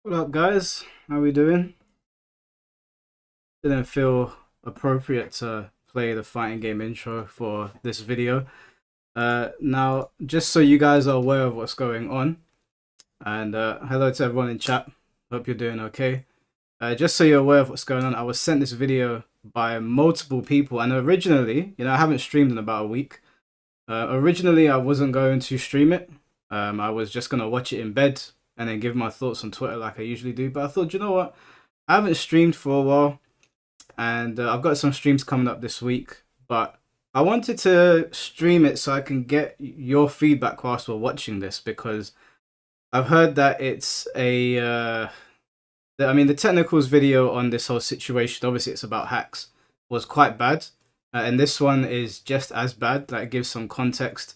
What up, guys? How we doing? Didn't feel appropriate to play the fighting game intro for this video. Now, just so you guys are aware of what's going on, and hello to everyone in chat. Hope you're doing okay. Just so you're aware of what's going on, I was sent this video by multiple people, and originally, I haven't streamed in about a week. Originally, I wasn't going to stream it. I was just gonna watch it in bed and then give my thoughts on Twitter like I usually do. But I thought, you know what? I haven't streamed for a while, and I've got some streams coming up this week. But I wanted to stream it so I can get your feedback whilst we're watching this, because I've heard that it's a. I mean, the technicals video on this whole situation, obviously it's about hacks, was quite bad. And this one is just as bad. Like, it gives some context,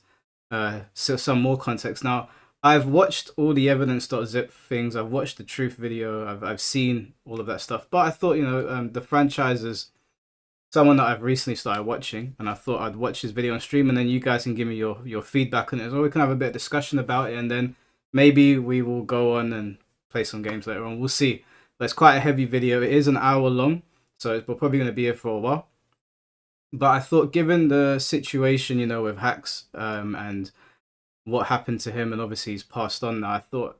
so some more context. Now, I've watched all the Evidence.zip things. I've watched the truth video. I've seen all of that stuff. But I thought, theFranChise is someone that I've recently started watching, and I thought I'd watch his video on stream, and then you guys can give me your feedback on it. So we can have a bit of discussion about it, and then maybe we will go on and play some games later on. We'll see. But it's quite a heavy video. It is an hour long, so we're probably going to be here for a while. But I thought, given the situation, with hacks, and what happened to him, and obviously he's passed on now, I thought,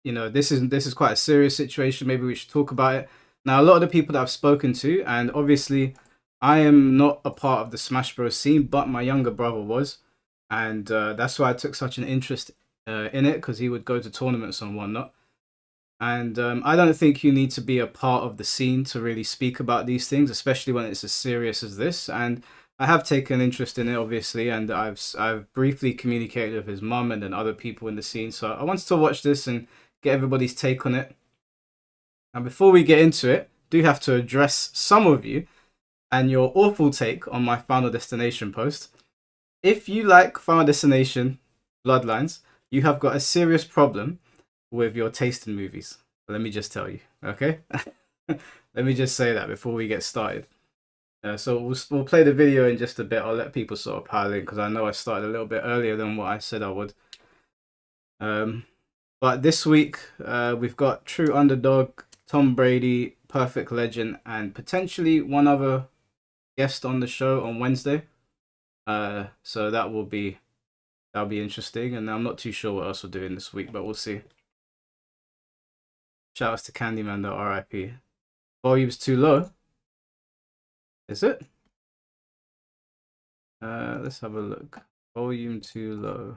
this is quite a serious situation. Maybe we should talk about it. Now, a lot of the people that I've spoken to, and obviously I am not a part of the Smash Bros scene, but my younger brother was, and that's why I took such an interest in it, because he would go to tournaments and whatnot. And I don't think you need to be a part of the scene to really speak about these things, especially when it's as serious as this. And I have taken interest in it, obviously, and I've briefly communicated with his mum and then other people in the scene. So I wanted to watch this and get everybody's take on it. And before we get into it, I do have to address some of you and your awful take on my Final Destination post. If you like Final Destination Bloodlines, you have got a serious problem with your taste in movies. Let me just tell you, okay? Let me just say that before we get started. So we'll play the video in just a bit. I'll let people sort of pile in, because I know I started a little bit earlier than what I said I would. But this week, we've got True Underdog, Tom Brady, Perfect Legend, and potentially one other guest on the show on Wednesday. So that'll be interesting, and I'm not too sure what else we're doing this week, but we'll see. Shout outs to Candyman though, RIP. Volume's too low. Is it? Let's have a look. Volume too low.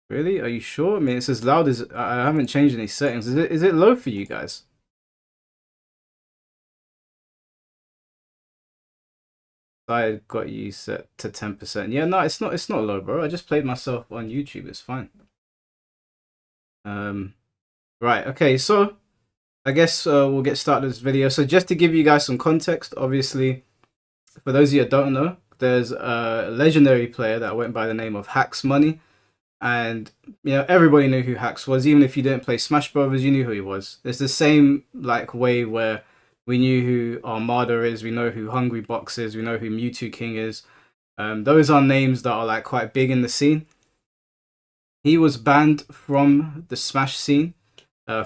Really? Are you sure? I mean, it's as loud as I haven't changed any settings. Is it low for you guys? I got you set to 10%. Yeah, no, it's not low, bro. I just played myself on YouTube. It's fine. Right, okay, so I guess we'll get started this video. So just to give you guys some context, obviously, for those of you that don't know, there's a legendary player that went by the name of Hacks Money, and everybody knew who Hacks was. Even if you didn't play Smash Brothers, you knew who he was. It's the same like way where we knew who Armada is, we know who Hungry Box is, we know who Mewtwo King is. Those are names that are like quite big in the scene. He was banned from the Smash scene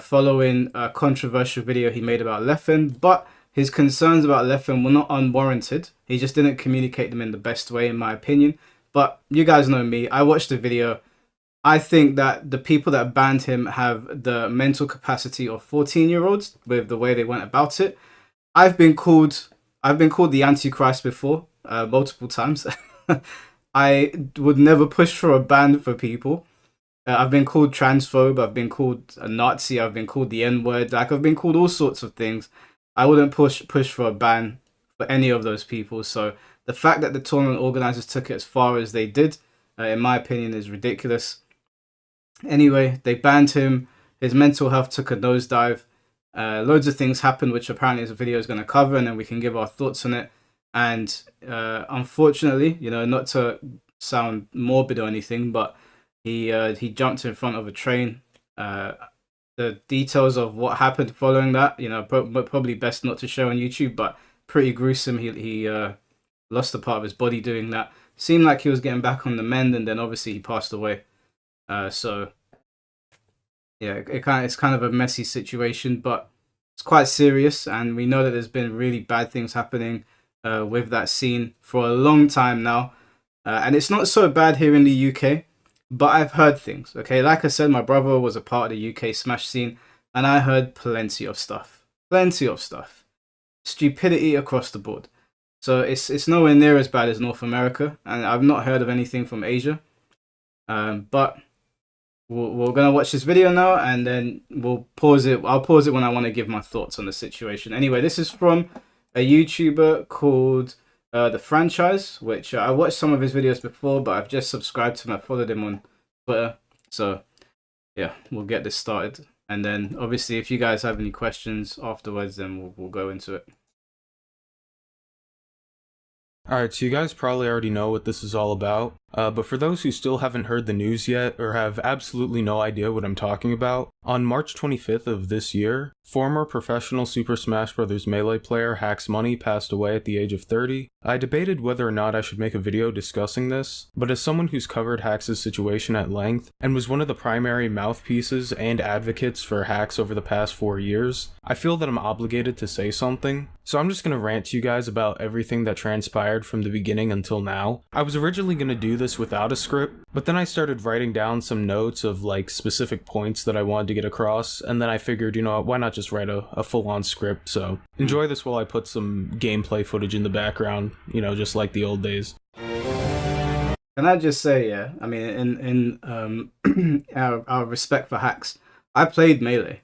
following a controversial video he made about Leffen, but his concerns about Leffen were not unwarranted. He just didn't communicate them in the best way, in my opinion. But you guys know me. I watched the video. I think that the people that banned him have the mental capacity of 14-year-olds with the way they went about it. I've been called the Antichrist before, multiple times. I would never push for a ban for people. I've been called transphobe, I've been called a Nazi, I've been called the N-word, like I've been called all sorts of things. I wouldn't push for a ban for any of those people. So the fact that the tournament organizers took it as far as they did, in my opinion, is ridiculous. Anyway, they banned him, his mental health took a nosedive, loads of things happened, which apparently this video is going to cover, and then we can give our thoughts on it. And unfortunately, not to sound morbid or anything, but he jumped in front of a train. The details of what happened following that, probably best not to show on YouTube, but pretty gruesome. He lost a part of his body doing that. Seemed like he was getting back on the mend, and then obviously he passed away. So yeah, it's kind of a messy situation, but it's quite serious, and we know that there's been really bad things happening with that scene for a long time now, and it's not so bad here in the UK, but I've heard things. Okay, like I said, my brother was a part of the UK Smash scene, and I heard plenty of stuff, stupidity across the board. So it's nowhere near as bad as North America, and I've not heard of anything from Asia. But we're gonna watch this video now, and then we'll pause it. I'll pause it when I want to give my thoughts on the situation. Anyway, this is from a YouTuber called theFranChise, which I watched some of his videos before, but I've just subscribed to him. I followed him on Twitter. So yeah, we'll get this started, and then obviously if you guys have any questions afterwards, then we'll go into it. Alright, so you guys probably already know what this is all about, but for those who still haven't heard the news yet or have absolutely no idea what I'm talking about, on March 25th of this year, former professional Super Smash Bros. Melee player Hax Money passed away at the age of 30. I debated whether or not I should make a video discussing this, but as someone who's covered Hax's situation at length, and was one of the primary mouthpieces and advocates for Hax over the past 4 years, I feel that I'm obligated to say something. So I'm just gonna rant to you guys about everything that transpired from the beginning until now. I was originally gonna do this without a script, but then I started writing down some notes of like specific points that I wanted to get across, and then I figured, you know what, why not just write a full-on script? So enjoy this while I put some gameplay footage in the background, you know, just like the old days. Can I just say, yeah, I mean, in our respect for Hax, I played Melee.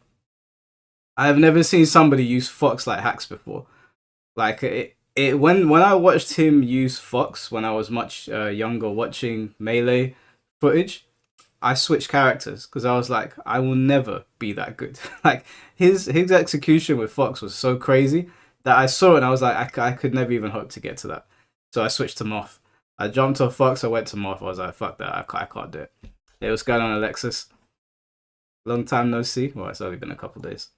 I have never seen somebody use Fox like Hax before. Like when I watched him use Fox when I was much younger, watching Melee footage, I switched characters because I was like, I will never be that good. Like his execution with Fox was so crazy that I saw it and I was like, I could never even hope to get to that. So I switched to Moth. I jumped off Fox, I went to Moth. I was like, fuck that, I can't do it. Hey, what's going on, Alexis? Long time no see. Well, it's only been a couple days.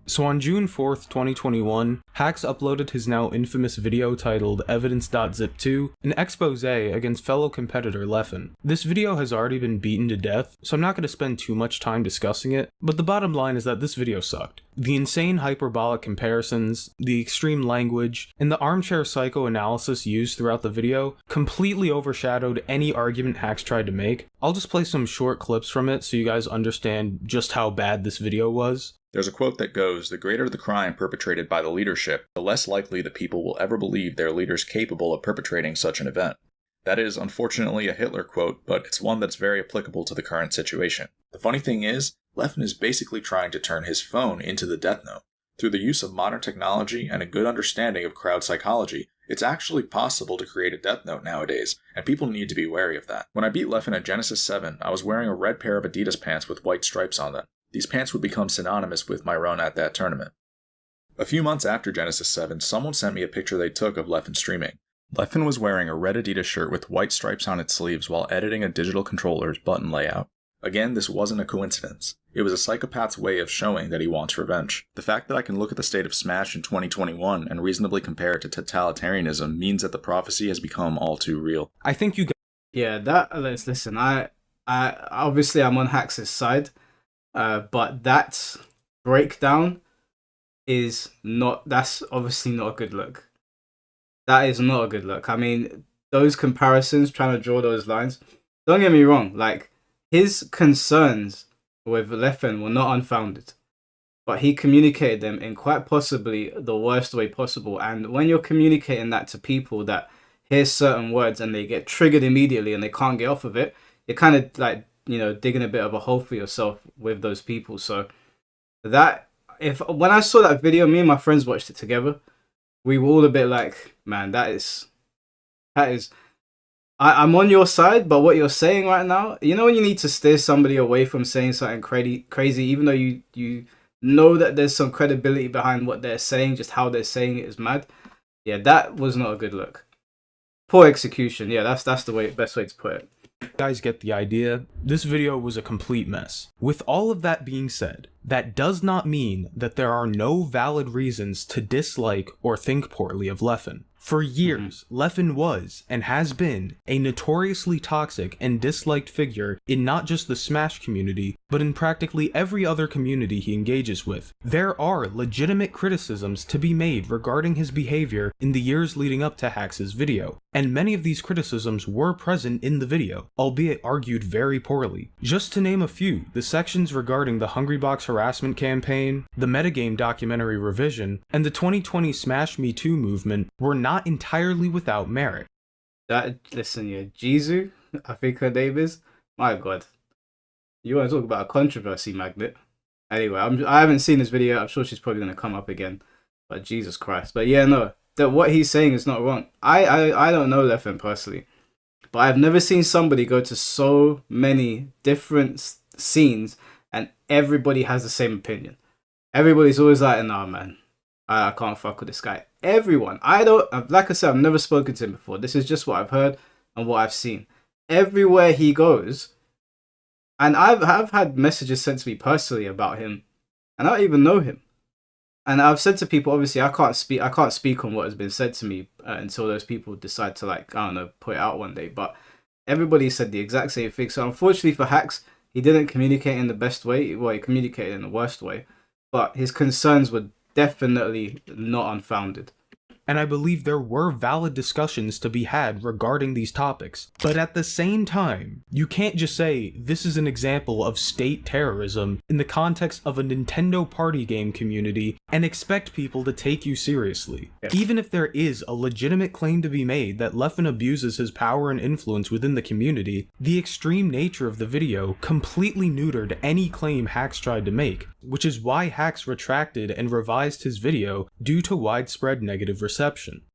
So on June 4th, 2021, Hax uploaded his now infamous video titled Evidence.zip 2, an expose against fellow competitor Leffen. This video has already been beaten to death, so I'm not going to spend too much time discussing it, but the bottom line is that this video sucked. The insane hyperbolic comparisons, the extreme language, and the armchair psychoanalysis used throughout the video completely overshadowed any argument Hax tried to make. I'll just play some short clips from it so you guys understand just how bad this video was. There's a quote that goes, "The greater the crime perpetrated by the leadership, the less likely the people will ever believe their leader's capable of perpetrating such an event." That is, unfortunately, a Hitler quote, but it's one that's very applicable to the current situation. The funny thing is, Leffen is basically trying to turn his phone into the Death Note. Through the use of modern technology and a good understanding of crowd psychology, it's actually possible to create a Death Note nowadays, and people need to be wary of that. When I beat Leffen at Genesis 7, I was wearing a red pair of Adidas pants with white stripes on them. These pants would become synonymous with my run at that tournament. A few months after Genesis 7, someone sent me a picture they took of Leffen streaming. Leffen was wearing a red Adidas shirt with white stripes on its sleeves while editing a digital controller's button layout. Again, this wasn't a coincidence. It was a psychopath's way of showing that he wants revenge. The fact that I can look at the state of Smash in 2021 and reasonably compare it to totalitarianism means that the prophecy has become all too real. I think you Yeah, listen, I obviously I'm on Hax's side. But that breakdown that's obviously not a good look. That is not a good look. I mean, those comparisons, trying to draw those lines, don't get me wrong, like, his concerns with Leffen were not unfounded, but he communicated them in quite possibly the worst way possible. And when you're communicating that to people that hear certain words and they get triggered immediately and they can't get off of it, you're kind of like, you know, digging a bit of a hole for yourself with those people. So that, when I saw that video, me and my friends watched it together, we were all a bit like, man, that is I'm on your side, but what you're saying right now, you know, when you need to steer somebody away from saying something crazy, even though you know that there's some credibility behind what they're saying, just how they're saying it is mad. Yeah, that was not a good look. Poor execution. Yeah, that's the best way to put it. You guys get the idea. This video was a complete mess. With all of that being said, that does not mean that there are no valid reasons to dislike or think poorly of Leffen. For years, Leffen was, and has been, a notoriously toxic and disliked figure in not just the Smash community, but in practically every other community he engages with. There are legitimate criticisms to be made regarding his behavior in the years leading up to Hax's video, and many of these criticisms were present in the video, albeit argued very poorly. Just to name a few, the sections regarding the Hungrybox harassment campaign, the metagame documentary revision, and the 2020 Smash Me Too movement were not entirely without merit. Listen, yeah, Jizu, I think her name is. My God, you want to talk about a controversy magnet? Anyway, I haven't seen this video. I'm sure she's probably going to come up again. But Jesus Christ. But yeah, no, that what he's saying is not wrong. I don't know Leffen personally, but I've never seen somebody go to so many different scenes and everybody has the same opinion. Everybody's always like, nah, man, I can't fuck with this guy. Everyone. Like I said, I've never spoken to him before. This is just what I've heard and what I've seen. Everywhere he goes, and I've had messages sent to me personally about him, and I don't even know him. And I've said to people, obviously, I can't speak on what has been said to me until those people decide to, like, I don't know, put it out one day. But everybody said the exact same thing. So unfortunately for Hax, he didn't communicate in the best way. Well, he communicated in the worst way. But his concerns were definitely not unfounded. And I believe there were valid discussions to be had regarding these topics. But at the same time, you can't just say this is an example of state terrorism in the context of a Nintendo party game community and expect people to take you seriously. Yeah. Even if there is a legitimate claim to be made that Leffen abuses his power and influence within the community, the extreme nature of the video completely neutered any claim Hax tried to make, which is why Hax retracted and revised his video due to widespread negative reception.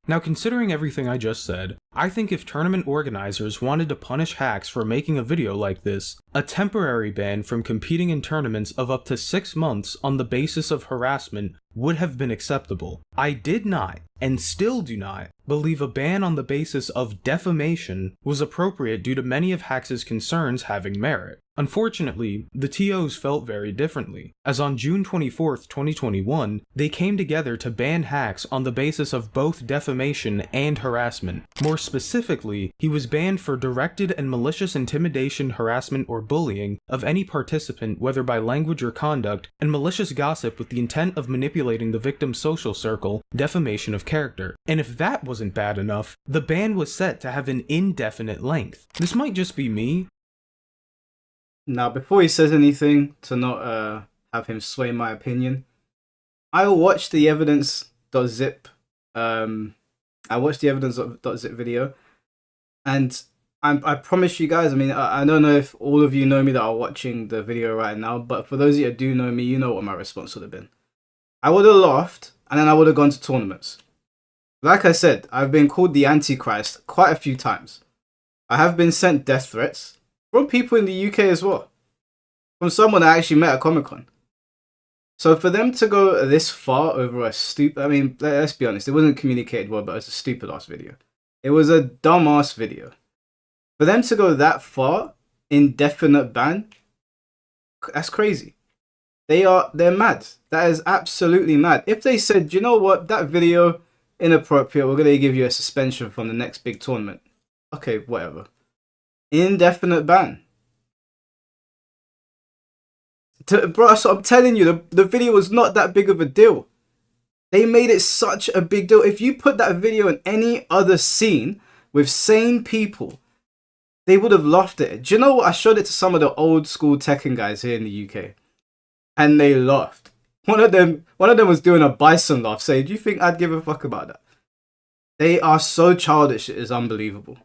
Now, considering everything I just said, I think if tournament organizers wanted to punish Hax for making a video like this, a temporary ban from competing in tournaments of up to 6 months on the basis of harassment would have been acceptable. I did not, and still do not, believe a ban on the basis of defamation was appropriate due to many of Hax's concerns having merit. Unfortunately, the TOs felt very differently, as on June 24th, 2021, they came together to ban Hax on the basis of both defamation and harassment. More specifically, he was banned for directed and malicious intimidation, harassment, or bullying of any participant, whether by language or conduct, and malicious gossip with the intent of manipulating the victim's social circle, defamation of character. And if that wasn't bad enough, the ban was set to have an indefinite length. This might just be me. Now, before he says anything, to not have him sway my opinion, I watched the Evidence.zip. I watched the Evidence.zip video, and I promise you guys, I mean, I don't know if all of you know me that are watching the video right now, but for those of you that do know me, you know what my response would have been. I would have laughed, and then I would have gone to tournaments. Like I said, I've been called the Antichrist quite a few times. I have been sent death threats from people in the UK as well. From someone I actually met at Comic-Con. So for them to go this far over a stupid... I mean, let's be honest, it wasn't communicated well, but it's a stupid-ass video. It was a dumb-ass video. For them to go that far, indefinite ban, that's crazy. They're mad. That is absolutely mad. If they said, you know what, that video, inappropriate, we're going to give you a suspension from the next big tournament. Okay, whatever. Indefinite ban. Bro, so I'm telling you, the video was not that big of a deal. They made it such a big deal. If you put that video in any other scene with sane people, they would have laughed at it. Do you know what? I showed it to some of the old school Tekken guys here in the UK, and they laughed. One of them was doing a bison laugh, saying, "Do you think I'd give a fuck about that?" They are so childish, it is unbelievable.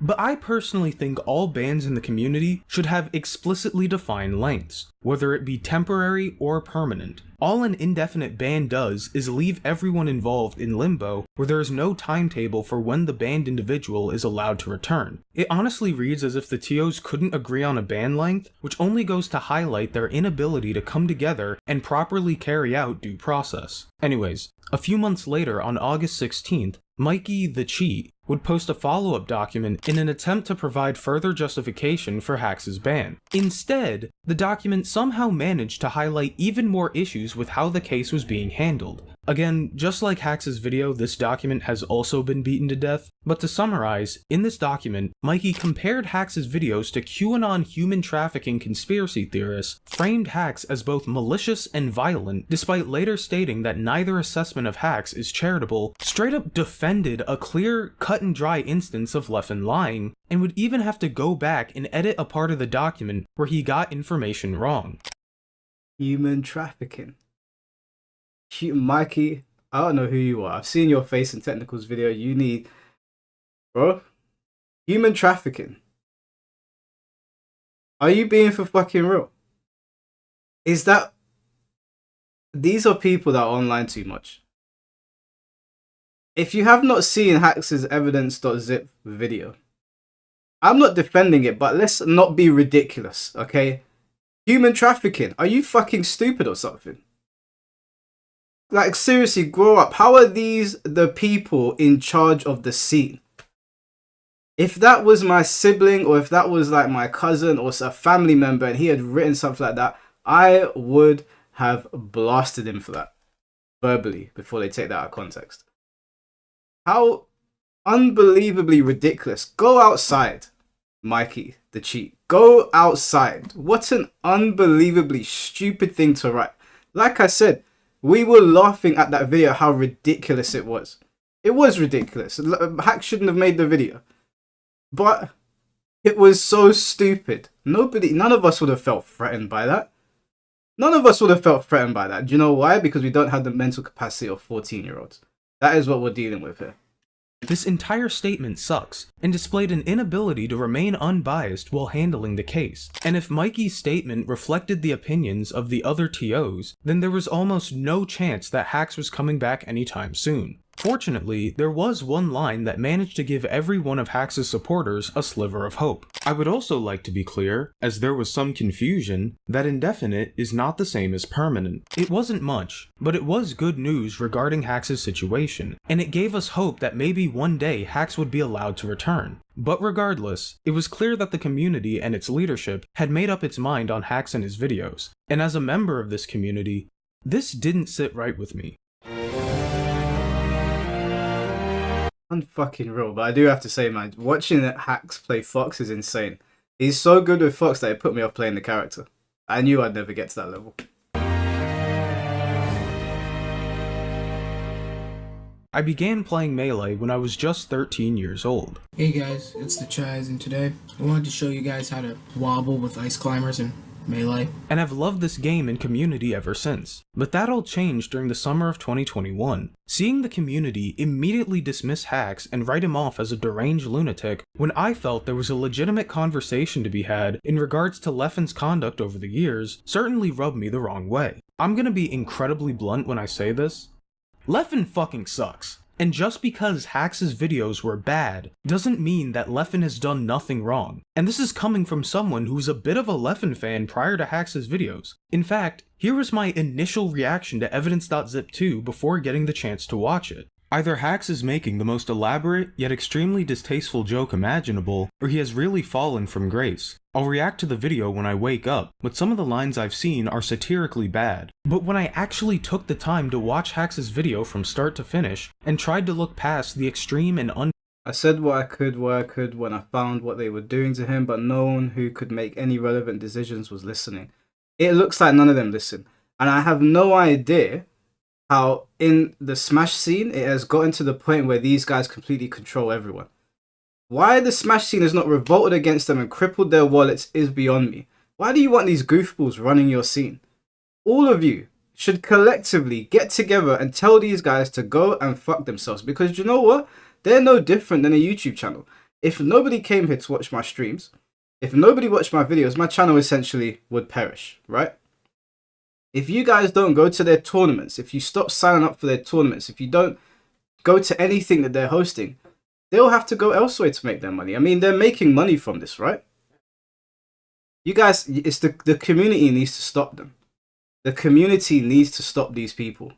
But I personally think all bans in the community should have explicitly defined lengths, whether it be temporary or permanent. All an indefinite ban does is leave everyone involved in limbo where there is no timetable for when the banned individual is allowed to return. It honestly reads as if the TOs couldn't agree on a ban length, which only goes to highlight their inability to come together and properly carry out due process. Anyways, a few months later on August 16th, Mikey the Cheat would post a follow-up document in an attempt to provide further justification for Hax's ban. Instead, the document somehow managed to highlight even more issues with how the case was being handled. Again, just like Hax's video, this document has also been beaten to death, but to summarize, in this document, Mikey compared Hax's videos to QAnon human trafficking conspiracy theorists, framed Hax as both malicious and violent, despite later stating that neither assessment of Hax is charitable, straight up defended a clear, cut and dry instance of Leffen lying, and would even have to go back and edit a part of the document where he got information wrong. Human trafficking. Mikey, I don't know who you are. I've seen your face in Technical's video. You need... Bro, human trafficking. Are you being for fucking real? Is that... These are people that are online too much. If you have not seen Hax's Evidence.zip video, I'm not defending it, but let's not be ridiculous, okay? Human trafficking. Are you fucking stupid or something? Like, seriously, grow up. How are these the people in charge of the scene? If that was my sibling, or if that was like my cousin or a family member and he had written something like that, I would have blasted him for that verbally before they take that out of context. How unbelievably ridiculous. Go outside, Mikey the cheat. Go outside. What an unbelievably stupid thing to write. Like I said, we were laughing at that video, how ridiculous it was. It was ridiculous. Hack shouldn't have made the video. But it was so stupid. None of us would have felt threatened by that. None of us would have felt threatened by that. Do you know why? Because we don't have the mental capacity of 14-year-olds. That is what we're dealing with here. This entire statement sucks, and displayed an inability to remain unbiased while handling the case. And if Mikey's statement reflected the opinions of the other TOs, then there was almost no chance that Hax was coming back anytime soon. Fortunately, there was one line that managed to give every one of Hax's supporters a sliver of hope. I would also like to be clear, as there was some confusion, that indefinite is not the same as permanent. It wasn't much, but it was good news regarding Hax's situation, and it gave us hope that maybe one day Hax would be allowed to return. But regardless, it was clear that the community and its leadership had made up its mind on Hax and his videos, and as a member of this community, this didn't sit right with me. Unfucking real, but I do have to say, man, watching Hax play Fox is insane. He's so good with Fox that it put me off playing the character. I knew I'd never get to that level. I began playing Melee when I was just 13 years old. Hey guys, it's theFranChise, and today I wanted to show you guys how to wobble with ice climbers in Melee. And I've loved this game and community ever since. But that all changed during the summer of 2021. Seeing the community immediately dismiss Hax and write him off as a deranged lunatic when I felt there was a legitimate conversation to be had in regards to Leffen's conduct over the years certainly rubbed me the wrong way. I'm gonna be incredibly blunt when I say this. Leffen fucking sucks. And just because Hax's videos were bad, doesn't mean that Leffen has done nothing wrong. And this is coming from someone who was a bit of a Leffen fan prior to Hax's videos. In fact, here was my initial reaction to Evidence.zip 2 before getting the chance to watch it. Either Hax is making the most elaborate, yet extremely distasteful joke imaginable, or he has really fallen from grace. I'll react to the video when I wake up, but some of the lines I've seen are satirically bad. But when I actually took the time to watch Hax's video from start to finish, and tried to look past the extreme and I said what I could where I could when I found what they were doing to him, but no one who could make any relevant decisions was listening. It looks like none of them listen. And I have no idea how in the Smash scene it has gotten to the point where these guys completely control everyone. Why the Smash scene has not revolted against them and crippled their wallets is beyond me. Why do you want these goofballs running your scene? All of you should collectively get together and tell these guys to go and fuck themselves, because you know what? They're no different than a YouTube channel. If nobody came here to watch my streams, if nobody watched my videos, my channel essentially would perish, right? If you guys don't go to their tournaments, if you stop signing up for their tournaments, if you don't go to anything that they're hosting, they'll have to go elsewhere to make their money. I mean, they're making money from this, right? You guys, it's the community needs to stop them. The community needs to stop these people.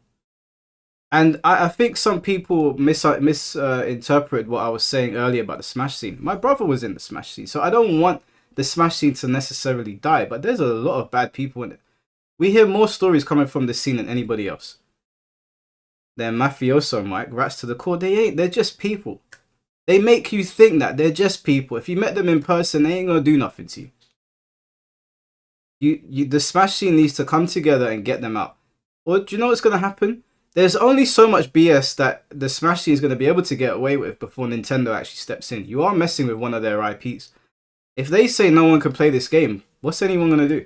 And I think some people misinterpreted what I was saying earlier about the Smash scene. My brother was in the Smash scene, so I don't want the Smash scene to necessarily die, but there's a lot of bad people in it. We hear more stories coming from this scene than anybody else. They're mafioso, Mike. Rats to the core. They ain't. They're just people. They make you think that they're just people. If you met them in person, they ain't gonna do nothing to you. The Smash scene needs to come together and get them out. Or do you know what's gonna happen? There's only so much BS that the Smash scene is gonna be able to get away with before Nintendo actually steps in. You are messing with one of their IPs. If they say no one can play this game, what's anyone gonna do?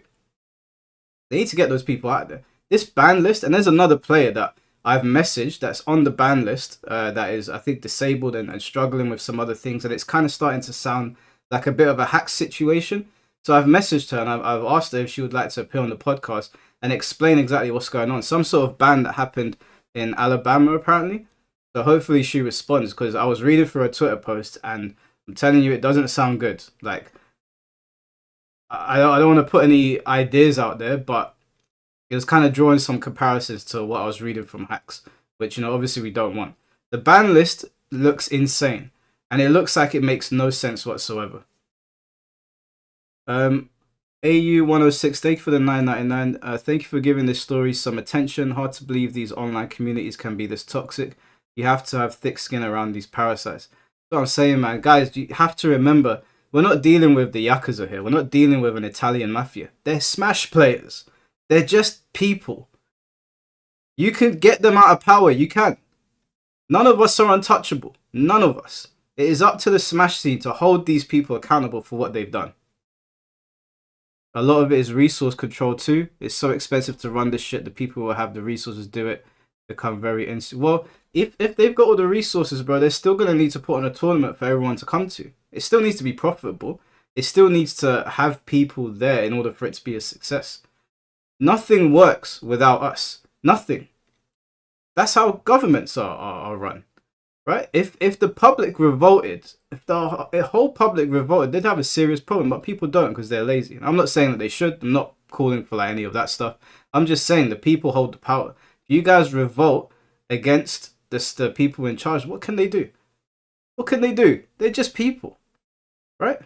They need to get those people out there. This ban list, and there's another player that I've messaged that's on the ban list that is, I think, disabled and struggling with some other things, and it's kind of starting to sound like a bit of a hack situation. So I've messaged her and I've asked her if she would like to appear on the podcast and explain exactly what's going on. Some sort of ban that happened in Alabama, apparently. So hopefully she responds, because I was reading through her Twitter post and I'm telling you, it doesn't sound good. Like, I don't want to put any ideas out there, but it was kind of drawing some comparisons to what I was reading from hacks, which, you know, obviously we don't want. The ban list looks insane, and it looks like it makes no sense whatsoever. AU106, thank you for the $9.99. Thank you for giving this story some attention. Hard to believe these online communities can be this toxic. You have to have thick skin around these parasites. That's what I'm saying, man. Guys, you have to remember, we're not dealing with the Yakuza here. We're not dealing with an Italian mafia. They're Smash players. They're just people. You can get them out of power. You can. None of us are untouchable. None of us. It is up to the Smash scene to hold these people accountable for what they've done. A lot of it is resource control too. It's so expensive to run this shit. The people who have the resources do it become very well, if they've got all the resources, bro, they're still going to need to put on a tournament for everyone to come to. It still needs to be profitable. It still needs to have people there in order for it to be a success. Nothing works without us. Nothing. That's how governments are run, right? If the public revolted, if the whole public revolted, they'd have a serious problem, but people don't because they're lazy. And I'm not saying that they should. I'm not calling for like any of that stuff. I'm just saying the people hold the power. If you guys revolt against the people in charge, what can they do? What can they do? They're just people, right?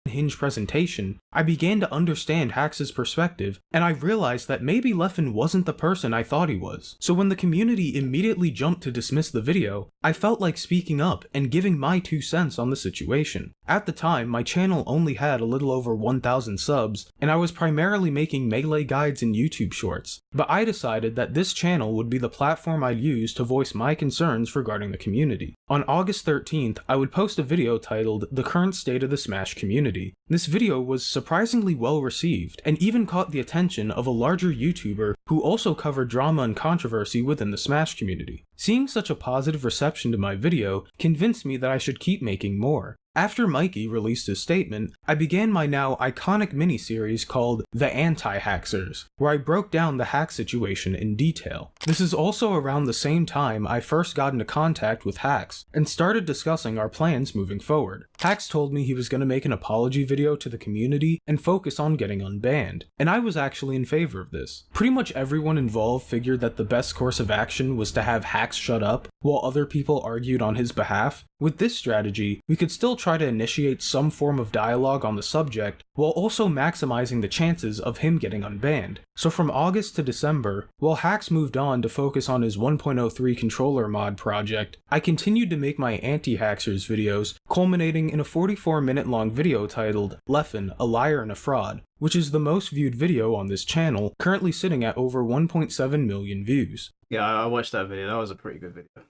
Hinge presentation, I began to understand Hax's perspective, and I realized that maybe Leffen wasn't the person I thought he was. So when the community immediately jumped to dismiss the video, I felt like speaking up and giving my 2 cents on the situation. At the time, my channel only had a little over 1,000 subs, and I was primarily making Melee guides and YouTube shorts, but I decided that this channel would be the platform I'd use to voice my concerns regarding the community. On August 13th, I would post a video titled "The Current State of the Smash Community." This video was surprisingly well received, and even caught the attention of a larger YouTuber who also covered drama and controversy within the Smash community. Seeing such a positive reception to my video convinced me that I should keep making more. After Mikey released his statement, I began my now iconic miniseries called The Anti-Haxers, where I broke down the hack situation in detail. This is also around the same time I first got into contact with Hax, and started discussing our plans moving forward. Hax told me he was going to make an apology video to the community and focus on getting unbanned, and I was actually in favor of this. Pretty much everyone involved figured that the best course of action was to have Hax shut up, while other people argued on his behalf. With this strategy, we could still try to initiate some form of dialogue on the subject, while also maximizing the chances of him getting unbanned. So from August to December, while Hax moved on to focus on his 1.03 controller mod project, I continued to make my anti-Haxers videos, culminating in a 44-minute long video titled "Leffen, a Liar and a Fraud," which is the most viewed video on this channel, currently sitting at over 1.7 million views. Yeah, I watched that video. That was a pretty good video.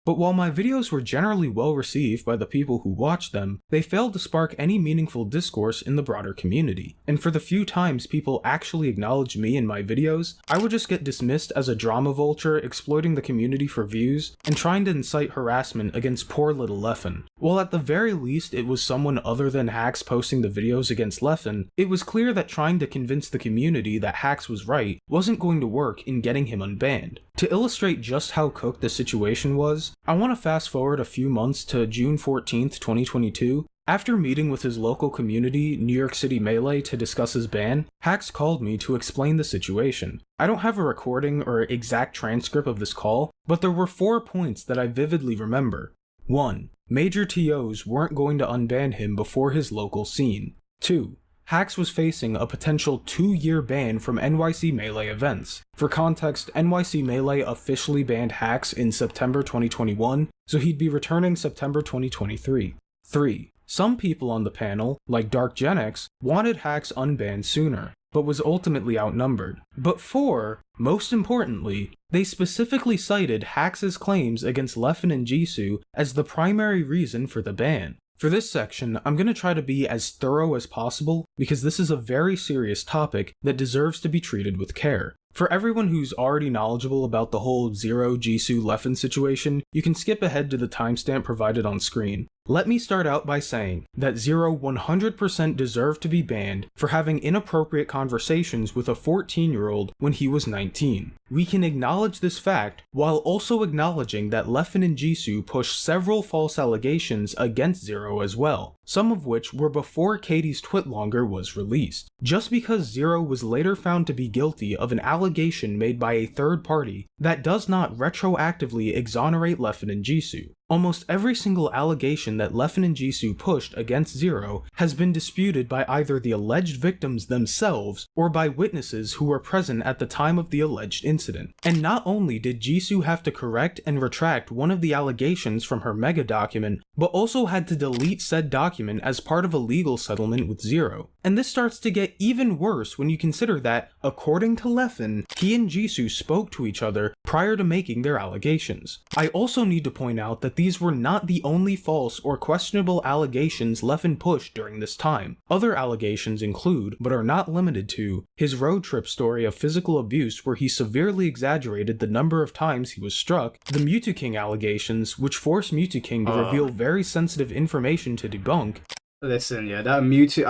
But while my videos were generally well received by the people who watched them, they failed to spark any meaningful discourse in the broader community. And for the few times people actually acknowledged me in my videos, I would just get dismissed as a drama vulture exploiting the community for views and trying to incite harassment against poor little Leffen. While at the very least it was someone other than Hax posting the videos against Leffen, it was clear that trying to convince the community that Hax was right wasn't going to work in getting him unbanned. To illustrate just how cooked the situation was, I want to fast forward a few months to June 14th, 2022. After meeting with his local community, New York City Melee, to discuss his ban, Hax called me to explain the situation. I don't have a recording or exact transcript of this call, but there were 4 points that I vividly remember. 1. Major TOs weren't going to unban him before his local scene. 2. Hax was facing a potential 2-year ban from NYC Melee events. For context, NYC Melee officially banned Hax in September 2021, so he'd be returning September 2023. 3. Some people on the panel, like Dark Gen X, wanted Hax unbanned sooner, but was ultimately outnumbered. But 4, most importantly, they specifically cited Hax's claims against Leffen and Jisoo as the primary reason for the ban. For this section, I'm going to try to be as thorough as possible because this is a very serious topic that deserves to be treated with care. For everyone who's already knowledgeable about the whole Zero Jisoo Leffen situation, you can skip ahead to the timestamp provided on screen. Let me start out by saying that Zero 100% deserved to be banned for having inappropriate conversations with a 14-year-old when he was 19. We can acknowledge this fact while also acknowledging that Leffen and Jisoo pushed several false allegations against Zero as well, some of which were before Katie's Twitlonger was released. Just because Zero was later found to be guilty of an allegation made by a third party, that does not retroactively exonerate Leffen and Jisoo. Almost every single allegation that Leffen and Jisoo pushed against Zero has been disputed by either the alleged victims themselves or by witnesses who were present at the time of the alleged incident. And not only did Jisoo have to correct and retract one of the allegations from her mega document, but also had to delete said document as part of a legal settlement with Zero. And this starts to get even worse when you consider that, according to Leffen, he and Jisoo spoke to each other prior to making their allegations. I also need to point out that these were not the only false or questionable allegations Leffen pushed during this time. Other allegations include, but are not limited to, his road trip story of physical abuse where he severely exaggerated the number of times he was struck, the Mewtwo King allegations, which forced Mewtwo King to reveal very sensitive information to debunk. Listen, yeah, that Mewtwo,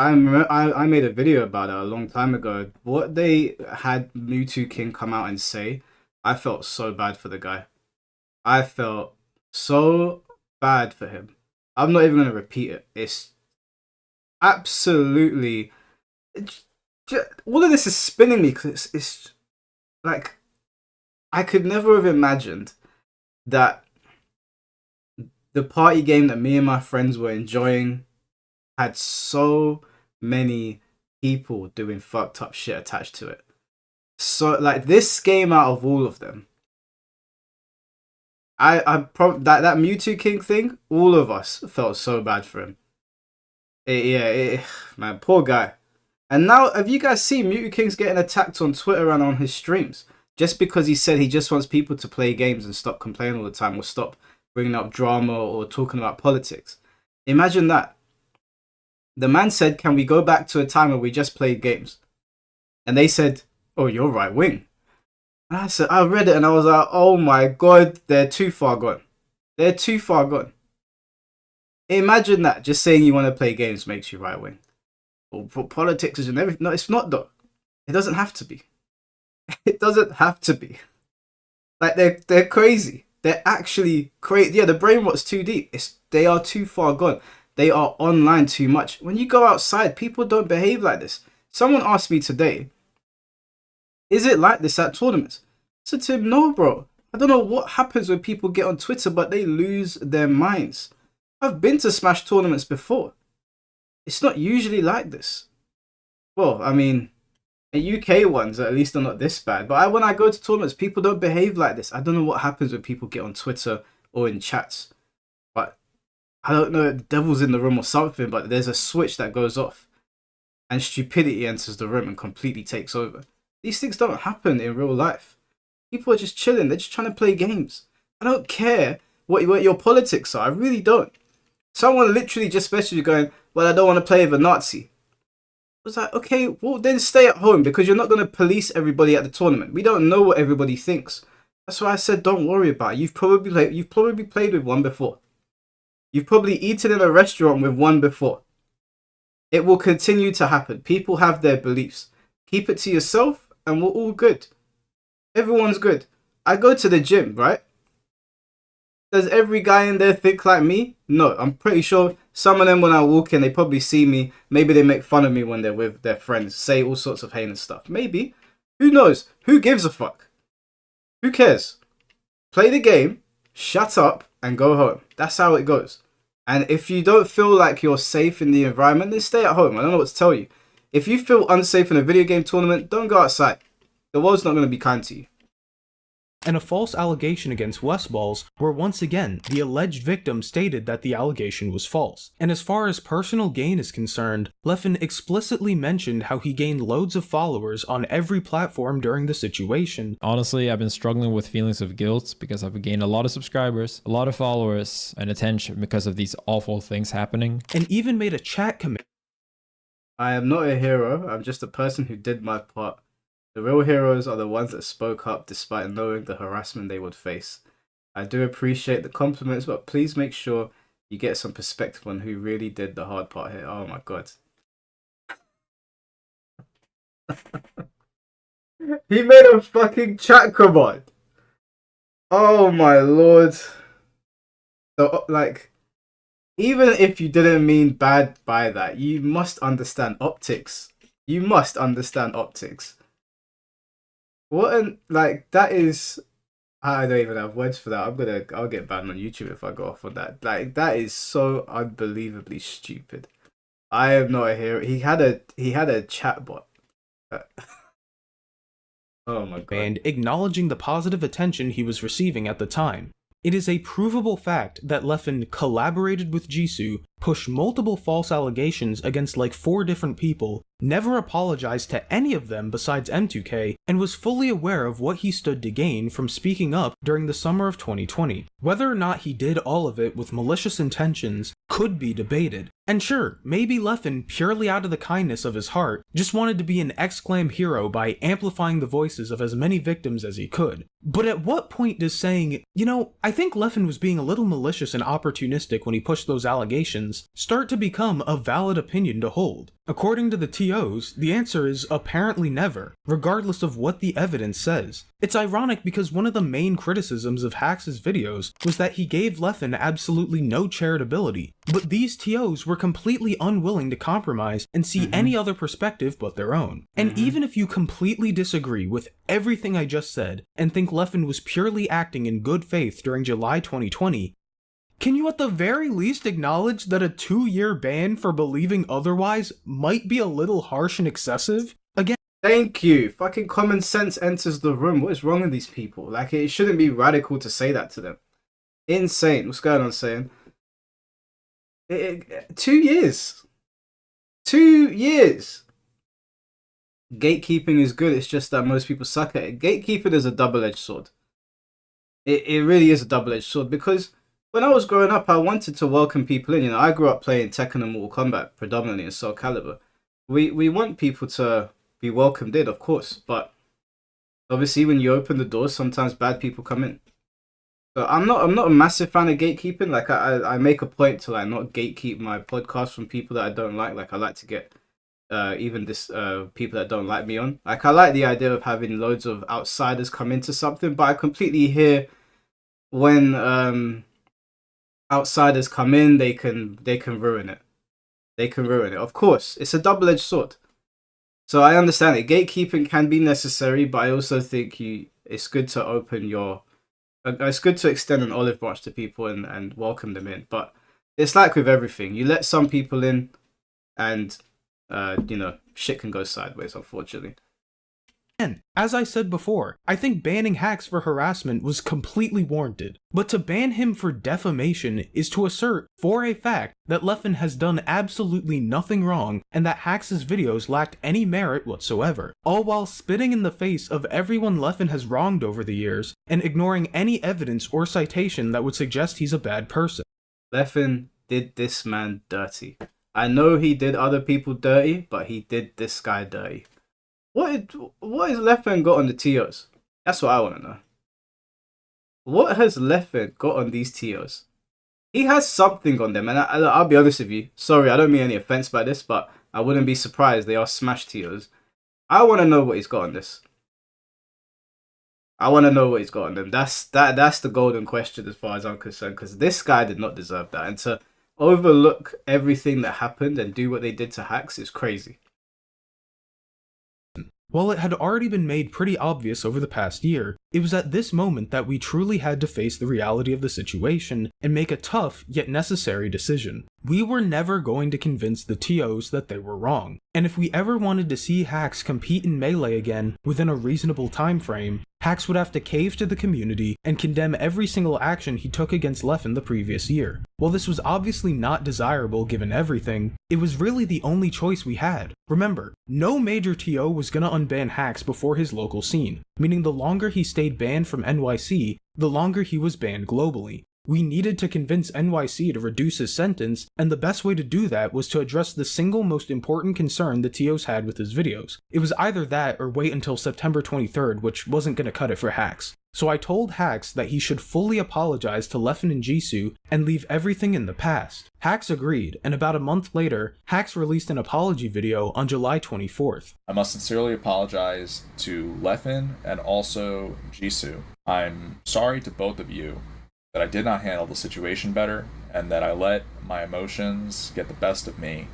I made a video about it a long time ago. What they had Mewtwo King come out and say, I felt so bad for the guy. I felt so bad for him. I'm not even going to repeat it. It's absolutely... all of this is spinning me because it's like... I could never have imagined that the party game that me and my friends were enjoying had so many people doing fucked up shit attached to it. So, like, this game out of all of them, that Mewtwo King thing, all of us felt so bad for him. Man, poor guy. And now, have you guys seen Mewtwo King's getting attacked on Twitter and on his streams? Just because he said he just wants people to play games and stop complaining all the time, or stop bringing up drama or talking about politics. Imagine that. The man said, can we go back to a time where we just played games? And they said, oh, you're right wing. And I said, I read it and I was like, oh my God, they're too far gone. They're too far gone. Imagine that. Just saying you want to play games makes you right wing. Or politics and everything. No, it's not though. It doesn't have to be. It doesn't have to be. Like, they're crazy. They're actually crazy. Yeah, the brain rot's too deep. They are too far gone. They are online too much. When you go outside, people don't behave like this. Someone asked me today, is it like this at tournaments? I said to him, no, bro. I don't know what happens when people get on Twitter, but they lose their minds. I've been to Smash tournaments before. It's not usually like this. Well, I mean, the UK ones at least are not this bad. But when I go to tournaments, people don't behave like this. I don't know what happens when people get on Twitter or in chats. But I don't know if the devil's in the room or something, but there's a switch that goes off. And stupidity enters the room and completely takes over. These things don't happen in real life. People are just chilling. They're just trying to play games. I don't care what your politics are. I really don't. Someone literally just messaged you going, well, I don't want to play with a Nazi. I was like, okay, well, then stay at home because you're not going to police everybody at the tournament. We don't know what everybody thinks. That's why I said don't worry about it. You've probably played with one before. You've probably eaten in a restaurant with one before. It will continue to happen. People have their beliefs. Keep it to yourself and we're all good. Everyone's good. I go to the gym, right? Does every guy in there think like me? No, I'm pretty sure some of them when I walk in, they probably see me. Maybe they make fun of me when they're with their friends. Say all sorts of heinous stuff. Maybe. Who knows? Who gives a fuck? Who cares? Play the game, shut up, and go home. That's how it goes. And if you don't feel like you're safe in the environment, then stay at home. I don't know what to tell you. If you feel unsafe in a video game tournament, don't go outside. The world's not going to be kind to you. And a false allegation against Westballs, where once again, the alleged victim stated that the allegation was false. And as far as personal gain is concerned, Leffen explicitly mentioned how he gained loads of followers on every platform during the situation. Honestly, I've been struggling with feelings of guilt because I've gained a lot of subscribers, a lot of followers, and attention because of these awful things happening. And even made a chat commit. I am not a hero, I'm just a person who did my part. The real heroes are the ones that spoke up despite knowing the harassment they would face. I do appreciate the compliments, but please make sure you get some perspective on who really did the hard part here. Oh my god. He made a fucking chat command. Oh my lord. So, like, even if you didn't mean bad by that, you must understand optics. You must understand optics. What an, like, that is, I don't even have words for that. I'll get banned on YouTube if I go off on that. Like, that is so unbelievably stupid. I am not a hero. He had a chatbot. Oh my god. And acknowledging the positive attention he was receiving at the time. It is a provable fact that Leffen collaborated with Jisoo, pushed multiple false allegations against like 4 different people, never apologized to any of them besides M2K, and was fully aware of what he stood to gain from speaking up during the summer of 2020. Whether or not he did all of it with malicious intentions could be debated. And sure, maybe Leffen, purely out of the kindness of his heart, just wanted to be an exclam hero by amplifying the voices of as many victims as he could. But at what point does saying, you know, I think Leffen was being a little malicious and opportunistic when he pushed those allegations, start to become a valid opinion to hold? According to the TOs, the answer is apparently never, regardless of what the evidence says. It's ironic because one of the main criticisms of Hax's videos was that he gave Leffen absolutely no charitability, but these TOs were completely unwilling to compromise and see any other perspective but their own. And even if you completely disagree with everything I just said and think Leffen was purely acting in good faith during July 2020, can you at the very least acknowledge that a 2-year ban for believing otherwise might be a little harsh and excessive? Again, Thank you. Fucking common sense enters the room. What is wrong with these people? Like, it shouldn't be radical to say that to them. Insane. What's going on, saying? 2 years. 2 years. Gatekeeping is good. It's just that most people suck at it. Gatekeeping is a double-edged sword. It really is a double-edged sword, because when I was growing up, I wanted to welcome people in. You know, I grew up playing Tekken and Mortal Kombat predominantly in Soul Calibur. We want people to be welcomed in, of course, but obviously when you open the doors, sometimes bad people come in. So I'm not a massive fan of gatekeeping. Like, I make a point to like not gatekeep my podcast from people that I don't like. Like, I like to get even this people that don't like me on. Like, I like the idea of having loads of outsiders come into something, but I completely hear when outsiders come in, they can ruin it. They can ruin it. Of course, it's a double-edged sword. So I understand it. Gatekeeping can be necessary, but I also think it's good to open your... It's good to extend an olive branch to people and welcome them in. But it's like with everything. You let some people in and, you know, shit can go sideways, unfortunately. as I said before, I think banning Hax for harassment was completely warranted, but to ban him for defamation is to assert for a fact that Leffen has done absolutely nothing wrong and that Hax's videos lacked any merit whatsoever, all while spitting in the face of everyone Leffen has wronged over the years and ignoring any evidence or citation that would suggest he's a bad person. Leffen did this man dirty. I know he did other people dirty, but he did this guy dirty. What has Leffen got on the TOs? That's what I want to know. What has Leffen got on these TOs? He has something on them, and I'll be honest with you. Sorry, I don't mean any offense by this, but I wouldn't be surprised they are smash TOs. I want to know what he's got on this. I want to know what he's got on them. That's the golden question as far as I'm concerned, because this guy did not deserve that, and to overlook everything that happened and do what they did to Hax is crazy. While it had already been made pretty obvious over the past year, it was at this moment that we truly had to face the reality of the situation and make a tough yet necessary decision. We were never going to convince the TOs that they were wrong, and if we ever wanted to see Hax compete in Melee again within a reasonable time frame, Hax would have to cave to the community and condemn every single action he took against Leffen the previous year. While this was obviously not desirable given everything, it was really the only choice we had. Remember, no major TO was gonna unban Hax before his local scene, meaning the longer he stayed banned from NYC, the longer he was banned globally. We needed to convince NYC to reduce his sentence, and the best way to do that was to address the single most important concern the TOs had with his videos. It was either that or wait until September 23rd, which wasn't gonna cut it for Hax. So I told Hax that he should fully apologize to Leffen and Jisoo and leave everything in the past. Hax agreed, and about a month later, Hax released an apology video on July 24th. I must sincerely apologize to Leffen and also Jisoo. I'm sorry to both of you that I did not handle the situation better, and that I let my emotions get the best of me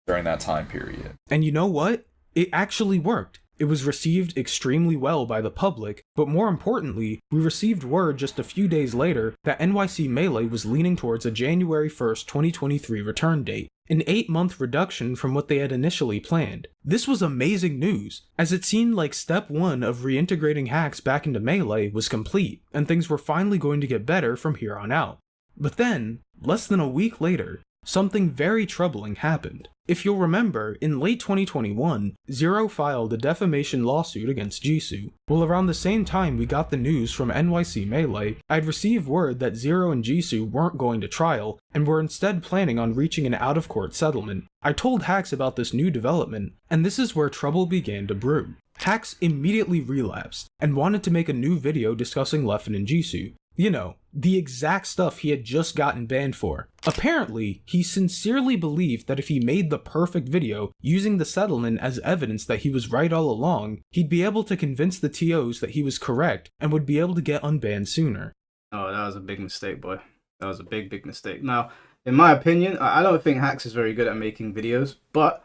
during that time period. And you know what? It actually worked. It was received extremely well by the public, but more importantly, we received word just a few days later that NYC Melee was leaning towards a January 1st, 2023 return date, an 8-month reduction from what they had initially planned. This was amazing news, as it seemed like step 1 of reintegrating Hax back into Melee was complete, and things were finally going to get better from here on out. But then, less than a week later, something very troubling happened. If you'll remember, in late 2021, Zero filed a defamation lawsuit against Jisoo. Well, around the same time we got the news from NYC Melee, I'd received word that Zero and Jisoo weren't going to trial, and were instead planning on reaching an out-of-court settlement. I told Hax about this new development, and this is where trouble began to brew. Hax immediately relapsed, and wanted to make a new video discussing Leffen and Jisoo. You know, the exact stuff he had just gotten banned for. Apparently, he sincerely believed that if he made the perfect video, using the settlement as evidence that he was right all along, he'd be able to convince the TOs that he was correct and would be able to get unbanned sooner. Oh, that was a big mistake, boy. That was a big, big mistake. Now, in my opinion, I don't think Hax is very good at making videos, but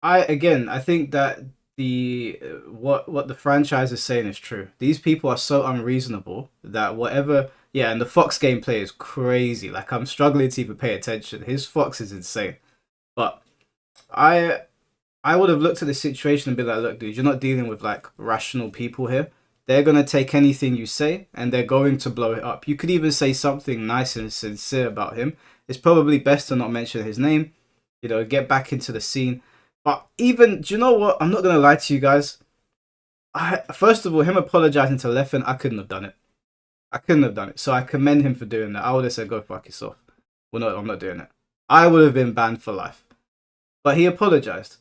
I think that what the franchise is saying is true. These people are so unreasonable that whatever, yeah, and the Fox gameplay is crazy. Like, I'm struggling to even pay attention. His Fox is insane. But I would have looked at the situation and be like, look, dude, you're not dealing with like rational people here. They're gonna take anything you say and they're going to blow it up. You could even say something nice and sincere about him. It's probably best to not mention his name. You know, get back into the scene. But even, do you know what? I'm not going to lie to you guys. First of all, him apologizing to Leffen, I couldn't have done it. I couldn't have done it. So I commend him for doing that. I would have said, go fuck yourself. Well, no, I'm not doing it. I would have been banned for life. But he apologized.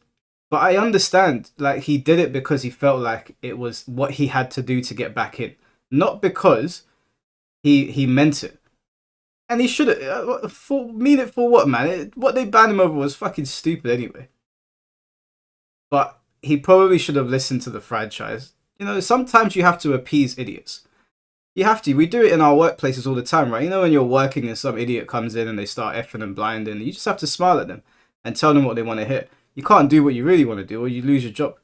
But I understand, like, he did it because he felt like it was what he had to do to get back in. Not because he meant it. And he should have. Mean it for what, man? What they banned him over was fucking stupid anyway. But he probably should have listened to the franchise. You know, sometimes you have to appease idiots. You have to. We do it in our workplaces all the time, right? You know, when you're working and some idiot comes in and they start effing and blinding, you just have to smile at them and tell them what they want to hear. You can't do what you really want to do or you lose your job.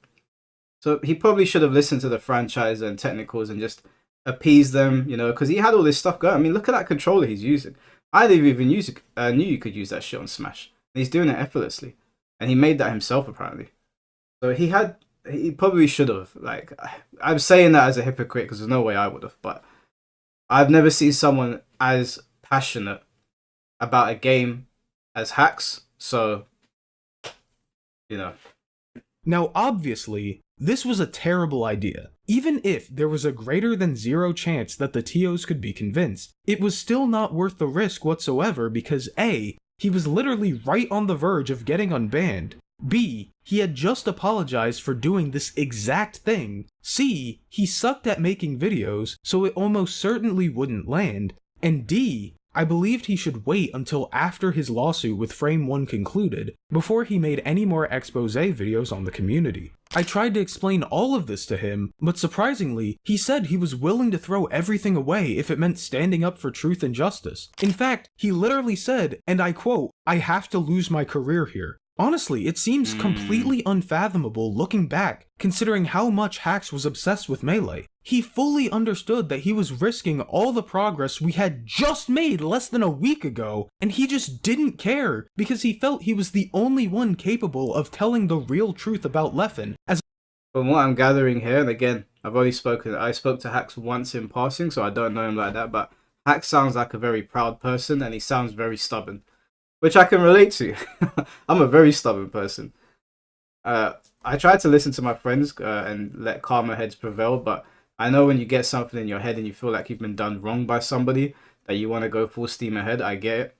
So he probably should have listened to the franchise and technicals and just appease them, you know, because he had all this stuff going. I mean, look at that controller he's using. I didn't even knew you could use that shit on Smash. And he's doing it effortlessly. And he made that himself, apparently. So he probably should have. Like, I'm saying that as a hypocrite because there's no way I would have. But I've never seen someone as passionate about a game as Hax. So, you know. Now, obviously, this was a terrible idea. Even if there was a greater than 0 chance that the TOs could be convinced, it was still not worth the risk whatsoever because A, he was literally right on the verge of getting unbanned. B, he had just apologized for doing this exact thing. C, he sucked at making videos, so it almost certainly wouldn't land. And D, I believed he should wait until after his lawsuit with Frame 1 concluded, before he made any more expose videos on the community. I tried to explain all of this to him, but surprisingly, he said he was willing to throw everything away if it meant standing up for truth and justice. In fact, he literally said, and I quote, "I have to lose my career here." Honestly, it seems completely unfathomable looking back, considering how much Hax was obsessed with Melee. He fully understood that he was risking all the progress we had just made less than a week ago, and he just didn't care because he felt he was the only one capable of telling the real truth about Leffen. As From what I'm gathering here, and again, I spoke to Hax once in passing, so I don't know him like that, but Hax sounds like a very proud person, and he sounds very stubborn, which I can relate to. I'm a very stubborn person. I try to listen to my friends and let calmer heads prevail, but I know when you get something in your head and you feel like you've been done wrong by somebody, that you want to go full steam ahead. I get it.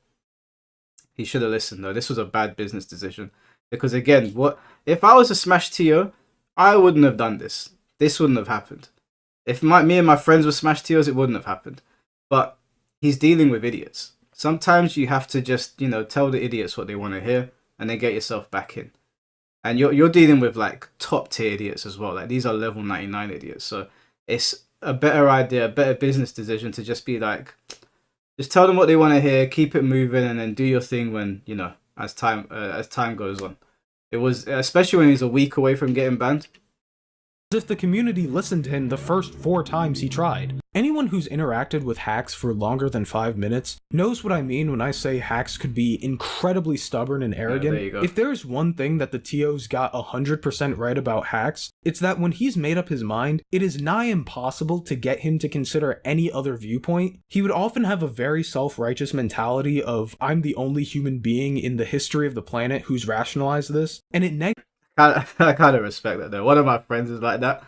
He should have listened, though. This was a bad business decision. Because again, what if I was a Smash TO, I wouldn't have done this. This wouldn't have happened. If me and my friends were Smash TOs, it wouldn't have happened. But he's dealing with idiots. Sometimes you have to just, tell the idiots what they want to hear and then get yourself back in. And you're dealing with like top tier idiots as well. Like these are level 99 idiots. So it's a better idea, a better business decision to just be like, just tell them what they want to hear, keep it moving, and then do your thing when, as time goes on. It was, especially when he's a week away from getting banned. if the community listened to him the first 4 times he tried. Anyone who's interacted with Hax for longer than 5 minutes knows what I mean when I say Hax could be incredibly stubborn and arrogant. there you go. If there's one thing that the TOs got 100% right about Hax, it's that when he's made up his mind, it is nigh impossible to get him to consider any other viewpoint. He would often have a very self-righteous mentality of, I'm the only human being in the history of the planet who's rationalized this, and it I kind of respect that though. One of my friends is like that.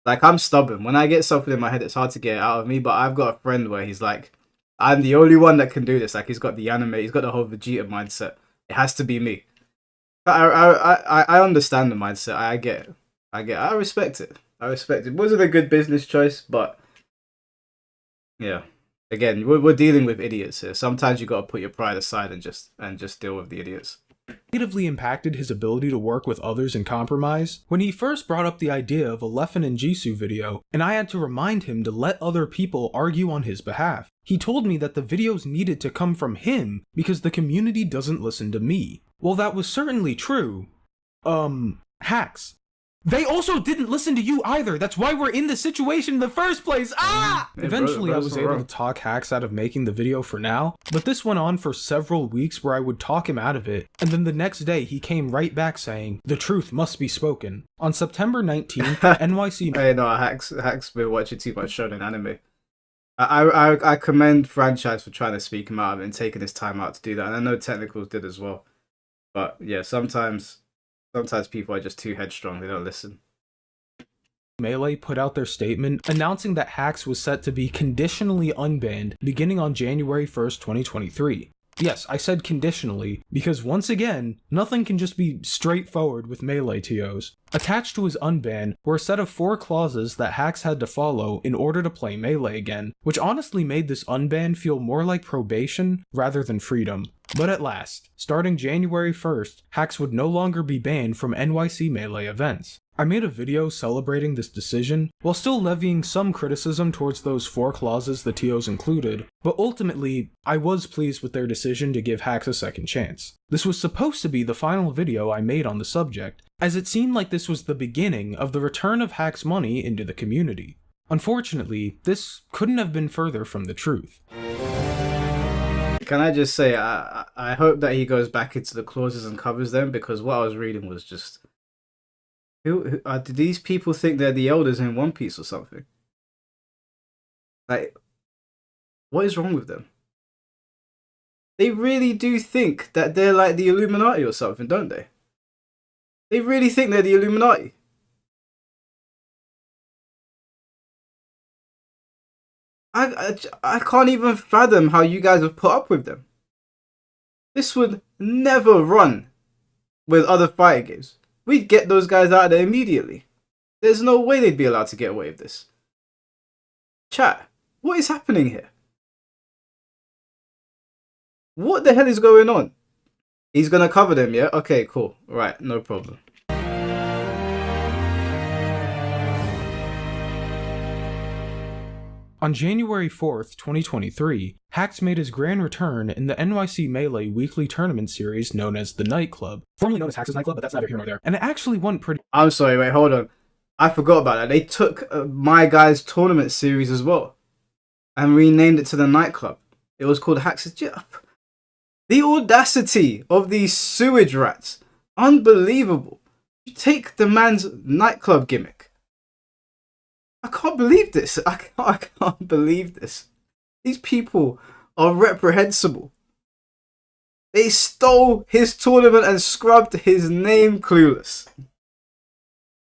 Like, I'm stubborn. When I get something in my head, it's hard to get it out of me, but I've got a friend where he's like, I'm the only one that can do this. Like, he's got the anime, he's got the whole Vegeta mindset. It has to be me. But I understand the mindset. I get it. I respect it. It wasn't a good business choice, but yeah. Again, we're dealing with idiots here. Sometimes you got to put your pride aside and just deal with the idiots. negatively impacted his ability to work with others and compromise. When he first brought up the idea of a Leffen and Jisoo video, and I had to remind him to let other people argue on his behalf, he told me that the videos needed to come from him because the community doesn't listen to me. While that was certainly true, Hax, they also didn't listen to you either. That's why we're in this situation in the first place. Eventually, I was able to talk Hax out of making the video for now, but this went on for several weeks where I would talk him out of it, and then the next day he came right back saying, the truth must be spoken. On September 19th, NYC... Hey, no, Hack's been watching too much shonen anime. I commend franchise for trying to speak him out of it and taking his time out to do that, and I know Technicals did as well. But yeah, sometimes people are just too headstrong, they don't listen. Melee put out their statement announcing that Hax was set to be conditionally unbanned beginning on January 1st, 2023. Yes, I said conditionally, because once again, nothing can just be straightforward with Melee TOs. Attached to his unban were a set of 4 clauses that Hax had to follow in order to play Melee again, which honestly made this unban feel more like probation rather than freedom. But at last, starting January 1st, Hax would no longer be banned from NYC Melee events. I made a video celebrating this decision, while still levying some criticism towards those 4 clauses the TOs included, but ultimately, I was pleased with their decision to give Hax a second chance. This was supposed to be the final video I made on the subject, as it seemed like this was the beginning of the return of Hax money into the community. Unfortunately, this couldn't have been further from the truth. Can I just say, I hope that he goes back into the clauses and covers them, because what I was reading was just... do these people think they're the elders in One Piece or something? Like, what is wrong with them? They really do think that they're like the Illuminati or something, don't they? They really think they're the Illuminati. I can't even fathom how you guys have put up with them. This would never run with other fighting games. We'd get those guys out of there immediately. There's no way they'd be allowed to get away with this. Chat, what is happening here? What the hell is going on? He's gonna cover them, yeah? Okay, cool. Right, no problem. On January 4th, 2023, Hax made his grand return in the NYC Melee weekly tournament series known as the Nightclub, formerly known as Hax's Nightclub, but that's neither here nor there, and it actually went pretty I'm sorry, wait, hold on. I forgot about that. They took My Guy's tournament series as well and renamed it to the Nightclub. It was called Hax's. The audacity of these sewage rats. Unbelievable. You take the man's nightclub gimmick. I can't believe this. I can't believe this. These people are reprehensible. They stole his tournament and scrubbed his name clueless.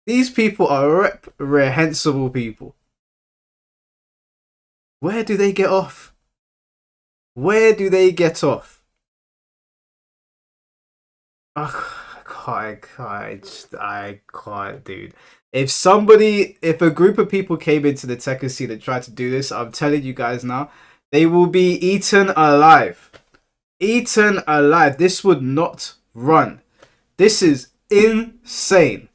These people are reprehensible people. Where do they get off? Where do they get off? I can't, dude. If a group of people came into the Tekken scene and tried to do this, I'm telling you guys now, they will be eaten alive. Eaten alive. This would not run. This is insane.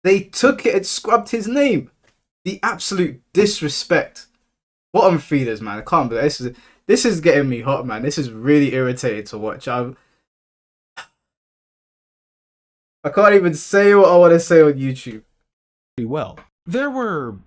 They took it and scrubbed his name. The absolute disrespect. Bottom feeders, man. I can't believe it. This is getting me hot, man. This is really irritating to watch. I can't even say what I want to say on YouTube. well. There were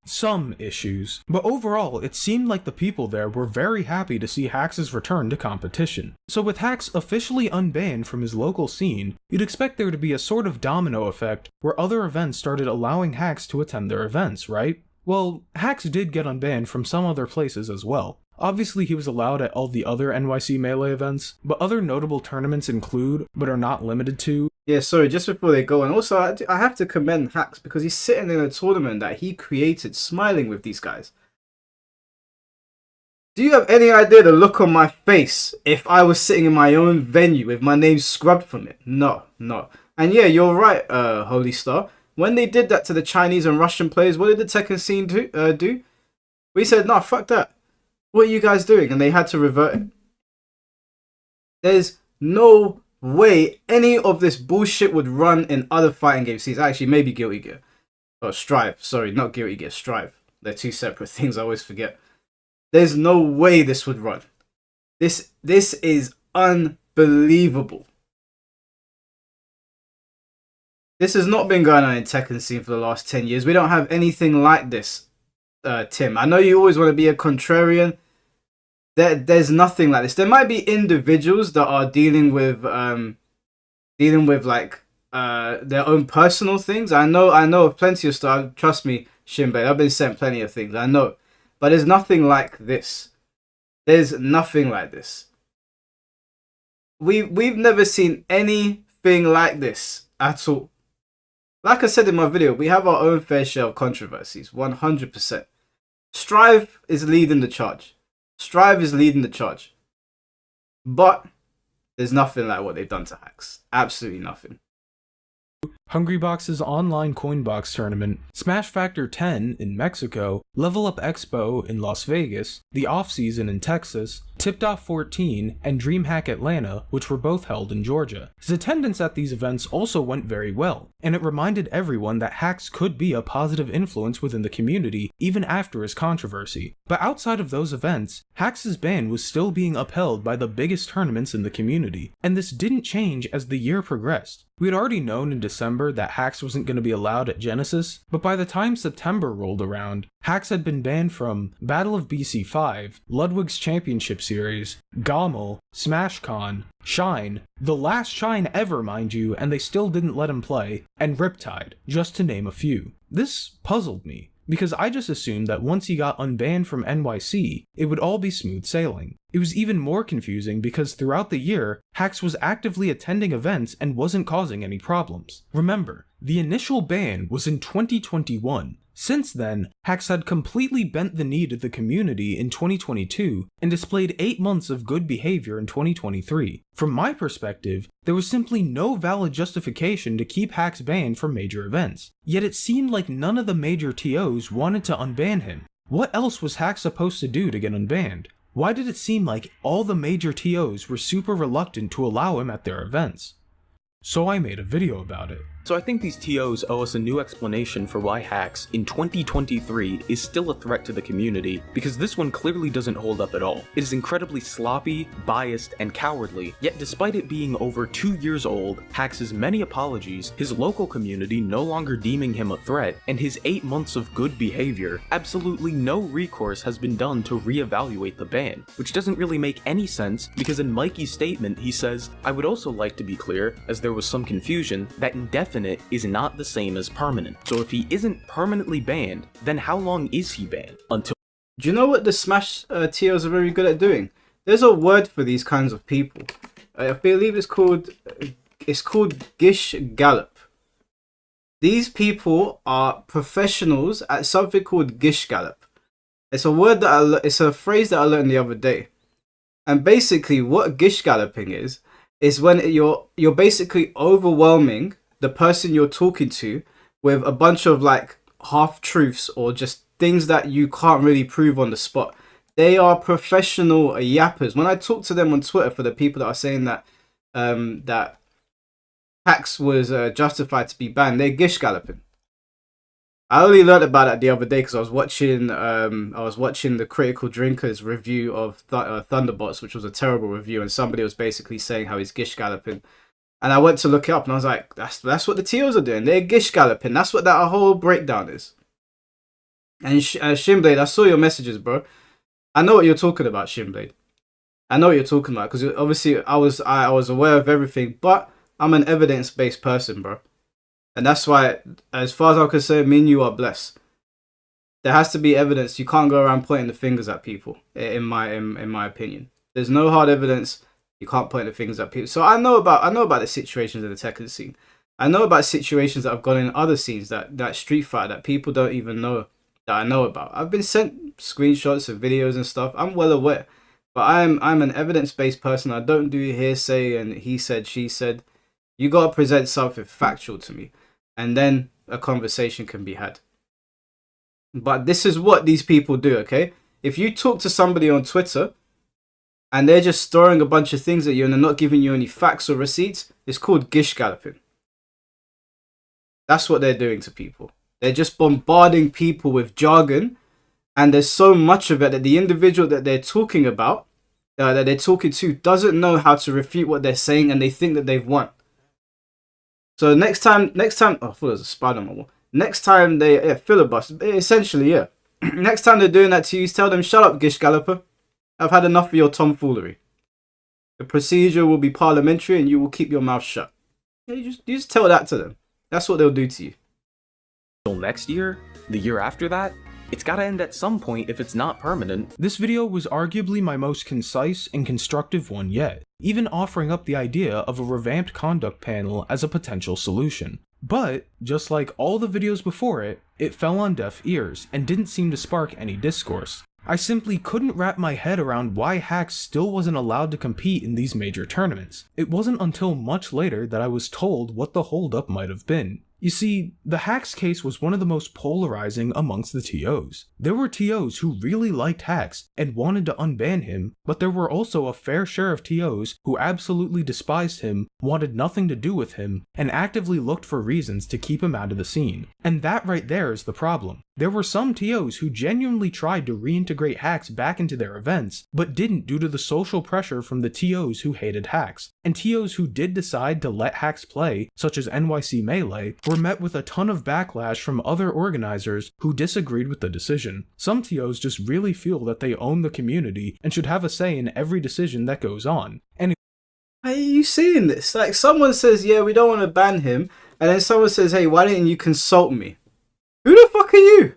some issues, but overall it seemed like the people there were very happy to see Hax's return to competition. So with Hax officially unbanned from his local scene, you'd expect there to be a sort of domino effect where other events started allowing Hax to attend their events, right? Well, Hax did get unbanned from some other places as well. Obviously he was allowed at all the other NYC Melee events, but other notable tournaments include, but are not limited to, Yeah, sorry, just before they go, and also I have to commend Hax because he's sitting in a tournament that he created smiling with these guys. Do you have any idea the look on my face if I was sitting in my own venue with my name scrubbed from it? No. And yeah, you're right, Holy Star. When they did that to the Chinese and Russian players, what did the Tekken scene do? We said, no, fuck that. What are you guys doing? And they had to revert it. There's no way any of this bullshit would run in other fighting game scenes. Actually, maybe Guilty Gear. Or Strive. Sorry, not Guilty Gear, Strive. They're two separate things, I always forget. There's no way this would run. This is unbelievable. This has not been going on in Tekken scene for the last 10 years. We don't have anything like this, Tim. I know you always want to be a contrarian. There's nothing like this. There might be individuals that are dealing with like their own personal things. I know of plenty of stuff. Trust me, Shinbei, I've been sent plenty of things. I know, but there's nothing like this. There's nothing like this. We've never seen anything like this at all. Like I said in my video, we have our own fair share of controversies. 100%. Strive is leading the charge. But there's nothing like what they've done to Hax. Absolutely nothing. Hungrybox's online Coinbox tournament, Smash Factor 10 in Mexico, Level Up Expo in Las Vegas, the Off-Season in Texas, Tipped Off 14, and DreamHack Atlanta, which were both held in Georgia. His attendance at these events also went very well, and it reminded everyone that Hax could be a positive influence within the community even after his controversy. But outside of those events, Hax's ban was still being upheld by the biggest tournaments in the community, and this didn't change as the year progressed. We had already known in December that Hax wasn't going to be allowed at Genesis, but by the time September rolled around, Hax had been banned from Battle of BC5, Ludwig's Championship Series, Gommel, SmashCon, Shine, the last Shine ever mind you, and they still didn't let him play, and Riptide, just to name a few. This puzzled me, because I just assumed that once he got unbanned from NYC, it would all be smooth sailing. It was even more confusing because throughout the year, Hax was actively attending events and wasn't causing any problems. Remember, the initial ban was in 2021. Since then, Hax had completely bent the knee to the community in 2022 and displayed 8 months of good behavior in 2023. From my perspective, there was simply no valid justification to keep Hax banned from major events. Yet it seemed like none of the major TOs wanted to unban him. What else was Hax supposed to do to get unbanned? Why did it seem like all the major TOs were super reluctant to allow him at their events? So I made a video about it. So I think these TOs owe us a new explanation for why hacks in 2023 is still a threat to the community, because this one clearly doesn't hold up at all. It is incredibly sloppy, biased, and cowardly, yet despite it being over 2 years old, Hacks' many apologies, his local community no longer deeming him a threat, and his 8 months of good behavior, absolutely no recourse has been done to reevaluate the ban, which doesn't really make any sense because in Mikey's statement he says, "I would also like to be clear, as there was some confusion, that indefinite is not the same as permanent. So if he isn't permanently banned, then how long is he banned? Until..." Do you know what the Smash TOs are very good at doing? There's a word for these kinds of people. I believe it's called Gish Gallop. These people are professionals at something called Gish Gallop. It's a word that it's a phrase that I learned the other day. And basically what Gish Galloping is when you're basically overwhelming the person you're talking to with a bunch of like half truths or just things that you can't really prove on the spot. They are professional yappers. When I talk to them on Twitter, for the people that are saying that that Hacks was justified to be banned, they're gish galloping. I only learned about it the other day because I was watching the Critical Drinkers review of Thunderbots, which was a terrible review, and somebody was basically saying how he's gish galloping. And I went to look it up, and I was like, that's what the TOs are doing. They're gish galloping. That's what that whole breakdown is. And Shimblade, I saw your messages, bro. I know what you're talking about, Shimblade. I know what you're talking about because obviously I was aware of everything, but I'm an evidence-based person, bro. And that's why, as far as I'm concerned, me and you are blessed. There has to be evidence. You can't go around pointing the fingers at people. In my opinion, there's no hard evidence. You can't point the fingers at people. So I know about the situations in the Tekken scene. I know about situations that have gone in other scenes that Street Fighter that people don't even know that I know about. I've been sent screenshots of videos and stuff. I'm well aware, but I'm an evidence-based person. I don't do hearsay and he said, she said. You gotta present something factual to me, and then a conversation can be had. But this is what these people do, okay? If you talk to somebody on Twitter and they're just storing a bunch of things at you and they're not giving you any facts or receipts, it's called gish galloping. That's what they're doing to people. They're just bombarding people with jargon, and there's so much of it that the individual that they're talking about, that they're talking to, doesn't know how to refute what they're saying, and they think that they've won. So next time, oh, I thought there was a spider on my wall. Next time they filibuster, essentially, yeah. Next time they're doing that to you, tell them, shut up, Gish Galloper. I've had enough of your tomfoolery. The procedure will be parliamentary and you will keep your mouth shut. Yeah, you just tell that to them. That's what they'll do to you. Next year, the year after that, it's gotta end at some point if it's not permanent. This video was arguably my most concise and constructive one yet, even offering up the idea of a revamped conduct panel as a potential solution. But, just like all the videos before it, it fell on deaf ears and didn't seem to spark any discourse. I simply couldn't wrap my head around why Hacks still wasn't allowed to compete in these major tournaments. It wasn't until much later that I was told what the holdup might have been. You see, the Hacks case was one of the most polarizing amongst the TOs. There were TOs who really liked Hacks and wanted to unban him, but there were also a fair share of TOs who absolutely despised him, wanted nothing to do with him, and actively looked for reasons to keep him out of the scene. And that right there is the problem. There were some TOs who genuinely tried to reintegrate Hacks back into their events, but didn't due to the social pressure from the TOs who hated Hacks. And TOs who did decide to let Hacks play, such as NYC Melee, were met with a ton of backlash from other organizers who disagreed with the decision. Some TOs just really feel that they own the community and should have a say in every decision that goes on. And are you seeing this? Like, someone says, yeah, we don't want to ban him, and then someone says, hey, why didn't you consult me? Who the fuck are you?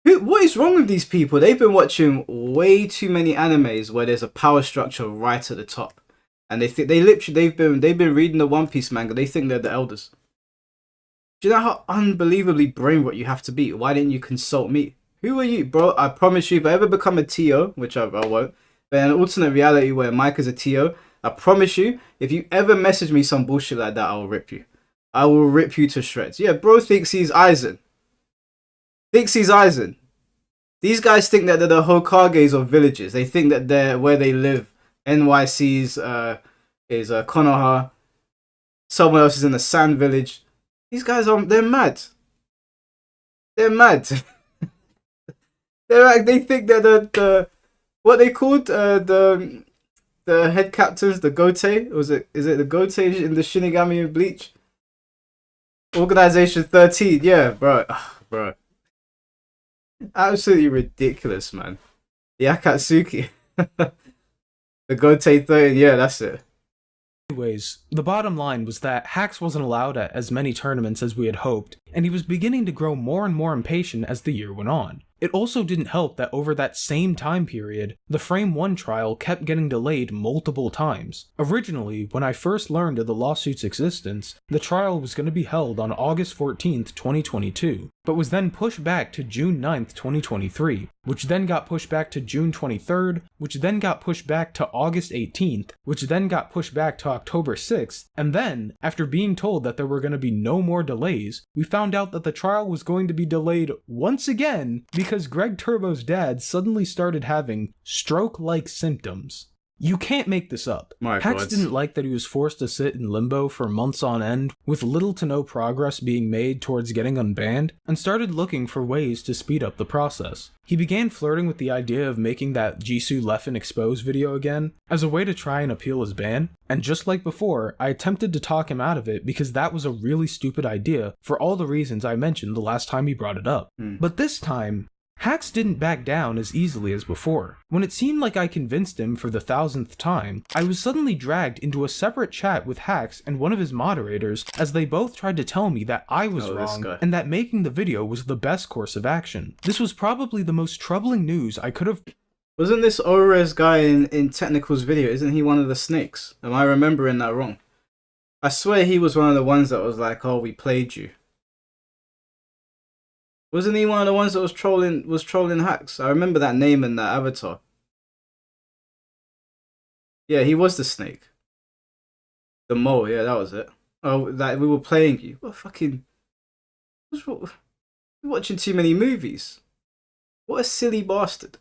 What is wrong with these people? They've been watching way too many animes where there's a power structure right at the top, and they think they've been reading the One Piece manga. They think they're the elders. Do you know how unbelievably brainwashed you have to be? Why didn't you consult me? Who are you, bro? I promise you, if I ever become a TO, which I won't, but in an alternate reality where Mike is a TO, I promise you, if you ever message me some bullshit like that, I will rip you. I will rip you to shreds. Yeah, bro thinks he's Aizen. These guys think that they're the Hokages of villages. They think that they're where they live. NYC's is Konoha. Someone else is in the sand village. These guys they're mad. They're mad. They think they're the what they called the head captains, the Gote. Is it the Gote in the Shinigami and Bleach? Organization 13, yeah, bro. Bro. Absolutely ridiculous, man. The Akatsuki. The Gote 13, yeah, that's it. Anyways, the bottom line was that Hax wasn't allowed at as many tournaments as we had hoped, and he was beginning to grow more and more impatient as the year went on. It also didn't help that over that same time period, the Frame 1 trial kept getting delayed multiple times. Originally, when I first learned of the lawsuit's existence, the trial was going to be held on August 14th, 2022, but was then pushed back to June 9th, 2023, which then got pushed back to June 23rd, which then got pushed back to August 18th, which then got pushed back to October 6th, and then, after being told that there were going to be no more delays, we found out that the trial was going to be delayed once again because Greg Turbo's dad suddenly started having stroke-like symptoms. You can't make this up. Hax didn't like that he was forced to sit in limbo for months on end, with little to no progress being made towards getting unbanned, and started looking for ways to speed up the process. He began flirting with the idea of making that Jisoo Leffen Exposed video again, as a way to try and appeal his ban, and just like before, I attempted to talk him out of it because that was a really stupid idea for all the reasons I mentioned the last time he brought it up. But this time, Hax didn't back down as easily as before. When it seemed like I convinced him for the 1000th time, I was suddenly dragged into a separate chat with Hax and one of his moderators as they both tried to tell me that I was wrong and that making the video was the best course of action. This was probably the most troubling news I could have... Wasn't this Ores guy in Technical's video? Isn't he one of the snakes? Am I remembering that wrong? I swear he was one of the ones that was like, oh, we played you. Wasn't he one of the ones that was trolling Hax? I remember that name and that avatar. Yeah, he was the snake. The mole, yeah, that was it. Oh, like we were playing you. What fucking... You're watching too many movies. What a silly bastard.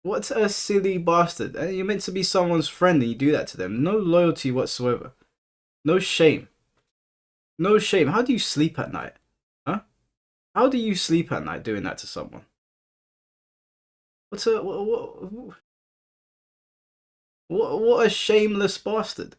What a silly bastard. And you're meant to be someone's friend and you do that to them. No loyalty whatsoever. No shame. No shame. How do you sleep at night? Huh? How do you sleep at night doing that to someone? What a shameless bastard.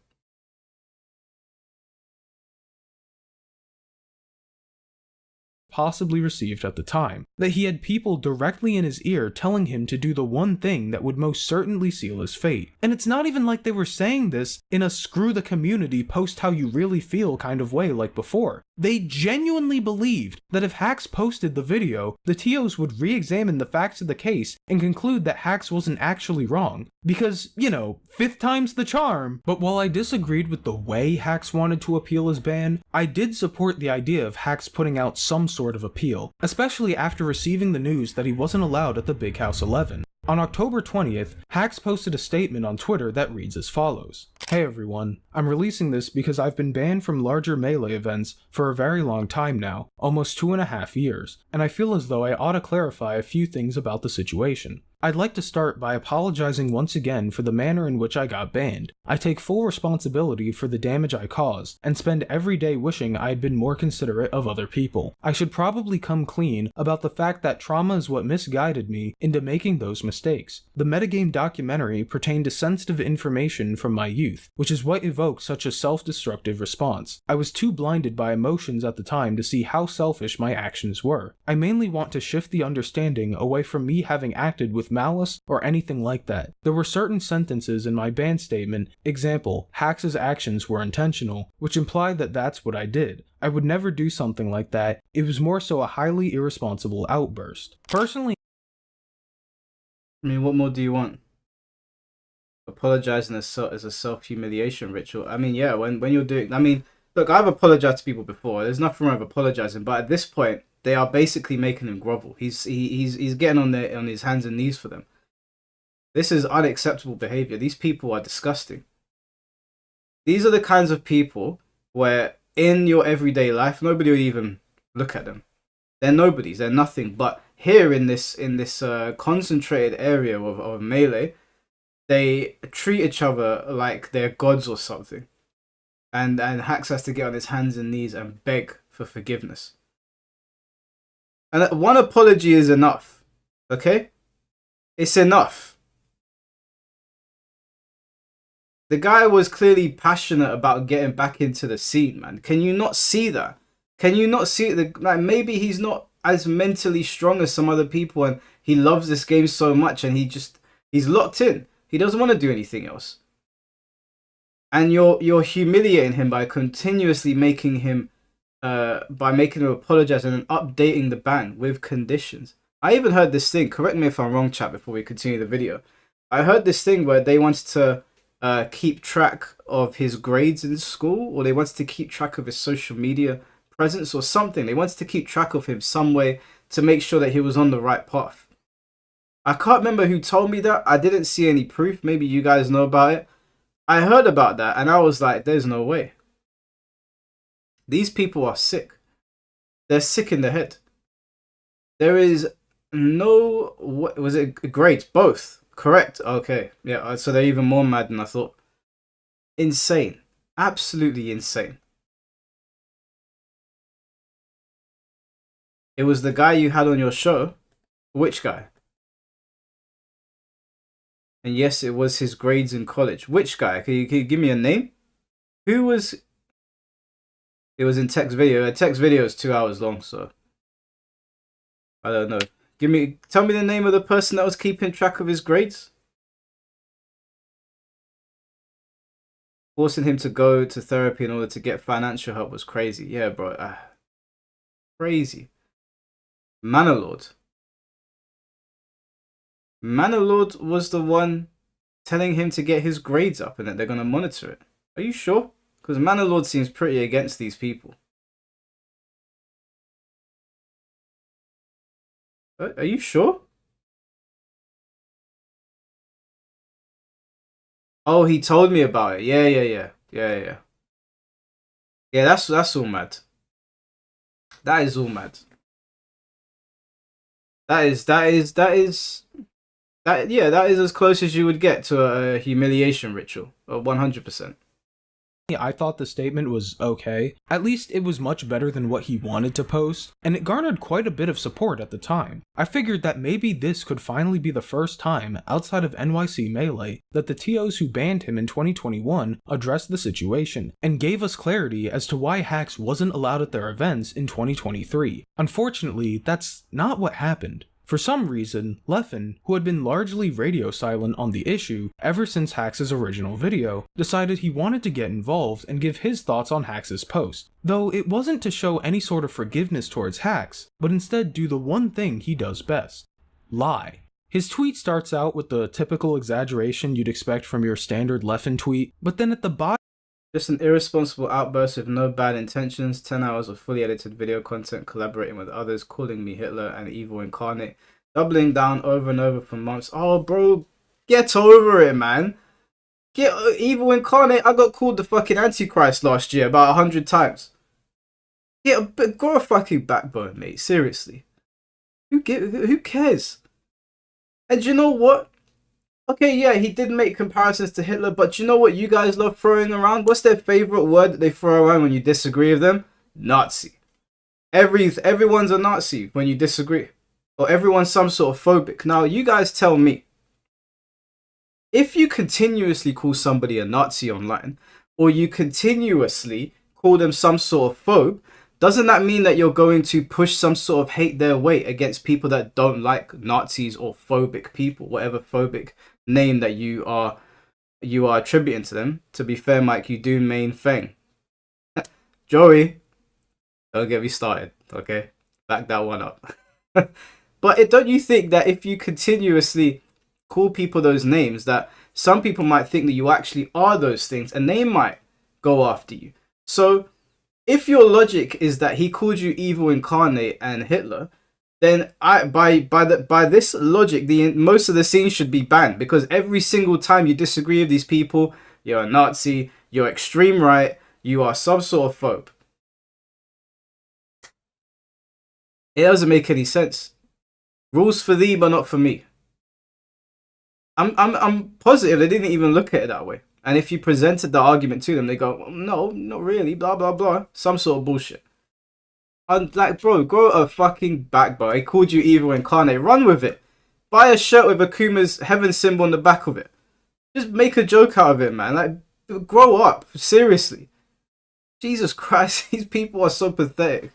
Possibly received at the time, that he had people directly in his ear telling him to do the one thing that would most certainly seal his fate. And it's not even like they were saying this in a screw the community, post how you really feel kind of way like before. They genuinely believed that if Hax posted the video, the TOs would re-examine the facts of the case and conclude that Hax wasn't actually wrong. Because, you know, 5th time's the charm. But while I disagreed with the way Hax wanted to appeal his ban, I did support the idea of Hax putting out some sort of appeal, especially after receiving the news that he wasn't allowed at the Big House 11. On October 20th, Hax posted a statement on Twitter that reads as follows. Hey everyone, I'm releasing this because I've been banned from larger Melee events for a very long time now, almost 2.5 years, and I feel as though I ought to clarify a few things about the situation. I'd like to start by apologizing once again for the manner in which I got banned. I take full responsibility for the damage I caused, and spend every day wishing I had been more considerate of other people. I should probably come clean about the fact that trauma is what misguided me into making those mistakes. The metagame documentary pertained to sensitive information from my youth, which is what evoked such a self-destructive response. I was too blinded by emotions at the time to see how selfish my actions were. I mainly want to shift the understanding away from me having acted with malice or anything like that. There were certain sentences in my ban statement, example, Hax's actions were intentional, which implied that that's what I did. I would never do something like that. It was more so a highly irresponsible outburst. Personally, I mean, what more do you want? Apologizing is a self-humiliation ritual. I mean, yeah, when you're doing... I mean, look, I've apologized to people before. There's nothing wrong with apologizing, but at this point, they are basically making him grovel. He's getting on his hands and knees for them. This is unacceptable behavior. These people are disgusting. These are the kinds of people where in your everyday life nobody would even look at them. They're nobodies. They're nothing. But here in this concentrated area of Melee, they treat each other like they're gods or something. and Hax has to get on his hands and knees and beg for forgiveness. And one apology is enough, okay? It's enough. The guy was clearly passionate about getting back into the scene, man. Can you not see that? Can you not see it? Like, maybe he's not as mentally strong as some other people, and he loves this game so much, and he's locked in. He doesn't want to do anything else. And you're humiliating him by continuously making him apologize and then updating the ban with conditions. I even heard this thing, correct me if I'm wrong, chat, before we continue the video. I heard this thing where they wanted to keep track of his grades in school, or they wanted to keep track of his social media presence or something. They wanted to keep track of him some way to make sure that he was on the right path. I can't remember who told me that. I didn't see any proof. Maybe you guys know about it. I heard about that and I was like, there's no way. These people are sick. They're sick in the head. There is no... What was it? Grades? Both. Correct. Okay. Yeah, so they're even more mad than I thought. Insane. Absolutely insane. It was the guy you had on your show. Which guy? And yes, it was his grades in college. Which guy? Can you give me a name? Who was... It was in text video. A text video is 2 hours long, so... I don't know. Tell me the name of the person that was keeping track of his grades. Forcing him to go to therapy in order to get financial help was crazy. Yeah, bro. Crazy. Manalord. Manalord was the one telling him to get his grades up and that they're going to monitor it. Are you sure? Because Manalord seems pretty against these people. Are you sure? Oh, he told me about it. Yeah. Yeah, that's all mad. That is all mad. That is as close as you would get to a humiliation ritual. 100%. I thought the statement was okay. At least it was much better than what he wanted to post, and it garnered quite a bit of support at the time. I figured that maybe this could finally be the first time, outside of NYC Melee, that the TOs who banned him in 2021 addressed the situation, and gave us clarity as to why Hax wasn't allowed at their events in 2023. Unfortunately, that's not what happened. For some reason, Leffen, who had been largely radio silent on the issue ever since Hax's original video, decided he wanted to get involved and give his thoughts on Hax's post. Though it wasn't to show any sort of forgiveness towards Hax, but instead do the one thing he does best: lie. His tweet starts out with the typical exaggeration you'd expect from your standard Leffen tweet, but then at the bottom, just an irresponsible outburst with no bad intentions, 10 hours of fully edited video content, collaborating with others, calling me Hitler and evil incarnate, doubling down over and over for months. Oh, bro, get over it, man. Get evil incarnate. I got called the fucking Antichrist last year about 100 times. Grow a fucking backbone, mate. Seriously. Who cares? And you know what? Okay, yeah, he did make comparisons to Hitler, but you know what you guys love throwing around? What's their favorite word that they throw around when you disagree with them? Nazi. Everyone's a Nazi when you disagree. Or everyone's some sort of phobic. Now, you guys tell me. If you continuously call somebody a Nazi online, or you continuously call them some sort of phobe, doesn't that mean that you're going to push some sort of hate their way against people that don't like Nazis or phobic people, whatever phobic name that you are attributing to them? To be fair, Mike, you do main thing. Joey, don't get me started, okay? Back that one up. But don't you think that if you continuously call people those names, that some people might think that you actually are those things and they might go after you? So if your logic is that he called you evil incarnate and Hitler, then by this logic, most of the scenes should be banned, because every single time you disagree with these people, you're a Nazi, you're extreme right, you are some sort of phobe. It doesn't make any sense. Rules for thee, but not for me. I'm positive they didn't even look at it that way. And if you presented the argument to them, they go, well, no, not really, blah, blah, blah. Some sort of bullshit. And like, bro, grow a fucking backbone. He called you evil incarnate. Run with it. Buy a shirt with Akuma's heaven symbol on the back of it. Just make a joke out of it, man. Like, grow up. Seriously. Jesus Christ, these people are so pathetic.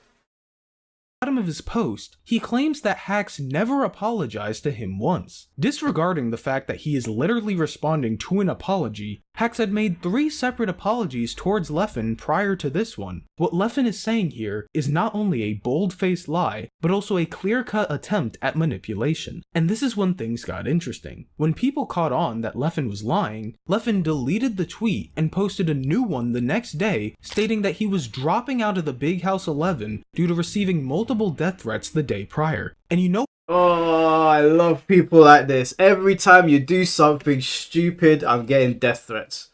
Bottom of his post, he claims that Hacks never apologized to him once. Disregarding the fact that he is literally responding to an apology, Hacks had made 3 separate apologies towards Leffen prior to this one. What Leffen is saying here is not only a bold-faced lie, but also a clear-cut attempt at manipulation. And this is when things got interesting. When people caught on that Leffen was lying, Leffen deleted the tweet and posted a new one the next day stating that he was dropping out of the Big House 11 due to receiving multiple death threats the day prior. And you know, Oh, I love people like this. Every time you do something stupid, I'm getting death threats.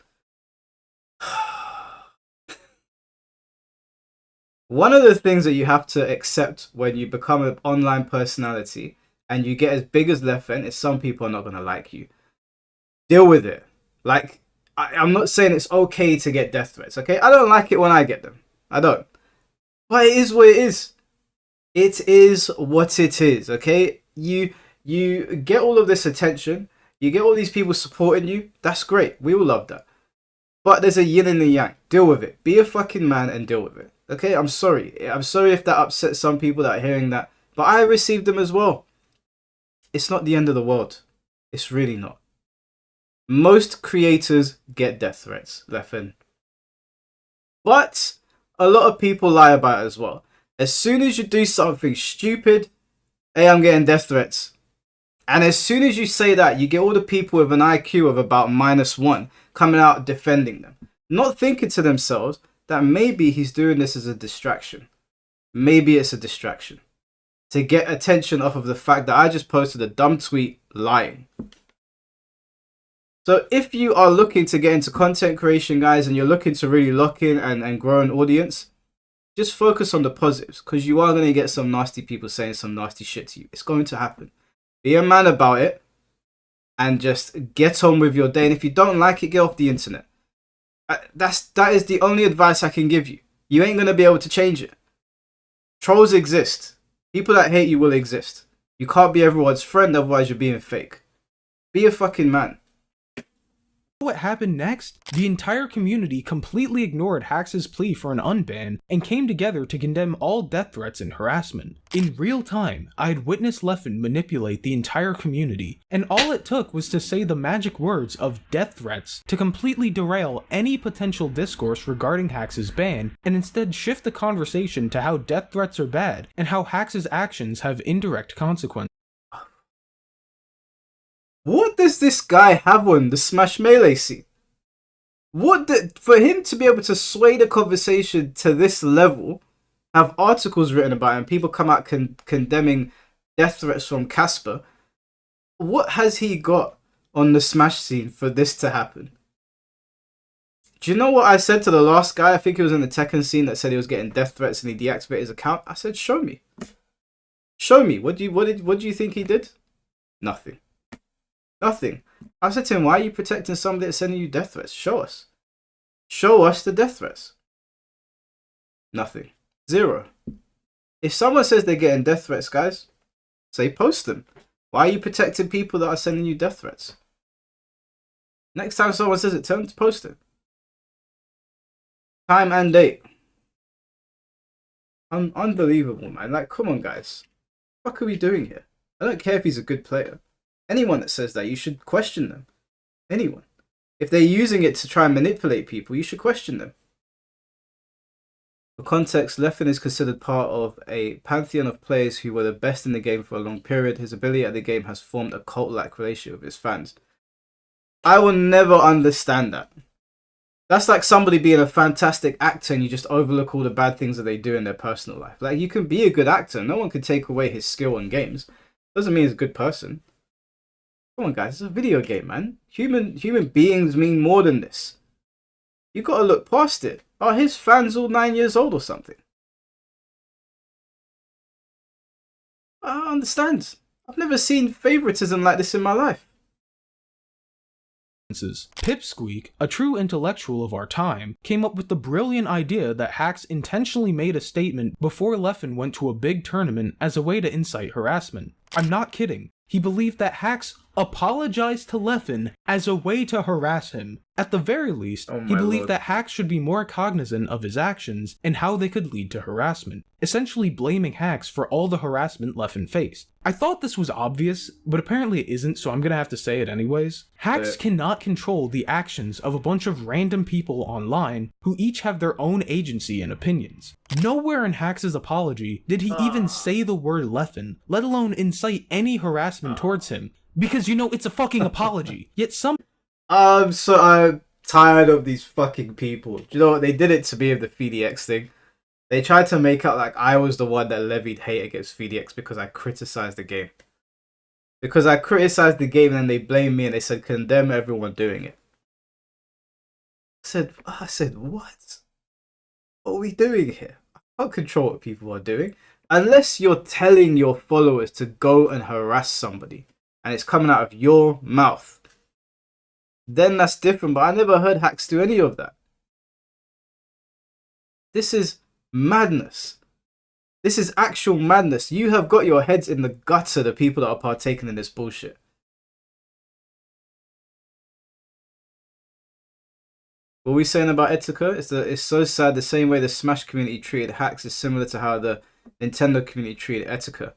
One of the things that you have to accept when you become an online personality and you get as big as Leffen is some people are not going to like you. Deal with it. Like, I'm not saying it's okay to get death threats, okay? I don't like it when I get them. I don't. But it is what it is. It is what it is, okay? You get all of this attention. You get all these people supporting you. That's great. We all love that. But there's a yin and a yang. Deal with it. Be a fucking man and deal with it. Okay? I'm sorry. I'm sorry if that upsets some people that are hearing that. But I received them as well. It's not the end of the world. It's really not. Most creators get death threats, Leffen. But a lot of people lie about it as well. As soon as you do something stupid, hey, I'm getting death threats. And as soon as you say that, you get all the people with an IQ of about -1 coming out defending them. Not thinking to themselves that maybe he's doing this as a distraction. Maybe it's a distraction. To get attention off of the fact that I just posted a dumb tweet lying. So if you are looking to get into content creation, guys, and you're looking to really lock in and grow an audience, just focus on the positives, because you are going to get some nasty people saying some nasty shit to you. It's going to happen. Be a man about it and just get on with your day. And if you don't like it, get off the internet. That is the only advice I can give you. You ain't going to be able to change it. Trolls exist. People that hate you will exist. You can't be everyone's friend, otherwise you're being fake. Be a fucking man. what happened next? The entire community completely ignored Hacks' plea for an unban and came together to condemn all death threats and harassment. In real time, I'd witnessed Leffen manipulate the entire community, and all it took was to say the magic words of death threats to completely derail any potential discourse regarding Hacks' ban, and instead shift the conversation to how death threats are bad, and how Hacks' actions have indirect consequences. What does this guy have on the Smash Melee scene? For him to be able to sway the conversation to this level, have articles written about it, and people come out condemning death threats from Casper, what has he got on the Smash scene for this to happen? Do you know what I said to the last guy? I think he was in the Tekken scene that said he was getting death threats and he deactivated his account. I said, show me. Show me. What do you think he did? Nothing. Nothing. I said to him, why are you protecting somebody that's sending you death threats? Show us. Show us the death threats. Nothing. Zero. If someone says they're getting death threats, guys, say post them. Why are you protecting people that are sending you death threats? Next time someone says it, tell them to post it. Time and date. Unbelievable, man. Like, come on, guys. What are we doing here? I don't care if he's a good player. Anyone that says that, you should question them. Anyone. If they're using it to try and manipulate people, you should question them. For context, Leffen is considered part of a pantheon of players who were the best in the game for a long period. His ability at the game has formed a cult-like relationship with his fans. I will never understand that. That's like somebody being a fantastic actor and you just overlook all the bad things that they do in their personal life. Like, you can be a good actor. No one can take away his skill in games. Doesn't mean he's a good person. Come on, guys. It's a video game, man. Human beings mean more than this. You gotta look past it. Are his fans all 9 years old or something? I don't understand. I've never seen favoritism like this in my life. Pipsqueak, a true intellectual of our time, came up with the brilliant idea that Hacks intentionally made a statement before Leffen went to a big tournament as a way to incite harassment. I'm not kidding. He believed that Hacks apologized to Leffen as a way to harass him. At the very least, he believed Lord. that Hacks should be more cognizant of his actions and how they could lead to harassment, essentially blaming Hacks for all the harassment Leffen faced. I thought this was obvious, but apparently it isn't, so I'm gonna have to say it anyways. Hacks cannot control the actions of a bunch of random people online who each have their own agency and opinions. Nowhere in Hacks' apology did he even say the word Leffen, let alone incite any harassment towards him. Because, you know, it's a fucking apology. Yet I'm tired of these fucking people. Do you know what? They did it to me with the FDX thing. They tried to make out like I was the one that levied hate against FDX because I criticized the game. Because I criticized the game and then they blamed me and they said condemn everyone doing it. I said, what? What are we doing here? I can't control what people are doing. Unless you're telling your followers to go and harass somebody and it's coming out of your mouth, then that's different. But I never heard Hacks do any of that. This is madness. This is actual madness. You have got your heads in the gutter, the people that are partaking in this bullshit. What are we saying about Etika? It's so sad. The same way the Smash community treated Hacks is similar to how the Nintendo community treated Etika.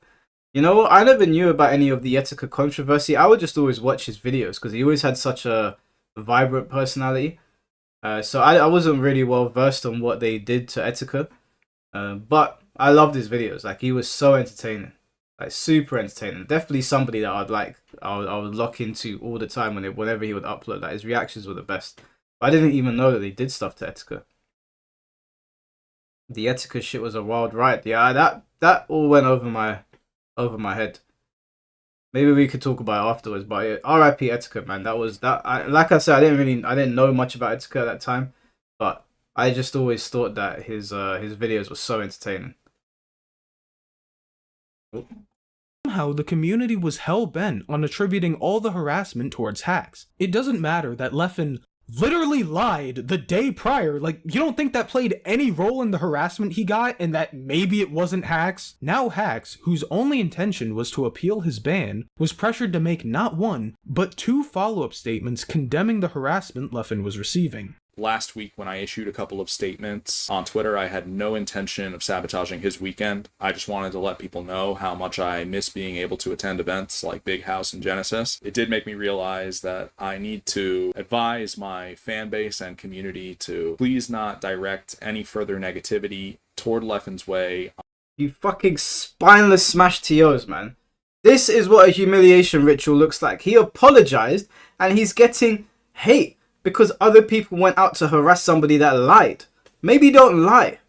You know what? I never knew about any of the Etika controversy. I would just always watch his videos because he always had such a vibrant personality. So I wasn't really well versed on what they did to Etika. But I loved his videos. Like, he was so entertaining. Like, super entertaining. Definitely somebody that I would lock into all the time whenever he would upload. Like, his reactions were the best. But I didn't even know that they did stuff to Etika. The Etika shit was a wild ride. Yeah, that all went over my head. Maybe we could talk about it afterwards. But yeah, R.I.P. Etika, man. Like I said, I didn't know much about Etika at that time, but I just always thought that his videos were so entertaining. somehow the community was hell-bent on attributing all the harassment towards Hacks. It doesn't matter that Leffen literally lied the day prior. Like, you don't think that played any role in the harassment he got and that maybe it wasn't Hacks? Now Hacks, whose only intention was to appeal his ban, was pressured to make not one, but 2 follow-up statements condemning the harassment Leffen was receiving. Last week, when I issued a couple of statements on Twitter, I had no intention of sabotaging his weekend. I just wanted to let people know how much I miss being able to attend events like Big House and Genesis. It did make me realize that I need to advise my fan base and community to please not direct any further negativity toward Leffen's way. You fucking spineless Smash TOs, man. This is what a humiliation ritual looks like. He apologized and he's getting hate because other people went out to harass somebody that lied. Maybe don't lie.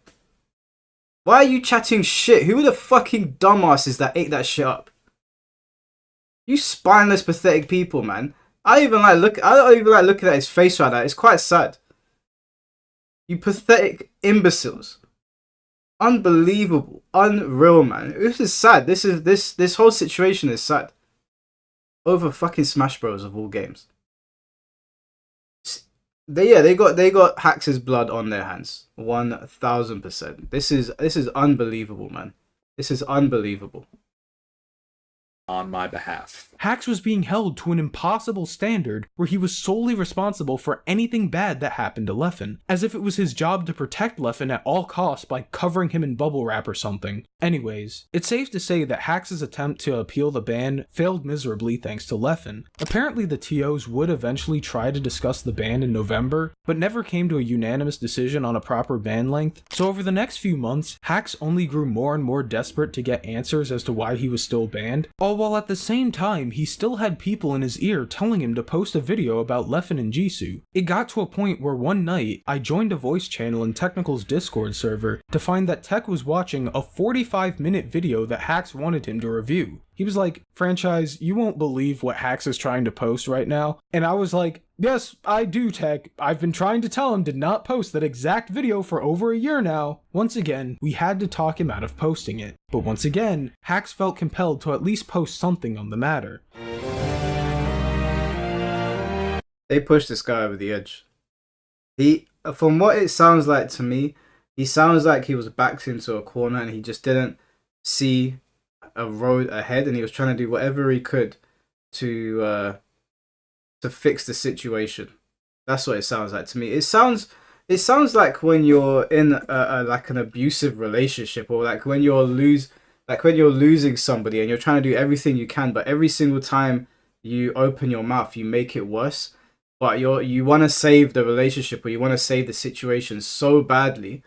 Why are you chatting shit? Who are the fucking dumbasses that ate that shit up? You spineless, pathetic people, man. I don't even like looking at his face right now. It's quite sad. You pathetic imbeciles. Unbelievable. Unreal, man. This is sad. This whole situation is sad. Over fucking Smash Bros of all games. They got Hacks' blood on their hands. 1000%. This is unbelievable, man. This is unbelievable. On my behalf. Hacks was being held to an impossible standard where he was solely responsible for anything bad that happened to Leffen, as if it was his job to protect Leffen at all costs by covering him in bubble wrap or something. Anyways, it's safe to say that Hacks' attempt to appeal the ban failed miserably thanks to Leffen. Apparently the TOs would eventually try to discuss the ban in November, but never came to a unanimous decision on a proper ban length, so over the next few months, Hacks only grew more and more desperate to get answers as to why he was still banned, all while at the same time he still had people in his ear telling him to post a video about Leffen and Jisoo. It got to a point where one night I joined a voice channel in Technical's Discord server to find that Tech was watching a 45-minute video that Hacks wanted him to review. He was like, "Franchise, you won't believe what Hacks is trying to post right now." And I was like, "Yes, I do, Tech. I've been trying to tell him to not post that exact video for over a year now." Once again, we had to talk him out of posting it. But once again, Hacks felt compelled to at least post something on the matter. They pushed this guy over the edge. From what it sounds like to me, he sounds like he was backed into a corner and he just didn't see a road ahead, and he was trying to do whatever he could to fix the situation. That's what it sounds like to me. It sounds like when you're in like an abusive relationship, or like when you're losing somebody and you're trying to do everything you can, but every single time you open your mouth, you make it worse. But you want to save the relationship, or you want to save the situation so badly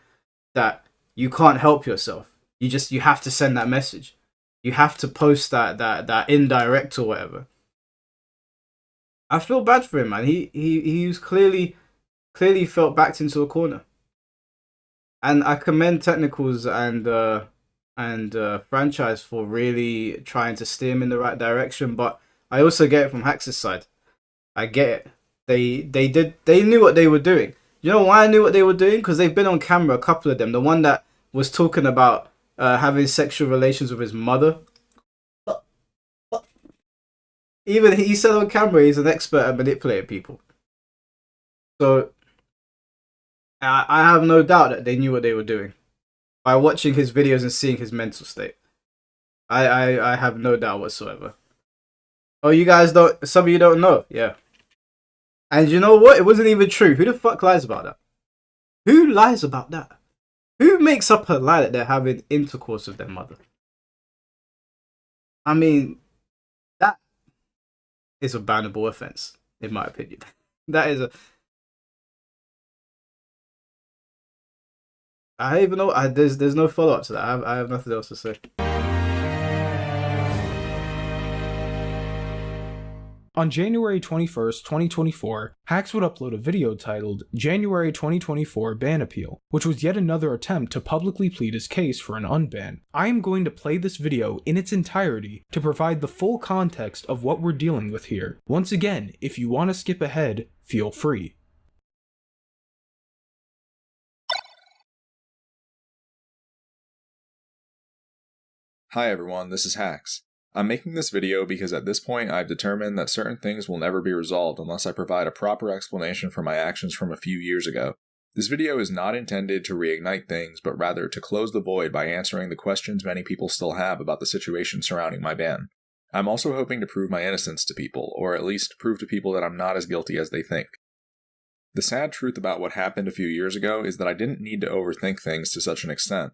that you can't help yourself. You have to send that message. You have to post that indirect or whatever. I feel bad for him, man. He was clearly felt backed into a corner. And I commend Technicals and franchise for really trying to steer him in the right direction. But I also get it from Hax's side. I get it. They knew what they were doing. You know why I knew what they were doing? Because they've been on camera, a couple of them. The one that was talking about having sexual relations with his mother. Even he said on camera he's an expert at manipulating people. So I have no doubt that they knew what they were doing by watching his videos and seeing his mental state. I have no doubt whatsoever. Oh, you guys don't? Some of you don't know, yeah. And you know what? It wasn't even true. Who the fuck lies about that? Who lies about that? Who makes up a lie that they're having intercourse with their mother? I mean, that is a bannable offense, in my opinion. That is a... I don't even know. There's no follow-up to that. I have nothing else to say. On January 21st, 2024, Hax would upload a video titled January 2024 Ban Appeal, which was yet another attempt to publicly plead his case for an unban. I am going to play this video in its entirety to provide the full context of what we're dealing with here. Once again, if you want to skip ahead, feel free. Hi everyone, this is Hax. I'm making this video because at this point I've determined that certain things will never be resolved unless I provide a proper explanation for my actions from a few years ago. This video is not intended to reignite things, but rather to close the void by answering the questions many people still have about the situation surrounding my ban. I'm also hoping to prove my innocence to people, or at least prove to people that I'm not as guilty as they think. The sad truth about what happened a few years ago is that I didn't need to overthink things to such an extent.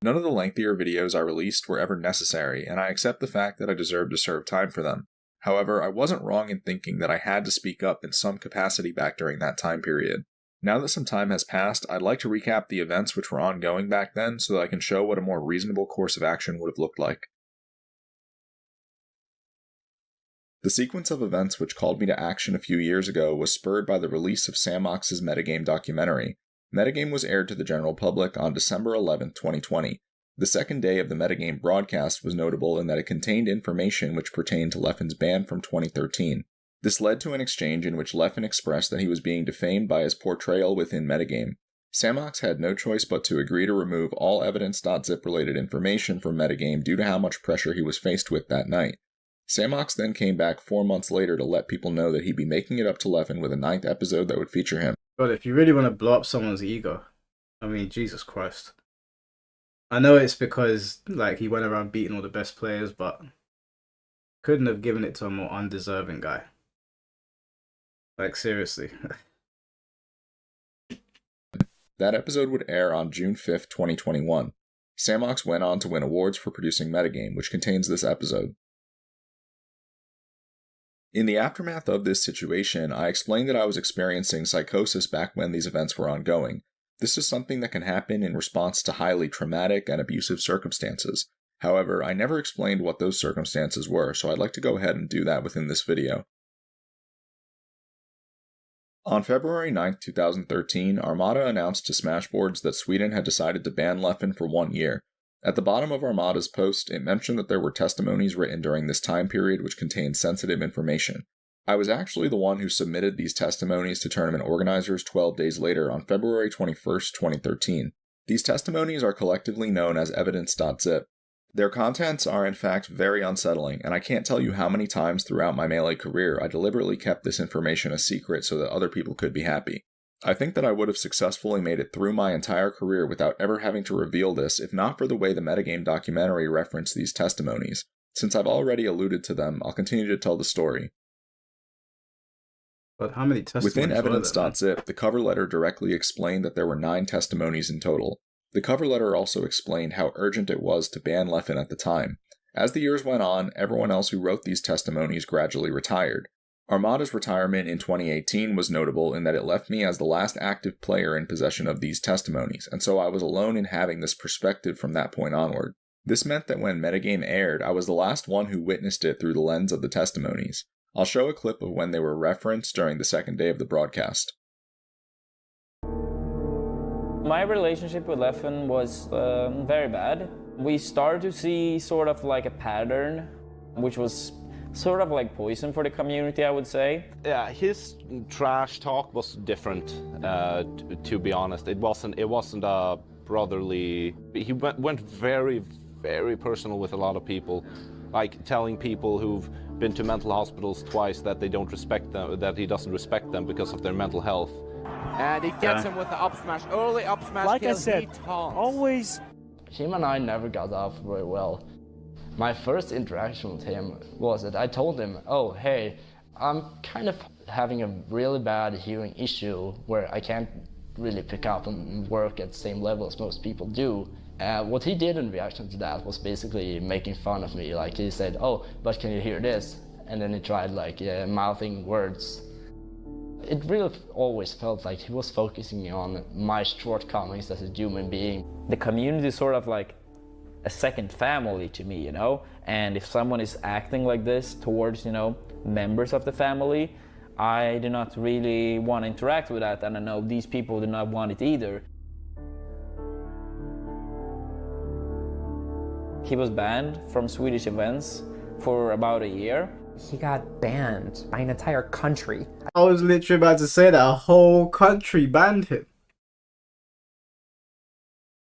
None of the lengthier videos I released were ever necessary, and I accept the fact that I deserve to serve time for them. However, I wasn't wrong in thinking that I had to speak up in some capacity back during that time period. Now that some time has passed, I'd like to recap the events which were ongoing back then so that I can show what a more reasonable course of action would have looked like. The sequence of events which called me to action a few years ago was spurred by the release of Samox's Metagame documentary. Metagame was aired to the general public on December 11, 2020. The second day of the Metagame broadcast was notable in that it contained information which pertained to Leffen's ban from 2013. This led to an exchange in which Leffen expressed that he was being defamed by his portrayal within Metagame. Samox had no choice but to agree to remove all Evidence.zip related information from Metagame due to how much pressure he was faced with that night. Samox then came back 4 months later to let people know that he'd be making it up to Leffen with a 9th episode that would feature him. God, if you really want to blow up someone's ego, I mean, Jesus Christ. I know it's because, like, he went around beating all the best players, but couldn't have given it to a more undeserving guy. Like, seriously. That episode would air on June 5th, 2021. Samox went on to win awards for producing Metagame, which contains this episode. In the aftermath of this situation, I explained that I was experiencing psychosis back when these events were ongoing. This is something that can happen in response to highly traumatic and abusive circumstances. However, I never explained what those circumstances were, so I'd like to go ahead and do that within this video. On February 9, 2013, Armada announced to Smashboards that Sweden had decided to ban Leffen for 1 year. At the bottom of Armada's post, it mentioned that there were testimonies written during this time period which contained sensitive information. I was actually the one who submitted these testimonies to tournament organizers 12 days later on February 21, 2013. These testimonies are collectively known as Evidence.zip. Their contents are in fact very unsettling, and I can't tell you how many times throughout my Melee career I deliberately kept this information a secret so that other people could be happy. I think that I would have successfully made it through my entire career without ever having to reveal this if not for the way the metagame documentary referenced these testimonies. Since I've already alluded to them, I'll continue to tell the story. But how many testimonies Within were there, man? Evidence.zip, the cover letter directly explained that there were 9 testimonies in total. The cover letter also explained how urgent it was to ban Leffen at the time. As the years went on, everyone else who wrote these testimonies gradually retired. Armada's retirement in 2018 was notable in that it left me as the last active player in possession of these testimonies, and so I was alone in having this perspective from that point onward. This meant that when Metagame aired, I was the last one who witnessed it through the lens of the testimonies. I'll show a clip of when they were referenced during the second day of the broadcast. My relationship with Leffen was very bad. We started to see sort of like a pattern, which was sort of like poison for the community, I would say. Yeah, his trash talk was different, to be honest. It wasn't a brotherly. He went very, very personal with a lot of people, like telling people who've been to mental hospitals twice that they don't respect them, that he doesn't respect them because of their mental health. And he gets him with the up smash. Early up smash like kill, I said, he taunts. always. Him and I never got off very well. My first interaction with him was that I told him, oh, hey, I'm kind of having a really bad hearing issue where I can't really pick up and work at the same level as most people do. What he did in reaction to that was basically making fun of me. Like he said, oh, but can you hear this? And then he tried like mouthing words. It really always felt like he was focusing on my shortcomings as a human being. The community is sort of like a second family to me, you know? And if someone is acting like this towards, you know, members of the family, I do not really want to interact with that, and I know these people do not want it either. He was banned from Swedish events for about a year. He got banned by an entire country. I was literally about to say that a whole country banned him.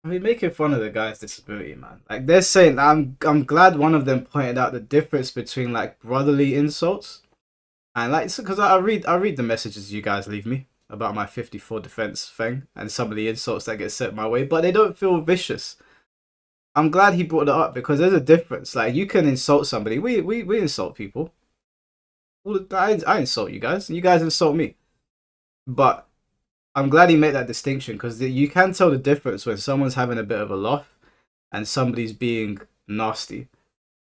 I mean, making fun of the guy's disability, man. Like, they're saying, I'm glad one of them pointed out the difference between like brotherly insults and like, because I read the messages you guys leave me about my 54 defense thing and some of the insults that get sent my way, but they don't feel vicious. I'm glad he brought it up because there's a difference. Like, you can insult somebody. We insult people. I insult you guys, and you guys insult me. But I'm glad he made that distinction because you can tell the difference when someone's having a bit of a laugh and somebody's being nasty.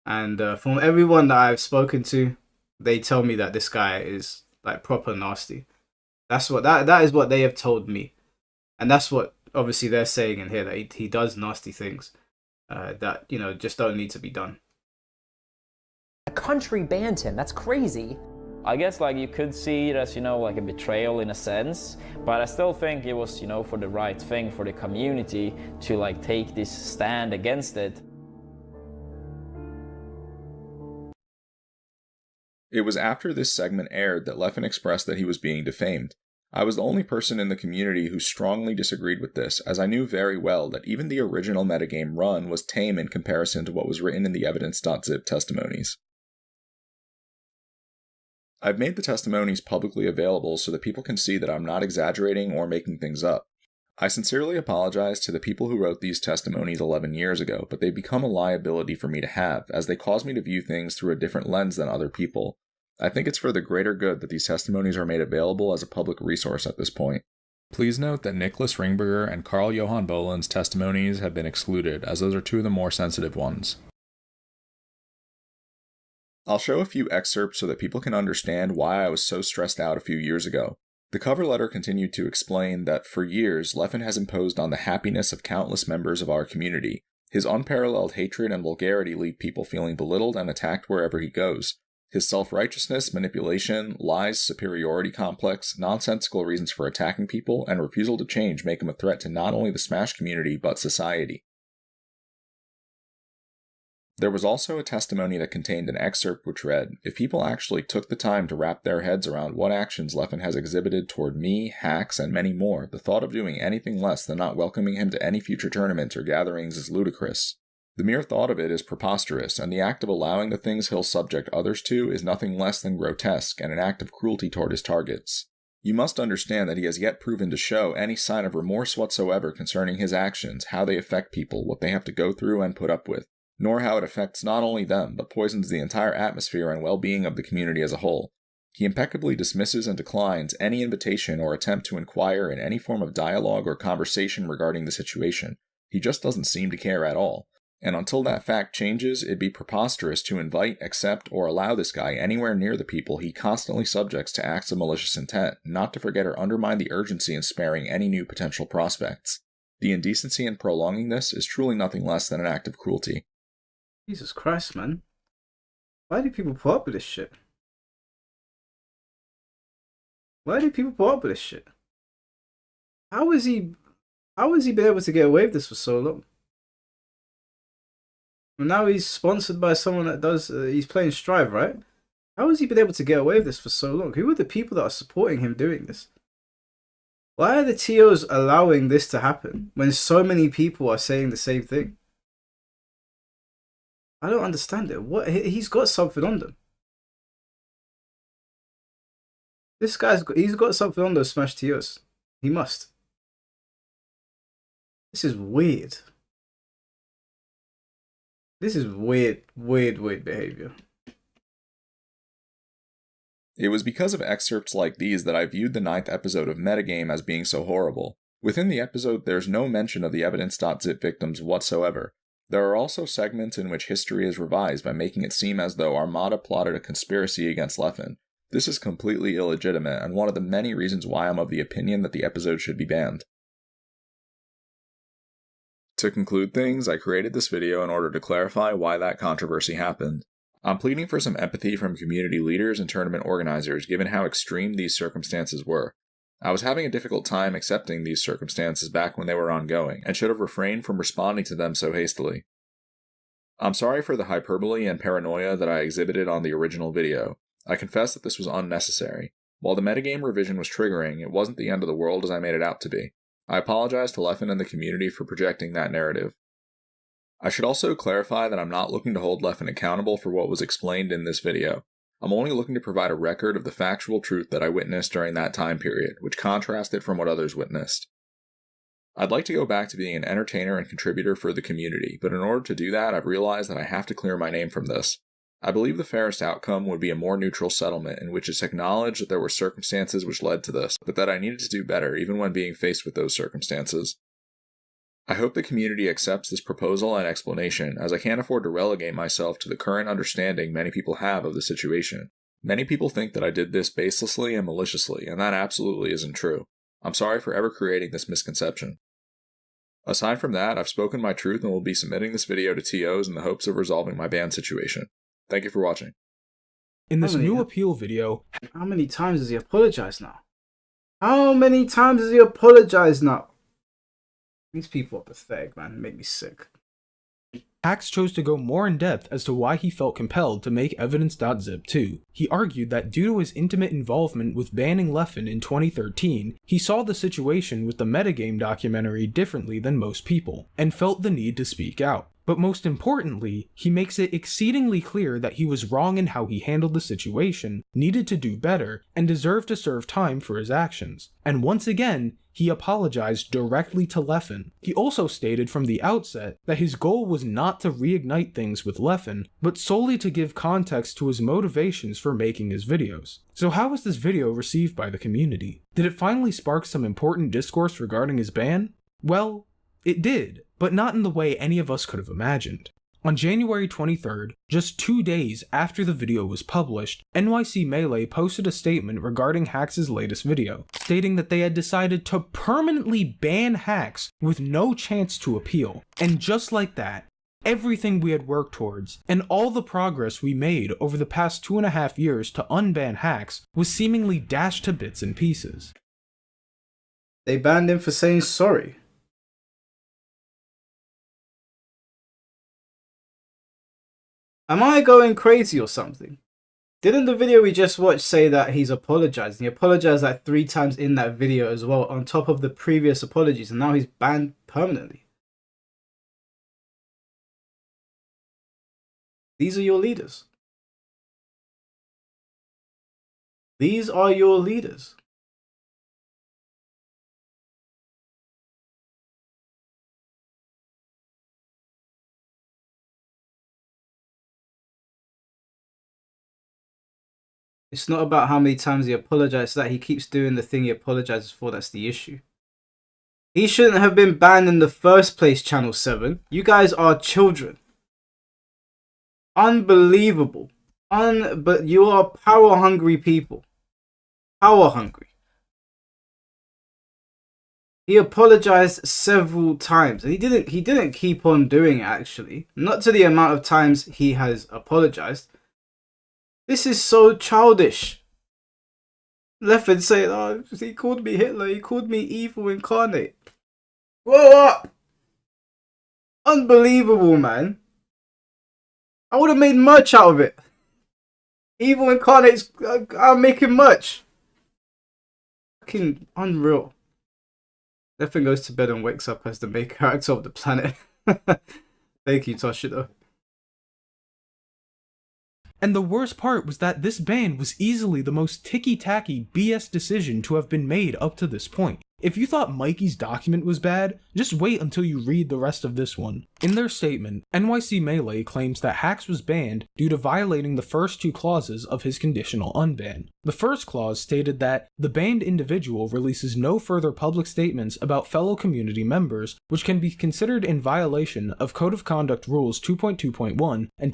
And from everyone that I've spoken to, they tell me that this guy is like proper nasty. That's what that is what they have told me, and that's what obviously they're saying in here, that he does nasty things that, you know, just don't need to be done. A country banned him. That's crazy. I guess like you could see it as, you know, like a betrayal in a sense, but I still think it was, you know, for the right thing for the community to like take this stand against it. It was after this segment aired that Leffen expressed that he was being defamed. I was the only person in the community who strongly disagreed with this, as I knew very well that even the original metagame run was tame in comparison to what was written in the Evidence.zip testimonies. I've made the testimonies publicly available so that people can see that I'm not exaggerating or making things up. I sincerely apologize to the people who wrote these testimonies 11 years ago, but they've become a liability for me to have, as they cause me to view things through a different lens than other people. I think it's for the greater good that these testimonies are made available as a public resource at this point. Please note that Nicholas Ringberger and Carl Johan Boland's testimonies have been excluded, as those are two of the more sensitive ones. I'll show a few excerpts so that people can understand why I was so stressed out a few years ago. The cover letter continued to explain that for years, Leffen has imposed on the happiness of countless members of our community. His unparalleled hatred and vulgarity leave people feeling belittled and attacked wherever he goes. His self-righteousness, manipulation, lies, superiority complex, nonsensical reasons for attacking people, and refusal to change make him a threat to not only the Smash community, but society. There was also a testimony that contained an excerpt which read, if people actually took the time to wrap their heads around what actions Leffen has exhibited toward me, Hacks, and many more, the thought of doing anything less than not welcoming him to any future tournaments or gatherings is ludicrous. The mere thought of it is preposterous, and the act of allowing the things he'll subject others to is nothing less than grotesque and an act of cruelty toward his targets. You must understand that he has yet proven to show any sign of remorse whatsoever concerning his actions, how they affect people, what they have to go through and put up with, nor how it affects not only them, but poisons the entire atmosphere and well-being of the community as a whole. He impeccably dismisses and declines any invitation or attempt to inquire in any form of dialogue or conversation regarding the situation. He just doesn't seem to care at all. And until that fact changes, it'd be preposterous to invite, accept, or allow this guy anywhere near the people he constantly subjects to acts of malicious intent, not to forget or undermine the urgency in sparing any new potential prospects. The indecency in prolonging this is truly nothing less than an act of cruelty. Jesus Christ, man. Why do people put up with this shit? Why do people put up with this shit? How has he been able to get away with this for so long? And now he's sponsored by someone that does, he's playing Strive, right? How has he been able to get away with this for so long? Who are the people that are supporting him doing this? Why are the TOs allowing this to happen when so many people are saying the same thing? I don't understand it. What? He's got something on them. This he's got something on those Smash TOs. He must. This is weird. This is weird behavior. It was because of excerpts like these that I viewed the 9th episode of Metagame as being so horrible. Within the episode, there's no mention of the Evidence.zip victims whatsoever. There are also segments in which history is revised by making it seem as though Armada plotted a conspiracy against Leffen. This is completely illegitimate, and one of the many reasons why I'm of the opinion that the episode should be banned. To conclude things, I created this video in order to clarify why that controversy happened. I'm pleading for some empathy from community leaders and tournament organizers given how extreme these circumstances were. I was having a difficult time accepting these circumstances back when they were ongoing, and should have refrained from responding to them so hastily. I'm sorry for the hyperbole and paranoia that I exhibited on the original video. I confess that this was unnecessary. While the metagame revision was triggering, it wasn't the end of the world as I made it out to be. I apologize to Leffen and the community for projecting that narrative. I should also clarify that I'm not looking to hold Leffen accountable for what was explained in this video. I'm only looking to provide a record of the factual truth that I witnessed during that time period, which contrasted from what others witnessed. I'd like to go back to being an entertainer and contributor for the community, but in order to do that, I've realized that I have to clear my name from this. I believe the fairest outcome would be a more neutral settlement in which it's acknowledged that there were circumstances which led to this, but that I needed to do better even when being faced with those circumstances. I hope the community accepts this proposal and explanation, as I can't afford to relegate myself to the current understanding many people have of the situation. Many people think that I did this baselessly and maliciously, and that absolutely isn't true. I'm sorry for ever creating this misconception. Aside from that, I've spoken my truth and will be submitting this video to TOs in the hopes of resolving my ban situation. Thank you for watching. In this new appeal video... How many times has he apologized now? How many times has he apologized now? These people are pathetic, man. They make me sick. Hax chose to go more in depth as to why he felt compelled to make Evidence.zip 2. He argued that due to his intimate involvement with banning Leffen in 2013, he saw the situation with the metagame documentary differently than most people, and felt the need to speak out. But most importantly, he makes it exceedingly clear that he was wrong in how he handled the situation, needed to do better, and deserved to serve time for his actions. And once again, he apologized directly to Leffen. He also stated from the outset that his goal was not to reignite things with Leffen, but solely to give context to his motivations for making his videos. So how was this video received by the community? Did it finally spark some important discourse regarding his ban? Well, it did, but not in the way any of us could have imagined. On January 23rd, just 2 days after the video was published, NYC Melee posted a statement regarding Hax's latest video, stating that they had decided to permanently ban Hax with no chance to appeal. And just like that, everything we had worked towards, and all the progress we made over the past 2.5 years to unban Hax was seemingly dashed to bits and pieces. They banned him for saying sorry. Am I going crazy or something? Didn't the video we just watched say that he's apologized? He apologized like 3 times in that video as well, on top of the previous apologies, and now he's banned permanently. These are your leaders. These are your leaders. It's not about how many times he apologizes, that he keeps doing the thing he apologizes for. That's the issue. He shouldn't have been banned in the first place, Channel 7. You guys are children. Unbelievable. But you are power hungry people. Power hungry. He apologized several times. And he didn't keep on doing it, actually. Not to the amount of times he has apologized. This is so childish. Left and saying, oh, he called me Hitler, he called me evil incarnate. Grow up! Unbelievable, man. I would have made merch out of it. Evil incarnates, I'm making merch. Fucking unreal. Left and goes to bed and wakes up as the main character of the planet. Thank you, Toshido. And the worst part was that this ban was easily the most ticky-tacky BS decision to have been made up to this point. If you thought Mikey's document was bad, just wait until you read the rest of this one. In their statement, NYC Melee claims that Hacks was banned due to violating the first two clauses of his conditional unban. The first clause stated that the banned individual releases no further public statements about fellow community members, which can be considered in violation of Code of Conduct Rules 2.2.1 and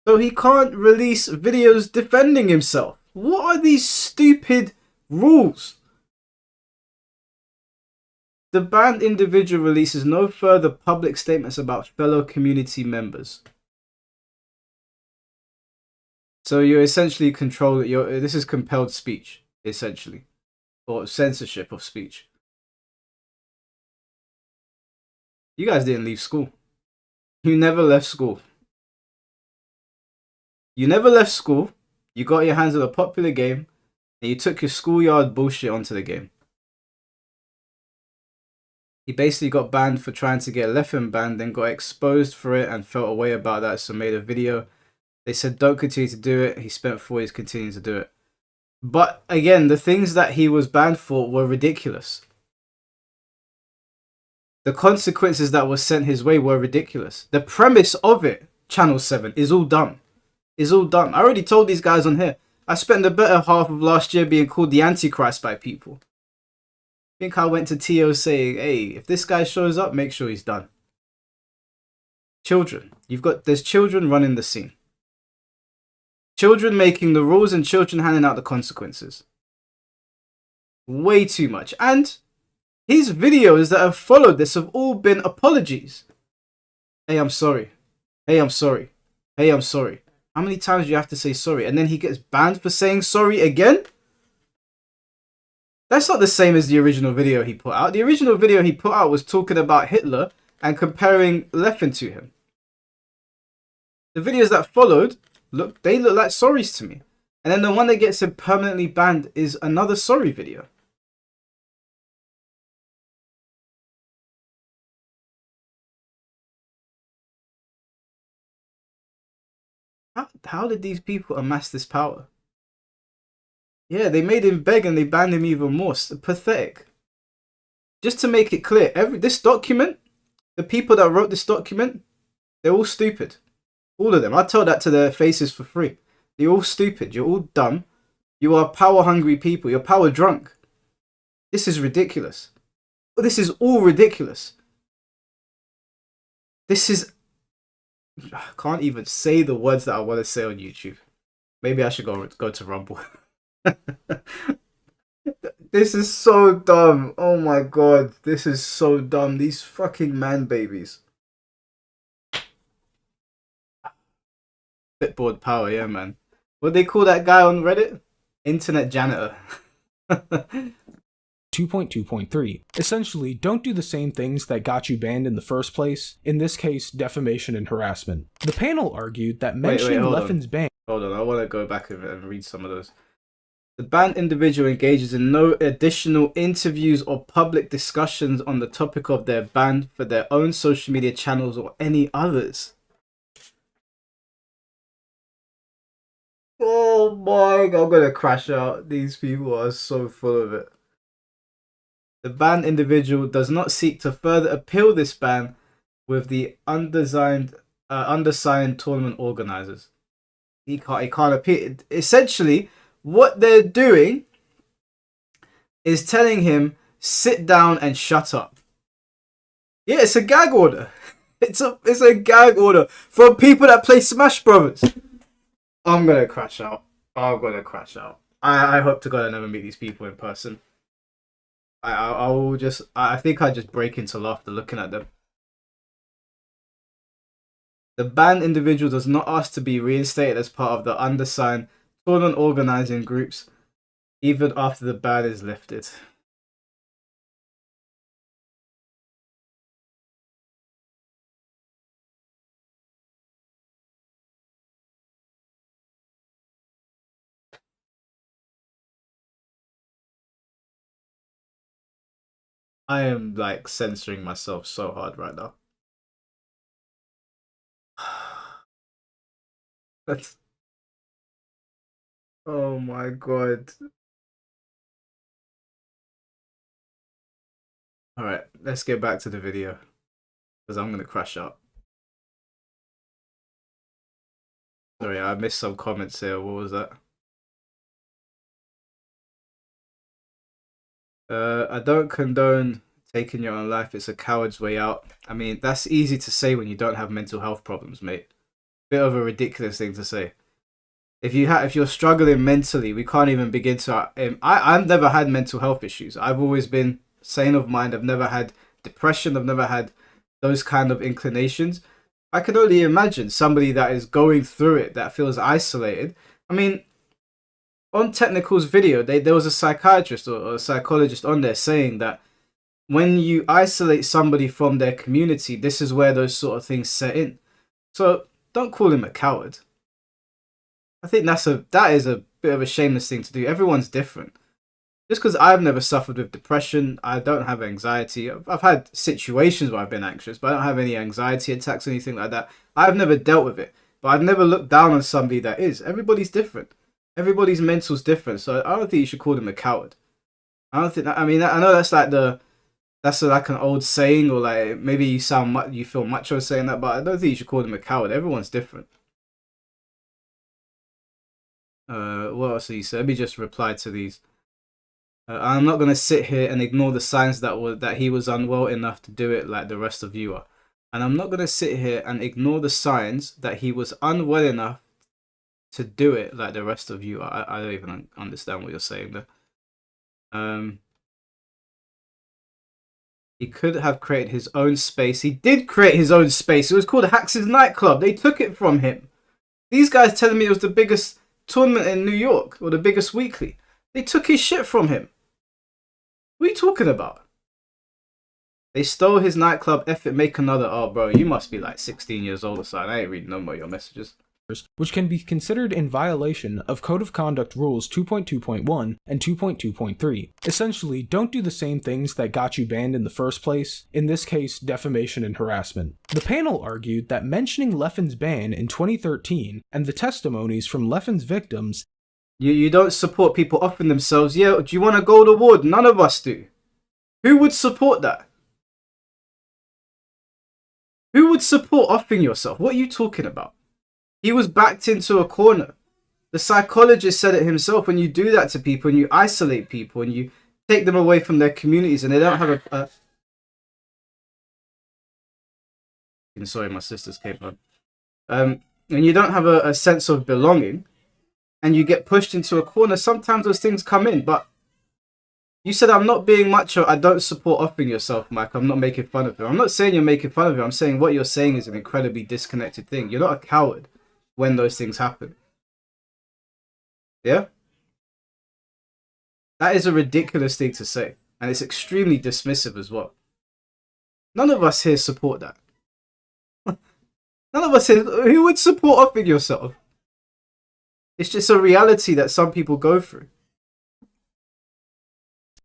so he can't release videos defending himself. What are these stupid rules? The banned individual releases no further public statements about fellow community members. So you're essentially controlling. This is compelled speech, essentially, or censorship of speech. You guys didn't leave school. You never left school. You never left school, you got your hands on a popular game, and you took your schoolyard bullshit onto the game. He basically got banned for trying to get Leffen banned, then got exposed for it and felt a way about that, so made a video. They said don't continue to do it. He spent 4 years continuing to do it. But again, the things that he was banned for were ridiculous. The consequences that were sent his way were ridiculous. The premise of it, Channel 7, is all dumb. Is all done. I already told these guys on here. I spent the better half of last year being called the Antichrist by people. I think I went to TO saying, hey, if this guy shows up, make sure he's done. Children. There's children running the scene. Children making the rules and children handing out the consequences. Way too much. And his videos that have followed this have all been apologies. Hey, I'm sorry. Hey, I'm sorry. Hey, I'm sorry. How many times do you have to say sorry? And then he gets banned for saying sorry again? That's not the same as the original video he put out. The original video he put out was talking about Hitler and comparing Leffen to him. The videos that followed, they look like sorries to me. And then the one that gets him permanently banned is another sorry video. How did these people amass this power? Yeah, they made him beg and they banned him even more. Pathetic. Just to make it clear, this document, the people that wrote this document, they're all stupid. All of them. I tell that to their faces for free. You're all stupid. You're all dumb. You are power hungry people. You're power drunk. This is ridiculous. This is all ridiculous. This is... I can't even say the words that I want to say on YouTube. Maybe I should go to Rumble. This is so dumb. Oh my god. This is so dumb. These fucking man babies. Clipboard power, yeah, man. What they call that guy on Reddit? Internet janitor. 2.2.3. Essentially, don't do the same things that got you banned in the first place, in this case, defamation and harassment. The panel argued that mentioning Leffen's ban... Hold on, I want to go back and read some of those. The banned individual engages in no additional interviews or public discussions on the topic of their ban for their own social media channels or any others. Oh my god, I'm gonna crash out. These people are so full of it. The banned individual does not seek to further appeal this ban with the undersigned tournament organizers. He can't appeal. Essentially, what they're doing is telling him, sit down and shut up. Yeah, it's a gag order. It's a gag order from people that play Smash Brothers. I'm gonna crash out. I'm gonna crash out. I hope to God I never meet these people in person. I will just. I think I just break into laughter looking at them. The banned individual does not ask to be reinstated as part of the undersigned tournament organizing groups, even after the ban is lifted. I am like censoring myself so hard right now. That's. Oh my god. Alright, let's get back to the video. Because I'm gonna crash out. Sorry, I missed some comments here. What was that? I don't condone taking your own life. It's a coward's way out. I mean, that's easy to say when you don't have mental health problems, mate. Bit of a ridiculous thing to say. If you're struggling mentally, we can't even begin to. I've never had mental health issues. I've always been sane of mind. I've never had depression. I've never had those kind of inclinations. I can only imagine somebody that is going through it, that feels isolated. I mean, on Technical's video, there was a psychiatrist or a psychologist on there saying that when you isolate somebody from their community, this is where those sort of things set in. So don't call him a coward. I think that is a bit of a shameless thing to do. Everyone's different. Just because I've never suffered with depression, I don't have anxiety. I've had situations where I've been anxious, but I don't have any anxiety attacks or anything like that. I've never dealt with it, but I've never looked down on somebody that is. Everybody's different. Everybody's mental's different, so I don't think you should call them a coward. I don't think that, I mean, I know that's like like an old saying, or like maybe you feel macho saying that, but I don't think you should call them a coward. Everyone's different. What else he said? Let me just reply to these. I'm not gonna sit here and ignore the signs that he was unwell enough to do it like the rest of you are, and I'm not gonna sit here and ignore the signs that he was unwell enough to do it like the rest of you are. I don't even understand what you're saying there. He could have created his own space. He did create his own space. It was called Hax's Nightclub. They took it from him. These guys telling me it was the biggest tournament in New York or the biggest weekly. They took his shit from him. What are you talking about? They stole his nightclub. F it, make another. Oh, bro, you must be like 16 years old or something. I ain't reading no more of your messages. Which can be considered in violation of Code of Conduct Rules 2.2.1 and 2.2.3. Essentially, don't do the same things that got you banned in the first place, in this case, defamation and harassment. The panel argued that mentioning Leffen's ban in 2013 and the testimonies from Leffen's victims. You don't support people offering themselves. Yeah, do you want a gold award? None of us do. Who would support that? Who would support offering yourself? What are you talking about? He was backed into a corner. The psychologist said it himself. When you do that to people and you isolate people and you take them away from their communities and they don't have a... Sorry, my sisters came on. And you don't have a sense of belonging and you get pushed into a corner, sometimes those things come in. But you said, I'm not being macho. I don't support offering yourself, Mike. I'm not making fun of him. I'm not saying you're making fun of him. I'm saying what you're saying is an incredibly disconnected thing. You're not a coward when those things happen. Yeah? That is a ridiculous thing to say. And it's extremely dismissive as well. None of us here support that. None of us here... Who would support offering yourself? It's just a reality that some people go through.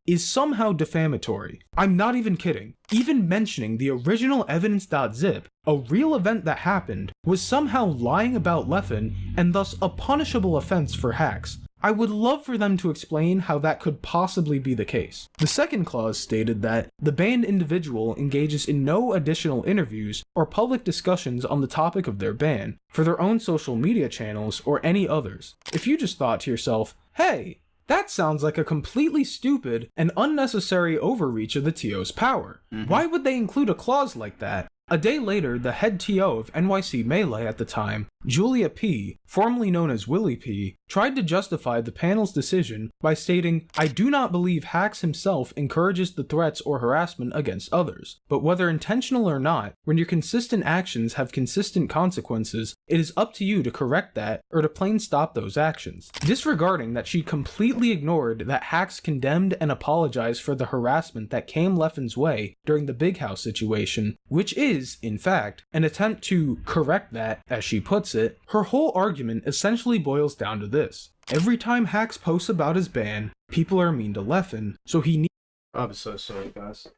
is somehow defamatory. I'm not even kidding. Even mentioning the original Evidence.zip, a real event that happened, was somehow lying about Leffen and thus a punishable offense for hacks. I would love for them to explain how that could possibly be the case. The second clause stated that the banned individual engages in no additional interviews or public discussions on the topic of their ban for their own social media channels or any others. If you just thought to yourself, hey, that sounds like a completely stupid and unnecessary overreach of the TO's power. Why would they include a clause like that? A day later, the head TO of NYC Melee at the time, Julia P., formerly known as Willie P., tried to justify the panel's decision by stating, "I do not believe Hacks himself encourages the threats or harassment against others, but whether intentional or not, when your consistent actions have consistent consequences, it is up to you to correct that or to plain stop those actions." Disregarding that she completely ignored that Hacks condemned and apologized for the harassment that came Leffen's way during the Big House situation, which is, in fact, an attempt to correct that, as she puts it, her whole argument essentially boils down to this. Every time Hacks posts about his ban, people are mean to Leffen, so he needs— I'm so sorry, guys.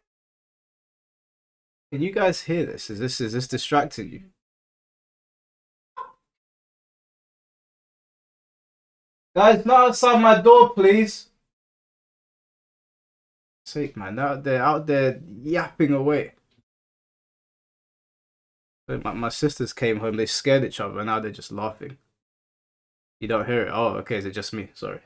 Can you guys hear this? Is this distracting you? Guys, not outside my door, please. Sake, man, they're out there yapping away. My sisters came home, they scared each other, and now they're just laughing. You don't hear it? Oh, okay, is it just me? Sorry.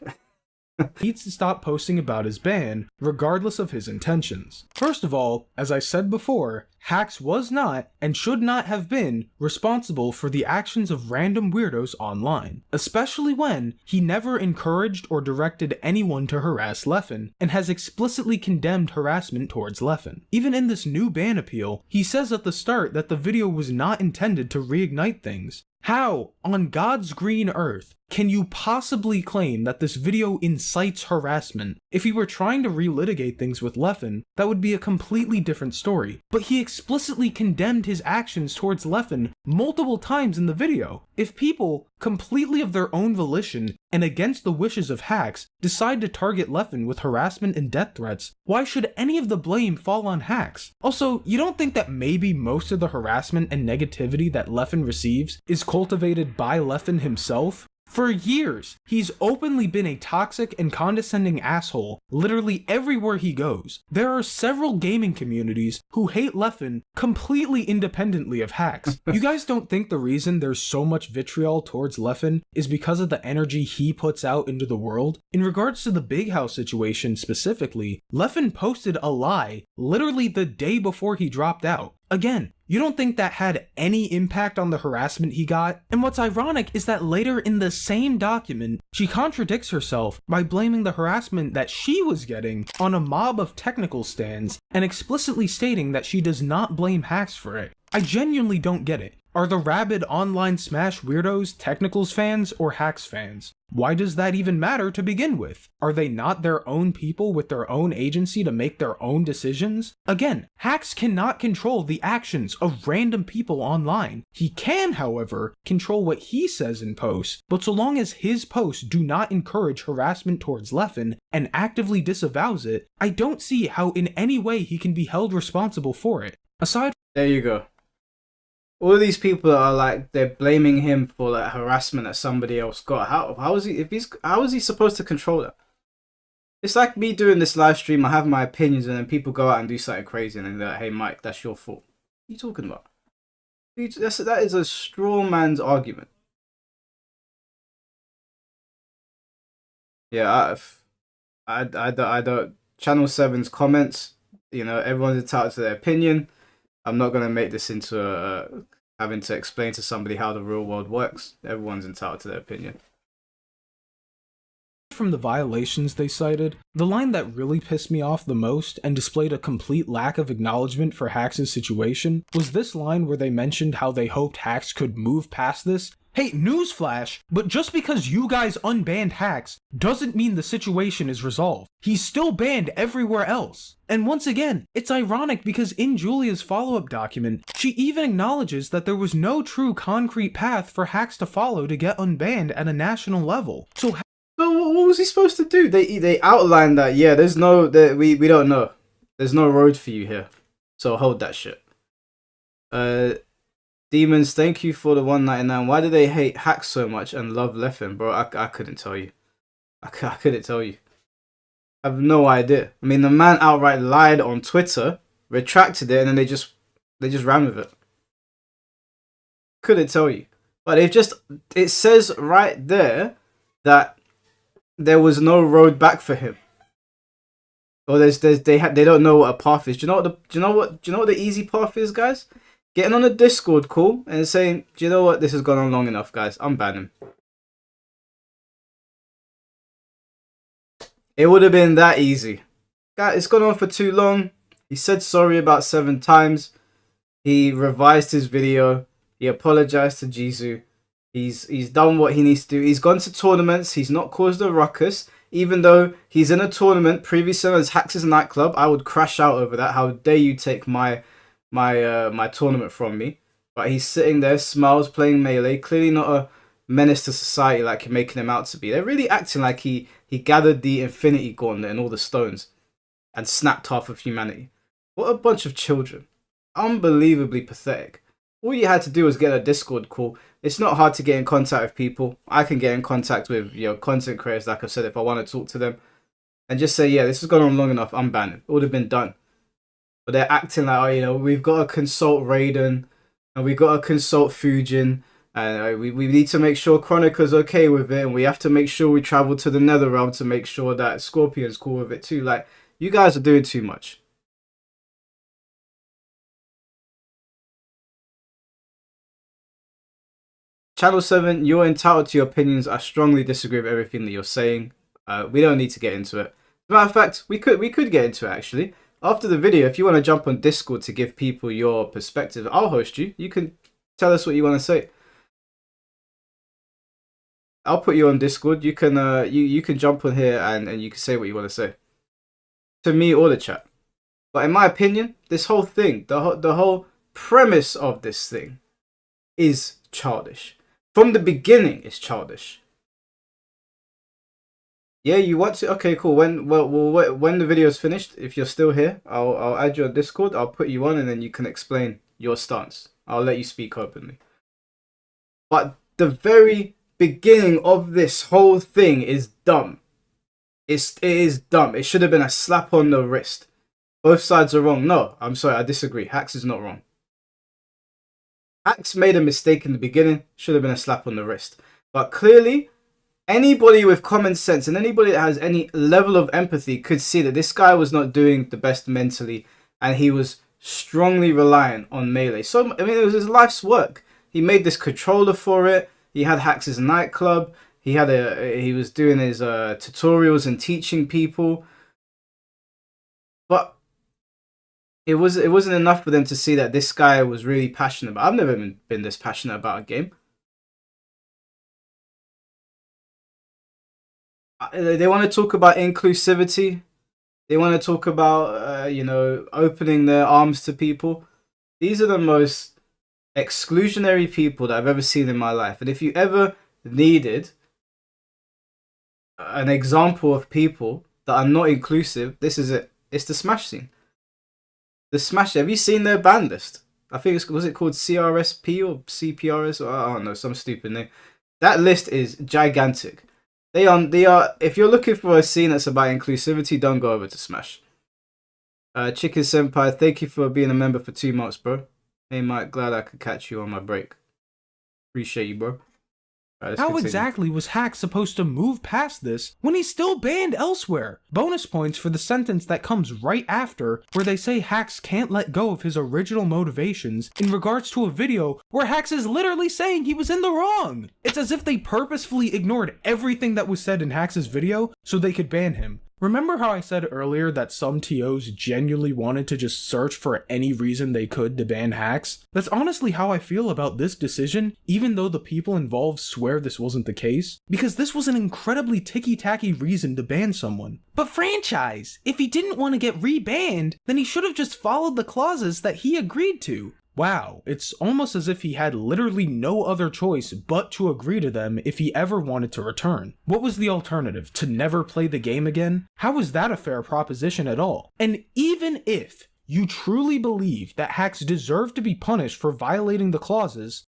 needs to stop posting about his ban, regardless of his intentions. First of all, as I said before, Hacks was not, and should not have been, responsible for the actions of random weirdos online, especially when he never encouraged or directed anyone to harass Leffen, and has explicitly condemned harassment towards Leffen. Even in this new ban appeal, he says at the start that the video was not intended to reignite things. How, on God's green earth, can you possibly claim that this video incites harassment? If he were trying to relitigate things with Leffen, that would be a completely different story. But he explicitly condemned his actions towards Leffen multiple times in the video. If people, completely of their own volition and against the wishes of Hacks, decide to target Leffen with harassment and death threats, why should any of the blame fall on Hacks? Also, you don't think that maybe most of the harassment and negativity that Leffen receives is cultivated by Leffen himself? For years, he's openly been a toxic and condescending asshole literally everywhere he goes. There are several gaming communities who hate Leffen completely independently of Hacks. You guys don't think the reason there's so much vitriol towards Leffen is because of the energy he puts out into the world? In regards to the Big House situation specifically, Leffen posted a lie literally the day before he dropped out. Again, you don't think that had any impact on the harassment he got? And what's ironic is that later in the same document, she contradicts herself by blaming the harassment that she was getting on a mob of technical stans and explicitly stating that she does not blame Hacks for it. I genuinely don't get it. Are the rabid online Smash weirdos Technicals fans or Hacks fans? Why does that even matter to begin with? Are they not their own people with their own agency to make their own decisions? Again, Hacks cannot control the actions of random people online. He can, however, control what he says in posts, but so long as his posts do not encourage harassment towards Leffen and actively disavows it, I don't see how in any way he can be held responsible for it. Aside— There you go. All of these people are like, they're blaming him for that harassment that somebody else got. How is he supposed to control that? It's like me doing this live stream, I have my opinions, and then people go out and do something crazy, and then they're like, hey Mike, that's your fault. What are you talking about? That is a straw man's argument. Yeah, I don't. Channel 7's comments, you know, everyone's entitled to their opinion. I'm not going to make this into having to explain to somebody how the real world works. Everyone's entitled to their opinion. From the violations they cited, the line that really pissed me off the most and displayed a complete lack of acknowledgement for Hacks' situation was this line where they mentioned how they hoped Hacks could move past this. Hey, newsflash, but just because you guys unbanned Hacks doesn't mean the situation is resolved. He's still banned everywhere else. And once again, it's ironic because in Julia's follow-up document, she even acknowledges that there was no true concrete path for Hacks to follow to get unbanned at a national level. So what was he supposed to do? They outlined that, yeah, we don't know. There's no road for you here. So hold that shit. Demons, thank you for the 199. Why do they hate hacks so much and love Leffen? Bro, I couldn't tell you. I couldn't tell you. I have no idea. I mean, the man outright lied on Twitter, retracted it, and then they just ran with it. Couldn't tell you. But it says right there that there was no road back for him. Or they don't know what a path is. Do you know what the easy path is, guys? Getting on a Discord call and saying, do you know what, this has gone on long enough, guys. Unban him. It would have been that easy. Guys, it's gone on for too long. He said sorry about 7 times. He revised his video. He apologized to Jizu. He's done what he needs to do. He's gone to tournaments. He's not caused a ruckus. Even though he's in a tournament previously known as Hax's nightclub, I would crash out over that. How dare you take my tournament from me? But he's sitting there, smiles, playing Melee. Clearly not a menace to society like you're making him out to be. They're really acting like he gathered the Infinity Gauntlet and all the stones and snapped half of humanity. What a bunch of children. Unbelievably pathetic. All you had to do was get a Discord call. It's not hard to get in contact with people. I can get in contact with content creators, like I said, if I want to talk to them. And just say, yeah, this has gone on long enough, I'm banned. It would have been done. But they're acting like, oh, we've got to consult Raiden. And we've got to consult Fujin. And we need to make sure Chronica's okay with it. And we have to make sure we travel to the Netherrealm to make sure that Scorpion's cool with it too. Like, you guys are doing too much. Channel 7, you're entitled to your opinions. I strongly disagree with everything that you're saying. We don't need to get into it. As a matter of fact, we could get into it actually. After the video, if you want to jump on Discord to give people your perspective, I'll host you. You can tell us what you want to say. I'll put you on Discord. You can you can jump on here and you can say what you want to say. To me or the chat. But in my opinion, this whole thing, the whole premise of this thing is childish. From the beginning, it's childish. Yeah, you watch it? Okay, cool. When the video's finished, if you're still here, I'll add you on Discord. I'll put you on, and then you can explain your stance. I'll let you speak openly. But the very beginning of this whole thing is dumb. It is dumb. It should have been a slap on the wrist. Both sides are wrong. No, I'm sorry. I disagree. Hax is not wrong. Hax made a mistake in the beginning, should have been a slap on the wrist. But clearly, anybody with common sense and anybody that has any level of empathy could see that this guy was not doing the best mentally and he was strongly reliant on Melee. So, I mean, it was his life's work. He made this controller for it. He had Hax's nightclub. He was doing his tutorials and teaching people. But it wasn't enough for them to see that this guy was really passionate about. I've never been this passionate about a game. They want to talk about inclusivity. They want to talk about opening their arms to people. These are the most exclusionary people that I've ever seen in my life. And if you ever needed an example of people that are not inclusive, this is it. It's the Smash scene. The Smash, have you seen their ban list? I think was it called CRSP or CPRS or I don't know, some stupid name. That list is gigantic. They are. If you're looking for a scene that's about inclusivity, don't go over to Smash. Chicken Senpai, thank you for being a member for 2 months, bro. Hey Mike, glad I could catch you on my break. Appreciate you, bro. How exactly was Hax supposed to move past this when he's still banned elsewhere? Bonus points for the sentence that comes right after, where they say Hax can't let go of his original motivations in regards to a video where Hax is literally saying he was in the wrong. It's as if they purposefully ignored everything that was said in Hax's video so they could ban him. Remember how I said earlier that some TOs genuinely wanted to just search for any reason they could to ban Hax? That's honestly how I feel about this decision, even though the people involved swear this wasn't the case, because this was an incredibly ticky-tacky reason to ban someone. But franchise, if he didn't want to get rebanned, then he should have just followed the clauses that he agreed to. Wow, it's almost as if he had literally no other choice but to agree to them if he ever wanted to return. What was the alternative? To never play the game again? How was that a fair proposition at all? And even if you truly believe that hacks deserve to be punished for violating the clauses,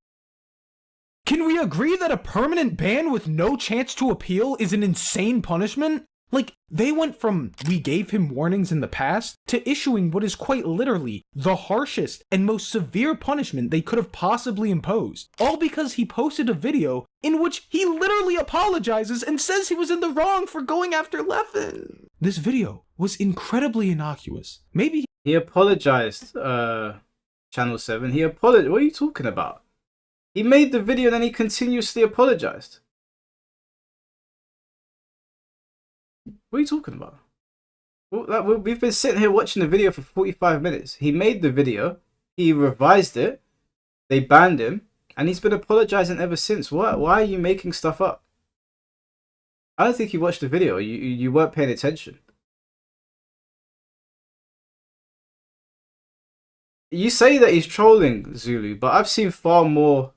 can we agree that a permanent ban with no chance to appeal is an insane punishment? Like, they went from we gave him warnings in the past to issuing what is quite literally the harshest and most severe punishment they could have possibly imposed, all because he posted a video in which he literally apologizes and says he was in the wrong for going after Leffen. This video was incredibly innocuous. Maybe he apologized, Channel 7. He apologized. What are you talking about? He made the video and then he continuously apologized. What are you talking about? We've been sitting here watching the video for 45 minutes. He made the video, he revised it, they banned him, and he's been apologizing ever since. Why are you making stuff up? I don't think you watched the video. You weren't paying attention. You say that he's trolling Zulu, but I've seen far more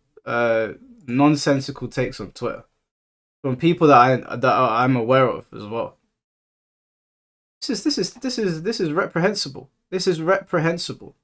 nonsensical takes on Twitter from people that I'm aware of as well. This is reprehensible. This is reprehensible.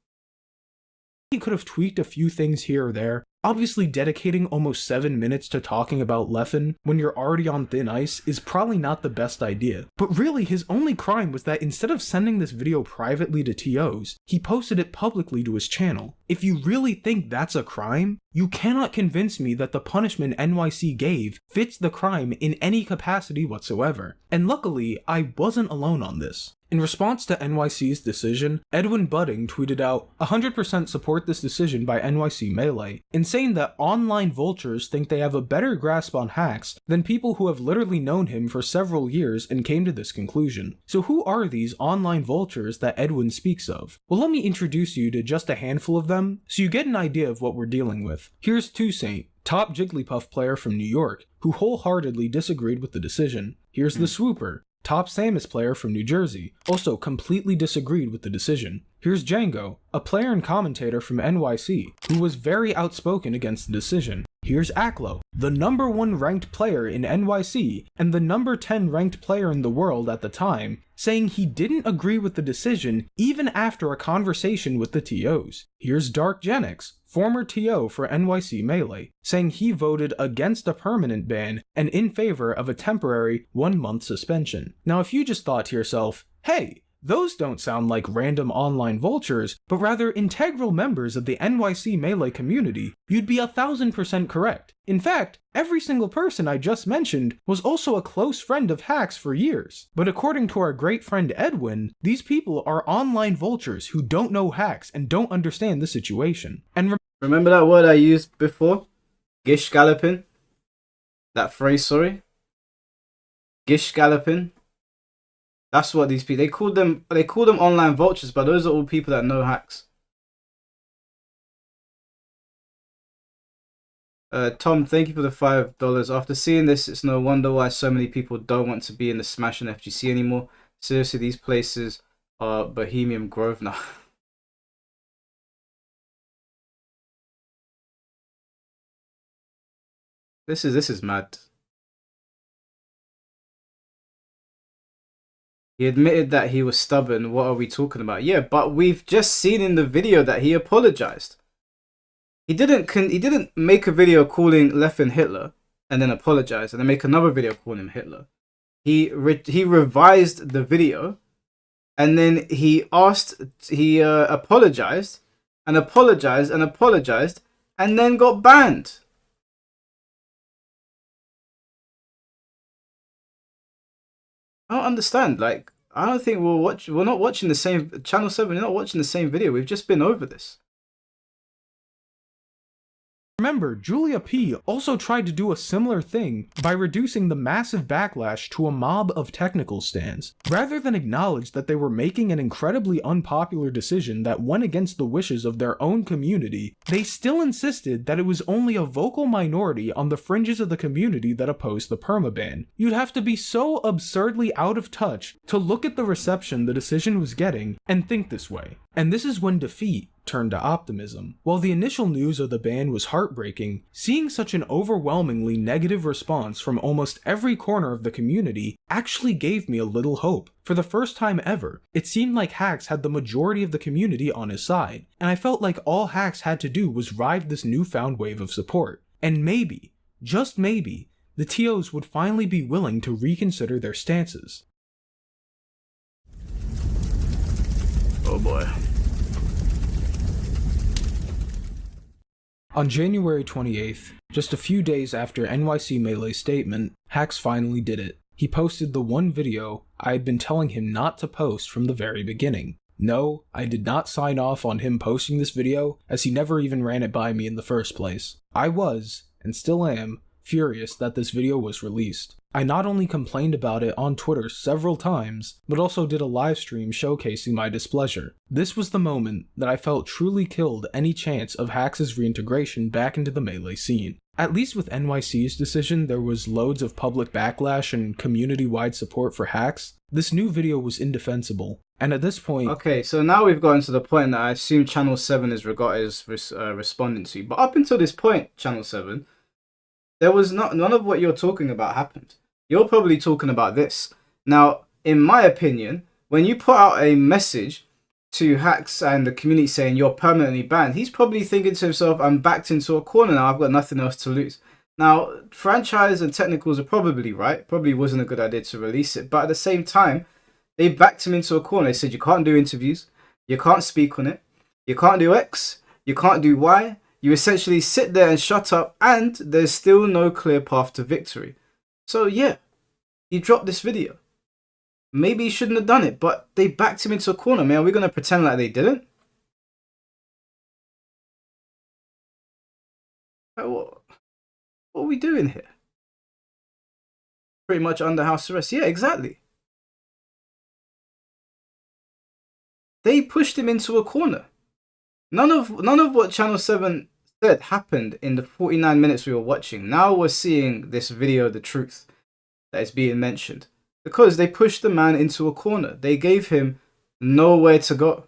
he could have tweaked a few things here or there. Obviously, dedicating almost 7 minutes to talking about Leffen when you're already on thin ice is probably not the best idea. But really, his only crime was that instead of sending this video privately to TOs, he posted it publicly to his channel. If you really think that's a crime, you cannot convince me that the punishment NYC gave fits the crime in any capacity whatsoever. And luckily, I wasn't alone on this. In response to NYC's decision, Edwin Budding tweeted out, 100% support this decision by NYC Melee, and saying that online vultures think they have a better grasp on hacks than people who have literally known him for several years and came to this conclusion. So who are these online vultures that Edwin speaks of? Well, let me introduce you to just a handful of them so you get an idea of what we're dealing with. Here's Toussaint, top Jigglypuff player from New York, who wholeheartedly disagreed with the decision. Here's the Swooper, top Samus player from New Jersey, also completely disagreed with the decision. Here's Django, a player and commentator from NYC, who was very outspoken against the decision. Here's Aklo, the #1 ranked player in NYC and the #10 ranked player in the world at the time, saying he didn't agree with the decision even after a conversation with the TOs. Here's Dark Genix, former TO for NYC Melee, saying he voted against a permanent ban and in favor of a temporary 1-month suspension. Now if you just thought to yourself, hey, those don't sound like random online vultures, but rather integral members of the NYC Melee community, you'd be 1000% correct. In fact, every single person I just mentioned was also a close friend of Hacks for years. But according to our great friend Edwin, these people are online vultures who don't know Hacks and don't understand the situation. And remember that word I used before? Gish galloping? That phrase, sorry? Gish galloping? That's what these people, they call them online vultures, but those are all people that know Hacks. Tom, thank you for the $5. After seeing this, it's no wonder why so many people don't want to be in the Smash and FGC anymore. Seriously, these places are Bohemian Grove now. This is mad. He admitted that he was stubborn. What are we talking about? Yeah, but we've just seen in the video that he apologized. He didn't make a video calling Leffen Hitler and then apologize and then make another video calling him Hitler. He revised the video and then he apologized and apologized and apologized and then got banned. I don't understand. Like, I don't think we're not watching the same Channel 7. You're not watching the same video. We've just been over this. remember, Julia P also tried to do a similar thing by reducing the massive backlash to a mob of technical stans. Rather than acknowledge that they were making an incredibly unpopular decision that went against the wishes of their own community, they still insisted that it was only a vocal minority on the fringes of the community that opposed the permaban. You'd have to be so absurdly out of touch to look at the reception the decision was getting and think this way. And this is when defeat turned to optimism. While the initial news of the ban was heartbreaking, seeing such an overwhelmingly negative response from almost every corner of the community actually gave me a little hope. For the first time ever, it seemed like Hax had the majority of the community on his side, and I felt like all Hax had to do was ride this newfound wave of support. And maybe, just maybe, the TOs would finally be willing to reconsider their stances. Oh boy. On January 28th, just a few days after NYC Melee's statement, Hax finally did it. He posted the one video I had been telling him not to post from the very beginning. No, I did not sign off on him posting this video, as he never even ran it by me in the first place. I was, and still am, furious that this video was released. I not only complained about it on Twitter several times, but also did a live stream showcasing my displeasure. This was the moment that I felt truly killed any chance of Hax's reintegration back into the Melee scene. At least with NYC's decision, there was loads of public backlash and community-wide support for Hax. This new video was indefensible, and at this point... Okay, so now we've gotten to the point that I assume Channel 7 is regarded as responding to. But up until this point, Channel 7, there was none of what you're talking about happened. You're probably talking about this. Now, in my opinion, when you put out a message to Hax and the community saying you're permanently banned, he's probably thinking to himself, I'm backed into a corner now, I've got nothing else to lose. Now, franchise and technicals are probably right. Probably wasn't a good idea to release it. But at the same time, they backed him into a corner. They said you can't do interviews, you can't speak on it, you can't do X, you can't do Y. You essentially sit there and shut up, and there's still no clear path to victory. So yeah, he dropped this video. Maybe he shouldn't have done it, but they backed him into a corner, man. Are we going to pretend like they didn't? What are we doing here? Pretty much under house arrest. Yeah, exactly. They pushed him into a corner. None of what Channel 7 said happened in the 49 minutes we were watching. Now we're seeing this video, the truth that is being mentioned. Because they pushed the man into a corner. They gave him nowhere to go.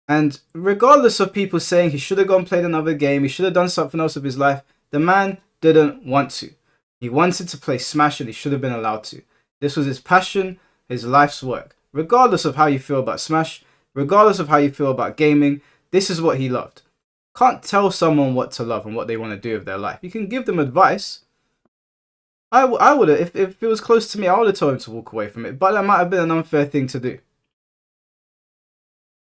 And regardless of people saying he should have gone and played another game, he should have done something else with his life, the man didn't want to. He wanted to play Smash and he should have been allowed to. This was his passion, his life's work. Regardless of how you feel about Smash, regardless of how you feel about gaming, this is what he loved. Can't tell someone what to love and what they want to do with their life. You can give them advice. I would have, if it was close to me, I would have told him to walk away from it. But that might have been an unfair thing to do.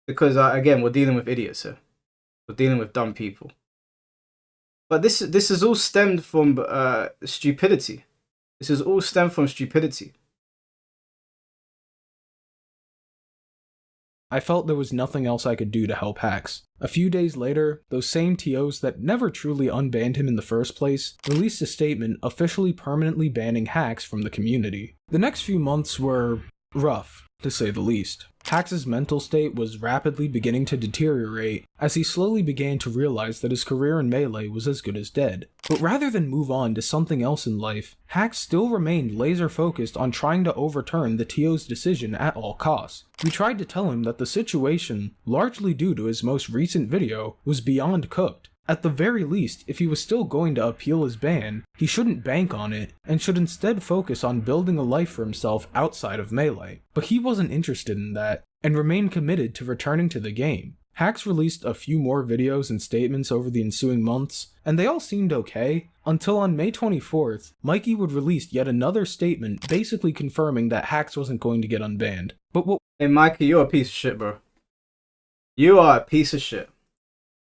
Because, again, we're dealing with idiots here. We're dealing with dumb people. But this is all stemmed from stupidity. This is all stemmed from stupidity. I felt there was nothing else I could do to help Hax. A few days later, those same TOs that never truly unbanned him in the first place released a statement officially permanently banning Hax from the community. The next few months were rough, to say the least. Hax's mental state was rapidly beginning to deteriorate as he slowly began to realize that his career in Melee was as good as dead. But rather than move on to something else in life, Hax still remained laser focused on trying to overturn the TO's decision at all costs. We tried to tell him that the situation, largely due to his most recent video, was beyond cooked. At the very least, if he was still going to appeal his ban, he shouldn't bank on it, and should instead focus on building a life for himself outside of Melee. But he wasn't interested in that, and remained committed to returning to the game. Hax released a few more videos and statements over the ensuing months, and they all seemed okay, until on May 24th, Mikey would release yet another statement basically confirming that Hax wasn't going to get unbanned. But what— Hey Mikey, you're a piece of shit, bro. You are a piece of shit.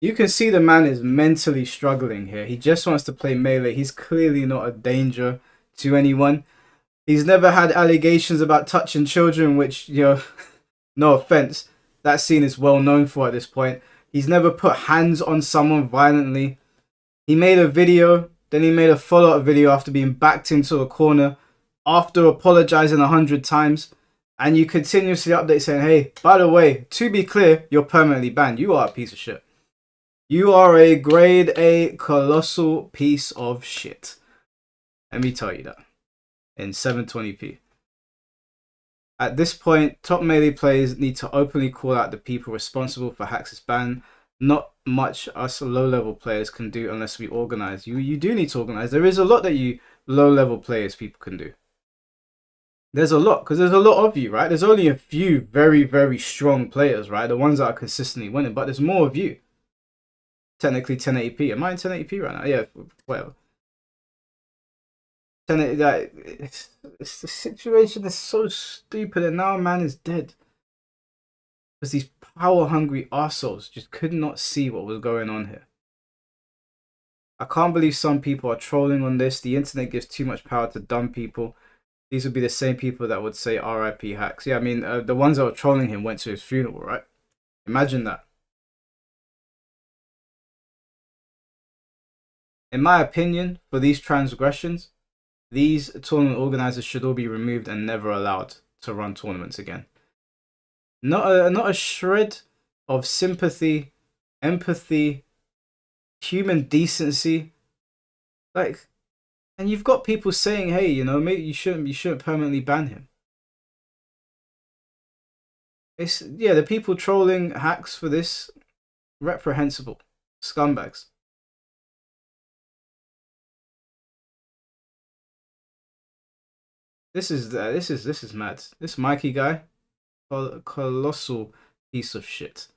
You can see the man is mentally struggling here. He just wants to play Melee. He's clearly not a danger to anyone. He's never had allegations about touching children, which, you know, no offense, that scene is well known for at this point. He's never put hands on someone violently. He made a video, then he made a follow-up video after being backed into a corner, after apologizing 100 times. And you continuously update saying, hey, by the way, to be clear, you're permanently banned. You are a piece of shit. You are a grade A colossal piece of shit. Let me tell you that. In 720p. At this point, top Melee players need to openly call out the people responsible for Hax's ban not much us low-level players can do unless we organize. You do need to organize. There is a lot that you low-level players people can do. There's a lot, because there's a lot of you, right? There's only a few very, very strong players, right? The ones that are consistently winning, but there's more of you. Technically 1080p. Am I in 1080p right now? Yeah, whatever. 1080, it's the situation is so stupid, and now a man is dead. Because these power-hungry arseholes just could not see what was going on here. I can't believe some people are trolling on this. The internet gives too much power to dumb people. These would be the same people that would say RIP Hacks. Yeah, I mean, the ones that were trolling him went to his funeral, right? Imagine that. In my opinion, for these transgressions, these tournament organizers should all be removed and never allowed to run tournaments again. Not a shred of sympathy, empathy, human decency. Like, and you've got people saying, hey, you know, maybe you shouldn't permanently ban him. It's, yeah, the people trolling Hacks for this, reprehensible scumbags. This is mad. This Mikey guy, colossal piece of shit.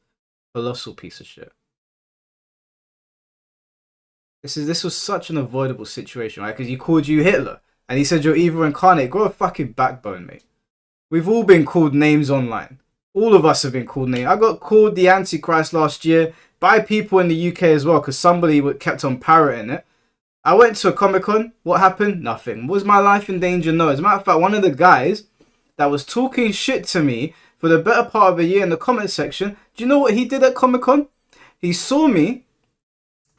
Colossal piece of shit. This was such an avoidable situation, right? Because he called you Hitler, and he said you're evil incarnate. Grow a fucking backbone, mate. We've all been called names online. All of us have been called names. I got called the Antichrist last year by people in the UK as well, because somebody kept on parroting it. I went to a Comic-Con. What happened? Nothing. Was my life in danger? No. As a matter of fact, one of the guys that was talking shit to me for the better part of a year in the comment section, do you know what he did at Comic-Con? He saw me.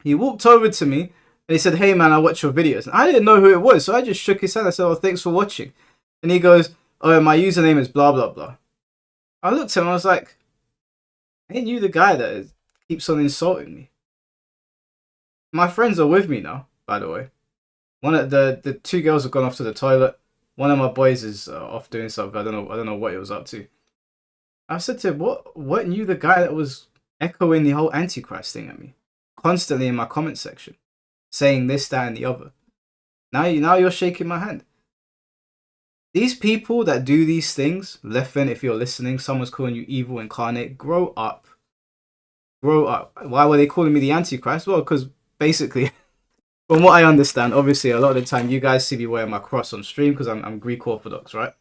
He walked over to me and he said, hey man, I watch your videos. And I didn't know who it was, so I just shook his hand. I said, oh, thanks for watching. And he goes, oh, my username is blah, blah, blah. I looked at him, I was like, ain't you the guy that keeps on insulting me? My friends are with me now, by the way. One of the two girls have gone off to the toilet. One of my boys is off doing something. I don't know what he was up to. I said to him, what you the guy that was echoing the whole Antichrist thing at me? Constantly in my comment section, saying this, that, and the other. Now you're shaking my hand. These people that do these things, Leffen, if you're listening, someone's calling you evil incarnate. Grow up. Grow up. Why were they calling me the Antichrist? Well, because basically, from what I understand, obviously a lot of the time you guys see me wearing my cross on stream because I'm Greek Orthodox, right?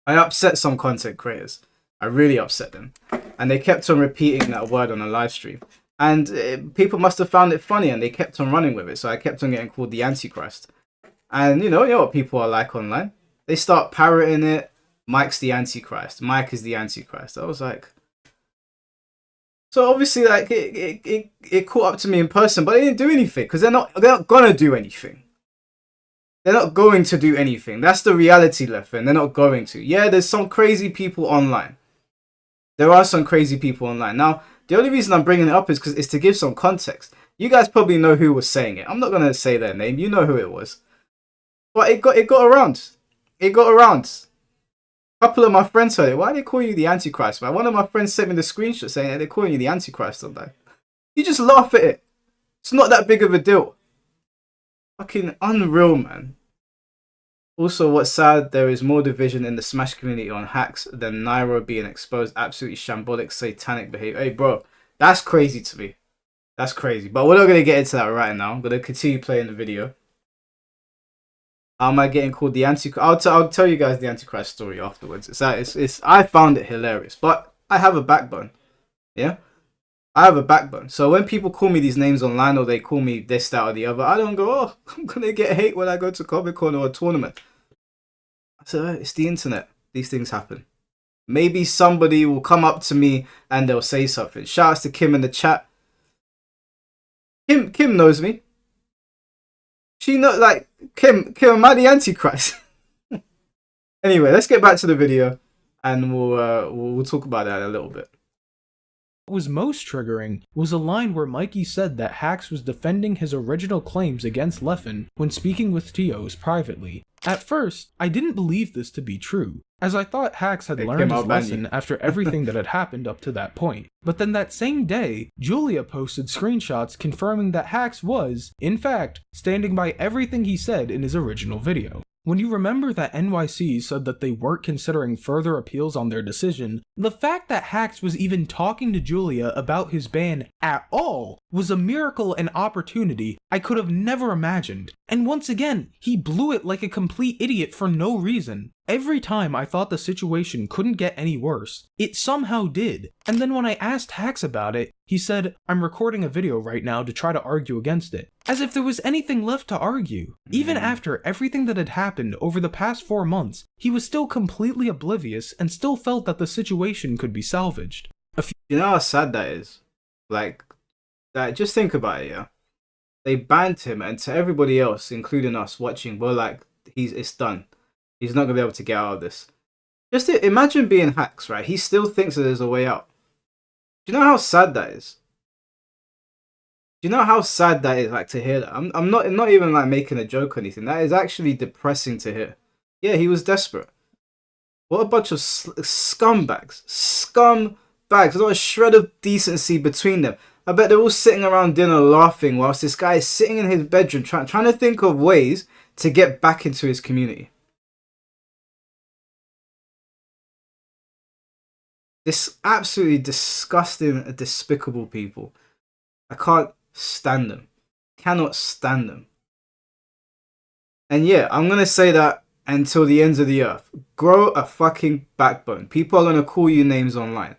I upset some content creators. I really upset them, and they kept on repeating that word on a live stream. And people must have found it funny, and they kept on running with it. So I kept on getting called the Antichrist. And you know what people are like online? They start parroting it. Mike's the Antichrist. Mike is the Antichrist. I was like, so obviously, like it caught up to me in person, but they didn't do anything because they're not gonna do anything. They're not going to do anything. That's the reality, Leffen. They're not going to. Yeah, there's some crazy people online. There are some crazy people online now. The only reason I'm bringing it up is to give some context. You guys probably know who was saying it. I'm not going to say their name. You know who it was. But it got around. It got around. A couple of my friends heard it. Why are they calling you the Antichrist, man? One of my friends sent me the screenshot saying that they're calling you the Antichrist on that. You just laugh at it. It's not that big of a deal. Fucking unreal, man. Also, what's sad, there is more division in the Smash community on Hacks than Nairo being exposed. Absolutely shambolic, satanic behavior. Hey, bro, that's crazy to me. That's crazy. But we're not going to get into that right now. I'm going to continue playing the video. How am I getting called the Antichrist? I'll tell you guys the Antichrist story afterwards. I found it hilarious. But I have a backbone. Yeah? I have a backbone. So when people call me these names online or they call me this, that, or the other, I don't go, oh, I'm going to get hate when I go to Comic-Con or a tournament. So it's the internet. These things happen. Maybe somebody will come up to me and they'll say something. Shouts to Kim in the chat. Kim knows me. She knows, like, Kim, am I the Antichrist? Anyway, let's get back to the video and we'll talk about that in a little bit. What was most triggering was a line where Mikey said that Hacks was defending his original claims against Leffen when speaking with TOs privately. At first, I didn't believe this to be true, as I thought Hacks had Hey, learned Kim, his I'll ban lesson you. after everything that had happened up to that point. But then that same day, Julia posted screenshots confirming that Hacks was, in fact, standing by everything he said in his original video. When you remember that NYC said that they weren't considering further appeals on their decision, the fact that Hacks was even talking to Julia about his ban at all was a miracle and opportunity I could have never imagined. And once again, he blew it like a complete idiot for no reason. Every time I thought the situation couldn't get any worse, it somehow did. And then when I asked Hacks about it, he said, "I'm recording a video right now to try to argue against it." As if there was anything left to argue. Even after everything that had happened over the past 4 months, he was still completely oblivious and still felt that the situation could be salvaged. You know how sad that is? Like, just think about it, yeah? They banned him, and to everybody else, including us watching, we're like, it's done. He's not going to be able to get out of this. Just imagine being Hacks, right? He still thinks that there's a way out. Do you know how sad that is? Do you know how sad that is, like, to hear that? I'm not even like making a joke or anything. That is actually depressing to hear. Yeah, he was desperate. What a bunch of scumbags. Scumbags. Not a shred of decency between them. I bet they're all sitting around dinner laughing whilst this guy is sitting in his bedroom trying to think of ways to get back into his community. This absolutely disgusting, despicable people. I can't stand them. Cannot stand them. And yeah, I'm going to say that until the ends of the earth. Grow a fucking backbone. People are going to call you names online.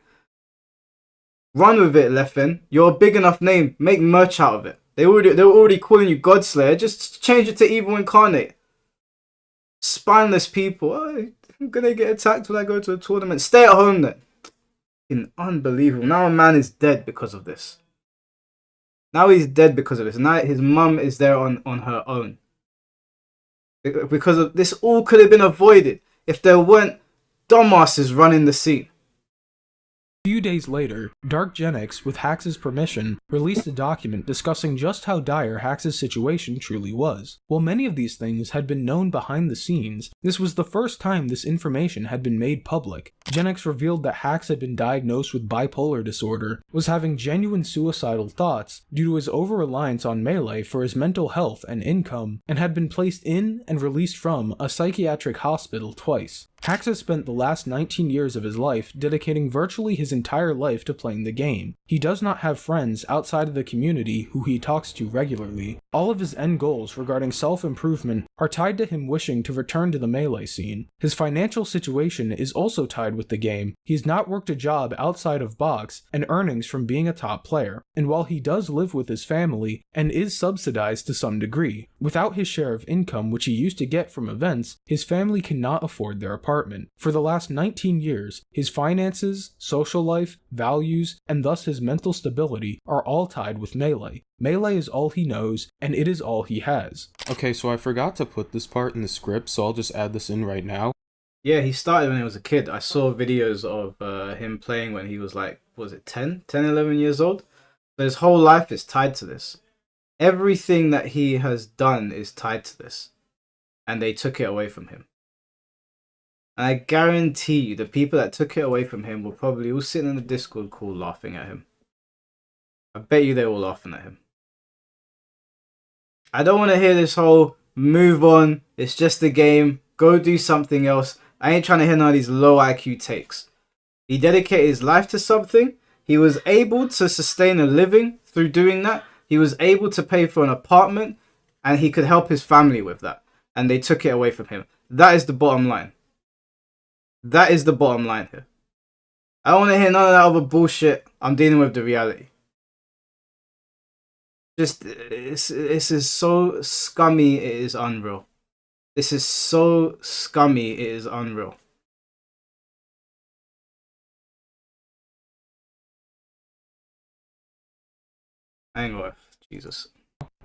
Run with it, Leffen. You're a big enough name. Make merch out of it. They were already calling you Godslayer. Just change it to Evil Incarnate. Spineless people. Oh, I'm going to get attacked when I go to a tournament. Stay at home then. Unbelievable. Now a man is dead because of this. Now he's dead because of this. Now his mum is there on her own. Because of this, all could have been avoided if there weren't dumbasses running the scene. A few days later, Dark Gen X, with Hacks' permission, released a document discussing just how dire Hacks' situation truly was. While many of these things had been known behind the scenes, this was the first time this information had been made public. Gen X revealed that Hacks had been diagnosed with bipolar disorder, was having genuine suicidal thoughts due to his over-reliance on Melee for his mental health and income, and had been placed in and released from a psychiatric hospital twice. Hacks has spent the last 19 years of his life dedicating virtually his entire life to playing the game. He does not have friends outside of the community who he talks to regularly. All of his end goals regarding self-improvement are tied to him wishing to return to the Melee scene. His financial situation is also tied with the game. He's not worked a job outside of box and earnings from being a top player, and while he does live with his family and is subsidized to some degree, without his share of income which he used to get from events, his family cannot afford their apartment. For the last 19 years, his finances, social life, values, and thus his mental stability are all tied with Melee. Melee is all he knows, and it is all he has. Okay, so I forgot to put this part in the script, so I'll just add this in right now. Yeah, he started when he was a kid. I saw videos of him playing when he was like, was it 10, 11 years old? So his whole life is tied to this. Everything that he has done is tied to this. And they took it away from him. And I guarantee you, the people that took it away from him were probably all sitting in the Discord call laughing at him. I bet you they were laughing at him. I don't want to hear this whole move on, it's just a game, go do something else. I ain't trying to hear none of these low IQ takes. He dedicated his life to something. He was able to sustain a living through doing that. He was able to pay for an apartment, and he could help his family with that. And they took it away from him. That is the bottom line. That is the bottom line here. I don't want to hear none of that other bullshit. I'm dealing with the reality. Just, this is so scummy, it is unreal. This is so scummy, it is unreal. Hang on, Jesus.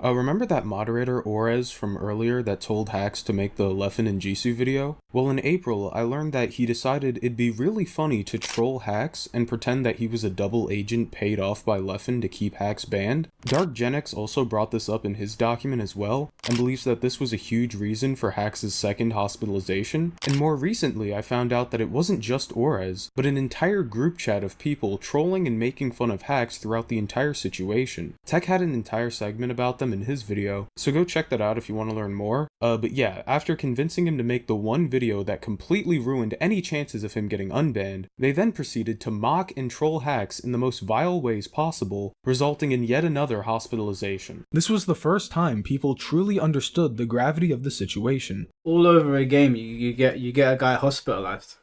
Remember that moderator Orez from earlier that told hacks to make the Leffen and Jisoo video? Well, in April, I learned that he decided it'd be really funny to troll hacks and pretend that he was a double agent paid off by Leffen to keep hacks banned. Dark Genix also brought this up in his document as well, and believes that this was a huge reason for Hacks' second hospitalization. And more recently, I found out that it wasn't just Orez, but an entire group chat of people trolling and making fun of hacks throughout the entire situation. Tech had an entire segment about them in his video, so go check that out if you want to learn more. But yeah, after convincing him to make the one video that completely ruined any chances of him getting unbanned, they then proceeded to mock and troll hacks in the most vile ways possible, resulting in yet another hospitalization. This was the first time people truly understood the gravity of the situation. All over a game, you get a guy hospitalized.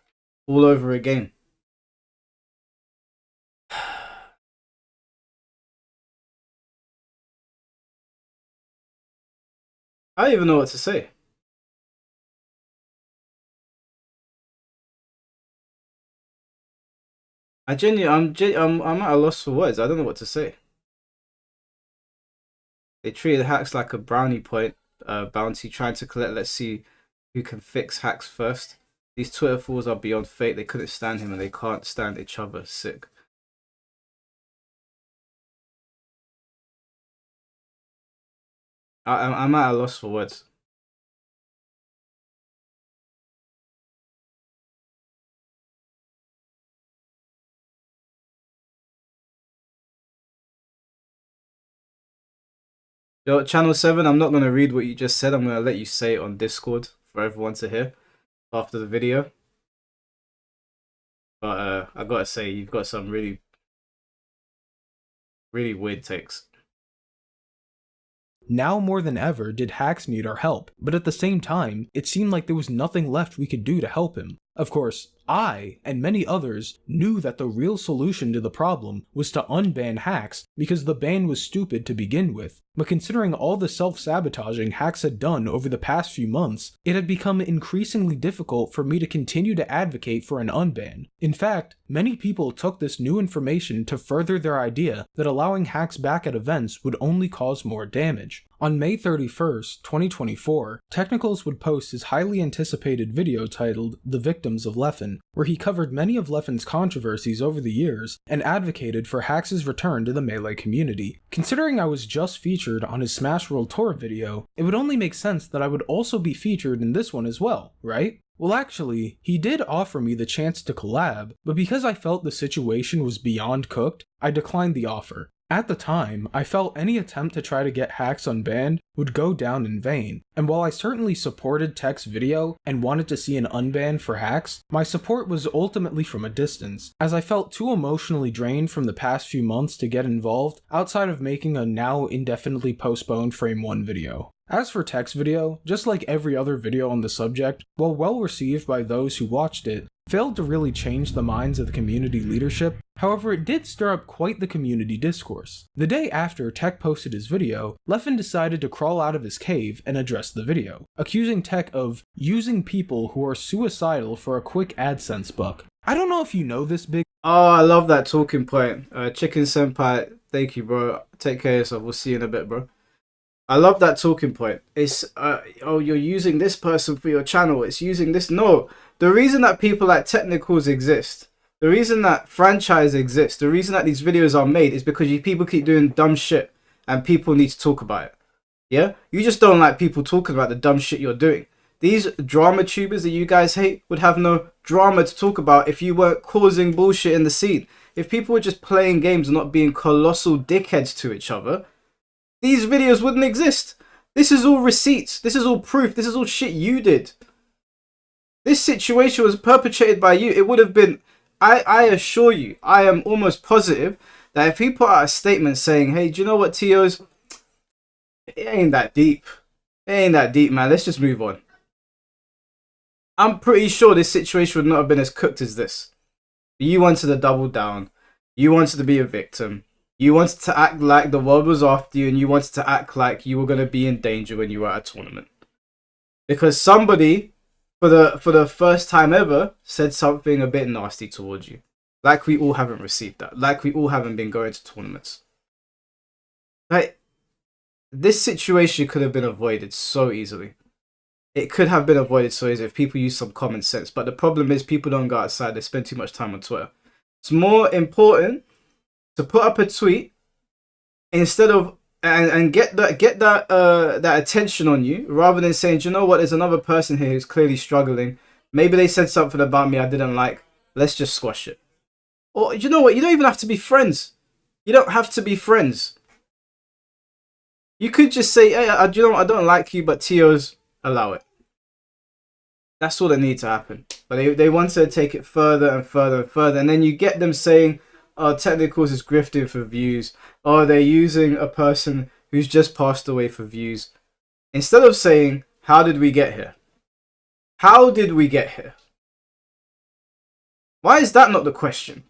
All over a game. I don't even know what to say. I'm at a loss for words. I don't know what to say. They treated hacks like a brownie point bounty, trying to collect. Let's see who can fix hacks first. These Twitter fools are beyond fate. They couldn't stand him, and they can't stand each other. Sick. I'm at a loss for words. Yo, Channel 7, I'm not going to read what you just said. I'm going to let you say it on Discord for everyone to hear after the video. But I got to say, you've got some really, really weird takes. Now more than ever did Hacks need our help, but at the same time, it seemed like there was nothing left we could do to help him. Of course, I, and many others, knew that the real solution to the problem was to unban Hacks because the ban was stupid to begin with, but considering all the self-sabotaging Hacks had done over the past few months, it had become increasingly difficult for me to continue to advocate for an unban. In fact, many people took this new information to further their idea that allowing Hacks back at events would only cause more damage. On May 31st, 2024, Technicals would post his highly anticipated video titled The Victims of Leffen, where he covered many of Leffen's controversies over the years and advocated for Hacks' return to the Melee community. Considering I was just featured on his Smash World Tour video, it would only make sense that I would also be featured in this one as well, right? Well, actually, he did offer me the chance to collab, but because I felt the situation was beyond cooked, I declined the offer. At the time, I felt any attempt to try to get Hacks unbanned would go down in vain, and while I certainly supported Tech's video and wanted to see an unban for Hacks, my support was ultimately from a distance, as I felt too emotionally drained from the past few months to get involved outside of making a now indefinitely postponed Frame 1 video. As for Tech's video, just like every other video on the subject, while well received by those who watched it, failed to really change the minds of the community leadership. However, it did stir up quite the community discourse. The day after Tech posted his video, Leffen decided to crawl out of his cave and address the video, accusing Tech of using people who are suicidal for a quick AdSense buck. I don't know if you know this, Big. Oh, I love that talking point. Chicken Senpai, thank you, bro. Take care of yourself. We'll see you in a bit, bro. I love that talking point. It's, oh, you're using this person for your channel. It's using this. No. The reason that people like Technicals exist, the reason that franchise exists, the reason that these videos are made is because people keep doing dumb shit and people need to talk about it. Yeah? You just don't like people talking about the dumb shit you're doing. These drama tubers that you guys hate would have no drama to talk about if you weren't causing bullshit in the scene. If people were just playing games and not being colossal dickheads to each other, these videos wouldn't exist. This is all receipts. This is all proof. This is all shit you did. This situation was perpetrated by you. It would have been, I assure you, I am almost positive that if he put out a statement saying, hey, do you know what, TOs? It ain't that deep. It ain't that deep, man. Let's just move on. I'm pretty sure this situation would not have been as cooked as this. You wanted to double down. You wanted to be a victim. You wanted to act like the world was after you, and you wanted to act like you were going to be in danger when you were at a tournament. Because somebody, for the first time ever, said something a bit nasty towards you. Like we all haven't received that. Like we all haven't been going to tournaments. Like, This situation could have been avoided so easily. It could have been avoided so easily if people use some common sense. But the problem is people don't go outside. They spend too much time on Twitter. It's more important to put up a tweet instead of and get that attention on you, rather than saying, do you know what, there's another person here who's clearly struggling. Maybe they said something about me I didn't like. Let's just squash it. Or you know what, you don't even have to be friends. You don't have to be friends. You could just say, hey, you know what, I don't like you, but TOs, allow it. That's all that needs to happen. But they want to take it further and further and further. And then you get them saying, oh, technicals is grifting for views. Or they're using a person who's just passed away for views. Instead of saying, how did we get here? How did we get here? Why is that not the question?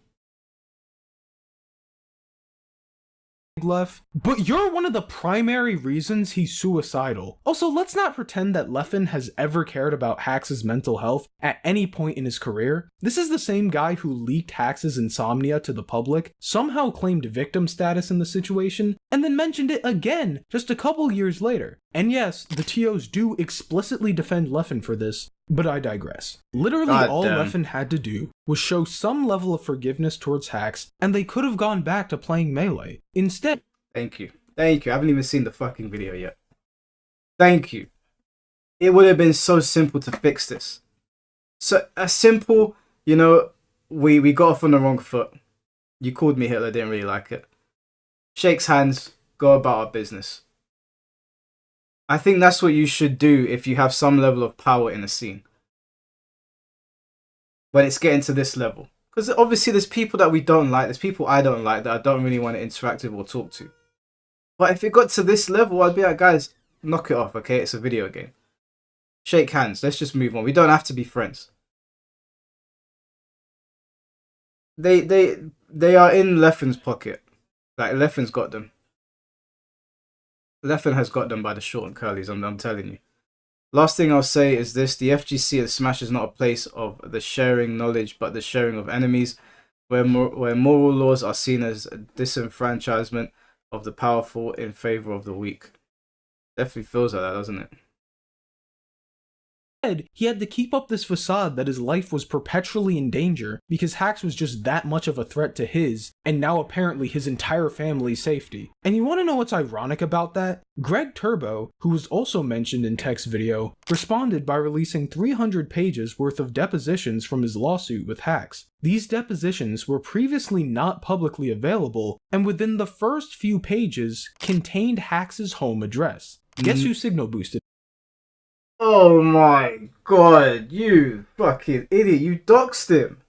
Left, but you're one of the primary reasons he's suicidal. Also, let's not pretend that Leffen has ever cared about Hax's mental health at any point in his career. This is the same guy who leaked Hax's insomnia to the public, somehow claimed victim status in the situation, and then mentioned it again just a couple years later. And yes, the TOs do explicitly defend Leffen for this, but I digress. Literally all Leffen had to do was show some level of forgiveness towards Hax, and they could have gone back to playing Melee. Instead... Thank you. Thank you. I haven't even seen the fucking video yet. Thank you. It would have been so simple to fix this. So, a simple, you know, we got off on the wrong foot. You called me Hitler, didn't really like it. Shakes hands, go about our business. I think that's what you should do if you have some level of power in a scene. When it's getting to this level. Because obviously there's people that we don't like. There's people I don't like that I don't really want to interact with or talk to. But if it got to this level, I'd be like, guys, knock it off, okay? It's a video game. Shake hands. Let's just move on. We don't have to be friends. They are in Leffen's pocket. Like, Leffen's got them. Leffen has got them by the short and curlies, I'm telling you. Last thing I'll say is this. The FGC and Smash is not a place of the sharing knowledge, but the sharing of enemies, where moral laws are seen as a disenfranchisement of the powerful in favor of the weak. Definitely feels like that, doesn't it? He had to keep up this facade that his life was perpetually in danger because Hax was just that much of a threat to his, and now apparently his entire family's safety. And you want to know what's ironic about that? Greg Turbo, who was also mentioned in Tech's video, responded by releasing 300 pages worth of depositions from his lawsuit with Hax. These depositions were previously not publicly available, and within the first few pages contained Hax's home address. Guess who signal boosted? Oh my god, you fucking idiot, you doxed him.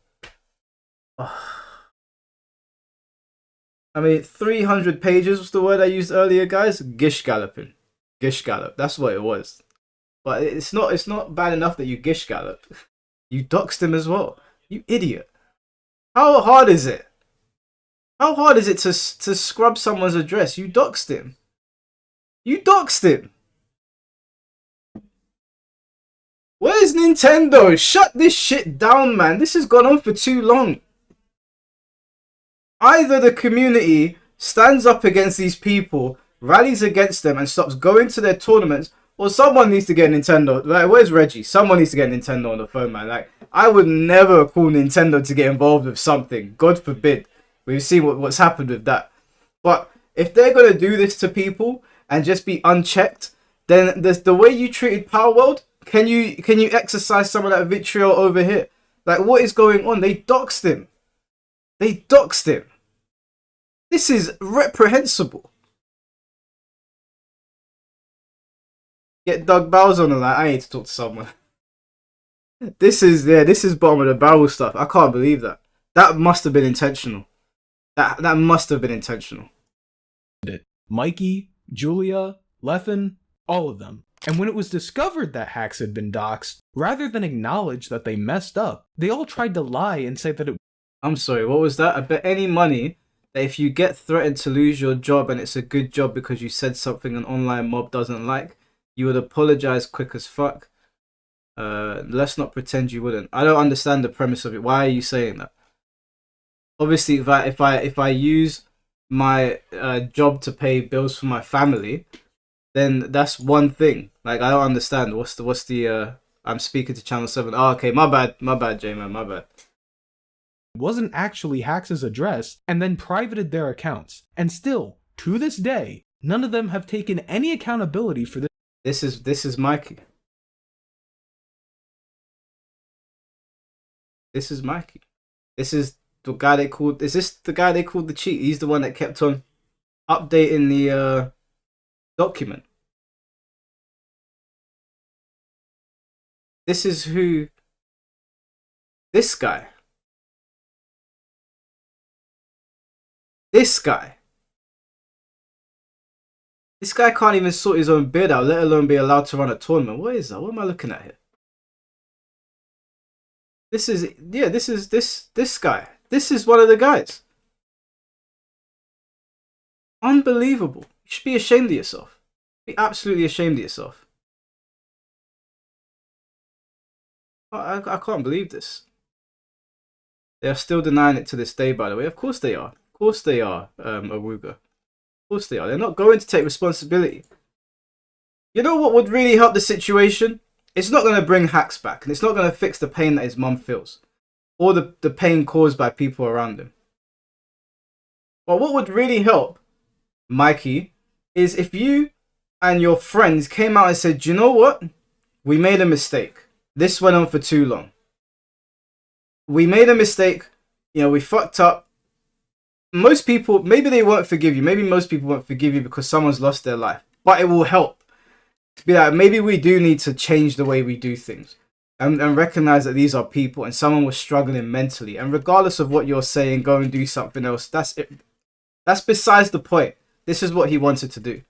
I mean, 300 pages was the word I used earlier, guys. Gish galloping. Gish gallop, that's what it was. But it's not bad enough that you gish gallop. You doxed him as well. You idiot. How hard is it? How hard is it to scrub someone's address? You doxed him. You doxed him. Where's Nintendo? Shut this shit down, man. This has gone on for too long. Either the community stands up against these people, rallies against them, and stops going to their tournaments, or someone needs to get Nintendo. Like, where's Reggie? Someone needs to get Nintendo on the phone, man. Like, I would never call Nintendo to get involved with something. God forbid. We've seen what's happened with that. But if they're going to do this to people and just be unchecked, then there's the way you treated Power World. Can you exercise some of that vitriol over here? Like, what is going on? They doxed him. They doxed him. This is reprehensible. Get Doug Bowser on the line. I need to talk to someone. This is bottom of the barrel stuff. I can't believe that. That must have been intentional. That must have been intentional. Mikey, Julia, Leffen, all of them. And when it was discovered that Hax had been doxxed, rather than acknowledge that they messed up, they all tried to lie and say that it... I'm sorry, what was that? I bet any money that if you get threatened to lose your job and it's a good job because you said something an online mob doesn't like, you would apologize quick as fuck. Let's not pretend you wouldn't. I don't understand the premise of it. Why are you saying that? Obviously, if I use my job to pay bills for my family, then that's one thing. Like, I don't understand. What's the I'm speaking to Channel 7. Oh, okay, my bad, J-Man, my bad. Wasn't actually Hax's address and then privated their accounts. And still, to this day, none of them have taken any accountability for this. This is Mikey. This is Mikey. This is the guy they called. Is this the guy they called the cheat? He's the one that kept on updating the document. This is who. This guy. This guy. This guy can't even sort his own bid out, let alone be allowed to run a tournament. What is that? What am I looking at here? This is, yeah, this is this guy. This is one of the guys. Unbelievable. You should be ashamed of yourself. Be absolutely ashamed of yourself. I can't believe this. They are still denying it to this day, by the way. Of course they are. Of course they are, Aruga. Of course they are. They're not going to take responsibility. You know what would really help the situation? It's not going to bring Hax back, and it's not going to fix the pain that his mum feels, or the pain caused by people around him. But what would really help, Mikey, is if you and your friends came out and said, you know what? We made a mistake. This went on for too long. We made a mistake. You know, we fucked up. Most people, maybe they won't forgive you. Maybe most people won't forgive you because someone's lost their life. But it will help to be like, maybe we do need to change the way we do things. And recognize that these are people and someone was struggling mentally. And regardless of what you're saying, go and do something else. That's it. That's besides the point. This is what he wanted to do.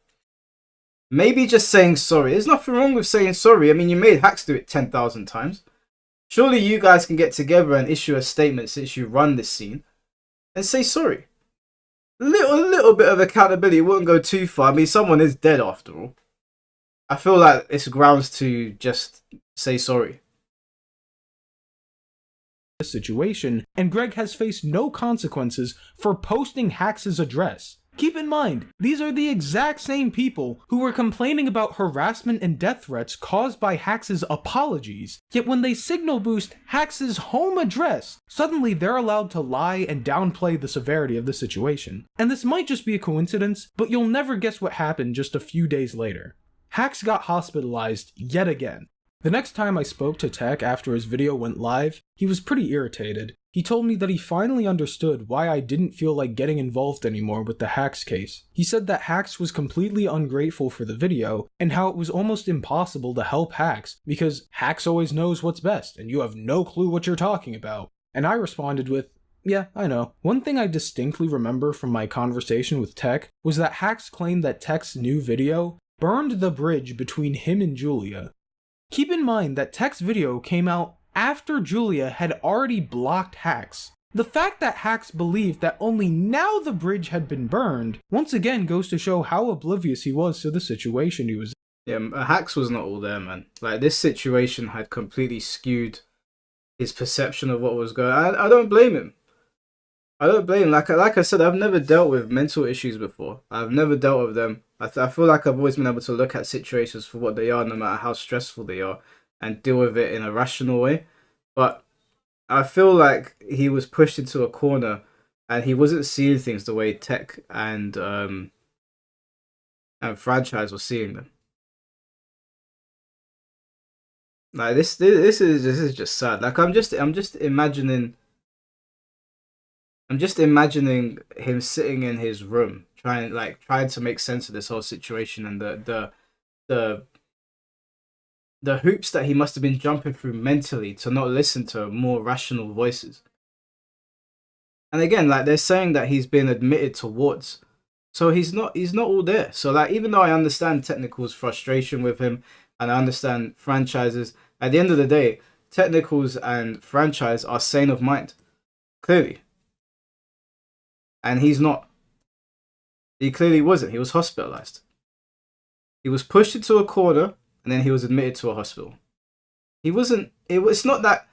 Maybe just saying sorry. There's nothing wrong with saying sorry. I mean, you made Hax do it 10,000 times. Surely you guys can get together and issue a statement since you run this scene and say sorry. A little bit of accountability wouldn't go too far. I mean, someone is dead after all. I feel like it's grounds to just say sorry. Situation, and Greg has faced no consequences for posting Hax's address. Keep in mind, these are the exact same people who were complaining about harassment and death threats caused by Hax's apologies, yet when they signal boost Hax's home address, suddenly they're allowed to lie and downplay the severity of the situation. And this might just be a coincidence, but you'll never guess what happened just a few days later. Hax got hospitalized yet again. The next time I spoke to Tech after his video went live, he was pretty irritated. He told me that he finally understood why I didn't feel like getting involved anymore with the Hax case. He said that Hax was completely ungrateful for the video, and how it was almost impossible to help Hax because Hax always knows what's best, and you have no clue what you're talking about. And I responded with, yeah, I know. One thing I distinctly remember from my conversation with Tech was that Hax claimed that Tech's new video burned the bridge between him and Julia. Keep in mind that Tech's video came out after Julia had already blocked Hax. The fact that Hax believed that only now the bridge had been burned once again goes to show how oblivious he was to the situation he was in. Yeah, Hax was not all there, man. Like, this situation had completely skewed his perception of what was going on. I don't blame him. I don't blame him. Like I said, I've never dealt with mental issues before. I've never dealt with them. I feel like I've always been able to look at situations for what they are, no matter how stressful they are, and deal with it in a rational way. But I feel like he was pushed into a corner and he wasn't seeing things the way Tech and franchise was seeing them. Like this is just sad. Like I'm just imagining him sitting in his room trying to make sense of this whole situation and the hoops that he must have been jumping through mentally to not listen to more rational voices. And again, like, they're saying that he's been admitted to wards, so he's not all there. So like, even though I understand Technical's frustration with him and I understand franchises, at the end of the day, Technicals and franchise are sane of mind, clearly. And he's not. He clearly wasn't. He was hospitalized. He was pushed into a corner and then he was admitted to a hospital. He wasn't. It's not that.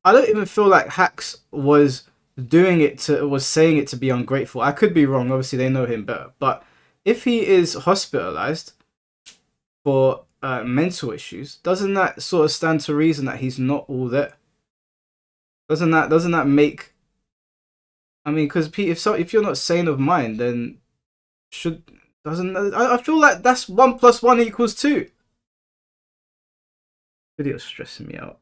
I don't even feel like Hax was saying it to be ungrateful. I could be wrong. Obviously, they know him better. But if he is hospitalized for mental issues, doesn't that sort of stand to reason that he's not all there? Doesn't that make? I mean, because if you're not sane of mind, then I feel like that's 1 + 1 = 2. Video's stressing me out.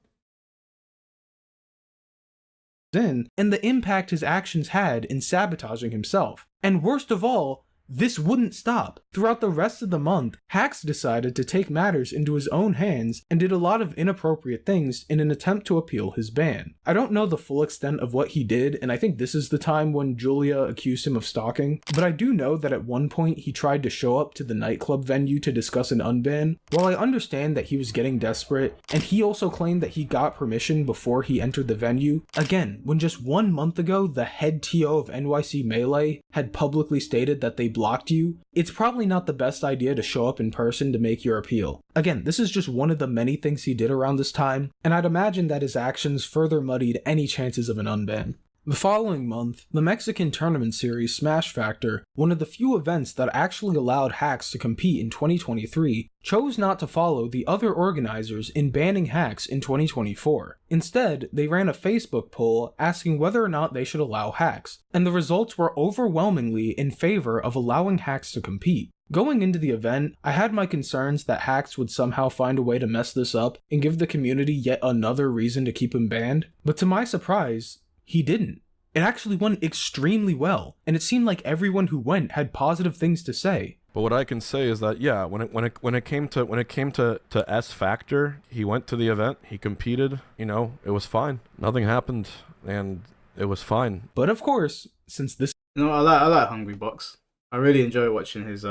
And the impact his actions had in sabotaging himself. And worst of all, this wouldn't stop. Throughout the rest of the month, Hacks decided to take matters into his own hands and did a lot of inappropriate things in an attempt to appeal his ban. I don't know the full extent of what he did, and I think this is the time when Julia accused him of stalking, but I do know that at one point he tried to show up to the nightclub venue to discuss an unban. While I understand that he was getting desperate, and he also claimed that he got permission before he entered the venue, again, when just 1 month ago the head TO of NYC Melee had publicly stated that they blocked you, it's probably not the best idea to show up in person to make your appeal. Again, this is just one of the many things he did around this time, and I'd imagine that his actions further muddied any chances of an unban. The following month, the Mexican tournament series Smash Factor, one of the few events that actually allowed Hacks to compete in 2023, chose not to follow the other organizers in banning Hacks in 2024. Instead, they ran a Facebook poll asking whether or not they should allow Hacks, and the results were overwhelmingly in favor of allowing Hacks to compete. Going into the event, I had my concerns that Hacks would somehow find a way to mess this up and give the community yet another reason to keep him banned, but to my surprise, he didn't. It actually went extremely well, and it seemed like everyone who went had positive things to say. But what I can say is that yeah, when it came to S Factor, he went to the event, he competed, it was fine. Nothing happened, and it was fine. But of course, since this I like Hungry Box. I really enjoy watching his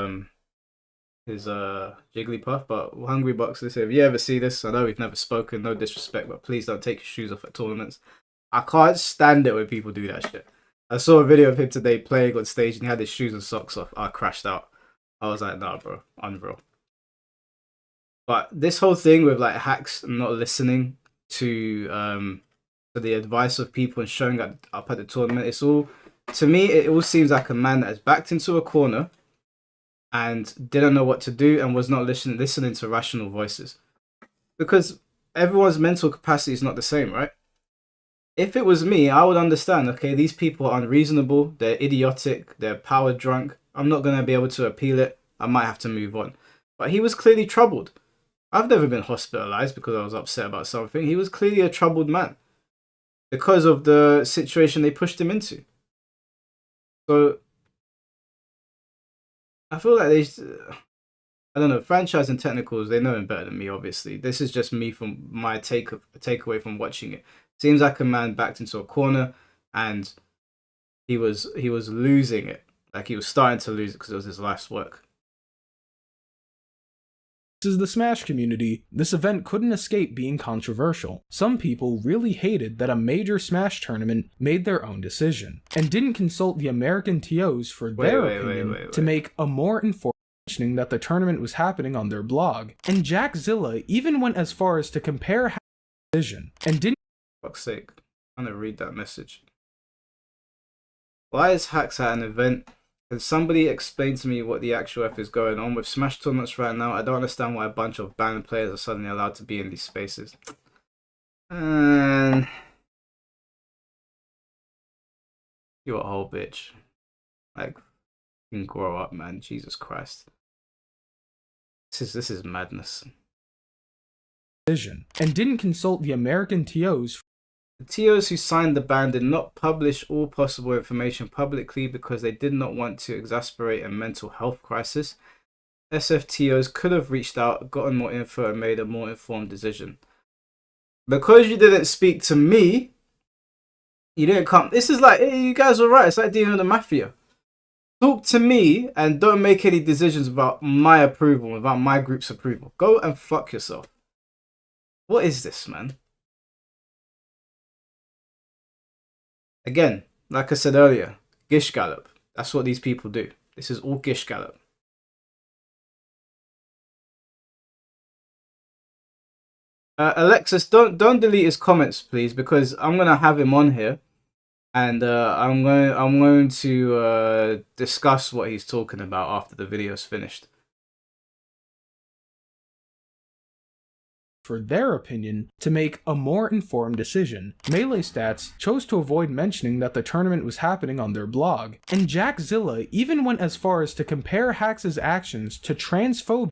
Jigglypuff, but Hungry Box, listen, if you ever see this, I know we've never spoken, no disrespect, but please don't take your shoes off at tournaments. I can't stand it when people do that shit. I saw a video of him today playing on stage and he had his shoes and socks off. I crashed out. I was like, nah, bro, unreal. But this whole thing with like Hacks not listening to the advice of people and showing up at the tournament, to me, it all seems like a man that has backed into a corner and didn't know what to do and was not listening to rational voices. Because everyone's mental capacity is not the same, right? If it was me, I would understand, okay, these people are unreasonable, they're idiotic, they're power drunk, I'm not going to be able to appeal it, I might have to move on. But he was clearly troubled. I've never been hospitalized because I was upset about something. He was clearly a troubled man because of the situation they pushed him into. So, I feel like I don't know, franchise and technicals, they know him better than me, obviously. This is just me from my takeaway from watching it. Seems like a man backed into a corner and he was losing it. Like he was starting to lose it because it was his life's work. is the Smash community, this event couldn't escape being controversial. Some people really hated that a major Smash tournament made their own decision, and didn't consult the American TOs for their opinion to make a more informed mentioning that the tournament was happening on their blog. And Jackzilla even went as far as to compare Hack's decision, and didn't— fuck's sake, I'm gonna read that message. Why is Hacks at an event? Can somebody explain to me what the actual F is going on with Smash tournaments right now? I don't understand why a bunch of banned players are suddenly allowed to be in these spaces. And you're a whole bitch. Like, you can grow up, man. Jesus Christ. This is madness. And didn't consult the American TOs. The TOs who signed the ban did not publish all possible information publicly because they did not want to exacerbate a mental health crisis. SFTOs could have reached out, gotten more info, and made a more informed decision. Because you didn't speak to me, you didn't come. This is like, hey, you guys are right. It's like dealing with the mafia. Talk to me and don't make any decisions without my approval, without my group's approval. Go and fuck yourself. What is this, man? Again, like I said earlier, gish gallop. That's what these people do. This is all gish gallop. Alexis, don't delete his comments, please, because I'm gonna have him on here, and I'm going to discuss what he's talking about after the video's finished. for their opinion to make a more informed decision. Melee Stats chose to avoid mentioning that the tournament was happening on their blog, and Jackzilla even went as far as to compare Hax's actions to transphobia.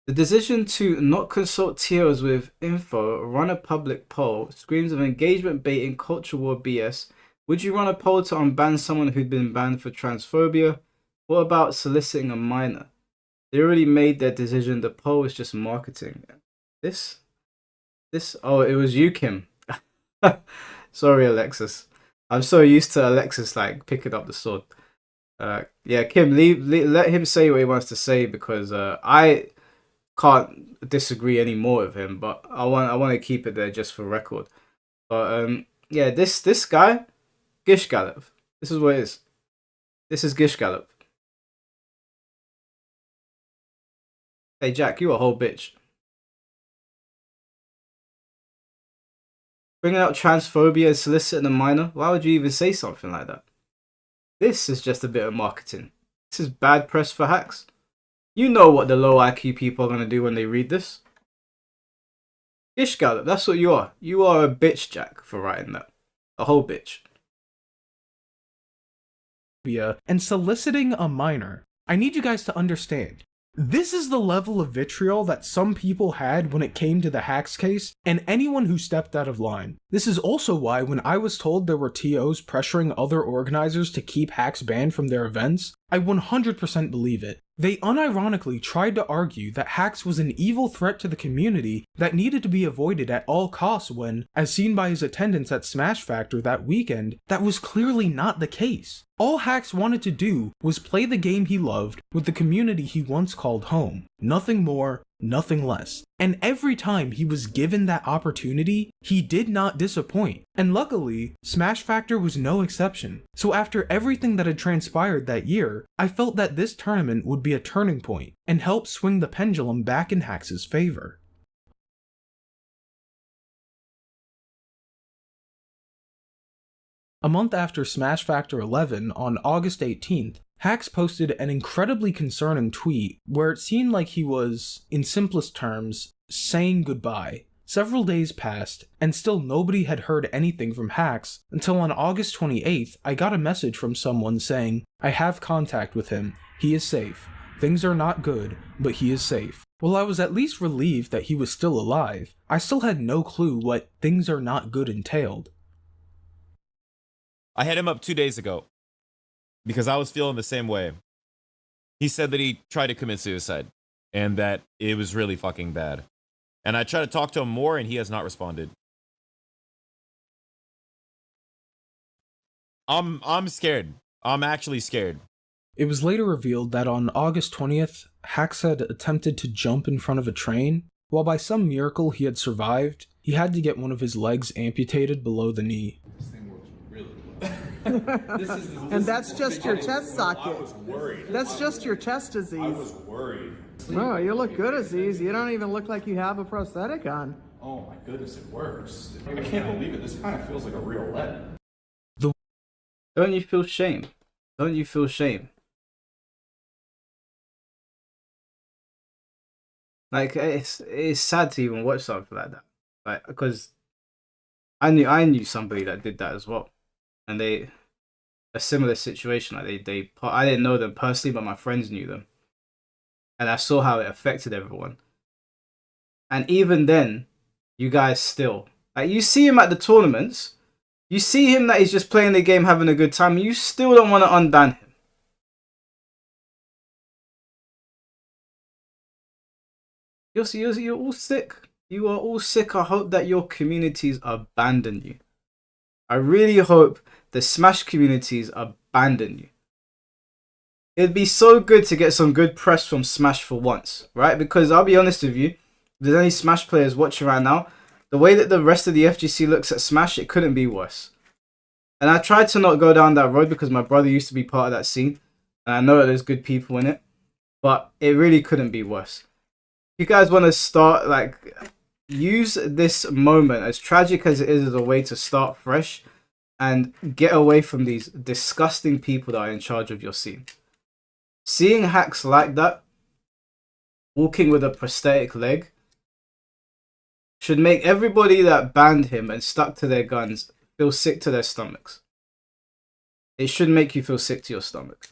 The decision to not consult TOs with info, run a public poll, screams of engagement baiting, culture war BS. Would you run a poll to unban someone who'd been banned for transphobia? What about soliciting a minor? They already made their decision. The poll is just marketing. Oh, it was you, Kim. Sorry, Alexis. I'm so used to Alexis like picking up the sword. Yeah, Kim, let him say what he wants to say, because I can't disagree anymore with him, but I want to keep it there just for record. But yeah, this guy, Gish Gallop. This is what it is. This is Gish Gallop. Hey Jack, you a whole bitch. Bringing out transphobia and soliciting a minor. Why would you even say something like that? This is just a bit of marketing. This is bad press for Hacks. You know what the low IQ people are going to do when they read this. Gish Gallop, that's what you are. You are a bitch, Jack, for writing that. A whole bitch. And soliciting a minor. I need you guys to understand. This is the level of vitriol that some people had when it came to the Hacks case, and anyone who stepped out of line. This is also why when I was told there were TOs pressuring other organizers to keep Hacks banned from their events, I 100% believe it. They unironically tried to argue that Hacks was an evil threat to the community that needed to be avoided at all costs when, as seen by his attendance at Smash Factor that weekend, that was clearly not the case. All Hacks wanted to do was play the game he loved with the community he once called home. Nothing more, nothing less. And every time he was given that opportunity, he did not disappoint. And luckily, Smash Factor was no exception. So after everything that had transpired that year, I felt that this tournament would be a turning point and help swing the pendulum back in Hax's favor. A month after Smash Factor 11, on August 18th, Hax posted an incredibly concerning tweet where it seemed like he was, in simplest terms, saying goodbye. Several days passed, and still nobody had heard anything from Hax until on August 28th, I got a message from someone saying, "I have contact with him. He is safe. Things are not good, but he is safe." While I was at least relieved that he was still alive, I still had no clue what "things are not good" entailed. I hit him up 2 days ago because I was feeling the same way. He said that he tried to commit suicide and that it was really fucking bad. And I tried to talk to him more and he has not responded. I'm scared. I'm actually scared. It was later revealed that on August 20th, Hax had attempted to jump in front of a train. While by some miracle he had survived, he had to get one of his legs amputated below the knee. And that's just your chest socket. I was worried. That's just your chest, Aziz. I was worried. No, you look good, Aziz. You don't even look like you have a prosthetic on. Oh my goodness, it works. I can't believe it. This kind of feels like a real leg. Don't you feel shame? Don't you feel shame? Like, it's sad to even watch something like that. Like, because I knew somebody that did that as well. And a similar situation, like I didn't know them personally, but my friends knew them, and I saw how it affected everyone. And even then, you guys still, like, you see him at the tournaments, you see him that he's just playing the game, having a good time, and you still don't want to unban him. You're all sick. You are all sick. I hope that your communities abandon you. I really hope the Smash communities abandon you. It'd be so good to get some good press from Smash for once, right? Because I'll be honest with you, if there's any Smash players watching right now, the way that the rest of the FGC looks at Smash, it couldn't be worse. And I tried to not go down that road because my brother used to be part of that scene, and I know that there's good people in it, but it really couldn't be worse. If you guys want to start, like, use this moment, as tragic as it is, as a way to start fresh and get away from these disgusting people that are in charge of your scene. Seeing Hacks like that, walking with a prosthetic leg, should make everybody that banned him and stuck to their guns feel sick to their stomachs. It should make you feel sick to your stomach.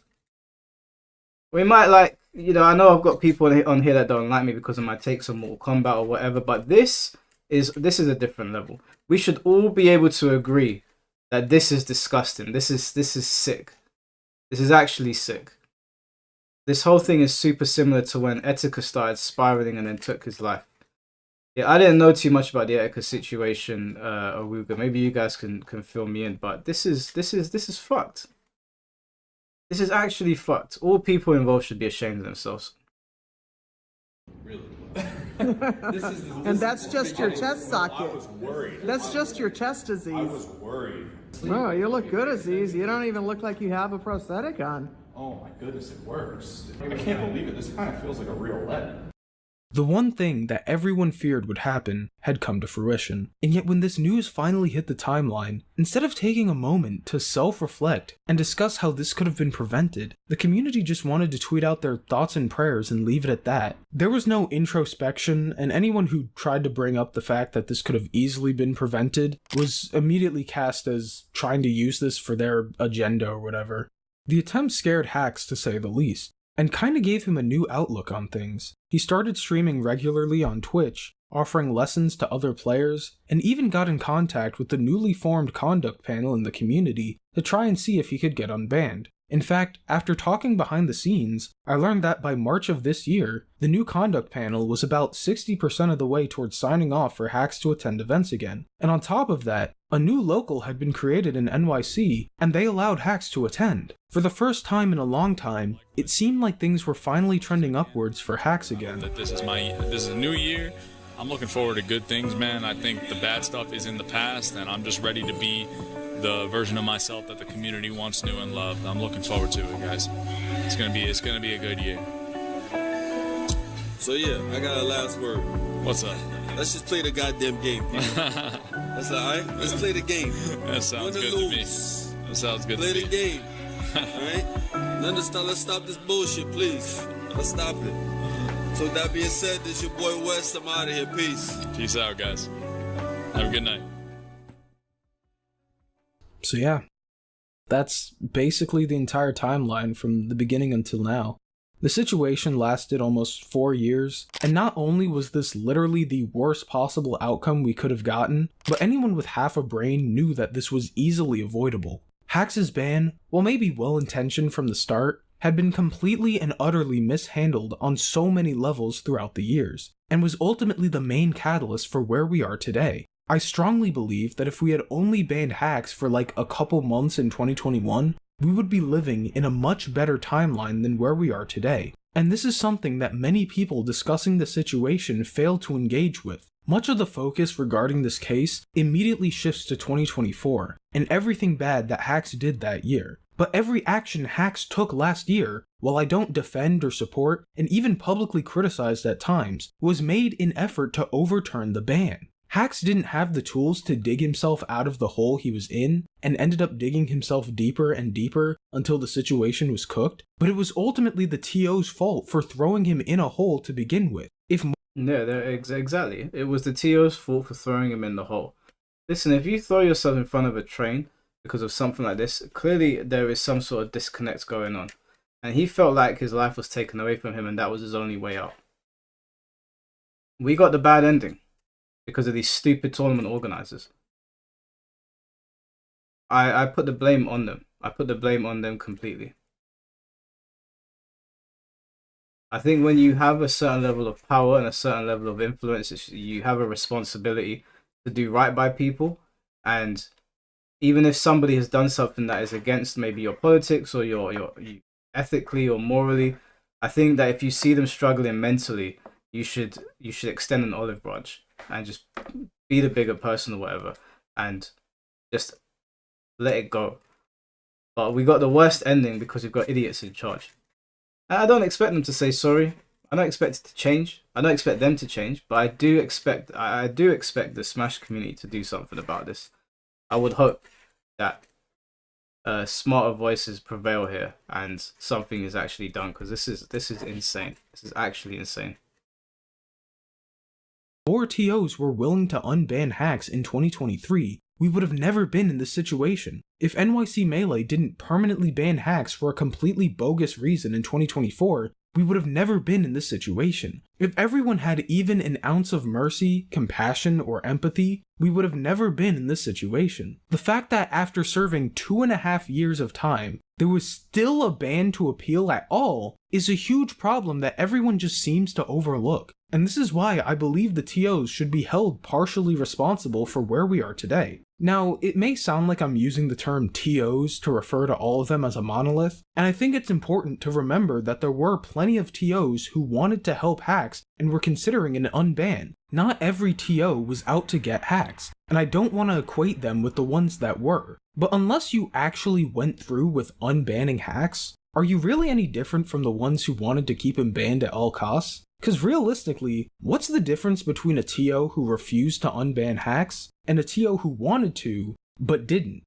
We might like, you know, I know I've got people on here that don't like me because of my takes on Mortal Kombat or whatever, but this is a different level. We should all be able to agree that this is disgusting. This is sick. This is actually sick. This whole thing is super similar to when Etika started spiraling and then took his life. Yeah, I didn't know too much about the Etika situation, Awuga. Maybe you guys can fill me in, but this is fucked. This is actually fucked. All people involved should be ashamed of themselves. And that's just your chest socket. That's just your chest, Aziz. I was worried. Oh, you look good, Aziz. You don't even look like you have a prosthetic on. Oh my goodness, it works. I can't believe it. This kind of feels like a real leg. The one thing that everyone feared would happen had come to fruition, and yet when this news finally hit the timeline, instead of taking a moment to self-reflect and discuss how this could have been prevented, the community just wanted to tweet out their thoughts and prayers and leave it at that. There was no introspection, and anyone who tried to bring up the fact that this could have easily been prevented was immediately cast as trying to use this for their agenda or whatever. The attempt scared Hacks, to say the least, and kinda gave him a new outlook on things. He started streaming regularly on Twitch, offering lessons to other players, and even got in contact with the newly formed conduct panel in the community to try and see if he could get unbanned. In fact, after talking behind the scenes, I learned that by March of this year, the new conduct panel was about 60% of the way towards signing off for Hacks to attend events again. And on top of that, a new local had been created in NYC, and they allowed Hacks to attend. For the first time in a long time, it seemed like things were finally trending upwards for Hacks again. This is a new year. I'm looking forward to good things, man. I think the bad stuff is in the past, and I'm just ready to be the version of myself that the community wants, knew, and loved. I'm looking forward to it, guys. It's gonna be a good year. So yeah, I got a last word. What's up? Let's just play the goddamn game. That's alright. Let's play the game. That sounds good to me. That sounds good play to me. Play the game. Alright? Let's stop this bullshit, please. Let's stop it. So with that being said, this your boy West. I'm out of here. Peace. Peace out, guys. Have a good night. So yeah, that's basically the entire timeline from the beginning until now. The situation lasted almost 4 years, and not only was this literally the worst possible outcome we could have gotten, but anyone with half a brain knew that this was easily avoidable. Hacks' ban, while maybe well-intentioned from the start, had been completely and utterly mishandled on so many levels throughout the years, and was ultimately the main catalyst for where we are today. I strongly believe that if we had only banned Hacks for like a couple months in 2021, we would be living in a much better timeline than where we are today. And this is something that many people discussing the situation fail to engage with. Much of the focus regarding this case immediately shifts to 2024, and everything bad that Hacks did that year. But every action Hacks took last year, while I don't defend or support, and even publicly criticized at times, was made in effort to overturn the ban. Hacks didn't have the tools to dig himself out of the hole he was in, and ended up digging himself deeper and deeper until the situation was cooked, but it was ultimately the TO's fault for throwing him in a hole to begin with. Exactly. It was the TO's fault for throwing him in the hole. Listen, if you throw yourself in front of a train because of something like this, clearly there is some sort of disconnect going on. And he felt like his life was taken away from him and that was his only way out. We got the bad ending because of these stupid tournament organizers. I put the blame on them. I put the blame on them completely. I think when you have a certain level of power and a certain level of influence, you have a responsibility to do right by people. And even if somebody has done something that is against maybe your politics or your ethically or morally, I think that if you see them struggling mentally, you should extend an olive branch and just be the bigger person or whatever and just let it go. But we got the worst ending because we've got idiots in charge. And I don't expect them to say sorry. I don't expect it to change. I don't expect them to change, but I do expect the Smash community to do something about this. I would hope that smarter voices prevail here and something is actually done, because this is insane. This is actually insane. more TOs were willing to unban hacks in 2023, we would have never been in this situation. If NYC Melee didn't permanently ban hacks for a completely bogus reason in 2024, we would have never been in this situation. If everyone had even an ounce of mercy, compassion, or empathy, we would have never been in this situation. The fact that after serving 2.5 years of time, there was still a ban to appeal at all is a huge problem that everyone just seems to overlook. And this is why I believe the TOs should be held partially responsible for where we are today. Now, it may sound like I'm using the term TOs to refer to all of them as a monolith, and I think it's important to remember that there were plenty of TOs who wanted to help hacks and were considering an unban. Not every TO was out to get hacks, and I don't want to equate them with the ones that were. But unless you actually went through with unbanning hacks, are you really any different from the ones who wanted to keep him banned at all costs? Because realistically, what's the difference between a TO who refused to unban hacks and a TO who wanted to, but didn't?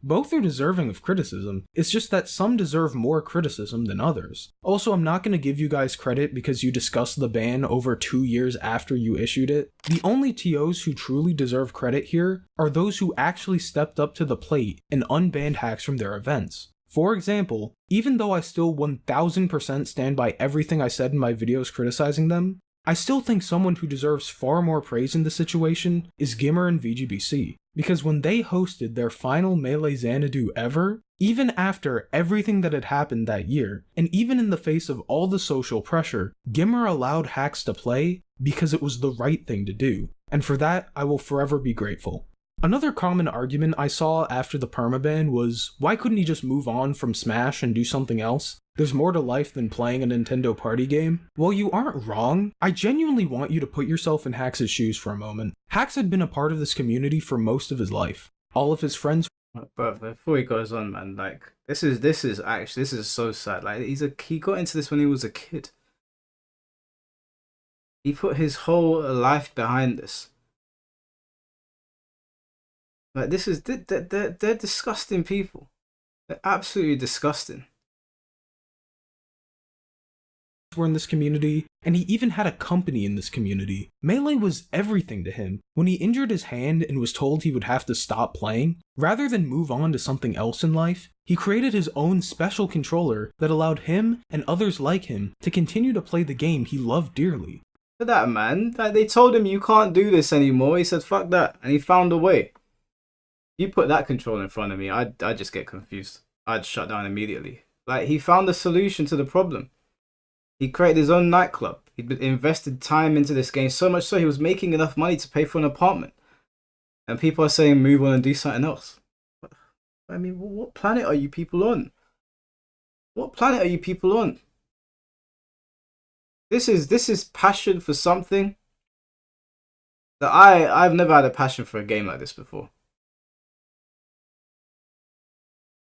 Both are deserving of criticism, it's just that some deserve more criticism than others. Also, I'm not going to give you guys credit because you discussed the ban over 2 years after you issued it. The only TOs who truly deserve credit here are those who actually stepped up to the plate and unbanned hacks from their events. For example, even though I still 1000% stand by everything I said in my videos criticizing them, I still think someone who deserves far more praise in this situation is Gimmer and VGBC, because when they hosted their final Melee Xanadu ever, even after everything that had happened that year, and even in the face of all the social pressure, Gimmer allowed hacks to play because it was the right thing to do, and for that I will forever be grateful. Another common argument I saw after the permaban was, why couldn't he just move on from Smash and do something else? There's more to life than playing a Nintendo party game. Well, you aren't wrong. I genuinely want you to put yourself in Hax' shoes for a moment. Hax had been a part of this community for most of his life. All of his friends. But before he goes on, man, like this is so sad. Like he got into this when he was a kid. He put his whole life behind this. Like they're disgusting people. They're absolutely disgusting. Were in this community, and he even had a company in this community. Melee was everything to him. When he injured his hand and was told he would have to stop playing, rather than move on to something else in life, he created his own special controller that allowed him and others like him to continue to play the game he loved dearly. For that, man, like they told him you can't do this anymore. He said fuck that, and he found a way. You put that controller in front of me, I'd just get confused. I'd shut down immediately. Like he found a solution to the problem. He created his own nightclub. He'd invested time into this game, so much so he was making enough money to pay for an apartment. And people are saying move on and do something else. I mean, what planet are you people on? What planet are you people on? This is passion for something that I've never had a passion for a game like this before.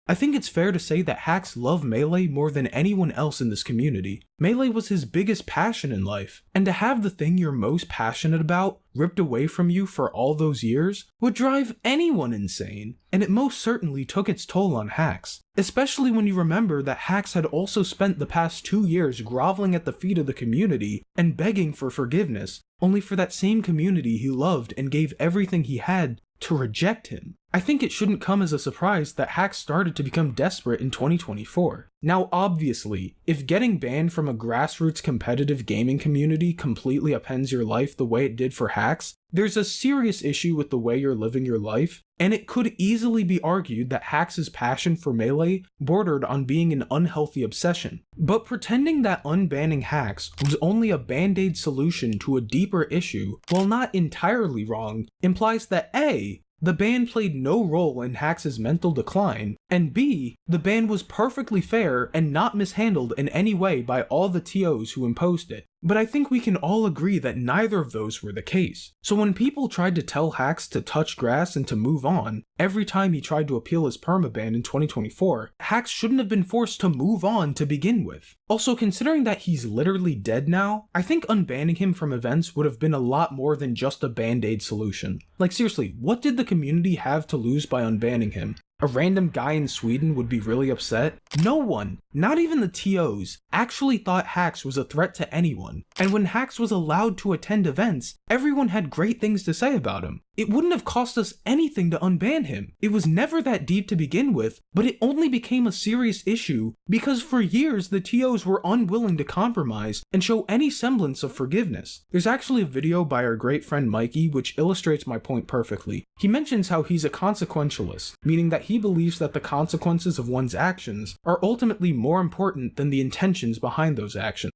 I think it's fair to say that Hax loved Melee more than anyone else in this community. Melee was his biggest passion in life, and to have the thing you're most passionate about ripped away from you for all those years would drive anyone insane, and it most certainly took its toll on Hax. Especially when you remember that Hax had also spent the past 2 years groveling at the feet of the community and begging for forgiveness, only for that same community he loved and gave everything he had to reject him. I think it shouldn't come as a surprise that Hax started to become desperate in 2024. Now obviously, if getting banned from a grassroots competitive gaming community completely upends your life the way it did for Hax, there's a serious issue with the way you're living your life, and it could easily be argued that Hax's passion for Melee bordered on being an unhealthy obsession. But pretending that unbanning Hax was only a band-aid solution to a deeper issue, while not entirely wrong, implies that A, the ban played no role in Hax's mental decline, and B, the ban was perfectly fair and not mishandled in any way by all the TOs who imposed it. But I think we can all agree that neither of those were the case. So when people tried to tell Hax to touch grass and to move on, every time he tried to appeal his permaban in 2024, Hax shouldn't have been forced to move on to begin with. Also, considering that he's literally dead now, I think unbanning him from events would have been a lot more than just a band-aid solution. Like seriously, what did the community have to lose by unbanning him? A random guy in Sweden would be really upset? No one, not even the TOs, actually thought Hax was a threat to anyone. And when Hax was allowed to attend events, everyone had great things to say about him. It wouldn't have cost us anything to unban him. It was never that deep to begin with, but it only became a serious issue because for years the TOs were unwilling to compromise and show any semblance of forgiveness. There's actually a video by our great friend Mikey which illustrates my point perfectly. He mentions how he's a consequentialist, meaning that he believes that the consequences of one's actions are ultimately more important than the intentions behind those actions.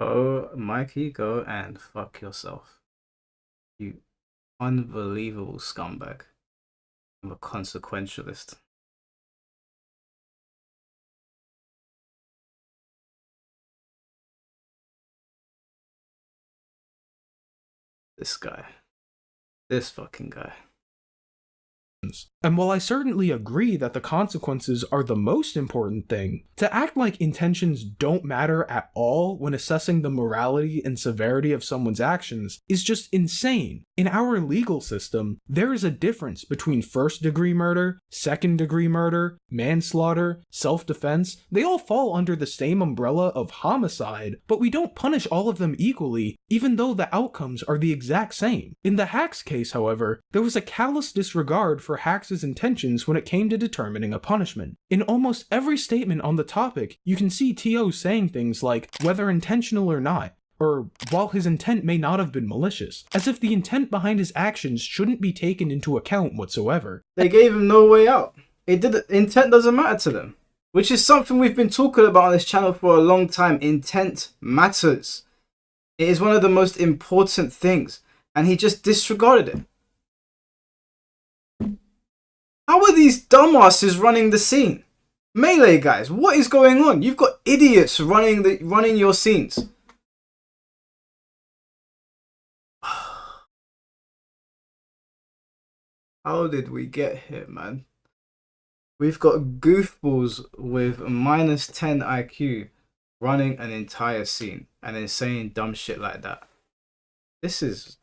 Oh, Mikey, go and fuck yourself. You unbelievable scumbag. I'm a consequentialist. This guy. This fucking guy. And while I certainly agree that the consequences are the most important thing, to act like intentions don't matter at all when assessing the morality and severity of someone's actions is just insane. In our legal system, there is a difference between first-degree murder, second-degree murder, manslaughter, self-defense. They all fall under the same umbrella of homicide, but we don't punish all of them equally, even though the outcomes are the exact same. In the Hax case, however, there was a callous disregard for Hax's intentions when it came to determining a punishment. In almost every statement on the topic, you can see TOs saying things like, whether intentional or not, or while his intent may not have been malicious, as if the intent behind his actions shouldn't be taken into account whatsoever. They gave him no way out. Intent doesn't matter to them, which is something we've been talking about on this channel for a long time. Intent matters. It is one of the most important things, and he just disregarded it. How are these dumbasses running the scene? Melee guys, what is going on? You've got idiots running your scenes. How did we get here, man? We've got goofballs with minus 10 IQ running an entire scene and then saying dumb shit like that. This is...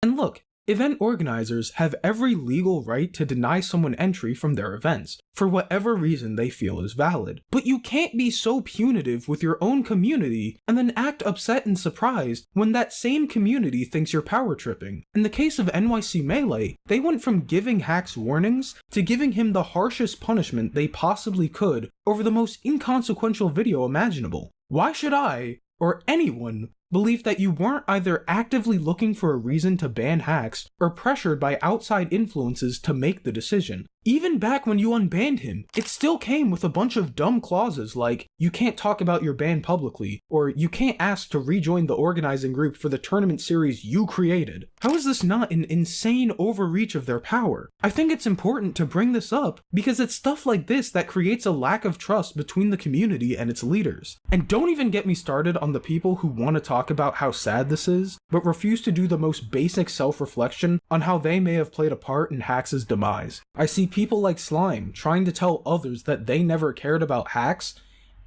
And look, event organizers have every legal right to deny someone entry from their events, for whatever reason they feel is valid. But you can't be so punitive with your own community and then act upset and surprised when that same community thinks you're power tripping. In the case of NYC Melee, they went from giving Hax warnings to giving him the harshest punishment they possibly could over the most inconsequential video imaginable. Why should I, or anyone, believe that you weren't either actively looking for a reason to ban Hax or pressured by outside influences to make the decision? Even back when you unbanned him, it still came with a bunch of dumb clauses like, you can't talk about your ban publicly, or you can't ask to rejoin the organizing group for the tournament series you created. How is this not an insane overreach of their power? I think it's important to bring this up because it's stuff like this that creates a lack of trust between the community and its leaders. And don't even get me started on the people who want to talk about how sad this is, but refuse to do the most basic self-reflection on how they may have played a part in Hax's demise. I see people like Slime trying to tell others that they never cared about Hax,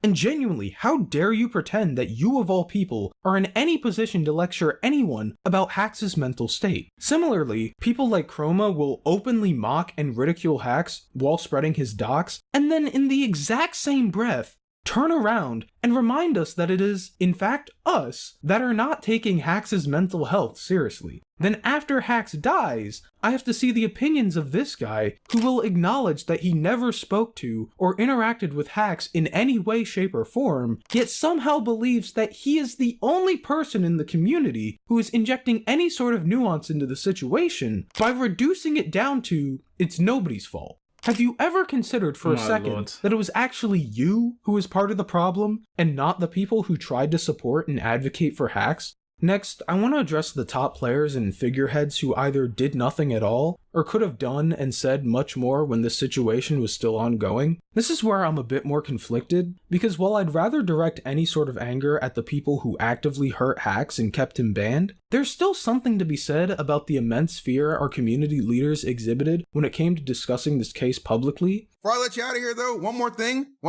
and genuinely, how dare you pretend that you of all people are in any position to lecture anyone about Hax's mental state? Similarly, people like Chroma will openly mock and ridicule Hax while spreading his docs, and then in the exact same breath, turn around and remind us that it is, in fact, us that are not taking Hax's mental health seriously. Then after Hax dies, I have to see the opinions of this guy who will acknowledge that he never spoke to or interacted with Hax in any way, shape, or form, yet somehow believes that he is the only person in the community who is injecting any sort of nuance into the situation by reducing it down to, it's nobody's fault. Have you ever considered for a second that it was actually you who was part of the problem and not the people who tried to support and advocate for Hax? Next, I want to address the top players and figureheads who either did nothing at all or could have done and said much more when this situation was still ongoing. This is where I'm a bit more conflicted, because while I'd rather direct any sort of anger at the people who actively hurt Hax and kept him banned, there's still something to be said about the immense fear our community leaders exhibited when it came to discussing this case publicly. Before I let you out of here though, one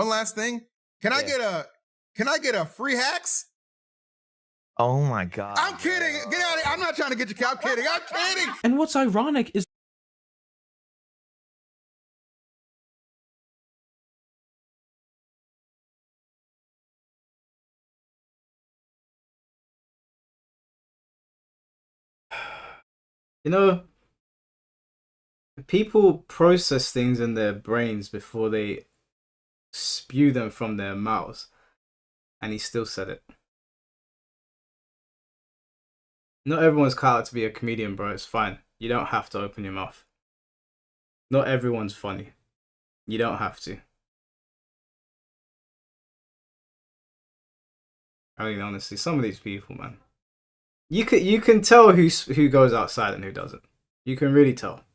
last thing. Can I get a free Hax? Oh my god. I'm kidding. Get out of here. I'm not trying to get you. I'm kidding. I'm kidding. And what's ironic is You know, people process things in their brains before they spew them from their mouths, and he still said it. Not everyone's cut out to be a comedian, bro. It's fine. You don't have to open your mouth. Not everyone's funny. You don't have to. I mean, honestly, some of these people, man. You can tell who goes outside and who doesn't. You can really tell.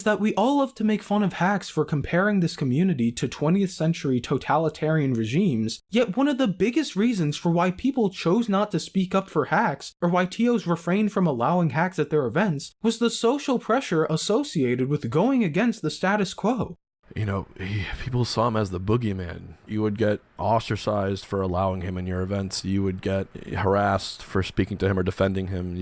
that we all love to make fun of hacks for comparing this community to 20th century totalitarian regimes, yet one of the biggest reasons for why people chose not to speak up for hacks, or why TOs refrained from allowing hacks at their events, was the social pressure associated with going against the status quo. You know, people saw him as the boogeyman. You would get ostracized for allowing him in your events. You would get harassed for speaking to him or defending him.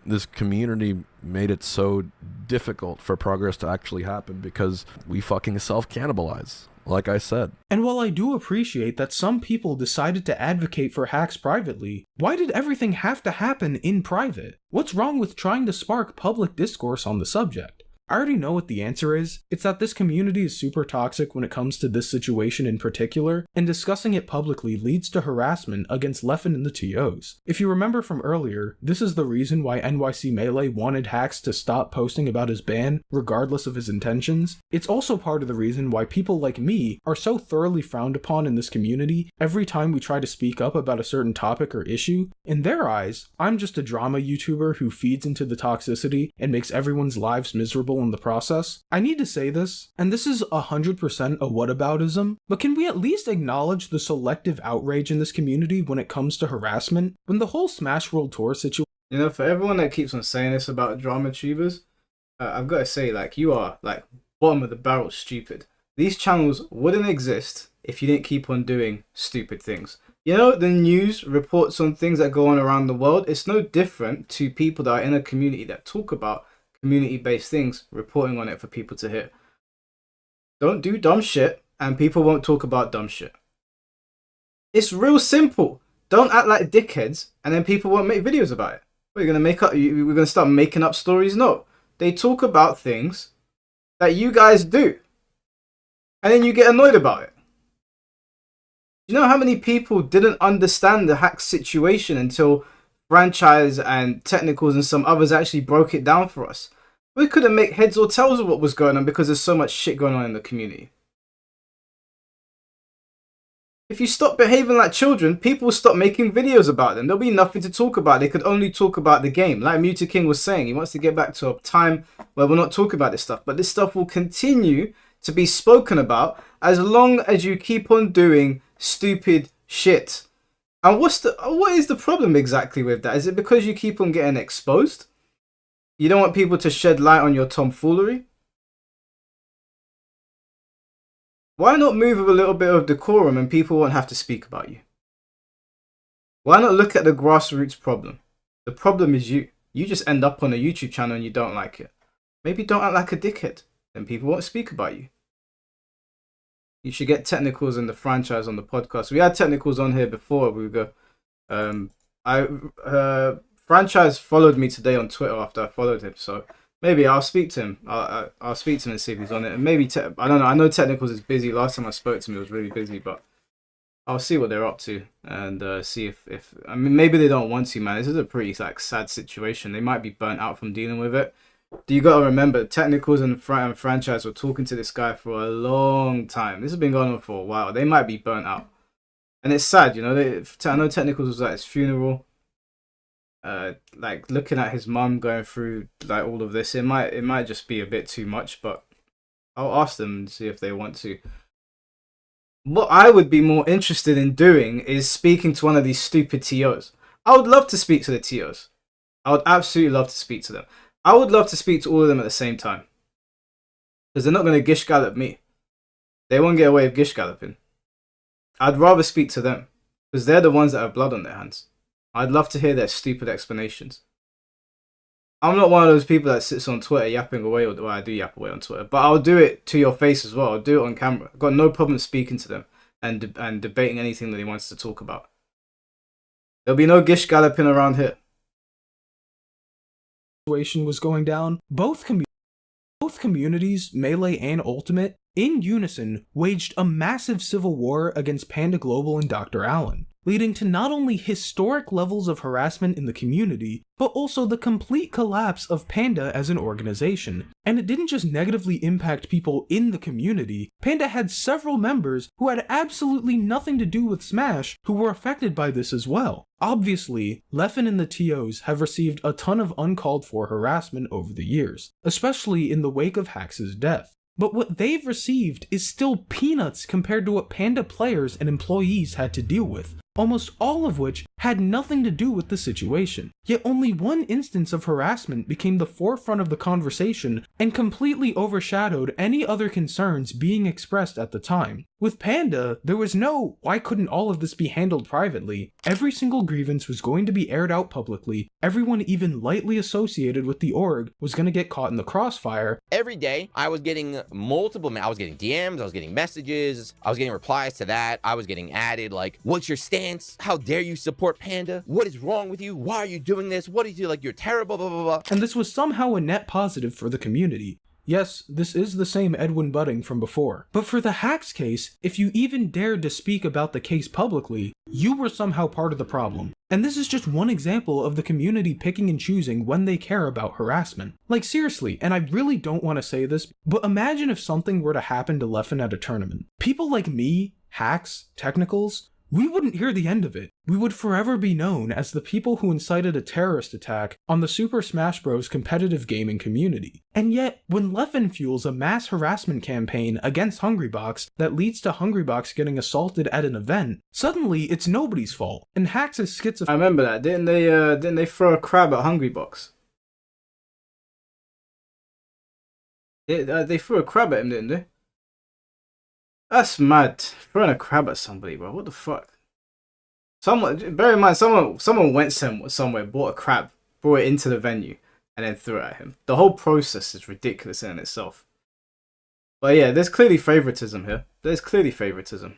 This community made it so difficult for progress to actually happen because we fucking self-cannibalize, like I said. And while I do appreciate that some people decided to advocate for hacks privately, why did everything have to happen in private? What's wrong with trying to spark public discourse on the subject? I already know what the answer is. It's that this community is super toxic when it comes to this situation in particular, and discussing it publicly leads to harassment against Leffen and the TOs. If you remember from earlier, this is the reason why NYC Melee wanted hacks to stop posting about his ban, regardless of his intentions. It's also part of the reason why people like me are so thoroughly frowned upon in this community every time we try to speak up about a certain topic or issue. In their eyes, I'm just a drama YouTuber who feeds into the toxicity and makes everyone's lives miserable in the process. I need to say this, and this is 100% a whataboutism, but can we at least acknowledge the selective outrage in this community when it comes to harassment? When the whole Smash World Tour situation... You know, for everyone that keeps on saying this about drama tubers, I've got to say, like, you are, like, bottom of the barrel stupid. These channels wouldn't exist if you didn't keep on doing stupid things. You know, the news reports on things that go on around the world. It's no different to people that are in a community that talk about community-based things, reporting on it for people to hear. Don't do dumb shit, and people won't talk about dumb shit. It's real simple. Don't act like dickheads, and then people won't make videos about it. We're gonna start making up stories? No. They talk about things that you guys do, and then you get annoyed about it. You know how many people didn't understand the hack situation until Franchise and Technicals and some others actually broke it down for us? We couldn't make heads or tails of what was going on because there's so much shit going on in the community. If you stop behaving like children, people will stop making videos about them. There'll be nothing to talk about. They could only talk about the game. Like Muta King was saying, he wants to get back to a time where we're not talking about this stuff. But this stuff will continue to be spoken about as long as you keep on doing stupid shit. And what is the problem exactly with that? Is it because you keep on getting exposed? You don't want people to shed light on your tomfoolery? Why not move with a little bit of decorum and people won't have to speak about you? Why not look at the grassroots problem? The problem is you. You just end up on a YouTube channel and you don't like it. Maybe don't act like a dickhead. Then people won't speak about you. You should get Technicals and theFranChise on the podcast. We had Technicals on here before. We go. Franchise followed me today on Twitter after I followed him, so maybe I'll speak to him. I'll speak to him and see if he's on it. And maybe I don't know. I know Technicals is busy. Last time I spoke to him, he was really busy, but I'll see what they're up to and see if I mean, maybe they don't want to, man. This is a pretty like sad situation. They might be burnt out from dealing with it. You got to remember, Technicals and Franchise were talking to this guy for a long time. This has been going on for a while. They might be burnt out, and it's sad, you know. I know Technicals was at his funeral. Like looking at his mum going through like all of this, it might just be a bit too much. But I'll ask them and see if they want to. What I would be more interested in doing is speaking to one of these stupid TOs. I would love to speak to the TOs. I would absolutely love to speak to them. I would love to speak to all of them at the same time. Because they're not going to gish gallop me. They won't get away with gish galloping. I'd rather speak to them. Because they're the ones that have blood on their hands. I'd love to hear their stupid explanations. I'm not one of those people that sits on Twitter yapping away, well, I do yap away on Twitter, but I'll do it to your face as well. I'll do it on camera. I've got no problem speaking to them and debating anything that he wants to talk about. There'll be no gish galloping around here. Situation was going down, both communities, Melee and Ultimate, in unison waged a massive civil war against Panda Global and Dr. Allen, leading to not only historic levels of harassment in the community, but also the complete collapse of Panda as an organization. And it didn't just negatively impact people in the community, Panda had several members who had absolutely nothing to do with Smash who were affected by this as well. Obviously, Leffen and the TOs have received a ton of uncalled for harassment over the years, especially in the wake of Hax's death. But what they've received is still peanuts compared to what Panda players and employees had to deal with, almost all of which had nothing to do with the situation. Yet only one instance of harassment became the forefront of the conversation and completely overshadowed any other concerns being expressed at the time. With Panda, there was no, why couldn't all of this be handled privately? Every single grievance was going to be aired out publicly. Everyone even lightly associated with the org was going to get caught in the crossfire. Every day, I was getting I was getting DMs, I was getting messages, I was getting replies to that, I was getting added like, what's your stance? How dare you support Panda? What is wrong with you? Why are you doing this? What is you like? You're terrible, blah, blah, blah. And this was somehow a net positive for the community. Yes, this is the same Edwin Budding from before. But for the Hax case, if you even dared to speak about the case publicly, you were somehow part of the problem. And this is just one example of the community picking and choosing when they care about harassment. Like seriously, and I really don't want to say this, but imagine if something were to happen to Leffen at a tournament. People like me, Hax, Technicals, we wouldn't hear the end of it. We would forever be known as the people who incited a terrorist attack on the Super Smash Bros. Competitive gaming community. And yet, when Leffen fuels a mass harassment campaign against Hungrybox that leads to Hungrybox getting assaulted at an event, suddenly it's nobody's fault. And Hax is schizophrenic. I remember that. Didn't they throw a crab at Hungrybox? They threw a crab at him, didn't they? That's mad. Throwing a crab at somebody, bro. What the fuck? Bear in mind, someone went somewhere, bought a crab, brought it into the venue, and then threw it at him. The whole process is ridiculous in itself. But yeah, there's clearly favoritism here. There's clearly favoritism.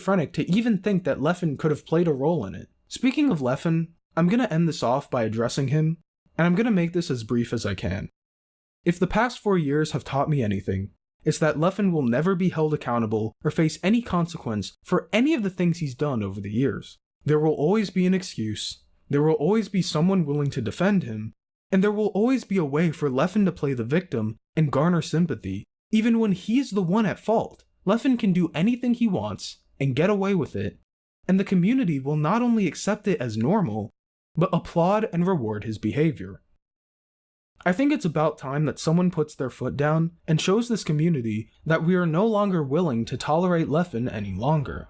To even think that Leffen could have played a role in it. Speaking of Leffen, I'm gonna end this off by addressing him, and I'm gonna make this as brief as I can. If the past 4 years have taught me anything, it's that Leffen will never be held accountable or face any consequence for any of the things he's done over the years. There will always be an excuse, there will always be someone willing to defend him, and there will always be a way for Leffen to play the victim and garner sympathy. Even when he's the one at fault, Leffen can do anything he wants and get away with it, and the community will not only accept it as normal, but applaud and reward his behavior. I think it's about time that someone puts their foot down and shows this community that we are no longer willing to tolerate Leffen any longer.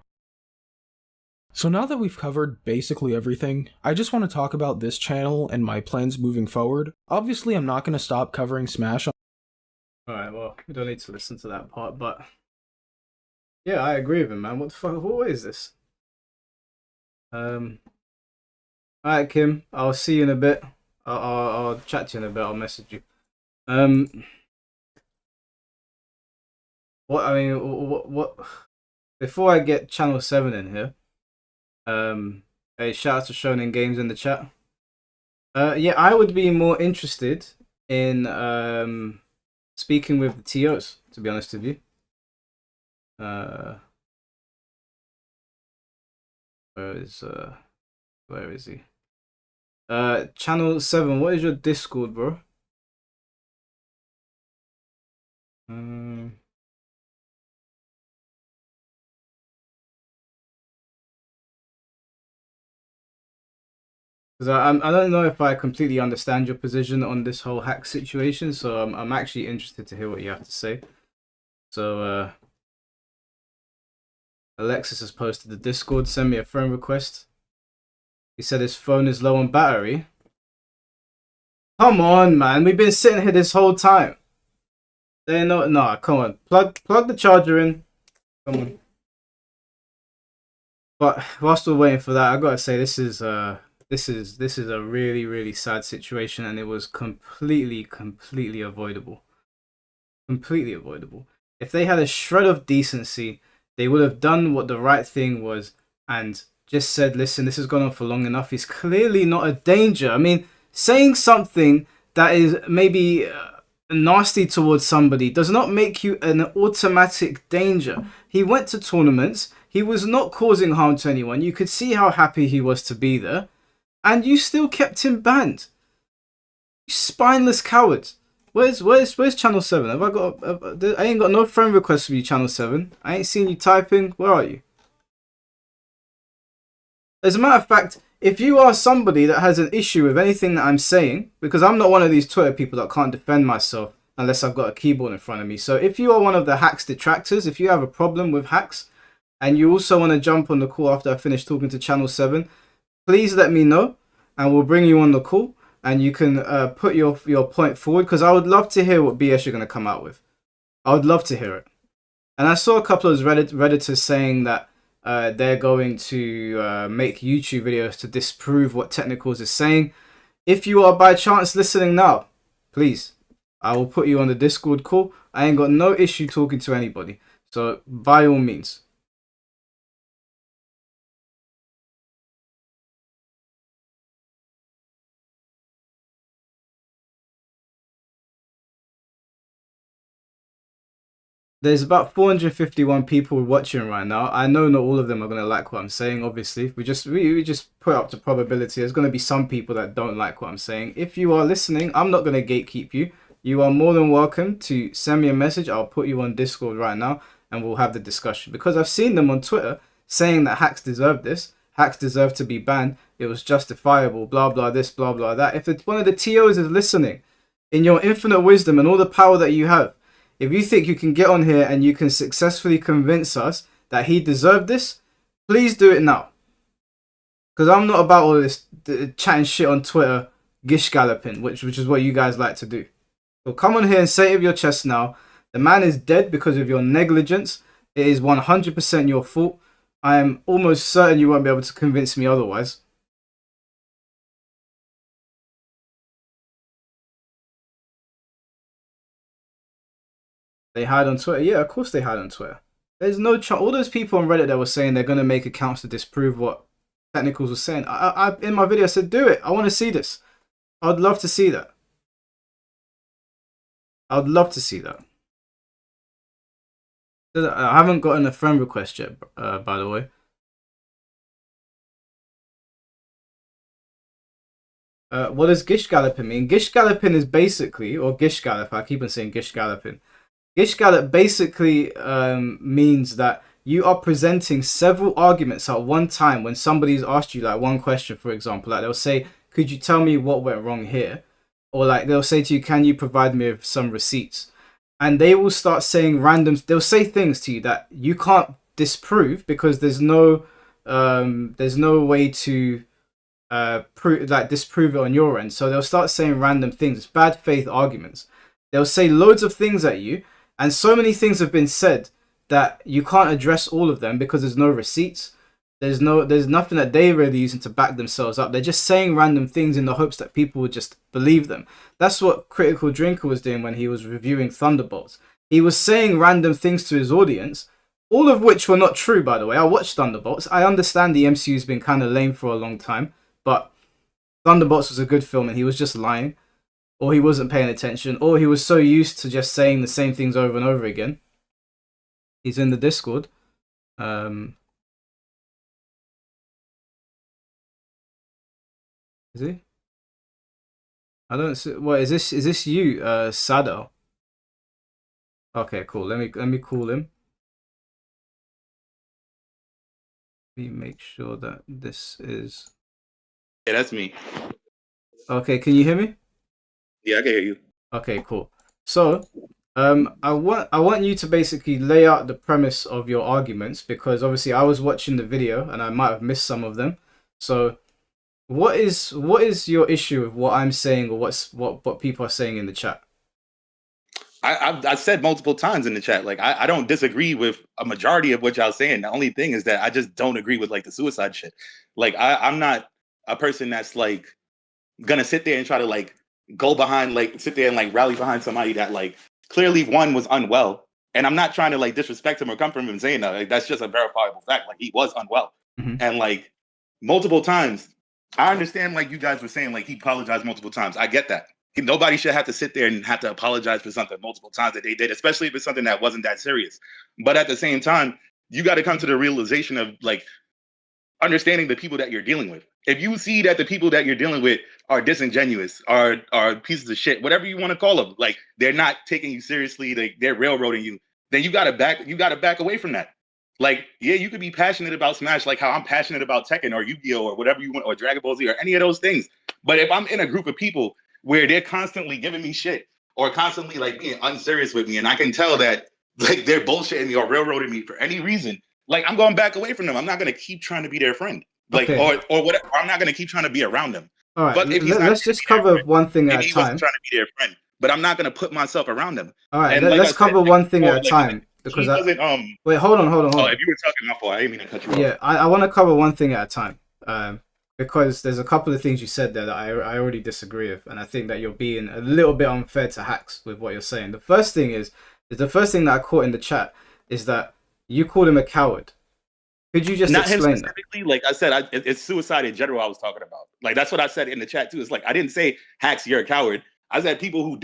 So now that we've covered basically everything, I just want to talk about this channel and my plans moving forward. Obviously, I'm not going to stop covering Smash. Alright, well, we don't need to listen to that part, but yeah, I agree with him, man. What the fuck? What is this? Alright, Kim, I'll see you in a bit. I'll chat to you in a bit. I'll message you. What? Before I get Channel 7 in here, hey, shout out to Shonen Games in the chat. Yeah, I would be more interested in speaking with the TOs, to be honest with you. Where is he? Channel 7, what is your Discord, bro? Because I don't know if I completely understand your position on this whole hack situation, so I'm actually interested to hear what you have to say. So Alexis has posted the Discord, send me a friend request. He said his phone is low on battery. Come on, man. We've been sitting here this whole time. They know. Nah, come on. Plug the charger in. Come on. But whilst we're waiting for that, I gotta say this is a really, really sad situation, and it was completely avoidable. Completely avoidable. If they had a shred of decency, they would have done what the right thing was and just said, listen, this has gone on for long enough. He's clearly not a danger. I mean, saying something that is maybe nasty towards somebody does not make you an automatic danger. He went to tournaments. He was not causing harm to anyone. You could see how happy he was to be there. And you still kept him banned. You spineless cowards. Where's Channel 7? Have I got I ain't got no friend requests from you, Channel 7. I ain't seen you typing. Where are you? As a matter of fact, if you are somebody that has an issue with anything that I'm saying, because I'm not one of these Twitter people that can't defend myself unless I've got a keyboard in front of me. So if you are one of the hacks detractors, if you have a problem with hacks, and you also want to jump on the call after I finish talking to Channel 7, please let me know, and we'll bring you on the call. And you can put your point forward, because I would love to hear what BS you're going to come out with. I would love to hear it. And I saw a couple of Redditors saying that they're going to make YouTube videos to disprove what Technicals is saying. If you are by chance listening now, please, I will put you on the Discord call. I ain't got no issue talking to anybody. So by all means. There's about 451 people watching right now. I know not all of them are going to like what I'm saying, obviously. We just put up to probability. There's going to be some people that don't like what I'm saying. If you are listening, I'm not going to gatekeep you. You are more than welcome to send me a message. I'll put you on Discord right now and we'll have the discussion. Because I've seen them on Twitter saying that hacks deserve this. Hacks deserve to be banned. It was justifiable, blah, blah, this, blah, blah, that. If one of the TOs is listening, in your infinite wisdom and all the power that you have, if you think you can get on here and you can successfully convince us that he deserved this, please do it now. Because I'm not about all this chatting shit on Twitter, gish galloping, which is what you guys like to do. So come on here and say it with your chest now. The man is dead because of your negligence. It is 100% your fault. I am almost certain you won't be able to convince me otherwise. They hide on Twitter? Yeah, of course they hide on Twitter. There's no chance. All those people on Reddit that were saying they're going to make accounts to disprove what Technicals was saying. I in my video I said, do it. I want to see this. I'd love to see that. I'd love to see that. I haven't gotten a friend request yet, by the way. What does gish galloping mean? Gish galloping is basically, or gish gallop, I keep on saying gish galloping. Gish gallop basically means that you are presenting several arguments at one time when somebody's asked you like one question, for example. Like they'll say, could you tell me what went wrong here? Or like they'll say to you, can you provide me with some receipts? And they will start saying they'll say things to you that you can't disprove because there's no way to disprove it on your end. So they'll start saying random things. It's bad faith arguments. They'll say loads of things at you. And so many things have been said that you can't address all of them because there's no receipts. There's nothing that they're really using to back themselves up. They're just saying random things in the hopes that people would just believe them. That's what Critical Drinker was doing when he was reviewing Thunderbolts. He was saying random things to his audience, all of which were not true, by the way. I watched Thunderbolts. I understand the MCU's been kind of lame for a long time, but Thunderbolts was a good film and he was just lying. Or he wasn't paying attention, or he was so used to just saying the same things over and over again. He's in the Discord. Is he? I don't see. What is this? Is this you, Sado? Okay, cool. Let me call him. Let me make sure that this is. Yeah, that's me. Okay, can you hear me? Yeah, I can hear you. Okay, cool. So, I want you to basically lay out the premise of your arguments because obviously I was watching the video and I might have missed some of them. So, what is your issue with what I'm saying or what people are saying in the chat? I've said multiple times in the chat, like I don't disagree with a majority of what y'all saying. The only thing is that I just don't agree with like the suicide shit. Like I'm not a person that's like gonna sit there and try to like go behind, like sit there and like rally behind somebody that like clearly one was unwell. And I'm not trying to like disrespect him or come from him saying that. Like that's just a verifiable fact. Like he was unwell. And like multiple times, I understand like you guys were saying, like he apologized multiple times. I get that. Nobody should have to sit there and have to apologize for something multiple times that they did, especially if it's something that wasn't that serious. But at the same time, you got to come to the realization of like understanding the people that you're dealing with. If you see that the people that you're dealing with are disingenuous, are pieces of shit, whatever you want to call them, like they're not taking you seriously, they're railroading you, then you gotta back away from that. Like, yeah, you could be passionate about Smash, like how I'm passionate about Tekken or Yu-Gi-Oh or whatever you want, or Dragon Ball Z or any of those things. But if I'm in a group of people where they're constantly giving me shit or constantly like being unserious with me, and I can tell that like they're bullshitting me or railroading me for any reason, like I'm going back away from them. I'm not gonna keep trying to be their friend, like or whatever. I'm not gonna keep trying to be around them. All right, But if he's not let's just cover one thing at a he wasn't time. trying to be their friend, but I'm not gonna put myself around him. All right, And like let's cover one thing at a like, time because he wasn't, wait, hold on. Oh, if you were talking, my fault. I didn't mean to cut you off. Yeah, I want to cover one thing at a time, because there's a couple of things you said there that I already disagree with, and I think that you're being a little bit unfair to Hacks with what you're saying. The first thing that I caught in the chat is that you called him a coward. Could you just not explain him specifically? Like I said, it's suicide in general. I was talking about. Like that's what I said in the chat too. It's like I didn't say Hacks, you're a coward. I said people who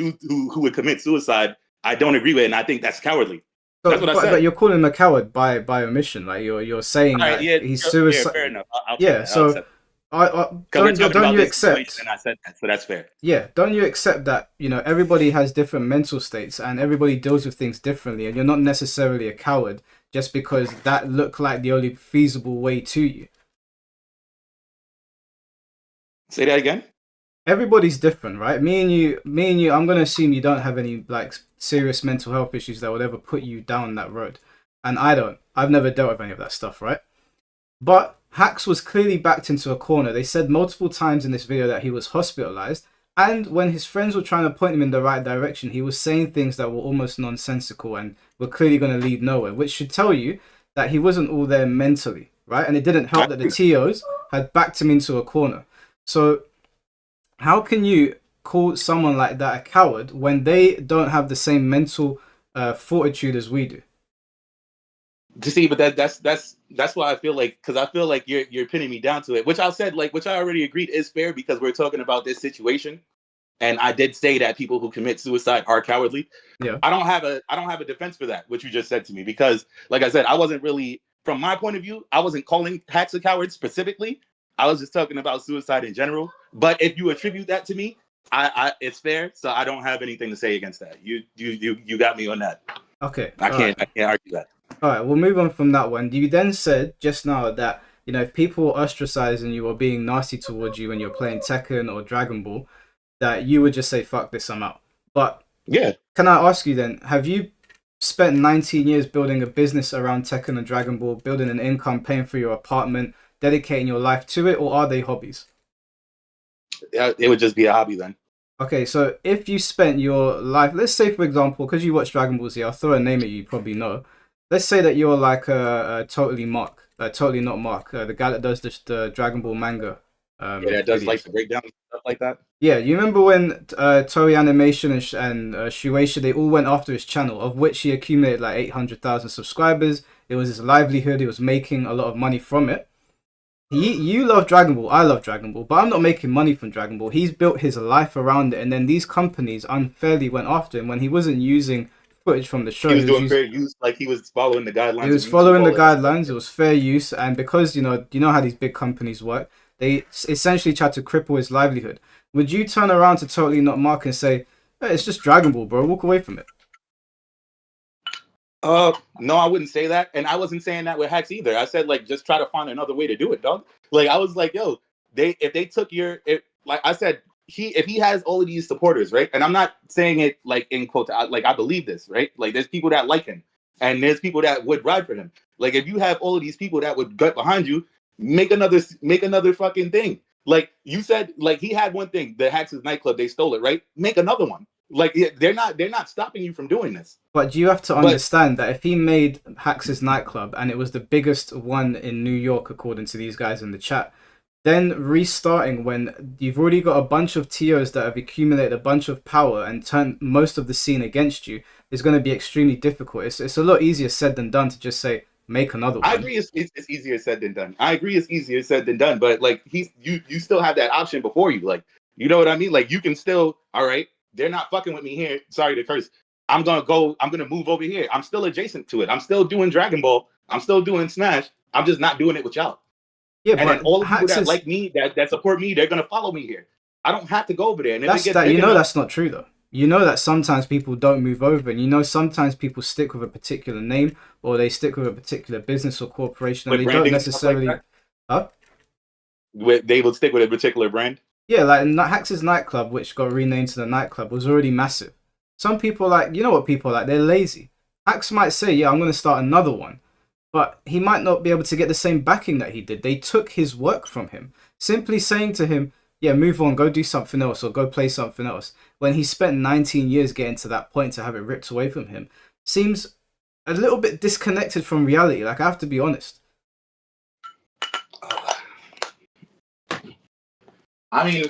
would commit suicide, I don't agree with, and I think that's cowardly. So, that's what I said. But you're calling him a coward by omission. Like you're saying that he's suicide. Yeah, fair enough. Don't you accept? And I said that, so that's fair. Yeah, don't you accept that everybody has different mental states and everybody deals with things differently, and you're not necessarily a coward just because that looked like the only feasible way to you. Say that again. Everybody's different, right? Me and you. I'm gonna assume you don't have any like serious mental health issues that would ever put you down that road, and I don't. I've never dealt with any of that stuff, right? But Hacks was clearly backed into a corner. They said multiple times in this video that he was hospitalized, and when his friends were trying to point him in the right direction, he was saying things that were almost nonsensical and were clearly going to lead nowhere, which should tell you that he wasn't all there mentally, right? And it didn't help that the TOs had backed him into a corner. So how can you call someone like that a coward when they don't have the same mental fortitude as we do? To see, but that's why I feel like, because I feel like you're pinning me down to it, which I said, like, which I already agreed is fair because we're talking about this situation, and I did say that people who commit suicide are cowardly. Yeah, I don't have a defense for that, what you just said to me, because, like I said, I wasn't really, from my point of view, I wasn't calling Hacks a coward specifically. I was just talking about suicide in general. But if you attribute that to me, I it's fair. So I don't have anything to say against that. You got me on that. Okay, I can't argue that. All right, we'll move on from that one. You then said just now that, if people were ostracizing you or being nasty towards you when you're playing Tekken or Dragon Ball, that you would just say, fuck this, I'm out. But yeah, can I ask you then, have you spent 19 years building a business around Tekken and Dragon Ball, building an income, paying for your apartment, dedicating your life to it, or are they hobbies? It would just be a hobby then. Okay, so if you spent your life, let's say for example, because you watch Dragon Ball Z, I'll throw a name at you probably know. Let's say that you're like a totally not Mark, the guy that does the Dragon Ball manga. That does like the breakdown and stuff like that. Yeah, you remember when Toei Animation and Shueisha, they all went after his channel, of which he accumulated like 800,000 subscribers. It was his livelihood. He was making a lot of money from it. You love Dragon Ball, I love Dragon Ball, but I'm not making money from Dragon Ball. He's built his life around it, and then these companies unfairly went after him when he wasn't using footage from the show. He was doing fair use, like he was following the guidelines. He was following the guidelines. It was fair use, and because you know how these big companies work, they essentially tried to cripple his livelihood. Would you turn around to Totally Not Mark and say, hey, it's just Dragon Ball, bro, walk away from it? No, I wouldn't say that, and I wasn't saying that with Hacks either. I said like just try to find another way to do it, dog. Like I was like, yo, if they took like I said, if he has all of these supporters, right? And I'm not saying it like in quote, like I believe this, right? Like there's people that like him, and there's people that would ride for him. Like if you have all of these people that would gut behind you, make another fucking thing. Like you said, like he had one thing, the Hacks' nightclub, they stole it, right? Make another one. Like they're not stopping you from doing this. But you have to But understand that if he made Hax's nightclub and it was the biggest one in New York, according to these guys in the chat, then restarting when you've already got a bunch of TOs that have accumulated a bunch of power and turned most of the scene against you is going to be extremely difficult. It's a lot easier said than done to just say, make another one. I agree it's easier said than done. I agree it's easier said than done, but like you still have that option before you. Like, you know what I mean? Like you can still, all right, they're not fucking with me here. Sorry to curse. I'm gonna move over here. I'm still adjacent to it. I'm still doing Dragon Ball. I'm still doing Smash. I'm just not doing it with y'all. Yeah, and then but all the people that Hax's, like me, that support me, they're gonna follow me here. I don't have to go over there. And if that's it gets that big you know enough, that's not true though. You know that sometimes people don't move over, and you know sometimes people stick with a particular name or they stick with a particular business or corporation, and with they don't branding and stuff like necessarily. that, they will stick with a particular brand. Yeah, like Hax's nightclub, which got renamed to the nightclub, was already massive. Some people like, you know what people are like, they're lazy. Hax might say, yeah, I'm going to start another one, but he might not be able to get the same backing that he did. They took his work from him. Simply saying to him, yeah, move on, go do something else or go play something else, when he spent 19 years getting to that point to have it ripped away from him, seems a little bit disconnected from reality. Like, I have to be honest. I mean,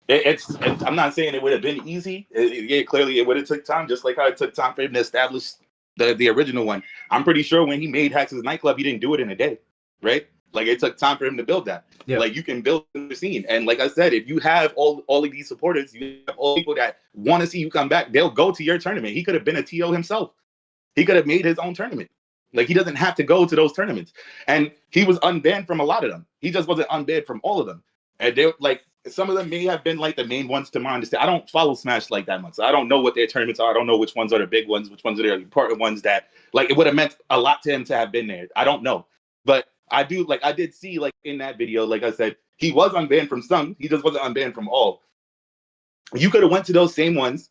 I'm not saying it would have been easy. Yeah, clearly it would have took time, just like how it took time for him to establish the original one. I'm pretty sure when he made Hax's nightclub, he didn't do it in a day, right? Like it took time for him to build that. Yeah. Like you can build the scene, and like I said, if you have all of these supporters, you have all people that want to see you come back, they'll go to your tournament. He could have been a TO himself. He could have made his own tournament. Like he doesn't have to go to those tournaments, and he was unbanned from a lot of them. He just wasn't unbanned from all of them. And they like some of them may have been like the main ones to my understanding. I don't follow Smash like that much. So I don't know what their tournaments are. I don't know which ones are the big ones, which ones are the important ones that like it would have meant a lot to him to have been there. I don't know. But I do like I did see like in that video, like I said, he was unbanned from some. He just wasn't unbanned from all. You could have went to those same ones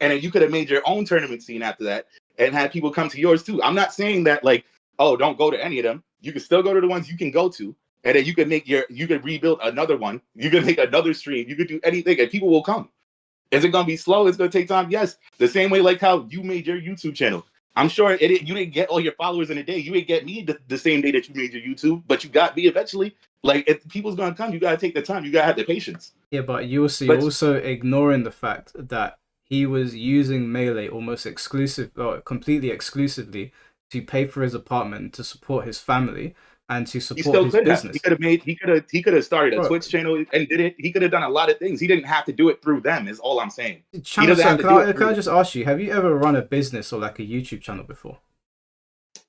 and then you could have made your own tournament scene after that and had people come to yours too. I'm not saying that like, oh, don't go to any of them. You can still go to the ones you can go to. And then you could rebuild another one. You could make another stream. You could do anything, and people will come. Is it gonna be slow? It's gonna take time. Yes, the same way like how you made your YouTube channel. I'm sure you didn't get all your followers in a day. You didn't get me the same day that you made your YouTube, but you got me eventually. Like if people's gonna come, you gotta take the time. You gotta have the patience. Yeah, but you're also ignoring the fact that he was using Melee almost completely exclusively to pay for his apartment, to support his family, and to He support still his could have. business. He could have started a Bro. Twitch channel and did it. He could have done a lot of things. He didn't have to do it through them. Is all I'm saying. Channel, so can I just ask you, have you ever run a business or like a YouTube channel before?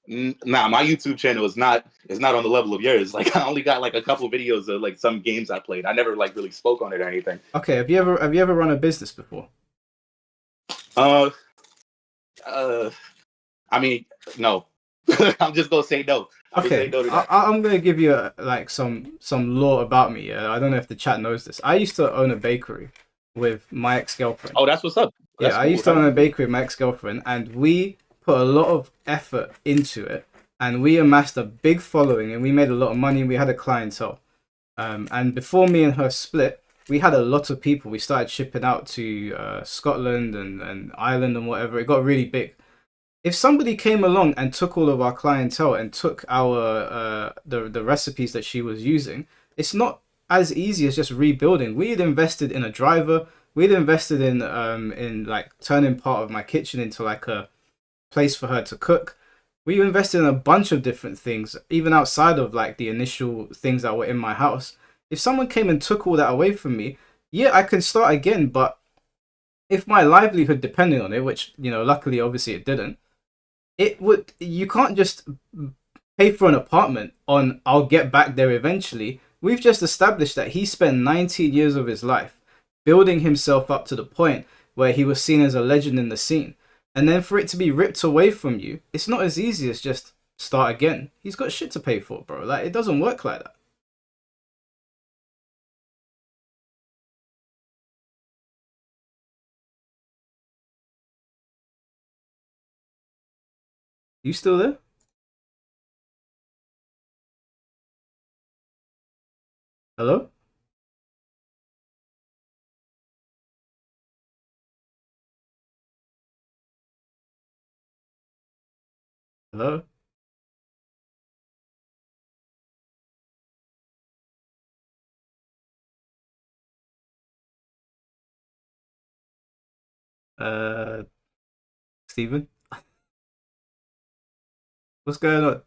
Nah, my YouTube channel is not on the level of yours. Like I only got like a couple of videos of like some games I played. I never like really spoke on it or anything. Okay, have you ever run a business before? I mean, no. I'm just gonna say no. Okay, I'm gonna give you like some lore about me. I don't know if the chat knows this. I used to own a bakery with my ex-girlfriend. Oh, that's what's up. That's I cool. used to own a bakery with my ex-girlfriend, and we put a lot of effort into it, and we amassed a big following, and we made a lot of money. And we had a clientele, and before me and her split, we had a lot of people. We started shipping out to Scotland and Ireland and whatever. It got really big. If somebody came along and took all of our clientele and took our the recipes that she was using, it's not as easy as just rebuilding. We had invested in a driver. We'd invested in like turning part of my kitchen into like a place for her to cook. We invested in a bunch of different things, even outside of like the initial things that were in my house. If someone came and took all that away from me, yeah, I can start again. But if my livelihood depended on it, which, you know, luckily, obviously it didn't, you can't just pay for an apartment on I'll get back there eventually. We've just established that he spent 19 years of his life building himself up to the point where he was seen as a legend in the scene. And then for it to be ripped away from you, it's not as easy as just start again. He's got shit to pay for, bro. Like, it doesn't work like that. You still there? Hello? Hello? Steven? What's going on?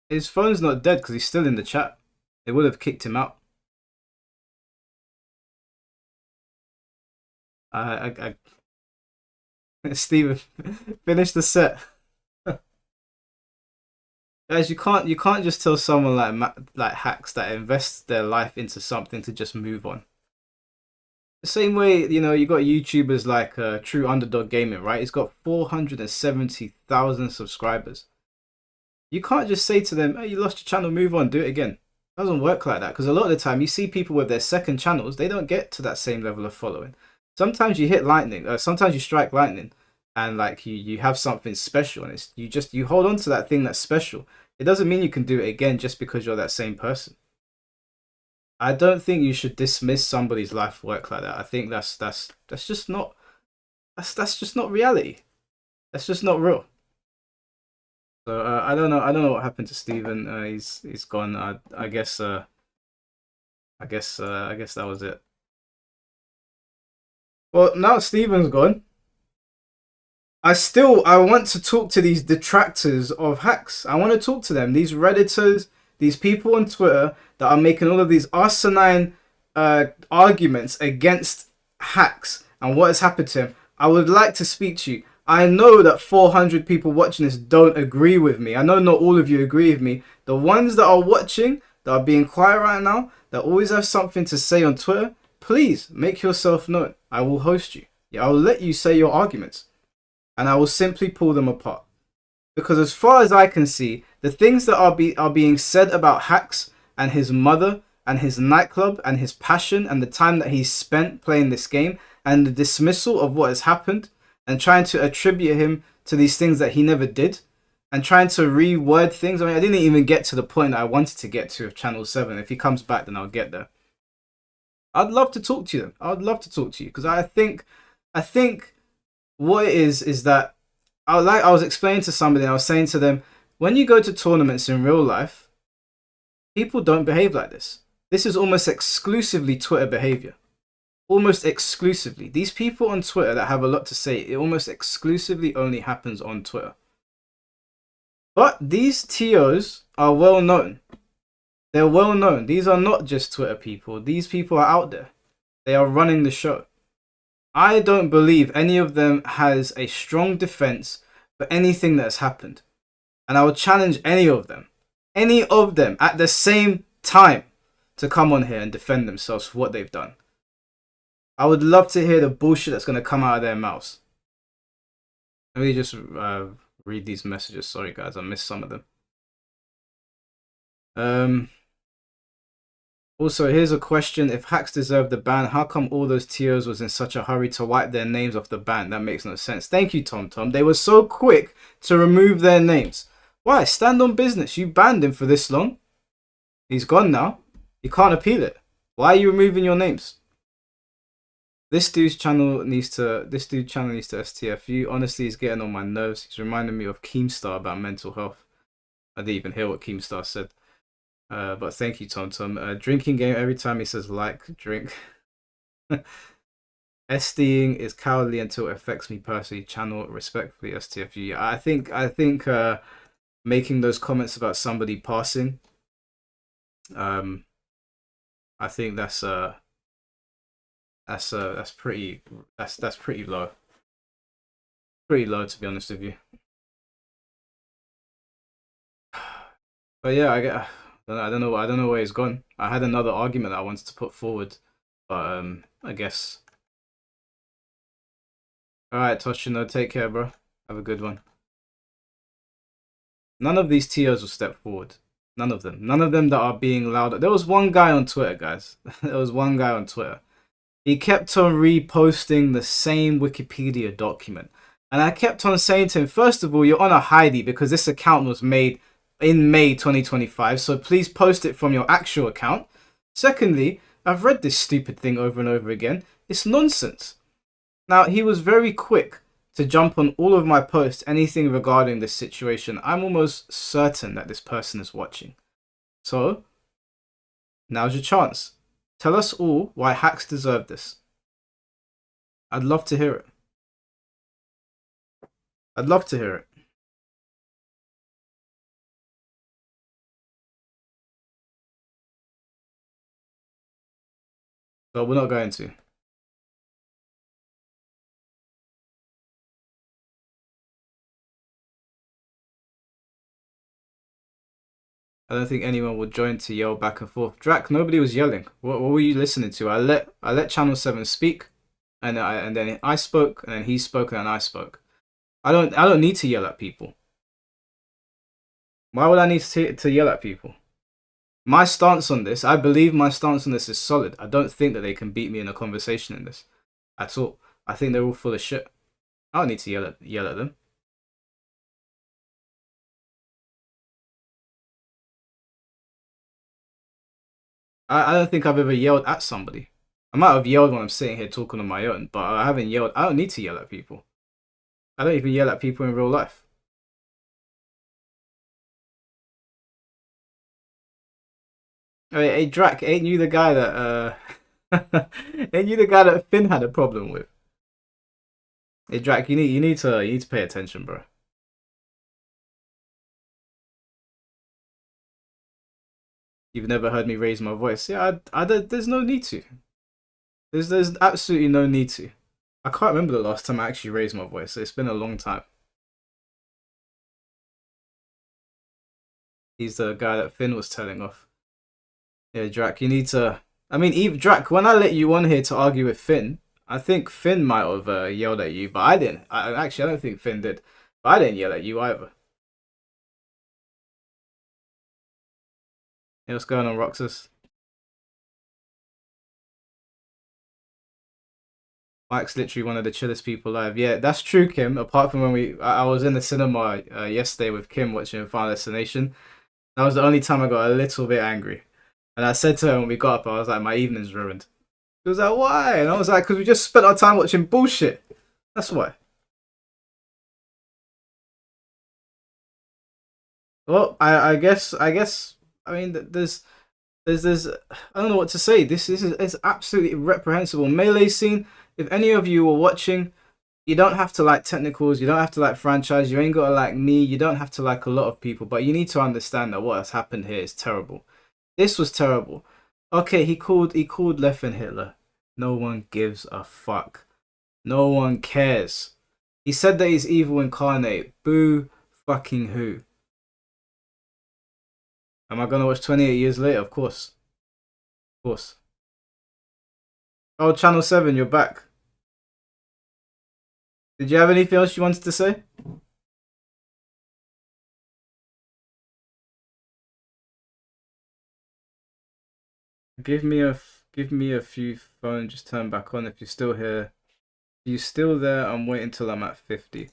His phone's not dead because he's still in the chat. They would have kicked him out. Steven, finish the set. Guys, you can't just tell someone like Hacks that invests their life into something to just move on. The same way, you know, you got YouTubers like True Underdog Gaming, right? He's got 470,000 subscribers. You can't just say to them, "Hey, you lost your channel, move on, do it again." It doesn't work like that, because a lot of the time you see people with their second channels, they don't get to that same level of following. Sometimes you hit lightning, sometimes you strike lightning, and like you have something special, and it's you hold on to that thing that's special. It doesn't mean you can do it again just because you're that same person. I don't think you should dismiss somebody's life work like that. I think that's just not that's just not reality. That's just not real. So I don't know what happened to Steven. He's gone. I guess that was it. Well, now Steven's gone. I want to talk to these detractors of Hacks. I want to talk to them. These Redditors, these people on Twitter that are making all of these asinine arguments against Hacks and what has happened to him. I would like to speak to you. I know that 400 people watching this don't agree with me. I know not all of you agree with me. The ones that are watching, that are being quiet right now, that always have something to say on Twitter, please make yourself known. I will host you. Yeah, I will let you say your arguments. And I will simply pull them apart. Because as far as I can see, the things that are being said about Hacks and his mother and his nightclub and his passion and the time that he spent playing this game and the dismissal of what has happened and trying to attribute him to these things that he never did and trying to reword things. I mean, I didn't even get to the point that I wanted to get to of Channel 7. If he comes back, then I'll get there. I'd love to talk to you. I'd love to talk to you because I think what it is that I was explaining to somebody and I was saying to them, when you go to tournaments in real life, people don't behave like this. This is almost exclusively Twitter behavior. Almost exclusively. These people on Twitter that have a lot to say, it almost exclusively only happens on Twitter. But these TOs are well known. They're well known. These are not just Twitter people. These people are out there. They are running the show. I don't believe any of them has a strong defense for anything that has happened. And I would challenge any of them at the same time to come on here and defend themselves for what they've done. I would love to hear the bullshit that's going to come out of their mouths. Let me just read these messages. Sorry guys, I missed some of them. Also, here's a question. If Hacks deserved the ban, how come all those TOs was in such a hurry to wipe their names off the ban? That makes no sense. Thank you, Tom. They were so quick to remove their names. Why? Stand on business. You banned him for this long. He's gone now. You can't appeal it. Why are you removing your names? This dude's channel needs to STFU. Honestly, he's getting on my nerves. He's reminding me of Keemstar about mental health. I didn't even hear what Keemstar said. But thank you, Tom. Drinking game, every time he says like, drink. SDing is cowardly until it affects me personally. Channel respectfully, STFU. I think making those comments about somebody passing, I think that's pretty low. Pretty low, to be honest with you. But yeah, I don't know where he's gone. I had another argument that I wanted to put forward, but I guess. All right, Toshino, take care, bro. Have a good one. None of these TOs will step forward. None of them. None of them that are being loud. There was one guy on Twitter, guys. There was one guy on Twitter. He kept on reposting the same Wikipedia document. And I kept on saying to him, first of all, you're on a hidey because this account was made in May 2025. So please post it from your actual account. Secondly, I've read this stupid thing over and over again. It's nonsense. Now, he was very quick to jump on all of my posts, anything regarding this situation. I'm almost certain that this person is watching. So, now's your chance. Tell us all why hacks deserve this. I'd love to hear it. I'd love to hear it. But we're not going to. I don't think anyone would join to yell back and forth. Drac, nobody was yelling. What were you listening to? I let Channel 7 speak, and then I spoke, and then he spoke, and then I spoke. I don't need to yell at people. Why would I need to yell at people? My stance on this, I believe my stance on this is solid. I don't think that they can beat me in a conversation in this at all. I think they're all full of shit. I don't need to yell at them. I don't think I've ever yelled at somebody. I might have yelled when I'm sitting here talking on my own, but I haven't yelled. I don't need to yell at people. I don't even yell at people in real life. Hey Drac, ain't you the guy that ain't you the guy that Finn had a problem with? Hey Drac, you need to pay attention, bro. You've never heard me raise my voice. Yeah, there's no need to. There's absolutely no need to. I can't remember the last time I actually raised my voice. It's been a long time. He's the guy that Finn was telling off. Yeah, Drac, you need to... I mean, even Drac, when I let you on here to argue with Finn, I think Finn might have yelled at you, but I didn't. Actually, I don't think Finn did. But I didn't yell at you either. Hey, what's going on, Roxas? Mike's literally one of the chillest people alive. Yeah, that's true, Kim. Apart from when I was in the cinema yesterday with Kim watching Final Destination. That was the only time I got a little bit angry. And I said to her when we got up, I was like, my evening's ruined. She was like, why? And I was like, because we just spent our time watching bullshit. That's why. Well, I guess, I mean, there's, I don't know what to say. This is absolutely reprehensible. Melee scene, if any of you were watching, you don't have to like technicals, you don't have to like franchise, you ain't got to like me, you don't have to like a lot of people, but you need to understand that what has happened here is terrible. This was terrible. Okay, he called Leffen Hitler. No one gives a fuck. No one cares. He said that he's evil incarnate. Boo fucking who? Am I gonna watch 28 years later? Of course. Of course. Oh, Channel 7, you're back. Did you have anything else you wanted to say? Give me a few phone, just turn back on if you're still here. If you're still there, I'm waiting till I'm at 50.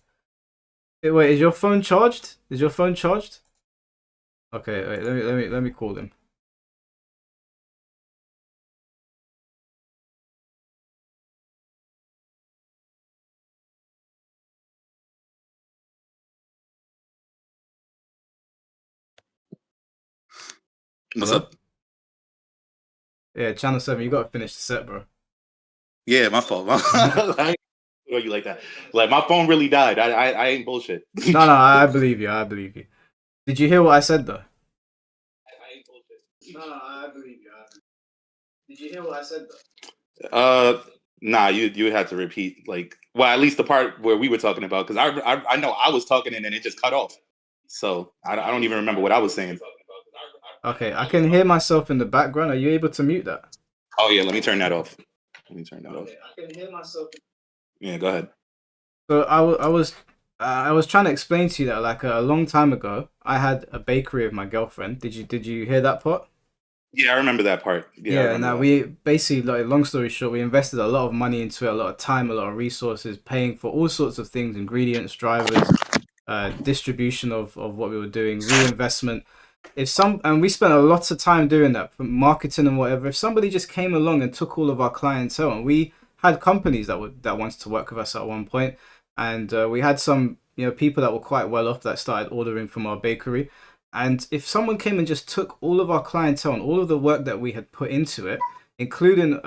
Wait, is your phone charged? Is your phone charged? Okay, wait, let me call him. What's up? Yeah, Channel 7, you gotta finish the set, bro. Yeah, my fault. I ain't you like that. Like my phone really died. I ain't bullshit. No, I believe you. I believe you. Did you hear what I said though? I ain't bullshit. No, I believe you. Did you hear what I said though? Nah, you had to repeat like, well, at least the part where we were talking about, because I know I was talking and then it just cut off. So I don't even remember what I was saying. Okay, I can hear myself in the background. Are you able to mute that? Oh yeah, let me turn that off. I can hear myself. Yeah, go ahead. So I was trying to explain to you that like a long time ago, I had a bakery with my girlfriend. Did you hear that part? Yeah, I remember that part. Yeah, now we basically, like, long story short, we invested a lot of money into it, a lot of time, a lot of resources, paying for all sorts of things, ingredients, drivers, distribution of what we were doing, reinvestment. And we spent a lot of time doing that, from marketing and whatever. If somebody just came along and took all of our clientele, and we had companies that wanted to work with us at one point, and we had some people that were quite well off that started ordering from our bakery. And if someone came and just took all of our clientele and all of the work that we had put into it, including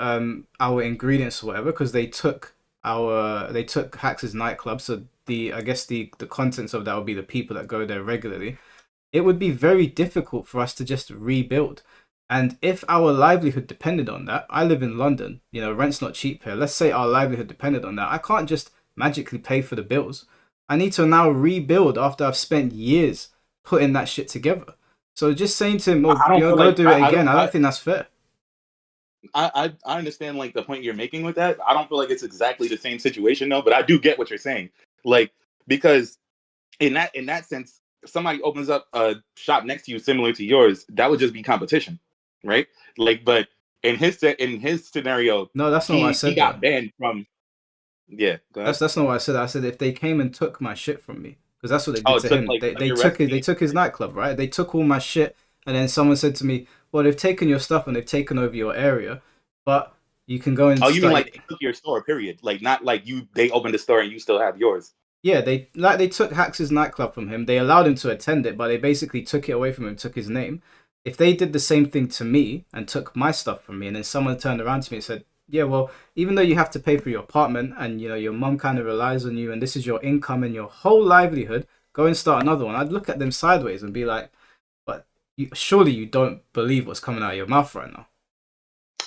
our ingredients or whatever, because they took Hax's nightclub, so I guess the contents of that would be the people that go there regularly. It would be very difficult for us to just rebuild. And if our livelihood depended on that, I live in London, rent's not cheap here. Let's say our livelihood depended on that. I can't just magically pay for the bills. I need to now rebuild after I've spent years putting that shit together. So just saying to him, go do it again, I don't think that's fair. I understand like the point you're making with that. I don't feel like it's exactly the same situation though, but I do get what you're saying. Like, because in that sense, if somebody opens up a shop next to you similar to yours, that would just be competition, right? Like, but in his scenario, no, that's not what I said. He got banned from. Yeah, that's not what I said. I said if they came and took my shit from me, because that's what they did to him. Like, they took his nightclub, right? They took all my shit, and then someone said to me, "Well, they've taken your stuff and they've taken over your area, but you can go and." Oh, you mean like they took your store? Period. Like not like they opened the store and you still have yours. Yeah, they took Hax's nightclub from him. They allowed him to attend it, but they basically took it away from him, took his name. If they did the same thing to me and took my stuff from me, and then someone turned around to me and said, "Yeah, well, even though you have to pay for your apartment and your mum kind of relies on you and this is your income and your whole livelihood, go and start another one," I'd look at them sideways and be like, "But surely you don't believe what's coming out of your mouth right now."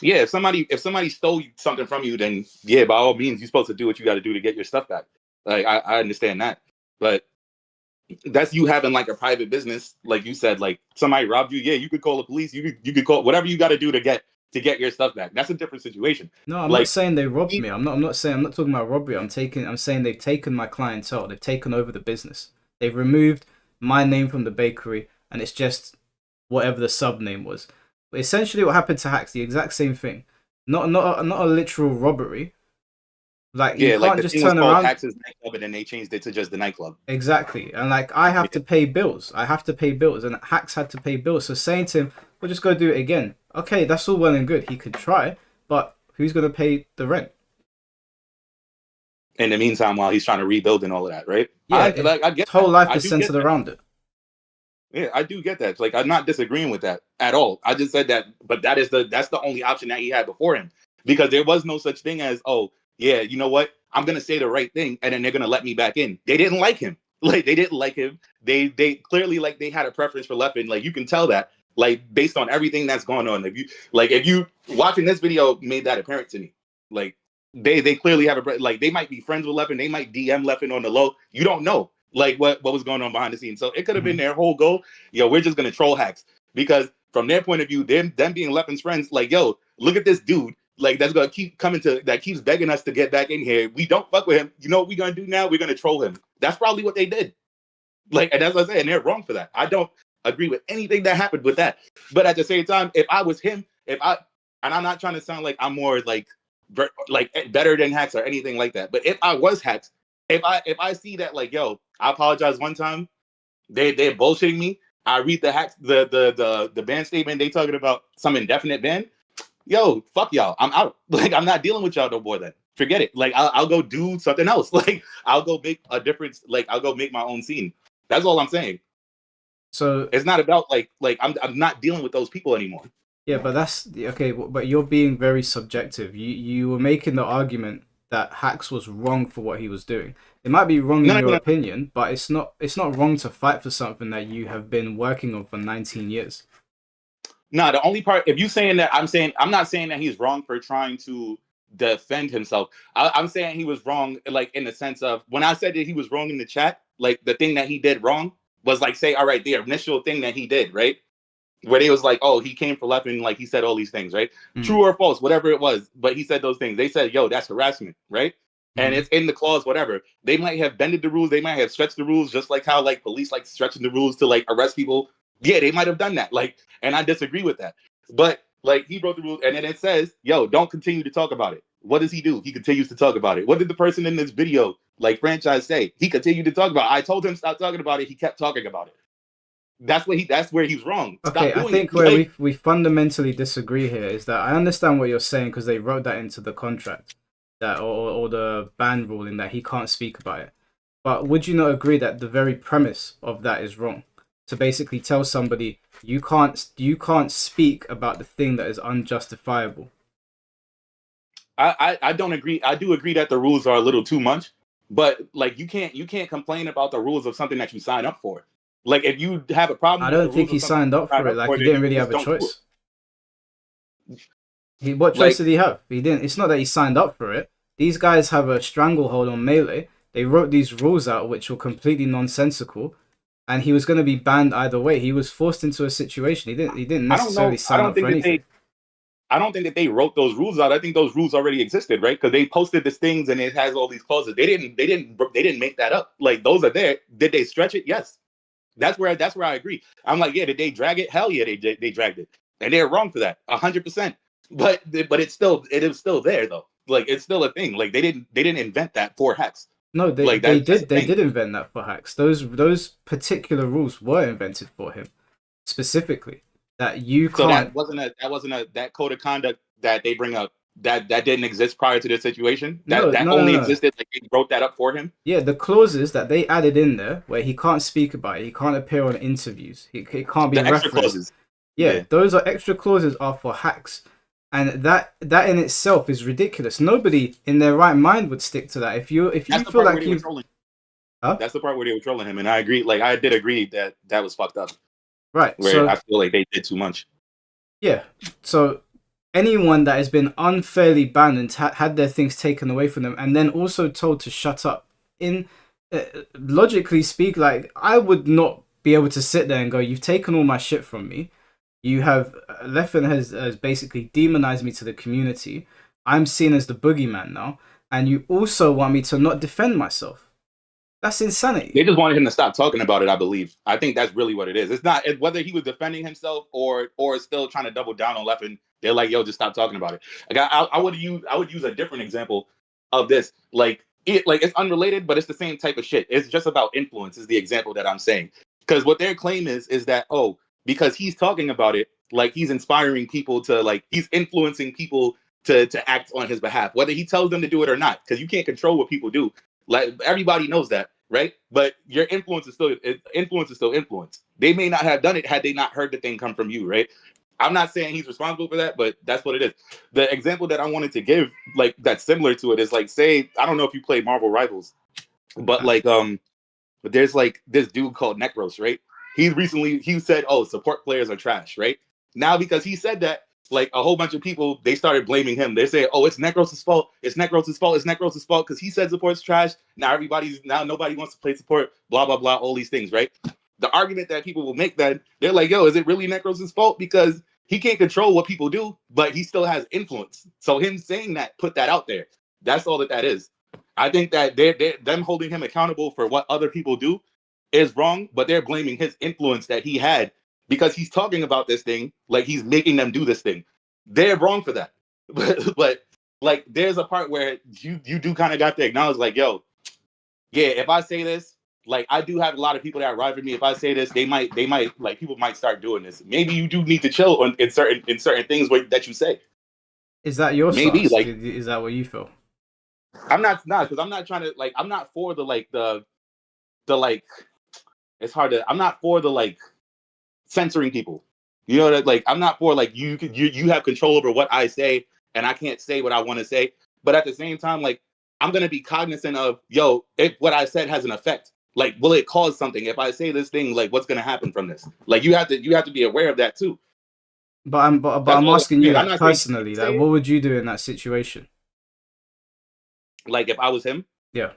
Yeah, if somebody stole something from you, then yeah, by all means, you're supposed to do what you got to do to get your stuff back. Like I understand that, but that's you having like a private business, like you said. Like somebody robbed you, yeah, you could call the police. You could call whatever you got to do to get your stuff back. That's a different situation. No, I'm not saying they robbed me. I'm not talking about robbery. I'm saying they've taken my clientele. They've taken over the business. They've removed my name from the bakery, and it's just whatever the sub name was. But essentially, what happened to Hax, the exact same thing. Not a literal robbery. Like you can't just turn around. Hax's nightclub, and then they changed it to just the nightclub. Exactly, and like I have to pay bills. I have to pay bills, and Hax had to pay bills. So saying to him, "We'll just go do it again." Okay, that's all well and good. He could try, but who's gonna pay the rent? In the meantime, while he's trying to rebuild and all of that, right? Yeah, I get his whole life is do centered around it. Yeah, I do get that. Like, I'm not disagreeing with that at all. I just said that, but that's the only option that he had before him, because there was no such thing as, oh yeah, you know what? I'm gonna say the right thing, and then they're gonna let me back in. They didn't like him. Like they didn't like him. They clearly like they had a preference for Leffen. Like you can tell that. Like based on everything that's going on. If you watching this video made that apparent to me. Like they clearly have like they might be friends with Leffen. They might DM Leffen on the low. You don't know like what was going on behind the scenes. So it could have been their whole goal. Yo, we're just gonna troll Hax, because from their point of view, them being Leffen's friends, like yo, look at this dude. Like that's gonna keep coming that keeps begging us to get back in here. We don't fuck with him. You know what we're gonna do now? We're gonna troll him. That's probably what they did. Like, and that's what I say, and they're wrong for that. I don't agree with anything that happened with that. But at the same time, if I was him, and I'm not trying to sound like I'm more like better than Hax or anything like that. But if I was Hax, if I see that like, yo, I apologize one time, they're bullshitting me. I read the Hax the ban statement, they talking about some indefinite ban. Yo, fuck y'all. I'm out. Like, I'm not dealing with y'all no more then. Forget it. Like, I'll go do something else. Like, I'll go make a difference. Like, I'll go make my own scene. That's all I'm saying. So it's not about like I'm not dealing with those people anymore. Yeah, but that's okay. But you're being very subjective. You were making the argument that Hax was wrong for what he was doing. It might be wrong in your opinion, but it's not wrong to fight for something that you have been working on for 19 years. No, the only part, if you saying that, I'm not saying that he's wrong for trying to defend himself. I'm saying he was wrong, like in the sense of when I said that he was wrong in the chat, like the thing that he did wrong was like, say, all right, the initial thing that he did, right? Where they was like, oh, he came for Leffen, like he said all these things, right? True or false, whatever it was, but he said those things. They said, yo, that's harassment, right? And it's in the clause, whatever. They might have bended the rules, they might have stretched the rules, just like how like police like stretching the rules to like arrest people. Yeah, they might have done that. Like, and I disagree with that. But like he broke the rules, and then it says, yo, don't continue to talk about it. What does he do? He continues to talk about it. What did the person in this video, like franchise, say? He continued to talk about it. I told him stop talking about it. He kept talking about it. That's where he's wrong. Stop okay, doing I think it. where Like, we fundamentally disagree here is that I understand what you're saying because they wrote that into the contract. that or the ban ruling that he can't speak about it. But would you not agree that the very premise of that is wrong? To basically tell somebody you can't speak about the thing that is unjustifiable. I don't agree. I do agree that the rules are a little too much, but like you can't complain about the rules of something that you sign up for. Like if you have a problem I with the don't think rules he of something signed you up sign for it. up Like for, he then didn't you really just have a don't do choice. it. What choice Like, did he have? He didn't. It's not that he signed up for it. These guys have a stranglehold on Melee. They wrote these rules out which were completely nonsensical, and he was going to be banned either way. He was forced into a situation. He didn't I don't necessarily know. I sign don't up for think that anything. I don't think that they wrote those rules out. I think those rules already existed, right? Because they posted these things and it has all these clauses. They didn't make that up. Like those are there. Did they stretch it? Yes. That's where I agree. I'm like, yeah, did they drag it? Hell yeah, they dragged it, and they're wrong for that, 100%. But it is still there though. Like it's still a thing. Like they didn't invent that for hacks. No, they Like they that's did the they thing. did invent that for hacks. Those particular rules were invented for him specifically. That you So can't. that code of conduct that they bring up that didn't exist prior to this situation. No, That no, no, only no. existed like they wrote that up for him. Yeah, the clauses that they added in there where he can't speak about it, he can't appear on interviews, he can't be The extra referenced. clauses. Yeah, those are extra clauses are for hacks. And that in itself is ridiculous. Nobody in their right mind would stick to that. If you That's the feel part where like they were you trolling. Huh? That's the part where they were trolling him, and I agree. Like I did agree that was fucked up. Right. Where So I feel like they did too much. yeah. So anyone that has been unfairly banned and had their things taken away from them and then also told to shut up, in logically speak, like I would not be able to sit there and go, you've taken all my shit from me, you have Leffen has basically demonized me to the community, I'm seen as the boogeyman now, and you also want me to not defend myself. That's insanity. They just wanted him to stop talking about it. I believe. I think that's really what it is. It's not whether he was defending himself or still trying to double down on Leffen. They're like, yo, just stop talking about it. Like I would use a different example of this. Like it's unrelated, but it's the same type of shit. It's just about influence. Is the example that I'm saying, because what their claim is that because he's talking about it, like he's inspiring people to he's influencing people to act on his behalf, whether he tells them to do it or not, because you can't control what people do. Like everybody knows that, right? But your influence is still influence. They may not have done it had they not heard the thing come from you, right? I'm not saying he's responsible for that, but that's what it is. The example that I wanted to give, like that's similar to it, is like, say, I don't know if you play Marvel Rivals, but but there's like this dude called Necros, right? He said, oh, support players are trash, right? Now because he said that, like a whole bunch of people, they started blaming him. They say, oh, it's Necros' fault. It's Necros' fault. It's Necros' fault because he said support's trash. Now nobody wants to play support, blah, blah, blah, all these things, right? The argument that people will make then, they're like, yo, is it really Necros' fault? Because he can't control what people do, but he still has influence. So him saying that, put that out there. That's all that is. I think that them holding him accountable for what other people do is wrong, but they're blaming his influence that he had because he's talking about this thing like he's making them do this thing. They're wrong for that. But like there's a part where you do kind of got to acknowledge, like, yo, yeah, if I say this, like I do have a lot of people that ride with me. If I say this, they might like people might start doing this. Maybe you do need to chill in certain things that you say. Is that your maybe stance? like Is that what you feel? I'm not because I'm not trying to like I'm not for the like it's hard to I'm not for the like censoring people. You know that like I'm not for like you have control over what I say and I can't say what I want to say. But at the same time, like I'm gonna be cognizant of if what I said has an effect. Like, will it cause something? If I say this thing, like what's gonna happen from this? Like you have to be aware of that too. But I'm asking you, like, personally, like, saying, what would you do in that situation? Like if I was him? Yeah.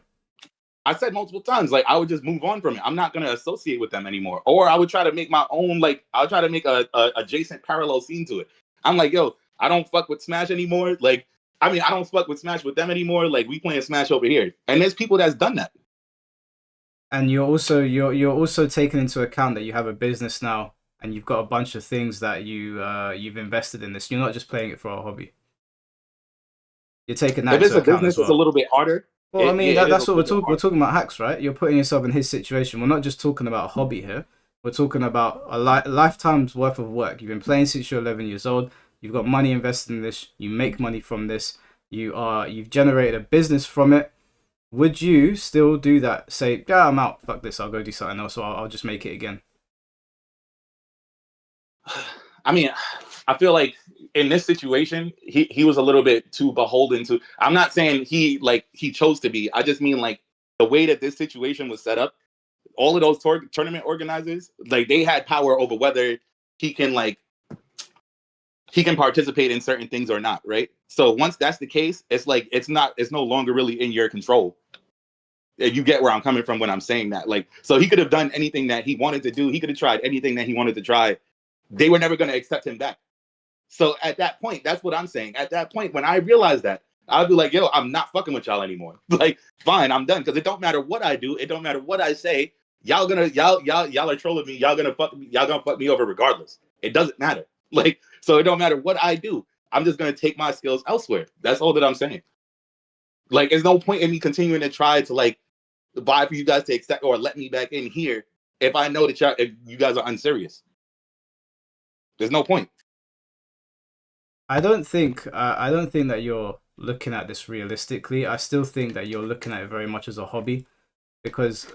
I said multiple times, like I would just move on from it. I'm not gonna associate with them anymore. Or I would try to make my own, like I'll try to make a adjacent parallel scene to it. I'm like, yo, I don't fuck with Smash anymore. Like, I mean, I don't fuck with Smash with them anymore. Like we playing Smash over here. And there's people that's done that. And you're also taking into account that you have a business now and you've got a bunch of things that you've invested in this. You're not just playing it for a hobby. You're taking that into account as well. If it's a business, it's a little bit harder. Well, I mean, that's what we're talking about hacks, right? You're putting yourself in his situation. We're not just talking about a hobby here. We're talking about a lifetime's worth of work. You've been playing since you're 11 years old. You've got money invested in this. You make money from this. you've generated a business from it. Would you still do that? Say, yeah, I'm out. Fuck this. I'll go do something else, or I'll just make it again. I mean, I feel like in this situation, he was a little bit too beholden to. I'm not saying he chose to be. I just mean like the way that this situation was set up. All of those tournament organizers, like they had power over whether he can participate in certain things or not, right? So once that's the case, it's like it's no longer really in your control. You get where I'm coming from when I'm saying that. Like, so he could have done anything that he wanted to do. He could have tried anything that he wanted to try. They were never going to accept him back. So at that point, that's what I'm saying. At that point, when I realized that, I'd be like, yo, I'm not fucking with y'all anymore. Like, fine, I'm done. Because it don't matter what I do. It don't matter what I say. Y'all are trolling me. Y'all gonna fuck me over regardless. It doesn't matter. Like, so it don't matter what I do. I'm just gonna take my skills elsewhere. That's all that I'm saying. Like, there's no point in me continuing to try to like buy for you guys to accept or let me back in here if I know that if you guys are unserious. There's no point. I don't think that you're looking at this realistically. I still think that you're looking at it very much as a hobby, because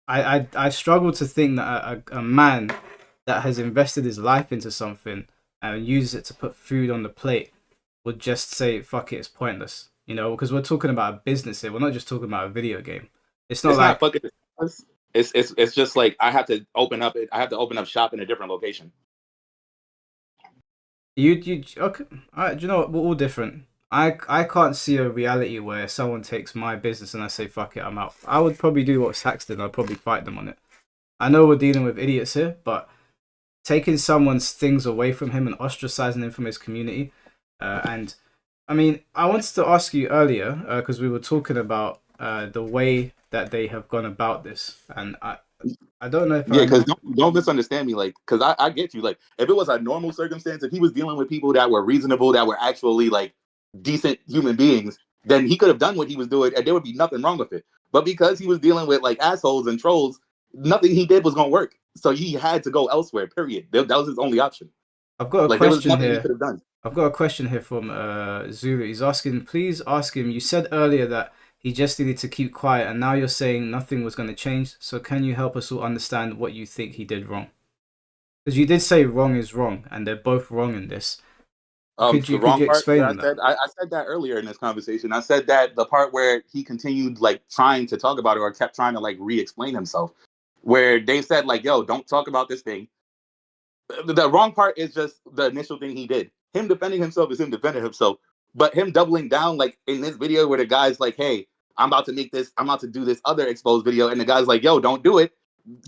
I struggle to think that a man that has invested his life into something and uses it to put food on the plate would just say, fuck it, it's pointless. You know, because we're talking about a business here. We're not just talking about a video game. It's not like fucking. It's just like I have to open up shop in a different location. You okay? All right, do you know what? We're all different. I can't see a reality where someone takes my business and I say, fuck it, I'm out. I would probably do what Sax did. I'd probably fight them on it. I know we're dealing with idiots here, but taking someone's things away from him and ostracizing him from his community, and I mean, I wanted to ask you earlier, because we were talking about the way that they have gone about this, and I don't know if because don't misunderstand me, like, because I get you. Like, if it was a normal circumstance, if he was dealing with people that were reasonable, that were actually like decent human beings, then he could have done what he was doing, and there would be nothing wrong with it. But because he was dealing with like assholes and trolls, nothing he did was gonna work. So he had to go elsewhere. Period. That was his only option. I've got a There was question nothing here. he could have done. I've got a question here from Zulu. He's asking, please ask him. You said earlier that he just needed to keep quiet, and now you're saying nothing was going to change. So can you help us all understand what you think he did wrong? Because you did say wrong is wrong, and they're both wrong in this. Could you explain that? I said that earlier in this conversation. I said that the part where he continued like trying to talk about it or kept trying to like re-explain himself, where they said like, yo, don't talk about this thing. The wrong part is just the initial thing he did. Him defending himself is him defending himself. But him doubling down, like in this video where the guy's like, hey, I'm about to do this other exposed video. And the guy's like, yo, don't do it.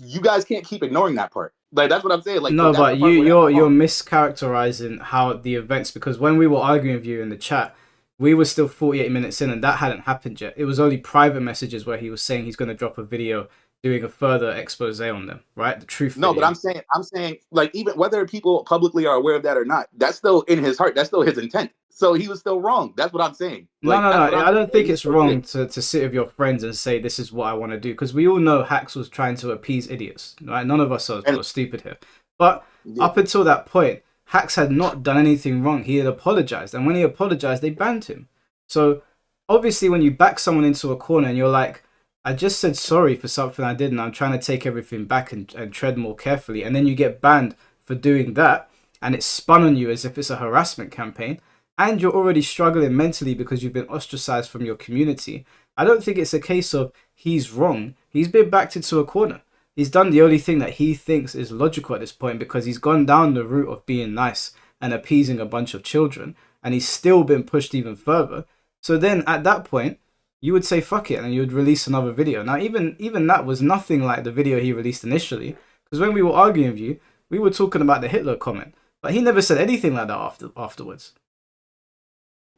You guys can't keep ignoring that part. Like, that's what I'm saying. Like, no, so but you're mischaracterizing how the events, because when we were arguing with you in the chat, we were still 48 minutes in and that hadn't happened yet. It was only private messages where he was saying he's going to drop a video doing a further expose on them, right? The truth. No, video. but I'm saying, like, even whether people publicly are aware of that or not, that's still in his heart. That's still his intent. So he was still wrong. That's what I'm saying. Like, no. I don't think it's wrong to sit with your friends and say this is what I want to do, because we all know Hacks was trying to appease idiots, right? None of us are stupid here. But up until that point, Hacks had not done anything wrong. He had apologized, and when he apologized, they banned him. So obviously, when you back someone into a corner and you're like, I just said sorry for something I did, and I'm trying to take everything back and tread more carefully, and then you get banned for doing that, and it's spun on you as if it's a harassment campaign, and you're already struggling mentally because you've been ostracized from your community. I don't think it's a case of he's wrong. He's been backed into a corner. He's done the only thing that he thinks is logical at this point, because he's gone down the route of being nice and appeasing a bunch of children, and he's still been pushed even further. So then at that point, you would say fuck it, and you would release another video. Now even that was nothing like the video he released initially, because when we were arguing with you, we were talking about the Hitler comment, but he never said anything like that afterwards.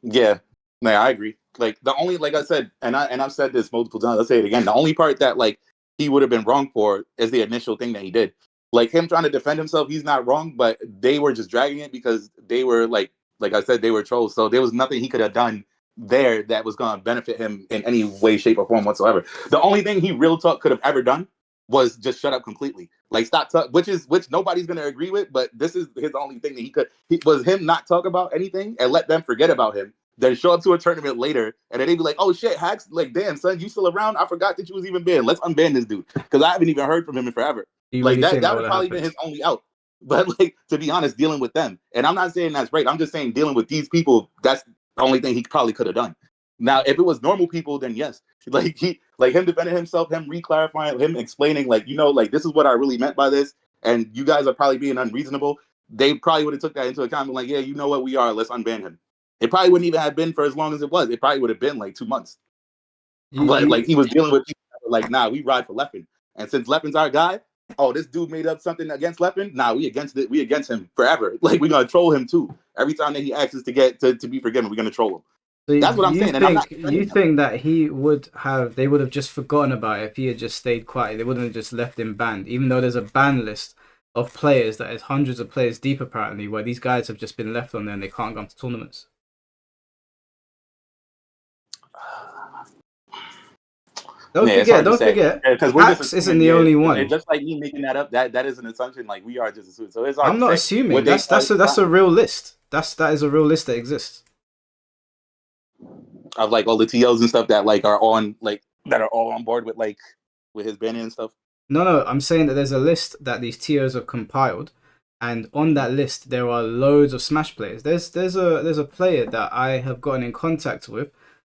Yeah, no, I agree. Like, the only, like I said, and I've said this multiple times, I'll say it again, the only part that like he would have been wrong for is the initial thing that he did. Like, him trying to defend himself, he's not wrong, but they were just dragging it because they were like I said, they were trolls. So there was nothing he could have done there that was going to benefit him in any way, shape, or form whatsoever. The only thing he real talk could have ever done was just shut up completely. Like, stop talk, which nobody's going to agree with, but this is his only thing that he was him not talk about anything and let them forget about him then show up to a tournament later, and then they be like, "Oh shit, Hacks! Like, damn son, you still around? I forgot that you was even banned. Let's unban this dude because I haven't even heard from him in forever." Do you Like really that think that that would would have probably been happened? his only out. But like to be honest, dealing with them, and I'm not saying that's right. I'm just saying dealing with these people, that's the only thing he probably could have done. Now, if it was normal people, then yes, like him defending himself, him reclarifying, him explaining, like like this is what I really meant by this, and you guys are probably being unreasonable. They probably would have took that into account, and like, yeah, you know what, we are. Let's unban him. It probably wouldn't even have been for as long as it was. It probably would have been like 2 months. But like he was dealing with people that were like, nah, we ride for Leppin. And since Leppin's our guy, oh, this dude made up something against Leppin. Nah, we against it. We against him forever. Like we're gonna troll him too. Every time that he asks us to get to be forgiven, we're gonna troll him. So That's what I'm saying. And I'm not you think that they would have just forgotten about it if he had just stayed quiet? They wouldn't have just left him banned, even though there's a ban list of players that is hundreds of players deep apparently, where these guys have just been left on there and they can't come to tournaments. Don't forget. Because we're Hacks isn't the only one. Just like me making that up, that is an assumption. Like we are just assuming. So it's hard. I'm not assuming. That's a real list. That is a real list that exists. Of like all the TOs and stuff that like are on like that are all on board with his banning and stuff. No, I'm saying that there's a list that these TOs have compiled, and on that list there are loads of Smash players. There's a player that I have gotten in contact with.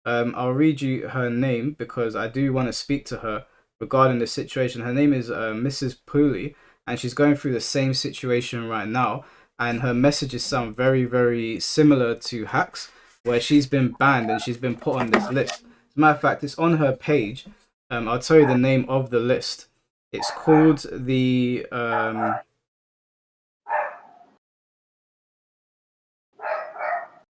I'll read you her name because I do want to speak to her regarding the situation. Her name is Mrs. Pooley, and she's going through the same situation right now. And her messages sound very, very similar to Hacks, where she's been banned and she's been put on this list. As a matter of fact, it's on her page. I'll tell you the name of the list. It's called the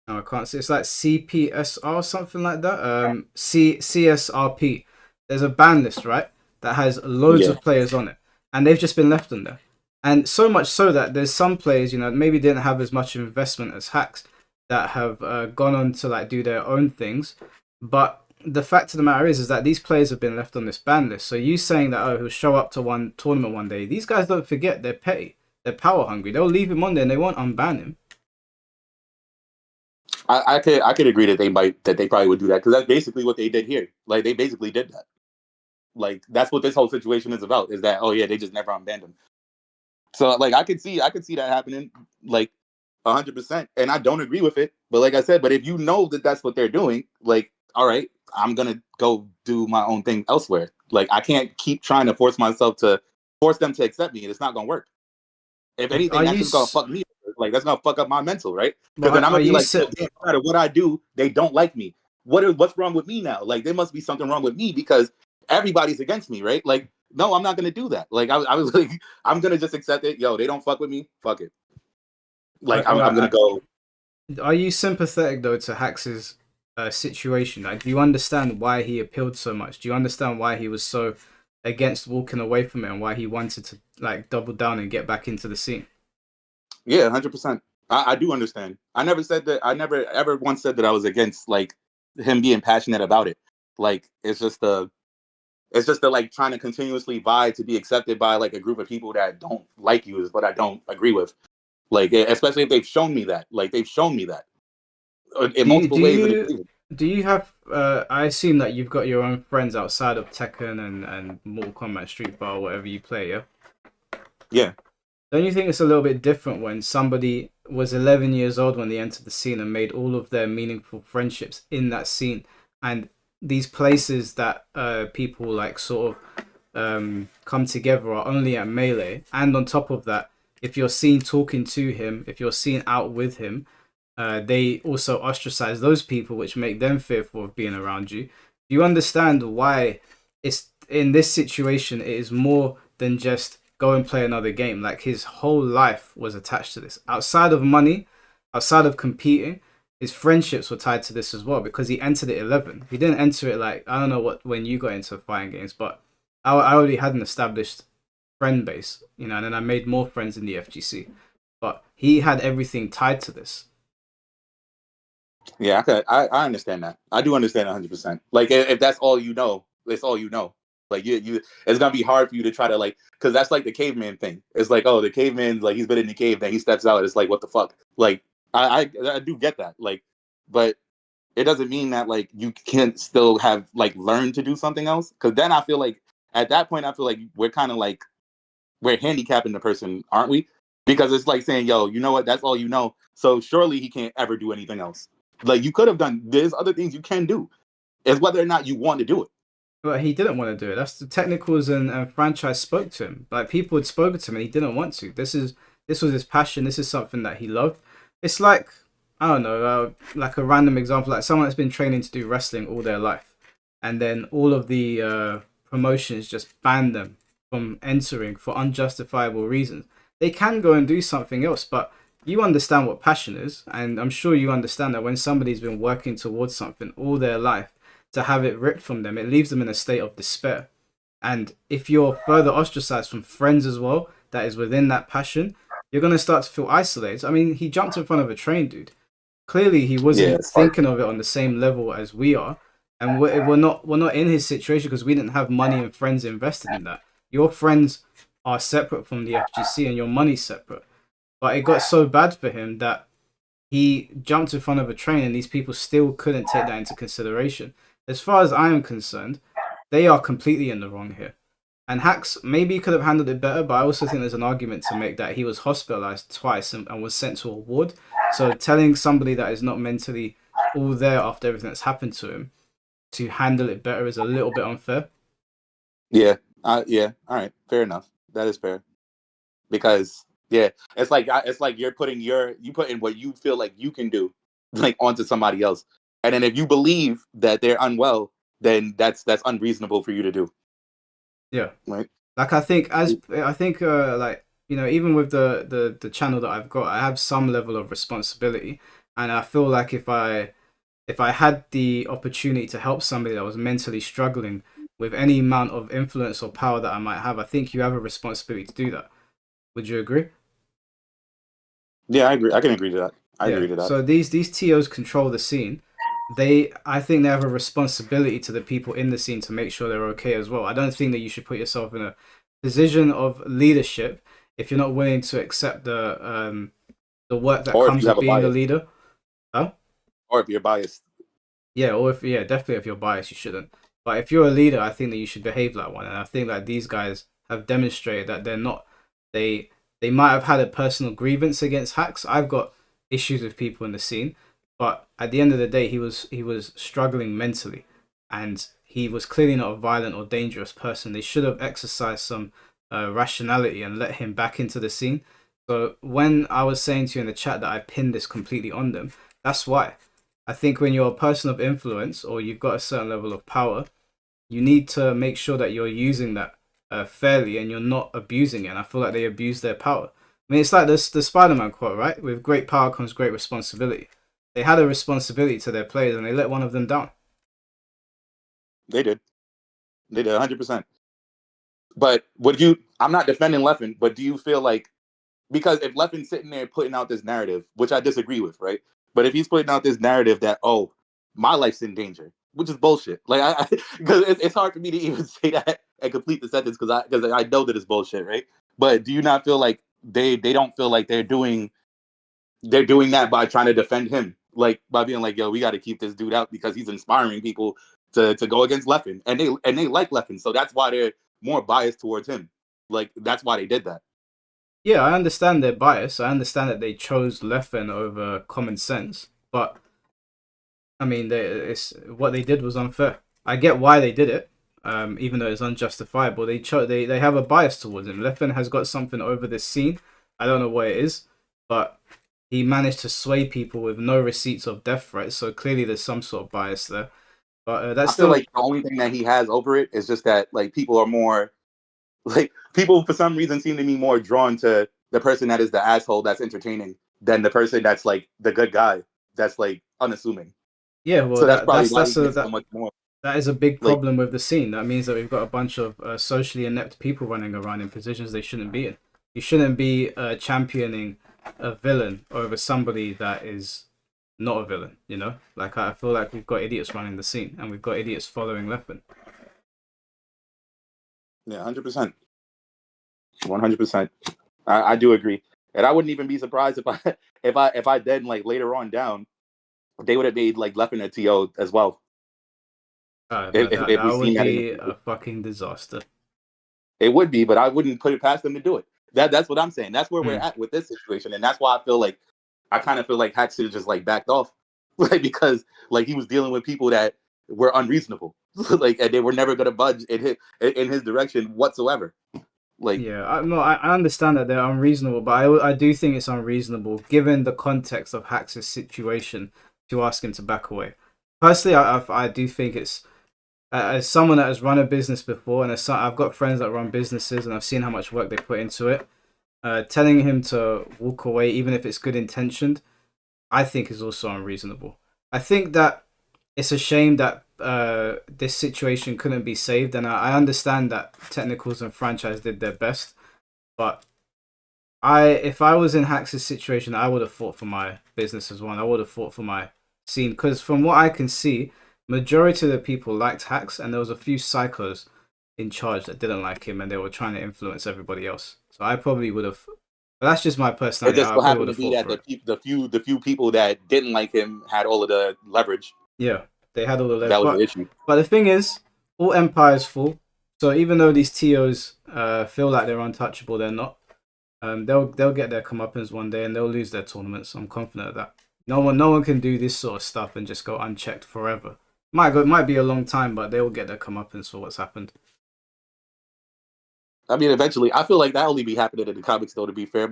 no, I can't see. It's like CPSR or something like that. CSRP. There's a ban list, right? That has loads of players on it, and they've just been left on there. And so much so that there's some players, maybe didn't have as much investment as Hacks, that have gone on to like do their own things. But the fact of the matter is that these players have been left on this ban list. So you saying that he'll show up to one tournament one day? These guys don't forget. They're petty. They're power hungry. They'll leave him on there and they won't unban him. I could agree that they probably would do that because that's basically what they did here. Like they basically did that. Like that's what this whole situation is about. Is that they just never unbanned him. So like I could see that happening like 100%, and I don't agree with it. But like I said, but if you know that that's what they're doing, like all right, I'm gonna go do my own thing elsewhere. Like I can't keep trying to force them to accept me. It's not gonna work. If anything, that's just gonna fuck me. Like that's gonna fuck up my mental, right? Because then I'm gonna be like, no matter what I do, they don't like me. What's wrong with me now? Like there must be something wrong with me because everybody's against me, right? Like no, I'm not gonna do that. Like I was like, I'm gonna just accept it. Yo, they don't fuck with me. Fuck it. Like I'm gonna go. Are you sympathetic though to Hax's situation? Like, do you understand why he appealed so much? Do you understand why he was so against walking away from it and why he wanted to like double down and get back into the scene? Yeah, 100%. I do understand. I never said that. I never ever once said that I was against like him being passionate about it. Like it's just the like trying to continuously vie to be accepted by like a group of people that don't like you is what I don't agree with. Like especially if they've shown me that. Like they've shown me that in multiple ways. Do you have? I assume that you've got your own friends outside of Tekken and Mortal Kombat, Street Fighter, whatever you play. Yeah. Yeah. Don't you think it's a little bit different when somebody was 11 years old when they entered the scene and made all of their meaningful friendships in that scene, and these places that people like sort of come together are only at Melee, and on top of that, if you're seen talking to him, if you're seen out with him, they also ostracize those people, which make them fearful of being around you. Do you understand why it's in this situation? It is more than just go and play another game. Like his whole life was attached to this. Outside of money, outside of competing, his friendships were tied to this as well because he entered it 11. He didn't enter it like, I don't know when you got into fighting games, but I already had an established friend base, and then I made more friends in the FGC. But he had everything tied to this. Yeah, I understand that. I do understand 100%. Like if that's all you know, it's all you know. Like you it's gonna be hard for you to try to like, because that's like the caveman thing. It's like, oh, the caveman's like he's been in the cave, then he steps out. It's like, what the fuck? Like I do get that. Like, but it doesn't mean that like you can't still have like learn to do something else. Because then I feel like at that point I feel like we're kind of like we're handicapping the person, aren't we? Because it's like saying, yo, you know what? That's all you know. So surely he can't ever do anything else. Like you could have done. There's other things you can do. It's whether or not you want to do it. But he didn't want to do it. That's the technicals and franchise spoke to him. Like people had spoken to him and he didn't want to. This was his passion. This is something that he loved. It's like, I don't know, like a random example, like someone that's been training to do wrestling all their life, and then all of the promotions just ban them from entering for unjustifiable reasons. They can go and do something else, but you understand what passion is, and I'm sure you understand that when somebody's been working towards something all their life, to have it ripped from them, it leaves them in a state of despair. And if you're further ostracized from friends as well, that is within that passion, you're going to start to feel isolated. I mean, he jumped in front of a train, dude. Clearly, he wasn't thinking of it on the same level as we are, and we're not in his situation because we didn't have money and friends invested in that. Your friends are separate from the FGC, and your money's separate. But it got so bad for him that he jumped in front of a train, and these people still couldn't take that into consideration. As far as I am concerned, they are completely in the wrong here. And Hacks maybe could have handled it better, but I also think there's an argument to make that he was hospitalized twice and was sent to a ward. So telling somebody that is not mentally all there after everything that's happened to him to handle it better is a little bit unfair. Yeah. Yeah. All right. Fair enough. That is fair. Because yeah, it's like you're putting you put in what you feel like you can do, like onto somebody else. And then if you believe that they're unwell, then that's unreasonable for you to do. Yeah. Right. Like I think like, you know, even with the channel that I've got, I have some level of responsibility, and I feel like if I had the opportunity to help somebody that was mentally struggling with any amount of influence or power that I might have, I think you have a responsibility to do that. Would you agree? Yeah, I agree. I can agree to that. I agree to that. So these TOs control the scene. I think they have a responsibility to the people in the scene to make sure they're okay as well. I don't think that you should put yourself in a position of leadership if you're not willing to accept the work that comes with being a leader. Huh? Or if you're biased. Yeah, definitely if you're biased, you shouldn't. But if you're a leader, I think that you should behave like one. And I think that these guys have demonstrated that they're not. They might have had a personal grievance against Hacks. I've got issues with people in the scene, but at the end of the day, he was struggling mentally, and he was clearly not a violent or dangerous person. They should have exercised some rationality and let him back into the scene. So when I was saying to you in the chat that I pinned this completely on them, that's why. I think when you're a person of influence or you've got a certain level of power, you need to make sure that you're using that fairly and you're not abusing it. And I feel like they abuse their power. I mean, it's like the Spider-Man quote, right? With great power comes great responsibility. They had a responsibility to their players and they let one of them down. They did 100%. But I'm not defending Leffen, but do you feel like, because if Leffen's sitting there putting out this narrative, which I disagree with, right? But if he's putting out this narrative that, oh, my life's in danger, which is bullshit. Like, because it's hard for me to even say that and complete the sentence because I know that it's bullshit, right? But do you not feel like they don't feel like they're doing that by trying to defend him, like by being like, yo, we got to keep this dude out because he's inspiring people to go against Leffen, and they like Leffen, so that's why they're more biased towards him. Like that's why they did that. Yeah, I understand their bias. I understand that they chose Leffen over common sense, but I mean, what they did was unfair. I get why they did it, even though it's unjustifiable. They have a bias towards him. Leffen has got something over this scene. I don't know what it is, but he managed to sway people with no receipts of death threats. So clearly, there's some sort of bias there. But that's I feel like the only thing that he has over it is just that like people are more like people for some reason seem to be more drawn to the person that is the asshole that's entertaining than the person that's like the good guy that's like unassuming. Yeah, well, so that's probably why so much more. That is a big problem with the scene. That means that we've got a bunch of socially inept people running around in positions they shouldn't be in. You shouldn't be championing a villain over somebody that is not a villain, you know? Like, I feel like we've got idiots running the scene, and we've got idiots following Leffen. Yeah, 100%. 100%. I do agree. And I wouldn't even be surprised if I then like later on down, they would have made like left in a TO as well. But If that we seen would that in be the, a fucking disaster. it would be, but I wouldn't put it past them to do it. That's what I'm saying. That's where we're at with this situation, and that's why I kind of feel like Hack should have just like backed off, like because like he was dealing with people that were unreasonable, like and they were never gonna budge in his direction whatsoever. Like, Yeah, I understand that they're unreasonable, but I do think it's unreasonable given the context of Hax's situation to ask him to back away. Personally, I do think it's as someone that has run a business before, and I've got friends that run businesses, and I've seen how much work they put into it. Telling him to walk away, even if it's good intentioned, I think is also unreasonable. I think that it's a shame that this situation couldn't be saved, and I understand that Technicals and Franchise did their best, but if I was in Hax's situation, I would have fought for my business as well. I would have fought for my scene, because from what I can see, majority of the people liked Hax, and there was a few psychos in charge that didn't like him, and they were trying to influence everybody else. So I probably would have. But that's just my it personality. just I so probably happened would to have be fought that for it. the few people that didn't like him had all of the leverage. Yeah, they had all the That was the leverage. issue. But the thing is, all empires fall. So even though these TOs feel like they're untouchable, they're not. They'll get their comeuppance one day, and they'll lose their tournaments. I'm confident of that. No one can do this sort of stuff and just go unchecked forever. Might be a long time, but they will get their comeuppance for what's happened. I mean, eventually, I feel like that only be happening in the comics, though. To be fair,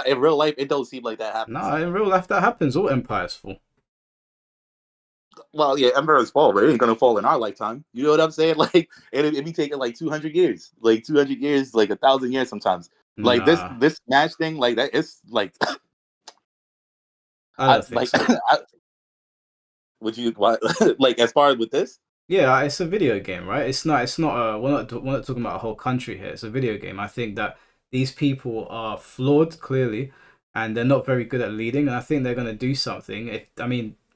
in real life, it don't seem like that happens. No, in real life that happens. All empires fall. Well, yeah, empires fall, but it ain't gonna fall in our lifetime. You know what I'm saying? Like, it be taking like 200 years, like 200 years, like 1,000 years sometimes. Like Nah, this Smash thing, like that, it's like, I don't think so. would you like as far as with this? Yeah, it's a video game, right? It's not. It's not. We're not talking about a whole country here. It's a video game. I think that these people are flawed, clearly, and they're not very good at leading. And I think they're gonna do something.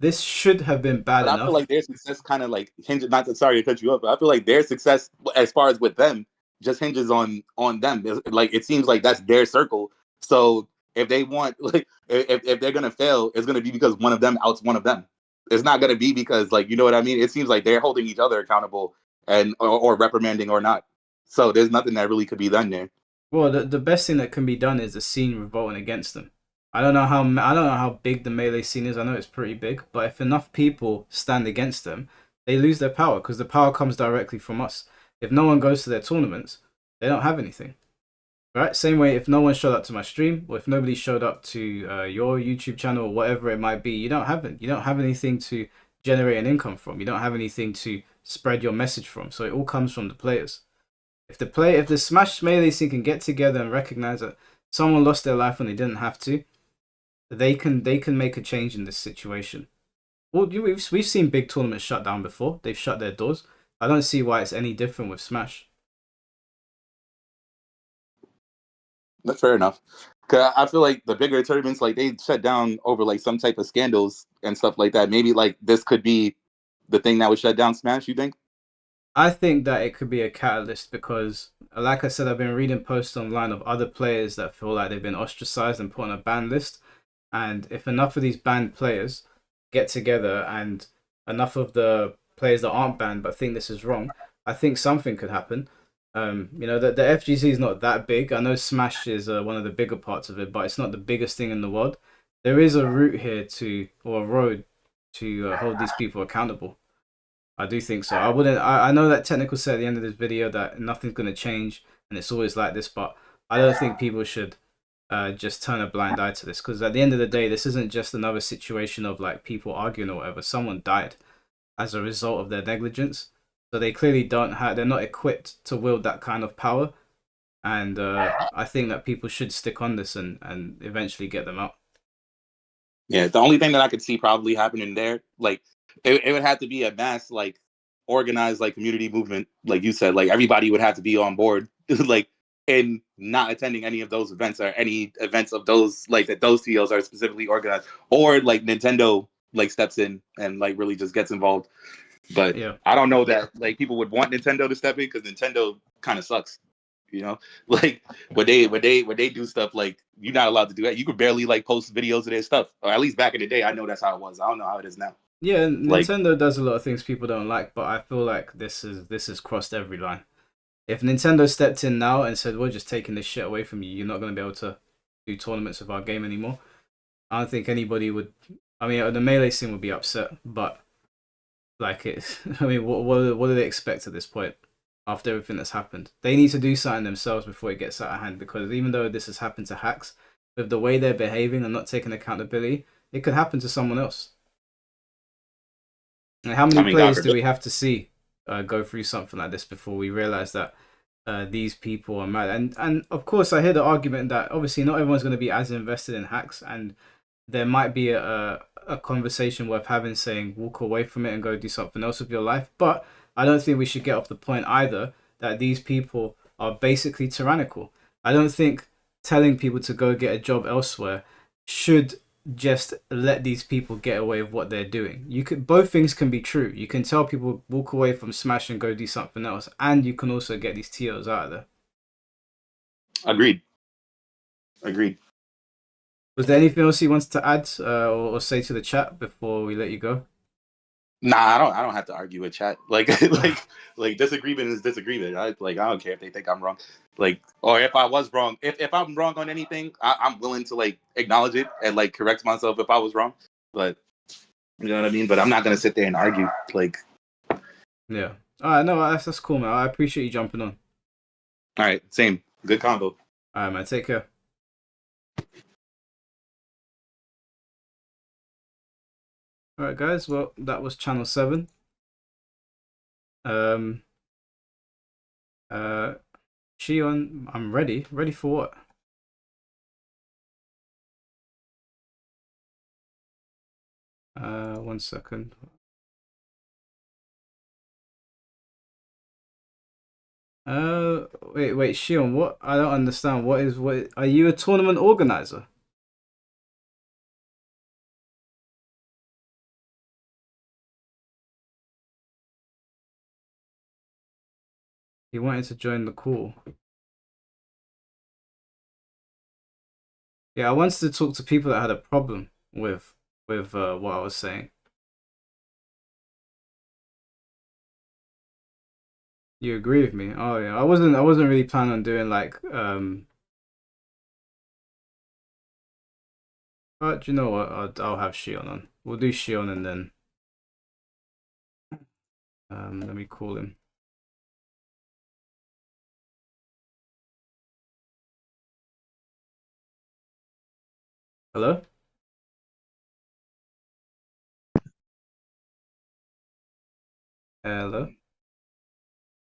This should have been bad But I enough. feel like their success kind of like hinges. Not to sorry to cut you up, but I feel like their success, as far as with them, just hinges on them. Like it seems like that's their circle. So if they want, like, if they're gonna fail, it's gonna be because one of them outs one of them. It's not gonna be because, like, you know what I mean. It seems like they're holding each other accountable and or reprimanding or not. So there's nothing that really could be done there. Well, the best thing that can be done is the scene revolting against them. I don't know how big the melee scene is. I know it's pretty big, but if enough people stand against them, they lose their power because the power comes directly from us. If no one goes to their tournaments, they don't have anything. Right? Same way, if no one showed up to my stream, or if nobody showed up to your YouTube channel or whatever it might be, you don't have it. You don't have anything to generate an income from. You don't have anything to spread your message from. So it all comes from the players. If the Smash melee scene can get together and recognize that someone lost their life when they didn't have to, they can make a change in this situation. Well, we've seen big tournaments shut down before. They've shut their doors. I don't see why it's any different with Smash. That's fair enough. Cause I feel like the bigger tournaments, like they shut down over like some type of scandals and stuff like that. Maybe like this could be the thing that would shut down Smash. You think? I think that it could be a catalyst because, like I said, I've been reading posts online of other players that feel like they've been ostracized and put on a ban list. And if enough of these banned players get together and enough of the players that aren't banned but think this is wrong, I think something could happen. The FGC is not that big. I know Smash is one of the bigger parts of it, but it's not the biggest thing in the world. There is a route here or a road to hold these people accountable. I do think so. I know that Technical said at the end of this video that nothing's going to change and it's always like this, but I don't think people should just turn a blind eye to this, because at the end of the day, this isn't just another situation of like people arguing or whatever. Someone died as a result of their negligence. So they clearly they're not equipped to wield that kind of power. And I think that people should stick on this and eventually get them out. Yeah, the only thing that I could see probably happening there, like it would have to be a mass, like organized, like community movement, like you said, like everybody would have to be on board, like, and not attending any of those events or any events of those, like that those TOs are specifically organized, or like Nintendo like steps in and like really just gets involved. But yeah, I don't know that like people would want Nintendo to step in because Nintendo kind of sucks. You know, like when they do stuff like you're not allowed to do that. You could barely like post videos of their stuff, or at least back in the day. I know that's how it was. I don't know how it is now. Yeah, Like, Nintendo does a lot of things people don't like, but I feel like this has crossed every line. If Nintendo stepped in now and said, "We're just taking this shit away from you. You're not going to be able to do tournaments of our game anymore," I don't think anybody would. I mean, the melee scene would be upset, but like it. I mean, what do they expect at this point? After everything that's happened, they need to do something themselves before it gets out of hand. Because even though this has happened to hacks, with the way they're behaving and not taking accountability, it could happen to someone else. And how many players do we have to see go through something like this before we realize that these people are mad? And of course, I hear the argument that obviously not everyone's going to be as invested in hacks, and there might be a conversation worth having, saying walk away from it and go do something else with your life. But I don't think we should get off the point either that these people are basically tyrannical. I don't think telling people to go get a job elsewhere should just let these people get away with what they're doing. You could, both things can be true. You can tell people walk away from Smash and go do something else, and you can also get these TOs out of there. Agreed. Was there anything else you wanted to add or say to the chat before we let you go? Nah, I don't have to argue with chat. Like disagreement is disagreement. I don't care if they think I'm wrong. Like, or if I was wrong. If I'm wrong on anything, I'm willing to like acknowledge it and like correct myself if I was wrong. But you know what I mean? But I'm not gonna sit there and argue. Like, yeah. Alright, no, that's cool, man. I appreciate you jumping on. Alright, same. Good combo. Alright, man, take care. Alright, guys, well, that was channel 7. Shion, I'm ready. Ready for what? One second. Wait, Shion, what? I don't understand. What are you a tournament organizer? He wanted to join the call. Yeah, I wanted to talk to people that had a problem with what I was saying. You agree with me? Oh yeah, I wasn't really planning on doing like But you know what? I'll have Shion on. We'll do Shion and then let me call him. Hello? Hello?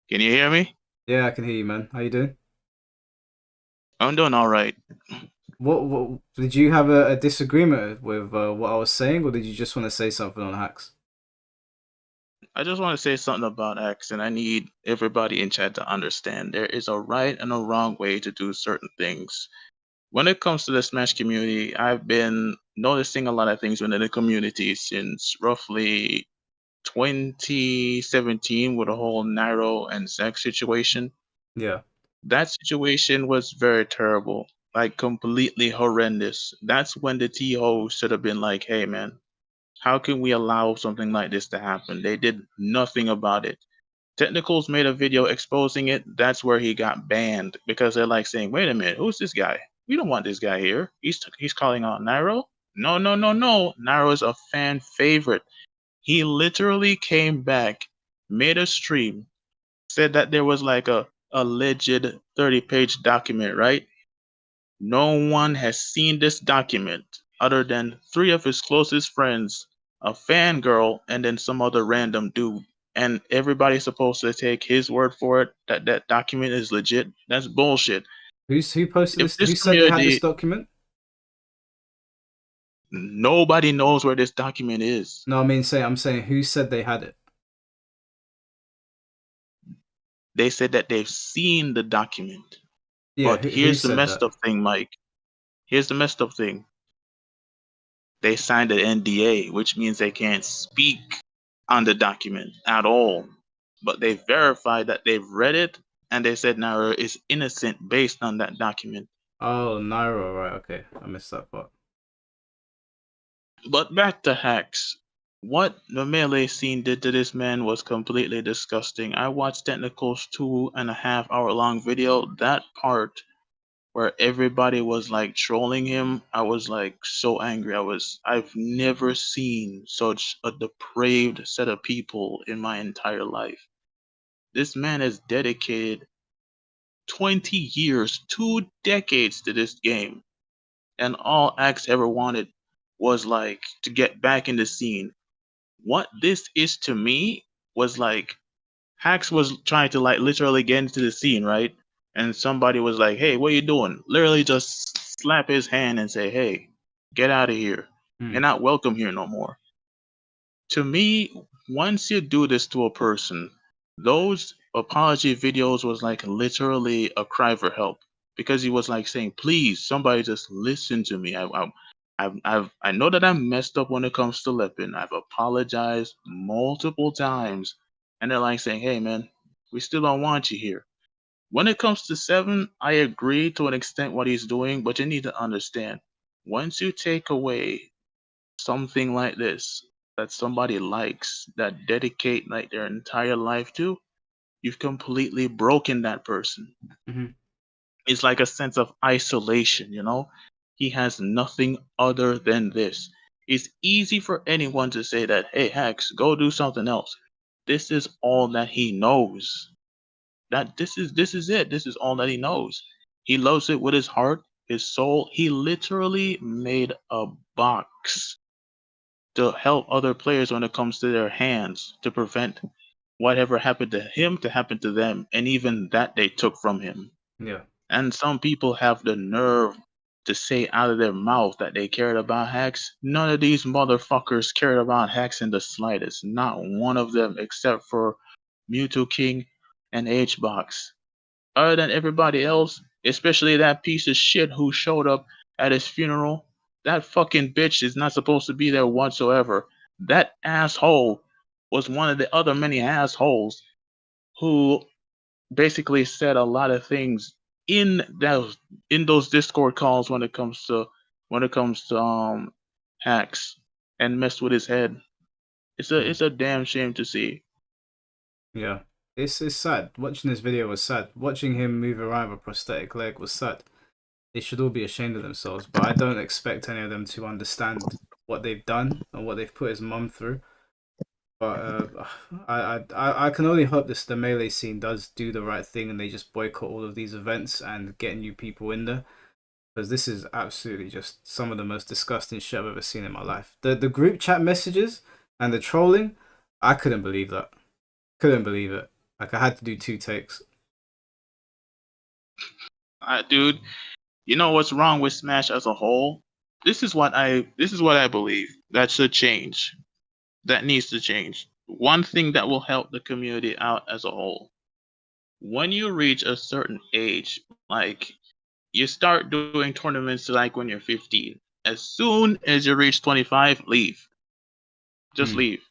Can you hear me? Yeah, I can hear you, man. How you doing? I'm doing all right. What did you have a disagreement with what I was saying, or did you just want to say something on hacks? I just want to say something about X, and I need everybody in chat to understand there is a right and a wrong way to do certain things. When it comes to the Smash community, I've been noticing a lot of things within the community since roughly 2017 with the whole Nairo and Zack situation. Yeah. That situation was very terrible, like completely horrendous. That's when the TO should have been like, hey man, how can we allow something like this to happen? They did nothing about it. Technicals made a video exposing it. That's where he got banned because they're like saying, wait a minute, who's this guy? We don't want this guy here. He's calling out Nairo. No. Nairo is a fan favorite. He literally came back, made a stream, said that there was like a alleged 30-page document, right? No one has seen this document other than 3 of his closest friends, a fangirl, and then some other random dude. And everybody's supposed to take his word for it that that document is legit. That's bullshit. Who posted If this? Who said they had this document? Nobody knows where this document is. No, I'm saying who said they had it? They said that they've seen the document. Yeah, But here's the messed up thing, Mike. Here's the messed up thing. They signed an NDA, which means they can't speak on the document at all. But they verified that they've read it and they said Nairo is innocent based on that document. Oh, Nairo, right? Okay, I missed that part. But back to hacks. What the melee scene did to this man was completely disgusting. I watched Technical's 2.5 hour long video. That part where everybody was like trolling him, I was like so angry. I've never seen such a depraved set of people in my entire life. This man has dedicated 20 years, 2 decades to this game, and all Axe ever wanted was like to get back in the scene. What this is to me was like Hax was trying to like literally get into the scene, right? And somebody was like, "Hey, what you doing?" Literally just slap his hand and say, "Hey, get out of here. You're not welcome here no more." To me, once you do this to a person, those apology videos was like literally a cry for help, because he was like saying, "Please, somebody just listen to me. I know that I'm messed up when it comes to lipping. I've apologized multiple times," and they're like saying, "Hey, man, we still don't want you here." When it comes to Seven, I agree to an extent what he's doing, but you need to understand, once you take away something like this that somebody likes, that dedicate like their entire life to, you've completely broken that person. Mm-hmm. It's like a sense of isolation, you know? He has nothing other than this. It's easy for anyone to say that, "Hey, Hex, go do something else." This is all that he knows. That this is it. This is all that he knows. He loves it with his heart, his soul. He literally made a box to help other players when it comes to their hands, to prevent whatever happened to him to happen to them, and even that they took from him. Yeah. And some people have the nerve to say out of their mouth that they cared about Hex. None of these motherfuckers cared about Hex in the slightest. Not one of them, except for Mewtwo King and Hbox. Other than everybody else, especially that piece of shit who showed up at his funeral, that fucking bitch is not supposed to be there whatsoever. That asshole was one of the other many assholes who basically said a lot of things in those Discord calls when it comes to hacks, and messed with his head. It's a damn shame to see. Yeah. It's sad. Watching this video was sad. Watching him move around with a prosthetic leg was sad. They should all be ashamed of themselves, but I don't expect any of them to understand what they've done and what they've put his mum through. But I can only hope the melee scene does do the right thing and they just boycott all of these events and get new people in there, because this is absolutely just some of the most disgusting shit I've ever seen in my life. The group chat messages and the trolling, I couldn't believe that. Couldn't believe it. Like, I had to do 2 takes. Dude, you know what's wrong with Smash as a whole? This is what I believe that should change. That needs to change. One thing that will help the community out as a whole. When you reach a certain age, like you start doing tournaments like when you're 15. As soon as you reach 25, leave. Just leave.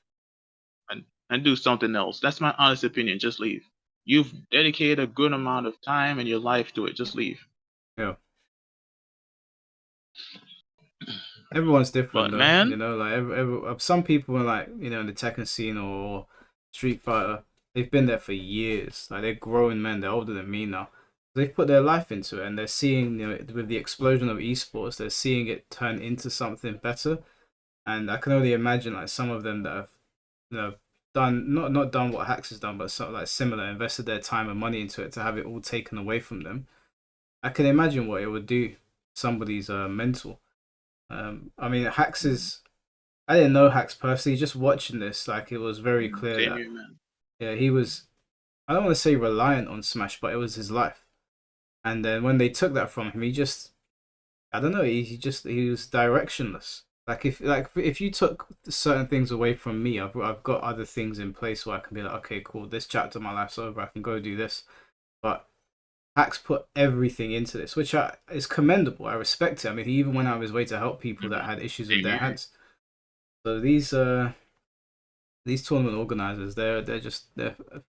And do something else. That's my honest opinion. Just leave. You've dedicated a good amount of time and your life to it. Just leave. Yeah. Everyone's different, But though. man, You know, like some people are like, you know, in the Tekken scene or Street Fighter, they've been there for years. Like, they're grown men. They're older than me now. They've put their life into it, and they're seeing, you know, with the explosion of esports, they're seeing it turn into something better. And I can only imagine like some of them that have, you know, done not done what Hacks has done, but sort of like similar, invested their time and money into it, to have it all taken away from them. I can imagine what it would do to somebody's mental. I mean, Hacks is. I didn't know Hacks personally. Just watching this, like, it was very clear same that here, man. yeah, he was. I don't want to say reliant on Smash, but it was his life. And then when they took that from him, he just. I don't know. He was directionless. Like, if you took certain things away from me, I've got other things in place where I can be like, okay, cool, this chapter of my life's over, I can go do this. But Hacks put everything into this, which is commendable. I respect it. I mean, he even went out of his way to help people that had issues with their hands. So these these tournament organizers, they're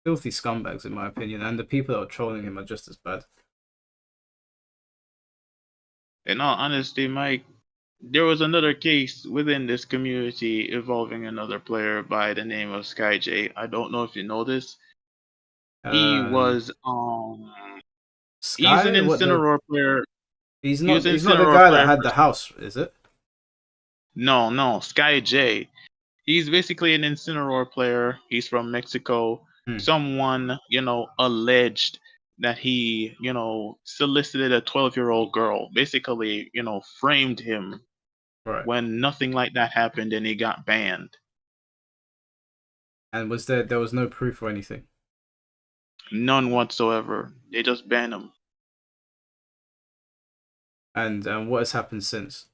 filthy scumbags in my opinion, and the people that are trolling him are just as bad. In all honesty, Mike, there was another case within this community involving another player by the name of SkyJ. I don't know if you know this. He was he's an Sky, what the? Incineroar player. He's He was not. an He's not the Incineroar guy that player had for the house, is it? no, SkyJ. He's basically an Incineroar player. He's from Mexico. Someone, alleged that he, solicited a 12-year-old girl. Basically, framed him Right. when nothing like that happened and he got banned. And was there was no proof or anything? None whatsoever. They just banned him. And what has happened since?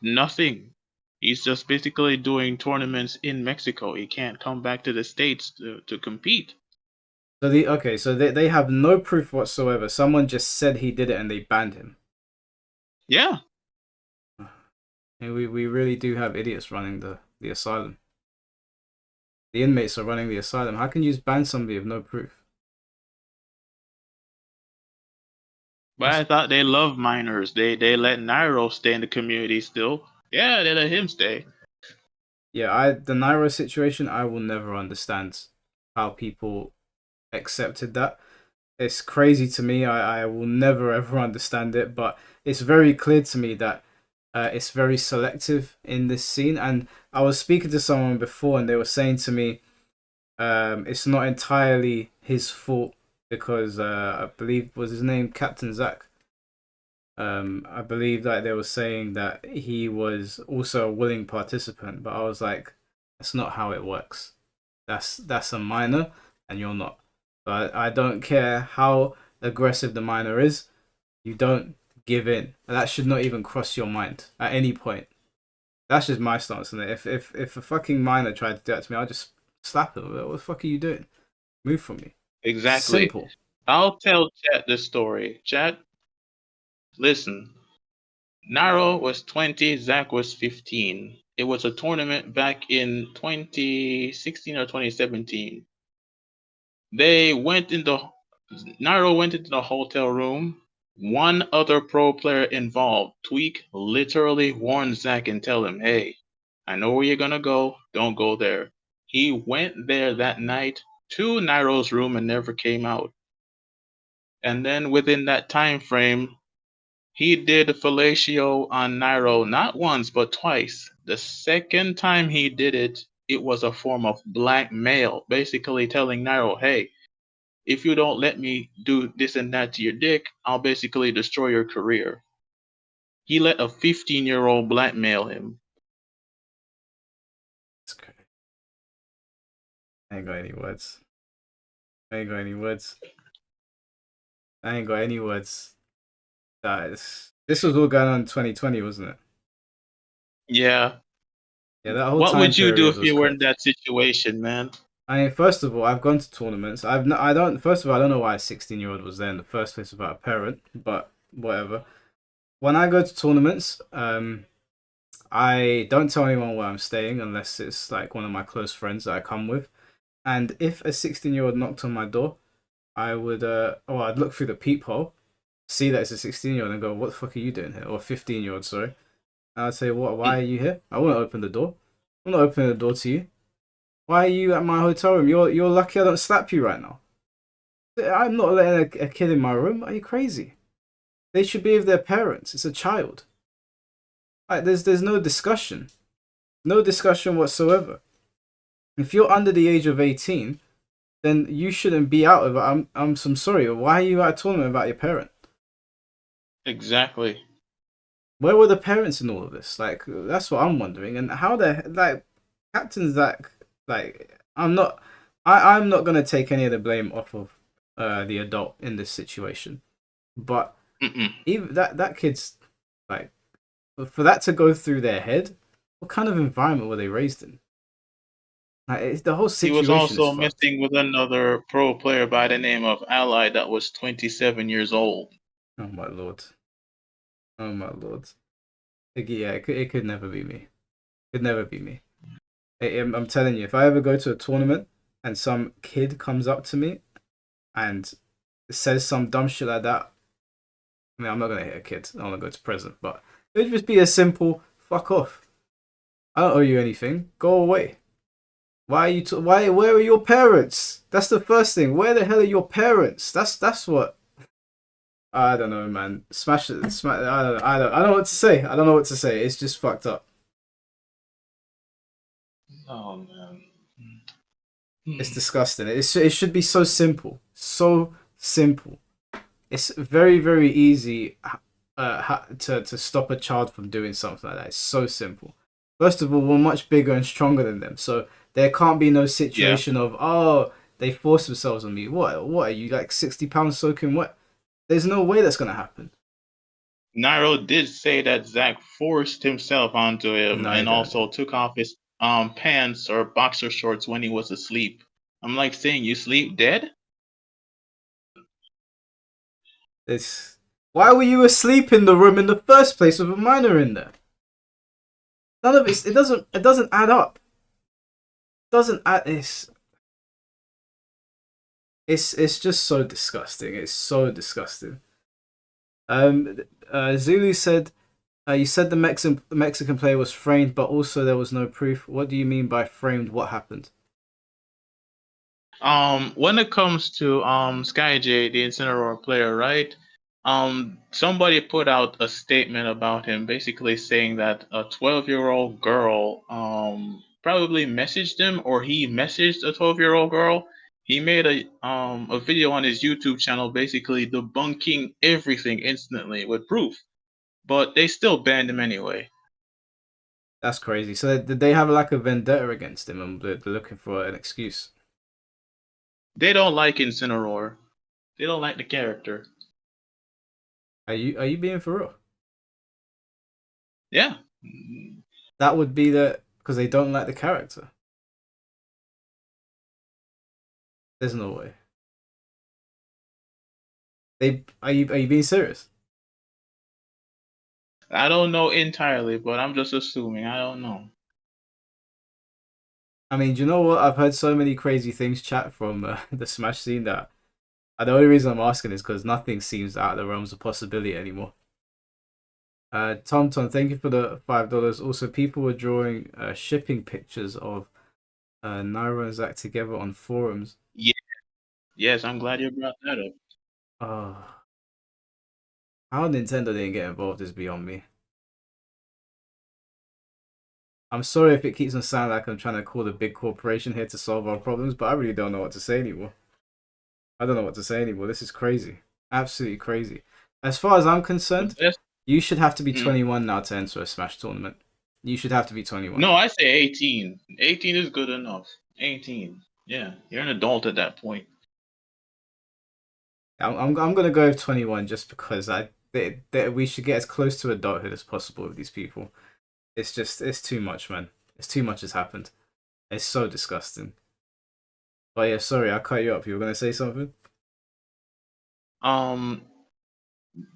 Nothing. He's just basically doing tournaments in Mexico. He can't come back to the States to compete. So they have no proof whatsoever. Someone just said he did it and they banned him. Yeah. And we really do have idiots running the asylum. The inmates are running the asylum. How can you just ban somebody with no proof? But I thought they love minors. They let Nairo stay in the community still. Yeah, they let him stay. Yeah, the Nairo situation, I will never understand how people accepted that. It's crazy to me. I will never ever understand it, but it's very clear to me that it's very selective in this scene. And I was speaking to someone before and they were saying to me, it's not entirely his fault because I believe was his name Captain Zach. I believe that they were saying that he was also a willing participant, but I was like, that's not how it works. That's a minor, and you're not. But I don't care how aggressive the minor is, you don't give in. That should not even cross your mind at any point. That's just my stance on it. If a fucking minor tried to do that to me, I'll just slap him. What the fuck are you doing? Move from me. Exactly. Simple. I'll tell Chat this story. Chat, listen. Naro was 20, Zach was 15. It was a tournament back in 2016 or 2017. Naro went into the hotel room. One other pro player involved, Tweak, literally warned Zach and tell him, hey, I know where you're gonna go, don't go there. He went there that night to Naro's room and never came out. And then within that time frame, he did fellatio on Nairo not once but twice. The second time he did it, it was a form of blackmail, basically telling Nairo, hey, if you don't let me do this and that to your dick, I'll basically destroy your career. He let a 15-year-old blackmail him. It's crazy. I ain't got any words. I ain't got any words. I ain't got any words. This was all going on in 2020, wasn't it? Yeah. Yeah, that whole What time would you do period if was you were in crazy. that situation, man? I mean, first of all, I've gone to tournaments. I don't. First of all, I don't know why a 16-year-old was there in the first place without a parent, but whatever. When I go to tournaments, I don't tell anyone where I'm staying unless it's like one of my close friends that I come with. And if a 16-year-old knocked on my door, I would I'd look through the peephole, see that it's a 16-year-old and go, what the fuck are you doing here? Or 15-year-old, sorry. And I'd say, what? Why are you here? I won't open the door. I'm not opening the door to you. Why are you at my hotel room? You're lucky I don't slap you right now. I'm not letting a kid in my room. Are you crazy? They should be with their parents. It's a child. Like, there's no discussion. No discussion whatsoever. If you're under the age of 18, then you shouldn't be out of it. I'm sorry. Why are you at a tournament without your parent? Exactly. Where were the parents in all of this? Like, that's what I'm wondering. And how Captain Zach, I'm not gonna take any of the blame off of the adult in this situation. But even that kid's like, for that to go through their head, what kind of environment were they raised in? Like, the whole He was situation is also fucked. messing with another pro player by the name of Ally that was 27 years old. Oh my lord. Oh my lord. Yeah, it could never be me. Could never be me. I'm telling you, if I ever go to a tournament and some kid comes up to me and says some dumb shit like that, I mean, I'm not gonna hit a kid. I want to go to prison, but it'd just be a simple fuck off. I don't owe you anything. Go away. Why are you? Where are your parents? That's the first thing. Where the hell are your parents? That's what. I don't know, man. Smash it. Smash. I don't know what to say. I don't know what to say. It's just fucked up. Oh man. It's disgusting. It should be so simple. So simple. It's very, very easy to stop a child from doing something like that. It's so simple. First of all, we're much bigger and stronger than them, so there can't be no situation of, oh, they force themselves on me. What are you, like 60 pounds soaking wet? There's no way that's gonna happen. Nairo did say that Zach forced himself onto him No, and also took off his pants or boxer shorts when he was asleep. I'm like saying, you sleep dead? Why were you asleep in the room in the first place with a minor in there? None of it doesn't add up. It's just so disgusting. It's so disgusting. Zulu said, you said the Mexican player was framed, but also there was no proof. What do you mean by framed? What happened? When it comes to SkyJ, the Incineroar player, right? Somebody put out a statement about him, basically saying that a 12-year-old girl probably messaged him, or he messaged a 12-year-old girl. He made a video on his YouTube channel, basically debunking everything instantly with proof, but they still banned him anyway. That's crazy. So did they have like a vendetta against him, and they're looking for an excuse? They don't like Incineroar. They don't like the character. Are you being for real? Yeah. That would be because they don't like the character. There's no way. Are you being serious? I don't know entirely, but I'm just assuming. I don't know. I mean, do you know what? I've heard so many crazy things chat from the Smash scene that the only reason I'm asking is because nothing seems out of the realms of possibility anymore. Tom, thank you for the $5. Also, people were drawing shipping pictures of Nairo and Zach together on forums. Yeah. Yes, I'm glad you brought that up. How Nintendo didn't get involved is beyond me. I'm sorry if it keeps on sounding like I'm trying to call the big corporation here to solve our problems, but I really don't know what to say anymore. I don't know what to say anymore. This is crazy. Absolutely crazy. As far as I'm concerned, you should have to be 21 now to enter a Smash tournament. You should have to be 21. No, I say 18. 18 is good enough. 18. Yeah, you're an adult at that point. I'm gonna go with 21 just because we should get as close to adulthood as possible with these people. It's too much, man. It's too much has happened. It's so disgusting. But yeah, sorry, I cut you up. You were gonna say something?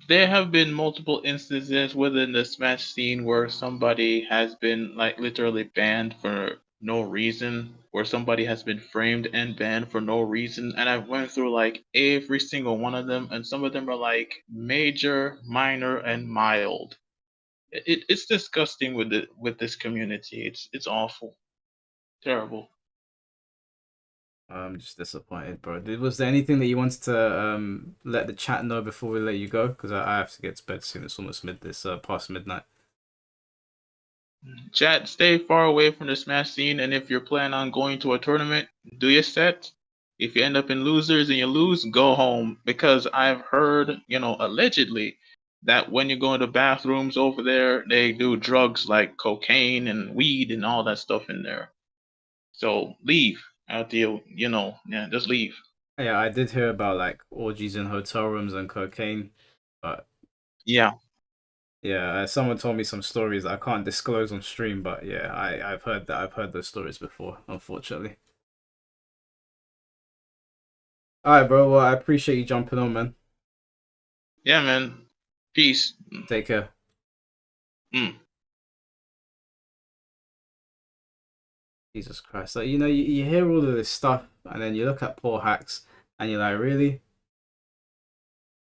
There have been multiple instances within the Smash scene where somebody has been like literally banned for no reason, where somebody has been framed and banned for no reason, and I've went through like every single one of them, and some of them are like major, minor, and mild. It's disgusting with this community. It's awful, terrible. I'm just disappointed, bro. Was there anything that you wanted to let the chat know before we let you go? Because I have to get to bed soon. It's almost past midnight. Chat, stay far away from the Smash scene, and if you're planning on going to a tournament, do your set. If you end up in losers and you lose, go home. Because I've heard, allegedly, that when you go into bathrooms over there, they do drugs like cocaine and weed and all that stuff in there. So leave out the, just leave. Yeah, I did hear about like orgies in hotel rooms and cocaine, but yeah, someone told me some stories that I can't disclose on stream. But yeah, I've heard that. I've heard those stories before, unfortunately. All right, bro. Well, I appreciate you jumping on, man. Yeah, man. Peace. Take care. Jesus Christ. Like, you know, you hear all of this stuff and then you look at poor Hacks and you're like, really?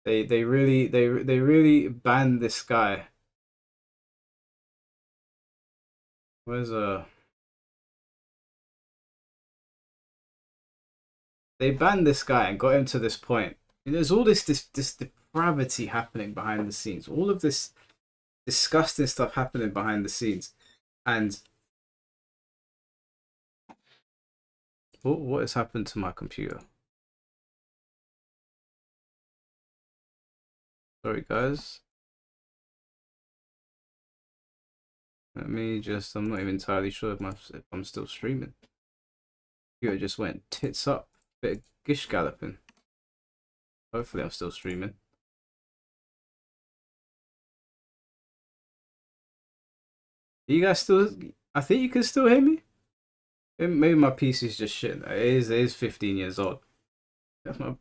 They really banned this guy. Where's they banned this guy and got him to this point. And there's all this depravity happening behind the scenes. All of this disgusting stuff happening behind the scenes. And what has happened to my computer? Sorry, guys. Let me just, I'm not even entirely sure if I'm still streaming. Computer just went tits up. Bit of gish galloping. Hopefully I'm still streaming. You guys still, I think you can still hear me? Maybe my PC's just shit. It is 15 years old.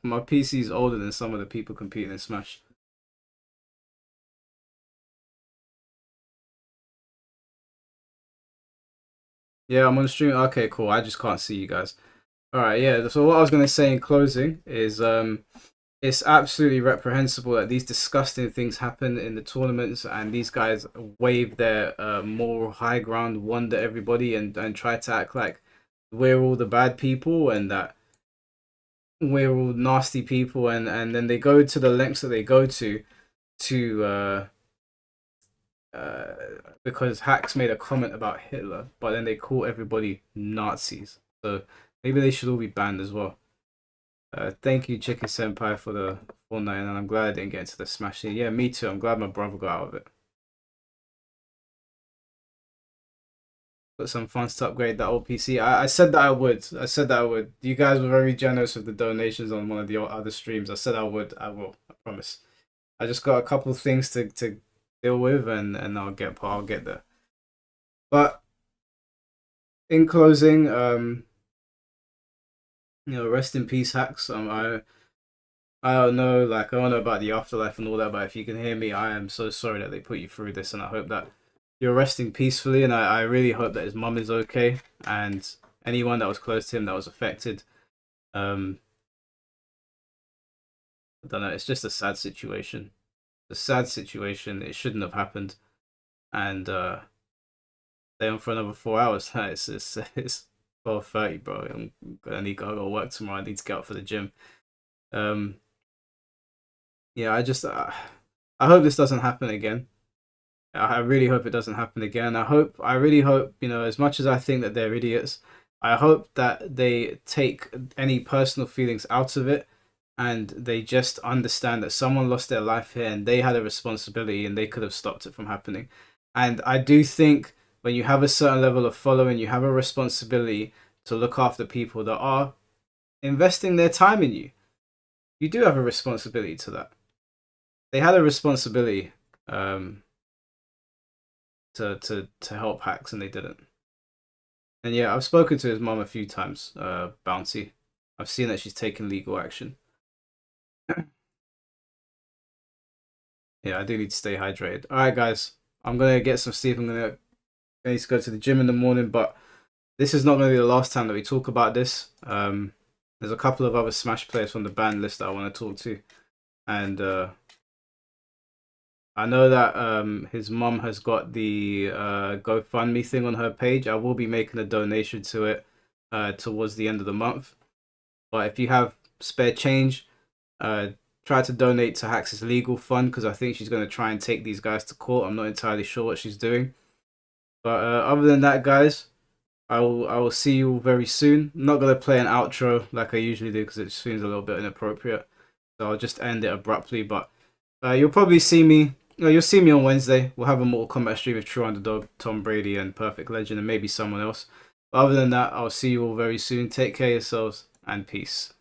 My PC's older than some of the people competing in Smash. Yeah, I'm on stream. Okay, cool. I just can't see you guys. Alright, yeah. So what I was going to say in closing is it's absolutely reprehensible that these disgusting things happen in the tournaments and these guys wave their moral high ground, wonder everybody and try to act like we're all the bad people and that we're all nasty people and then they go to the lengths that they go to because Hacks made a comment about Hitler, but then they call everybody Nazis. So maybe they should all be banned as well. Thank you, Chicken Senpai, for the 499. I'm glad I didn't get into the Smash scene. Yeah, me too. I'm glad my brother got out of it. Got some funds to upgrade that old PC. I said that I would. I said that I would. You guys were very generous with the donations on one of the other streams. I said I would. I will. I promise. I just got a couple of things to deal with, and I'll get there. But in closing, you know, rest in peace, Hacks. I don't know, like I don't know about the afterlife and all that, but if you can hear me, I am so sorry that they put you through this, and I hope that you're resting peacefully, and I really hope that his mum is okay, and anyone that was close to him that was affected. I don't know, it's just a sad situation. It's a sad situation. It shouldn't have happened. And stay on for another 4 hours. It's 12:30, bro. I need to go to work tomorrow. I need to get up for the gym. Yeah, I hope this doesn't happen again. I really hope it doesn't happen again. I really hope, you know, as much as I think that they're idiots, I hope that they take any personal feelings out of it and they just understand that someone lost their life here and they had a responsibility and they could have stopped it from happening. And I do think when you have a certain level of following, you have a responsibility to look after people that are investing their time in you. You do have a responsibility to that. They had a responsibility to help Hacks and they didn't. And yeah, I've spoken to his mom a few times, Bounty. I've seen that she's taken legal action. Yeah, I do need to stay hydrated. Alright guys, I'm gonna get some sleep. I need to go to the gym in the morning, but this is not gonna be the last time that we talk about this. There's a couple of other Smash players from the ban list that I want to talk to. And I know that his mum has got the GoFundMe thing on her page. I will be making a donation to it towards the end of the month. But if you have spare change, try to donate to Hacks' legal fund because I think she's going to try and take these guys to court. I'm not entirely sure what she's doing. But other than that, guys, I will see you all very soon. I'm not going to play an outro like I usually do because it seems a little bit inappropriate. So I'll just end it abruptly. But you'll probably see me. You'll see me on Wednesday. We'll have a Mortal Kombat stream with True Underdog, Tom Brady, and Perfect Legend, and maybe someone else. But other than that, I'll see you all very soon. Take care of yourselves, and peace.